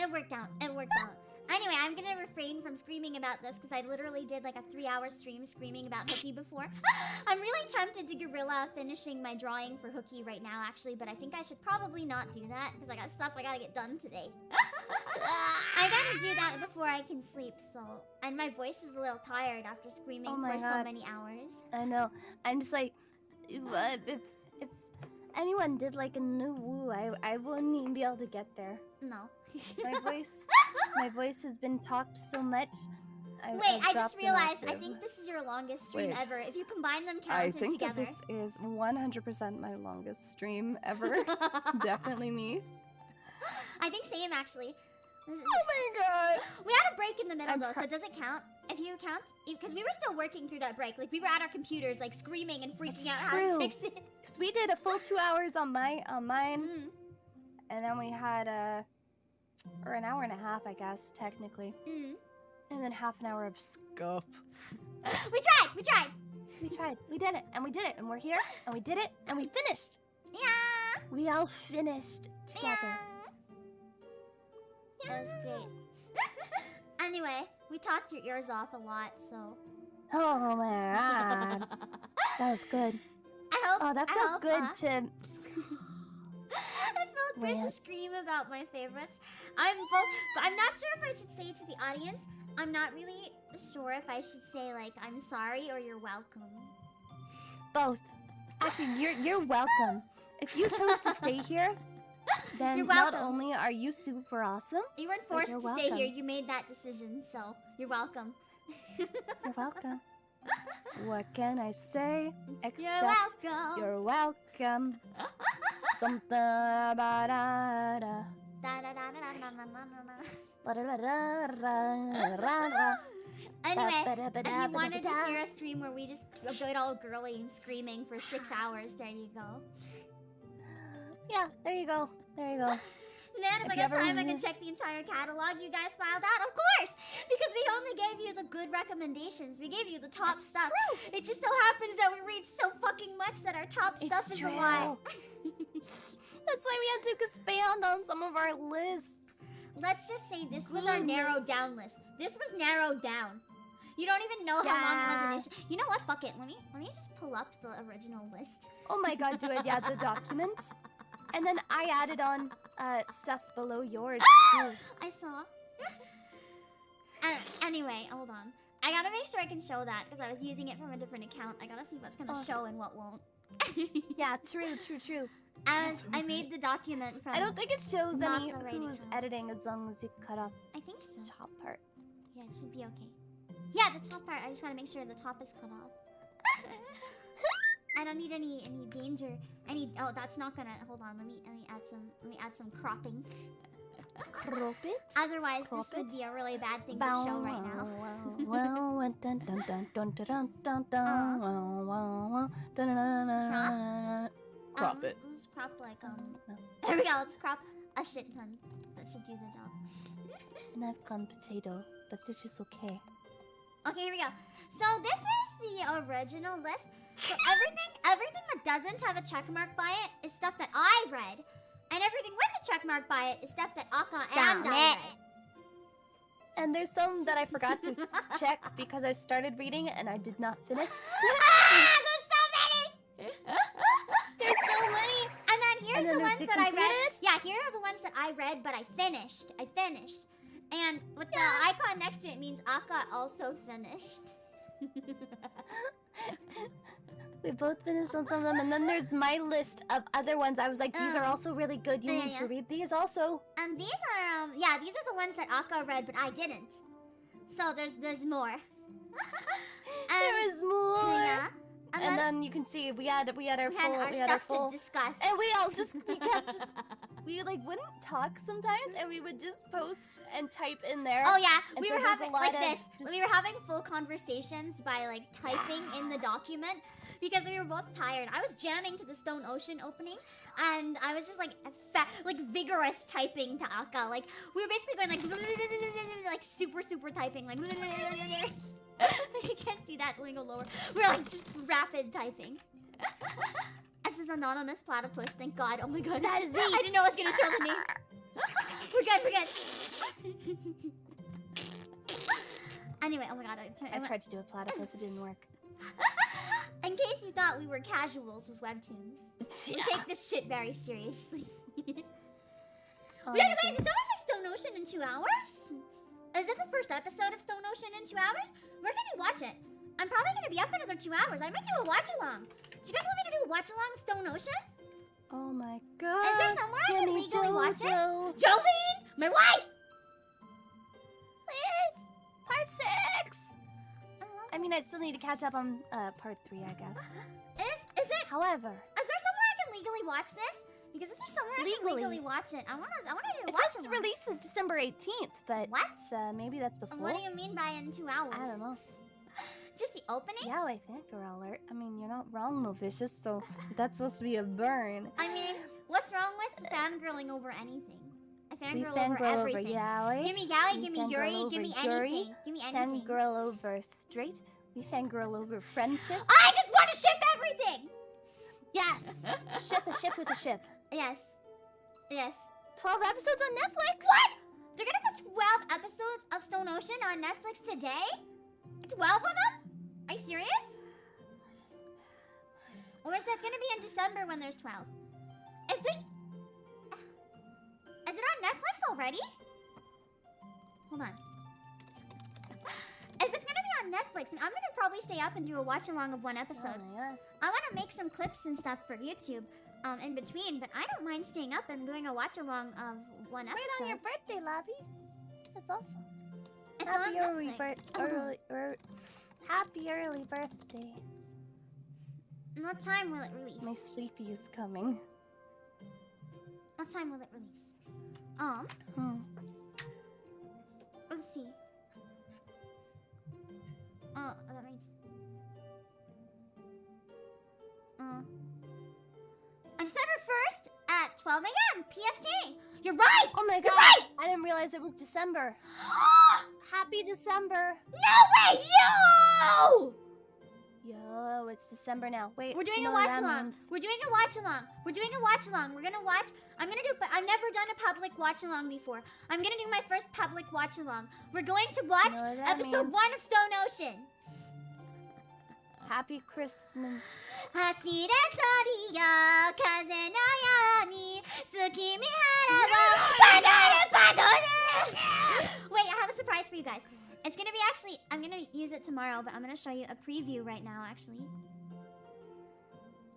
Speaker 1: It worked out. It worked out. Anyway, I'm gonna refrain from screaming about this because I literally did like a 3-hour stream screaming about Hookie before. I'm really tempted to guerrilla finishing my drawing for Hookie right now, actually, but I think I should probably not do that because I got stuff I gotta get done today. I gotta do that before I can sleep, so... And my voice is a little tired after screaming for so many hours.
Speaker 3: I know. I'm just like, if anyone did like a new woo, I wouldn't even be able to get there.
Speaker 1: No.
Speaker 3: My voice has been talked so much.
Speaker 1: Wait, I just realized, I think this is your longest stream ever. If you combine them counted together.
Speaker 3: I think that this is 100% my longest stream ever. Definitely me.
Speaker 1: I think same, actually.
Speaker 3: Oh my god!
Speaker 1: We had a break in the middle, though, so does it count? If you count? Because we were still working through that break. Like, we were at our computers, like, screaming and freaking out how to fix it.
Speaker 3: Because we did a full 2 hours on mine. And then we had or an hour and a half, I guess, technically. And then half an hour of scuff.
Speaker 1: We tried!
Speaker 3: We did it, and we did it, and we're here, and we did it, and we finished.
Speaker 1: Yeah!
Speaker 3: We all finished together.
Speaker 1: Yeah. That was great. Anyway, we talked your ears off a lot, so...
Speaker 3: Oh my god. That was good. That felt good to...
Speaker 1: It felt good to scream about my favorites. I'm not sure if I should say to the audience. I'm not really sure if I should say, like, I'm sorry or you're welcome.
Speaker 3: Both. Actually, you're welcome. If you chose to stay here, then not only are you super awesome,
Speaker 1: you weren't forced to stay here. You made that decision, so you're welcome.
Speaker 3: You're welcome. What can I say except you're welcome? Something about
Speaker 1: Anyway, if you wanted to hear a stream where we just go good old girly and screaming for 6 hours, there you go.
Speaker 3: Yeah, there you go. There you go.
Speaker 1: Then if I got time, I can check the entire catalog you guys filed out. Of course! Because we only gave you the good recommendations. We gave you the top stuff. True. It just so happens that we read so fucking much that our top stuff is a lot.
Speaker 3: That's why we had to expand on some of our lists.
Speaker 1: Let's just say this was our narrowed down list. This was narrowed down. You don't even know how long it was initially. You know what? Fuck it. Let me just pull up the original list.
Speaker 3: Oh my god, do it. Yeah, the document. And then I added on stuff below yours too.
Speaker 1: I saw. Anyway, hold on. I gotta make sure I can show that because I was using it from a different account. I gotta see what's gonna show and what won't.
Speaker 3: Yeah, true.
Speaker 1: As I made the document from.
Speaker 3: I don't think it shows any who's editing as long as you cut off.
Speaker 1: I think so.
Speaker 3: The top part.
Speaker 1: Yeah, it should be okay. Yeah, the top part. I just gotta make sure the top is cut off. I don't need any danger. Oh, that's not gonna. Hold on. Let me add some cropping.
Speaker 3: Crop it?
Speaker 1: Otherwise, this would be a really bad thing to show right now.
Speaker 3: Crop it.
Speaker 1: Let's crop like There we go. Let's crop a shit ton. That should do the job.
Speaker 3: And I've gone potato, but it is okay.
Speaker 1: Okay, here we go. So this is the original list. So everything that doesn't have a check mark by it is stuff that I read. And everything with a check mark by it is stuff that Akka and I read.
Speaker 3: And there's some that I forgot to check because I started reading it and I did not finish.
Speaker 1: There's so many!
Speaker 3: There's so many!
Speaker 1: And then here's the ones that I read. Yeah, here are the ones that I read, but I finished. And with the icon next to it means Akka also finished.
Speaker 3: We both finished on some of them, and then there's my list of other ones. I was like, these are also really good. You need to read these also.
Speaker 1: And these are, these are the ones that Akka read, but I didn't. So there's more.
Speaker 3: There is more.
Speaker 1: Yeah.
Speaker 3: And then you can see we had our full
Speaker 1: to discuss.
Speaker 3: And we like wouldn't talk sometimes, and we would just post and type in there.
Speaker 1: Oh yeah, we were having like this. We were having full conversations by like typing in the document because we were both tired. I was jamming to the Stone Ocean opening, and I was just like vigorous typing to Akka. Like we were basically going like super typing like. You can't see that, so let me go lower. We're like just rapid typing. This is anonymous platypus, thank God. Oh my God.
Speaker 3: That is me.
Speaker 1: I didn't know I was gonna show the name. We're good, we're good. Anyway, oh my God.
Speaker 3: I tried to do a platypus, it didn't work.
Speaker 1: In case you thought we were casuals with Webtoons, we take this shit very seriously.
Speaker 3: Oh,
Speaker 1: Wait, guys, did someone say Stone Ocean in 2 hours? Is this the first episode of Stone Ocean in 2 hours? Where can you watch it? I'm probably gonna be up another 2 hours. I might do a watch along. Do you guys want me to do a watch along of Stone Ocean?
Speaker 3: Oh my God.
Speaker 1: Is there somewhere I can
Speaker 3: Gimme
Speaker 1: legally watch it?
Speaker 3: Jojo.
Speaker 1: Jolene, my wife.
Speaker 3: Please. Part 6. I mean, I still need to catch up on part 3, I guess.
Speaker 1: Is it?
Speaker 3: However,
Speaker 1: Is there somewhere I can legally watch this? Because if there's somewhere I can legally watch it, I wanna do a
Speaker 3: it
Speaker 1: watch
Speaker 3: says
Speaker 1: along.
Speaker 3: releases December 18th, but
Speaker 1: What?
Speaker 3: maybe that's the full.
Speaker 1: What do you mean by in 2 hours?
Speaker 3: I don't know.
Speaker 1: Just the opening?
Speaker 3: Yeah, I think, girl alert. I mean, you're not wrong, Novicious, so that's supposed to be a burn.
Speaker 1: I mean, what's wrong with fangirling over anything? I
Speaker 3: We
Speaker 1: fangirl over
Speaker 3: fangirl over
Speaker 1: everything.
Speaker 3: Yaoi.
Speaker 1: Give me Yaoi,
Speaker 3: We
Speaker 1: give me
Speaker 3: fangirl
Speaker 1: Yuri,
Speaker 3: over
Speaker 1: give me
Speaker 3: Yuri,
Speaker 1: anything. Give me anything.
Speaker 3: Fangirl over straight. We fangirl over friendship.
Speaker 1: I just want to ship everything!
Speaker 3: Yes! Ship a ship with a ship.
Speaker 1: Yes. Yes.
Speaker 3: 12 episodes on Netflix?
Speaker 1: What? They're gonna put 12 episodes of Stone Ocean on Netflix today? 12 of them? Are you serious? Or is that gonna be in December when there's 12? If there's... Is it on Netflix already? Hold on. If it's gonna be on Netflix, I'm gonna probably stay up and do a watch along of one episode.
Speaker 3: Oh, yeah.
Speaker 1: I wanna make some clips and stuff for YouTube in between, but I don't mind staying up and doing a watch along of one episode.
Speaker 3: Right on your birthday, Labby. That's awesome.
Speaker 1: It's
Speaker 3: Happy
Speaker 1: on
Speaker 3: early,
Speaker 1: Netflix.
Speaker 3: happy early birthday.
Speaker 1: What time will it release?
Speaker 3: My sleepy is coming.
Speaker 1: What time will it release? Let's see. Oh, that means... December 1st at 12 a.m. PST. You're right!
Speaker 3: Oh my god!
Speaker 1: You're right!
Speaker 3: I didn't realize it was December. Happy December!
Speaker 1: No way! Yo!
Speaker 3: Yo, it's December now. Wait,
Speaker 1: We're doing
Speaker 3: no,
Speaker 1: a watch
Speaker 3: that
Speaker 1: along.
Speaker 3: means-
Speaker 1: We're doing a watch along. We're doing a watch along. We're gonna watch. I'm gonna do. I've never done a public watch along before. I'm gonna do my first public watch along. We're going to watch
Speaker 3: You know what that
Speaker 1: episode
Speaker 3: means?
Speaker 1: 1 of Stone Ocean.
Speaker 3: Happy Christmas.
Speaker 1: 走れソリよ風のように月見原をパドルパドル Wait, I have a surprise for you guys. It's gonna be actually, I'm gonna use it tomorrow, but I'm gonna show you a preview right now, actually.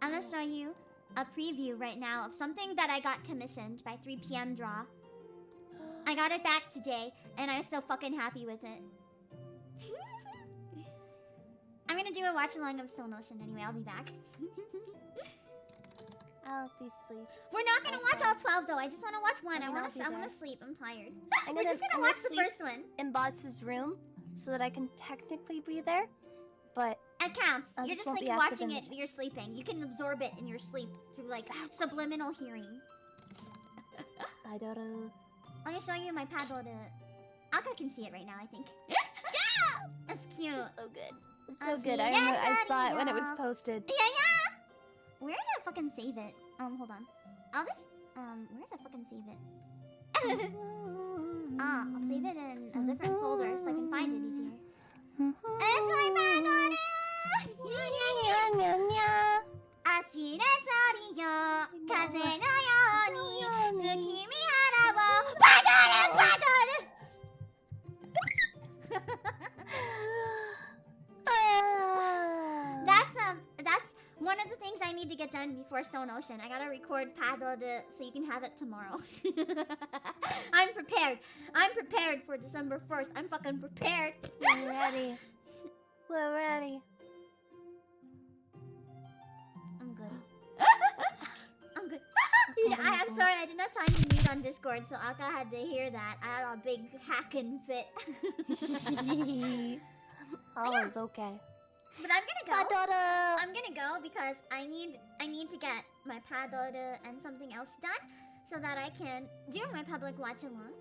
Speaker 1: I'm gonna show you a preview right now of something that I got commissioned by 3 p.m. Draw. I got it back today, and I'm so fucking happy with it. I'm gonna do a watch along of Stone Ocean anyway. I'll be back.
Speaker 3: I'll be asleep.
Speaker 1: We're not gonna watch all 12 though. I just want to watch one.
Speaker 3: I
Speaker 1: I
Speaker 3: mean,
Speaker 1: want
Speaker 3: I'll be
Speaker 1: to. I want
Speaker 3: there.
Speaker 1: to sleep. I'm tired.
Speaker 3: I'm
Speaker 1: We're just
Speaker 3: I'm
Speaker 1: gonna watch the
Speaker 3: sleep
Speaker 1: first one.
Speaker 3: in Boss's room so that I can technically be there, but
Speaker 1: It counts.
Speaker 3: I
Speaker 1: You're
Speaker 3: just
Speaker 1: just
Speaker 3: won't
Speaker 1: like
Speaker 3: be active
Speaker 1: watching
Speaker 3: in
Speaker 1: it,
Speaker 3: the
Speaker 1: but you're sleeping. You can absorb it in your sleep through like
Speaker 3: Exactly.
Speaker 1: subliminal hearing.
Speaker 3: I don't know.
Speaker 1: Let me show you my paddle to. Aka can see it right now. I think.
Speaker 3: Yeah!
Speaker 1: That's cute.
Speaker 3: It's so good. It's
Speaker 1: I'll
Speaker 3: so
Speaker 1: see
Speaker 3: good.
Speaker 1: you
Speaker 3: I remember I
Speaker 1: guys
Speaker 3: saw it when it
Speaker 1: later.
Speaker 3: was posted.
Speaker 1: Yeah. Where did I fucking save it? Hold on. I'll just where did I fucking save it? I'll save it in a different folder so I can find it easier. It's my paddle. 走れソリよ風のように月見原をパドルパドル That's one of the things I need to get done before Stone Ocean. I gotta record paddle so you can have it tomorrow. I'm prepared. I'm prepared for December 1st. I'm fucking prepared.
Speaker 3: We're ready. We're ready.
Speaker 1: I'm good. I'm good. I'm sorry, I didn't have time to mute on Discord, so Aka had to hear that. I had a big hacking fit.
Speaker 3: Oh, it's okay.
Speaker 1: But I'm gonna go.
Speaker 3: Padora.
Speaker 1: I'm gonna go because I need to get my paddle and something else done so that I can do my public watch along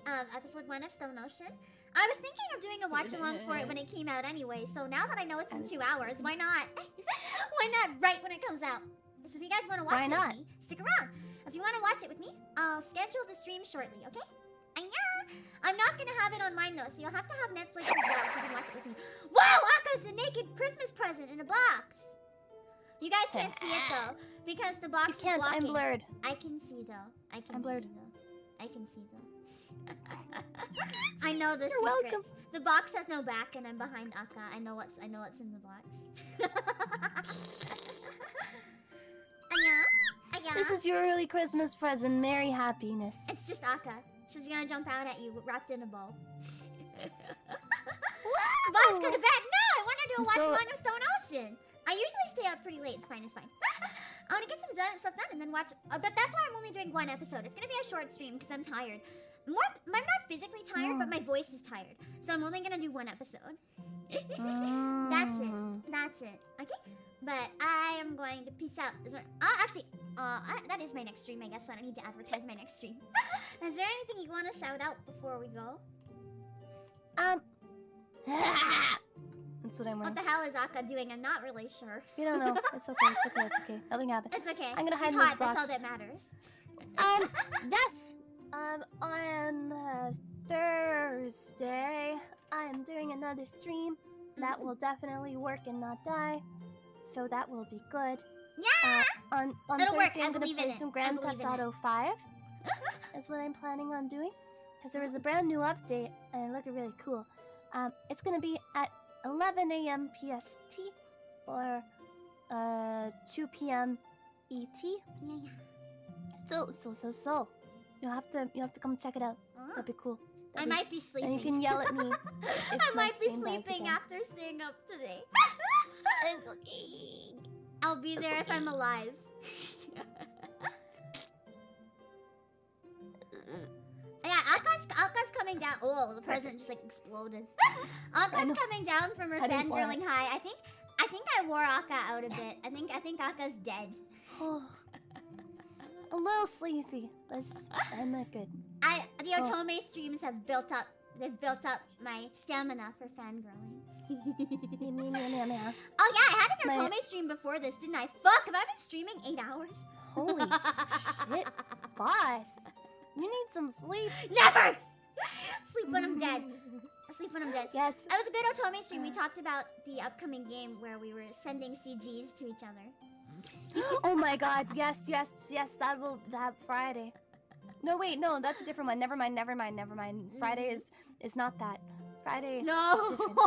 Speaker 1: of episode 1 of Stone Ocean. I was thinking of doing a watch along for it when it came out anyway, so now that I know it's in 2 hours, why not? Why not right when it comes out? So if you guys want to watch it with me, stick around. If you want to watch it with me, I'll schedule the stream shortly, okay? I'm not gonna have it on mine though, so you'll have to have Netflix as well so you can watch it with me. Wow, Aka's the naked Christmas present in a box. You guys can't see it though, because the box is blocking.
Speaker 3: I'm blurred.
Speaker 1: I can see though. I'm blurred. I can see though. I know the secrets.
Speaker 3: Welcome.
Speaker 1: The box has no back, and I'm behind Aka. I know what's in the box.
Speaker 3: This is your early Christmas present. Merry happiness.
Speaker 1: It's just Aka. She's gonna jump out at you wrapped in a bow. Box, go to bed. No, I want to do a watch along of Stone Ocean. I usually stay up pretty late. It's fine. It's fine. I want to get some stuff done and then watch. But that's why I'm only doing one episode. It's gonna be a short stream because I'm tired. I'm not physically tired, but my voice is tired. So I'm only gonna do one episode. That's it. That's it. Okay. But I am going to peace out. Is there, that is my next stream, I guess. So I don't need to advertise my next stream. Is there anything you want to shout out before we go?
Speaker 3: That's what I'm wearing.
Speaker 1: What the hell is Aka doing? I'm not really sure.
Speaker 3: You don't know. It's okay. It's okay. It's okay. Nothing happened.
Speaker 1: It's okay.
Speaker 3: I'm gonna
Speaker 1: She's
Speaker 3: hide in
Speaker 1: hot.
Speaker 3: this box.
Speaker 1: That's all that matters.
Speaker 3: Yes. On Thursday, I am doing another stream that will definitely work and not die. So that will be good.
Speaker 1: Yeah.
Speaker 3: On
Speaker 1: It'll work.
Speaker 3: Thursday, I'm gonna play some Grand Theft Auto 5. Is what I'm planning on doing. Because there was a brand new update and it looked really cool. It's gonna be at 11 a.m. PST or 2 p.m. ET.
Speaker 1: Yeah.
Speaker 3: So. You'll have to come check it out. That'd be cool.
Speaker 1: I might be sleeping.
Speaker 3: And you can yell at me.
Speaker 1: I might be sleeping after staying up today.
Speaker 3: It's okay.
Speaker 1: I'll be there if I'm alive. Yeah, Aka's coming down. Oh, the present just like exploded. Aka's coming down from her fangirling high. I think I wore Aka out a bit. I think Aka's dead.
Speaker 3: A little sleepy. I'm not good.
Speaker 1: The Otome streams have built up. They've built up my stamina for fangirling. Oh yeah, I had an Otome stream before this, didn't I? Fuck, have I been streaming 8 hours?
Speaker 3: Holy shit, boss. You need some sleep.
Speaker 1: Never! Sleep when I'm dead. Sleep when I'm dead.
Speaker 3: Yes.
Speaker 1: It was a good Otome stream. We talked about the upcoming game where we were sending CGs to each other.
Speaker 3: Oh my god, yes, that Friday. No, wait, no, that's a different one. Never mind. Friday is not that. Friday
Speaker 1: No.
Speaker 3: is different.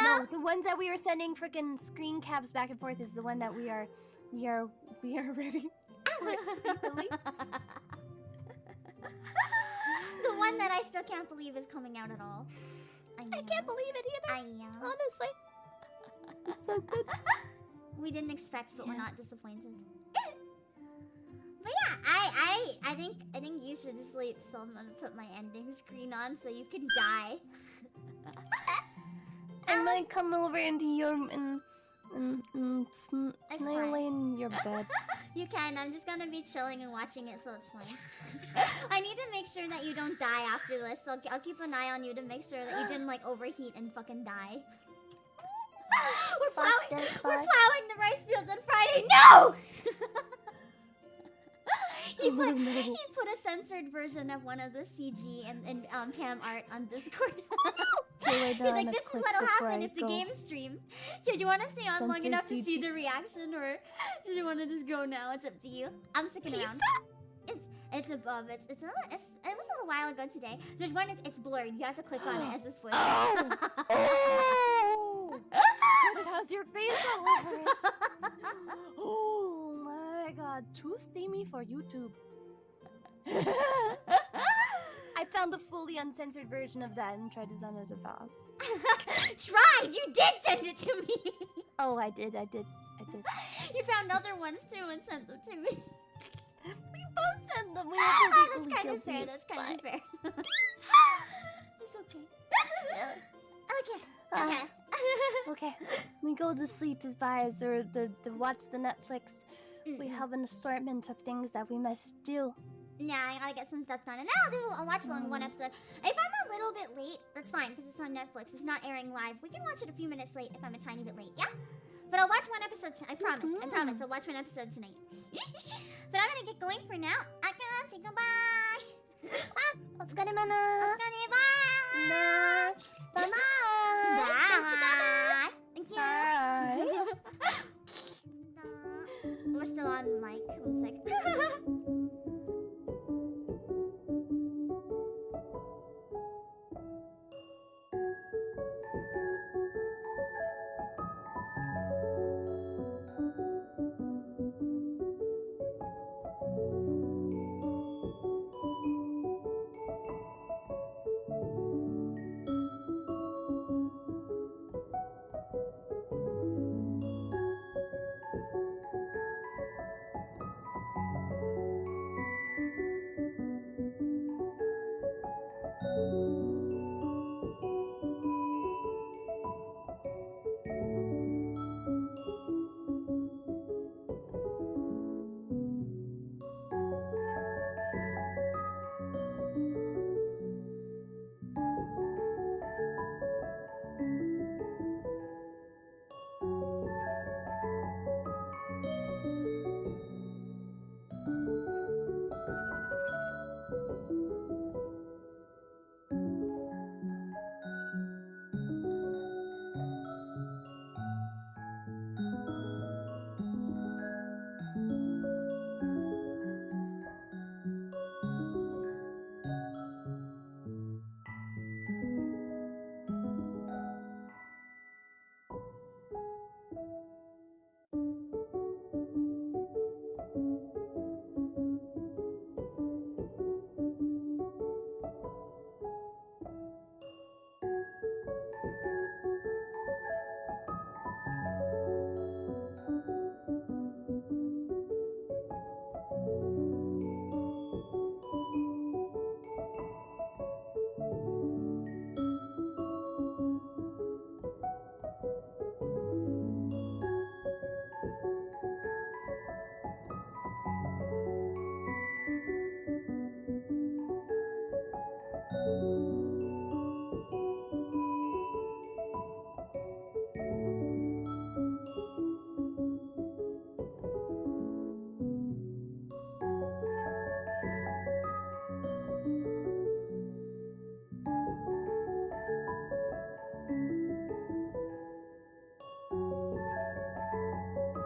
Speaker 3: No, the ones that we were sending freaking screen caps back and forth is the one that we are ready for it to be released.
Speaker 1: The one that I still can't believe is coming out at all.
Speaker 3: I can't believe it either. Honestly. It's so good.
Speaker 1: We didn't expect, but we're not disappointed. But yeah, I think you should sleep, so I'm gonna put my ending screen on so you can die.
Speaker 3: I might come over into your can I lay in your bed?
Speaker 1: You can. I'm just gonna be chilling and watching it, so it's fine. I need to make sure that you don't die after this, so I'll keep an eye on you to make sure that you didn't like overheat and fucking die. We're plowing the rice fields on Friday. No! He put a censored version of one of the CG and Pam art on Discord. He's like, this is what'll happen if the game streams. Did you want to stay on long enough to see the reaction, or did you want to just go now? It's up to you. I'm sticking around. It's above. It was a little while ago today. There's one. It's blurred. You have to click on it as a spoiler.
Speaker 3: Oh! It has your face all over it. Oh my god. Too steamy for YouTube. I found the fully uncensored version of that and tried to send it to Voss.
Speaker 1: Tried? You did send it to me!
Speaker 3: Oh, I did.
Speaker 1: You found other ones too and sent them to me.
Speaker 3: We both sent them.
Speaker 1: That's kind of fair. It's okay.
Speaker 3: Okay. We go to sleep as bias or the watch the Netflix. We have an assortment of things that we must do.
Speaker 1: Yeah, I gotta get some stuff done, and then I'll watch along one episode. If I'm a little bit late, that's fine because it's on Netflix. It's not airing live. We can watch it a few minutes late if I'm a tiny bit late. Yeah, but I'll watch one episode. I promise. I promise. I'll watch one episode tonight. But I'm gonna get going for now. I gotta say goodbye.
Speaker 3: Ah, お疲れマナ。
Speaker 1: お疲れ、bye.
Speaker 3: Bye bye.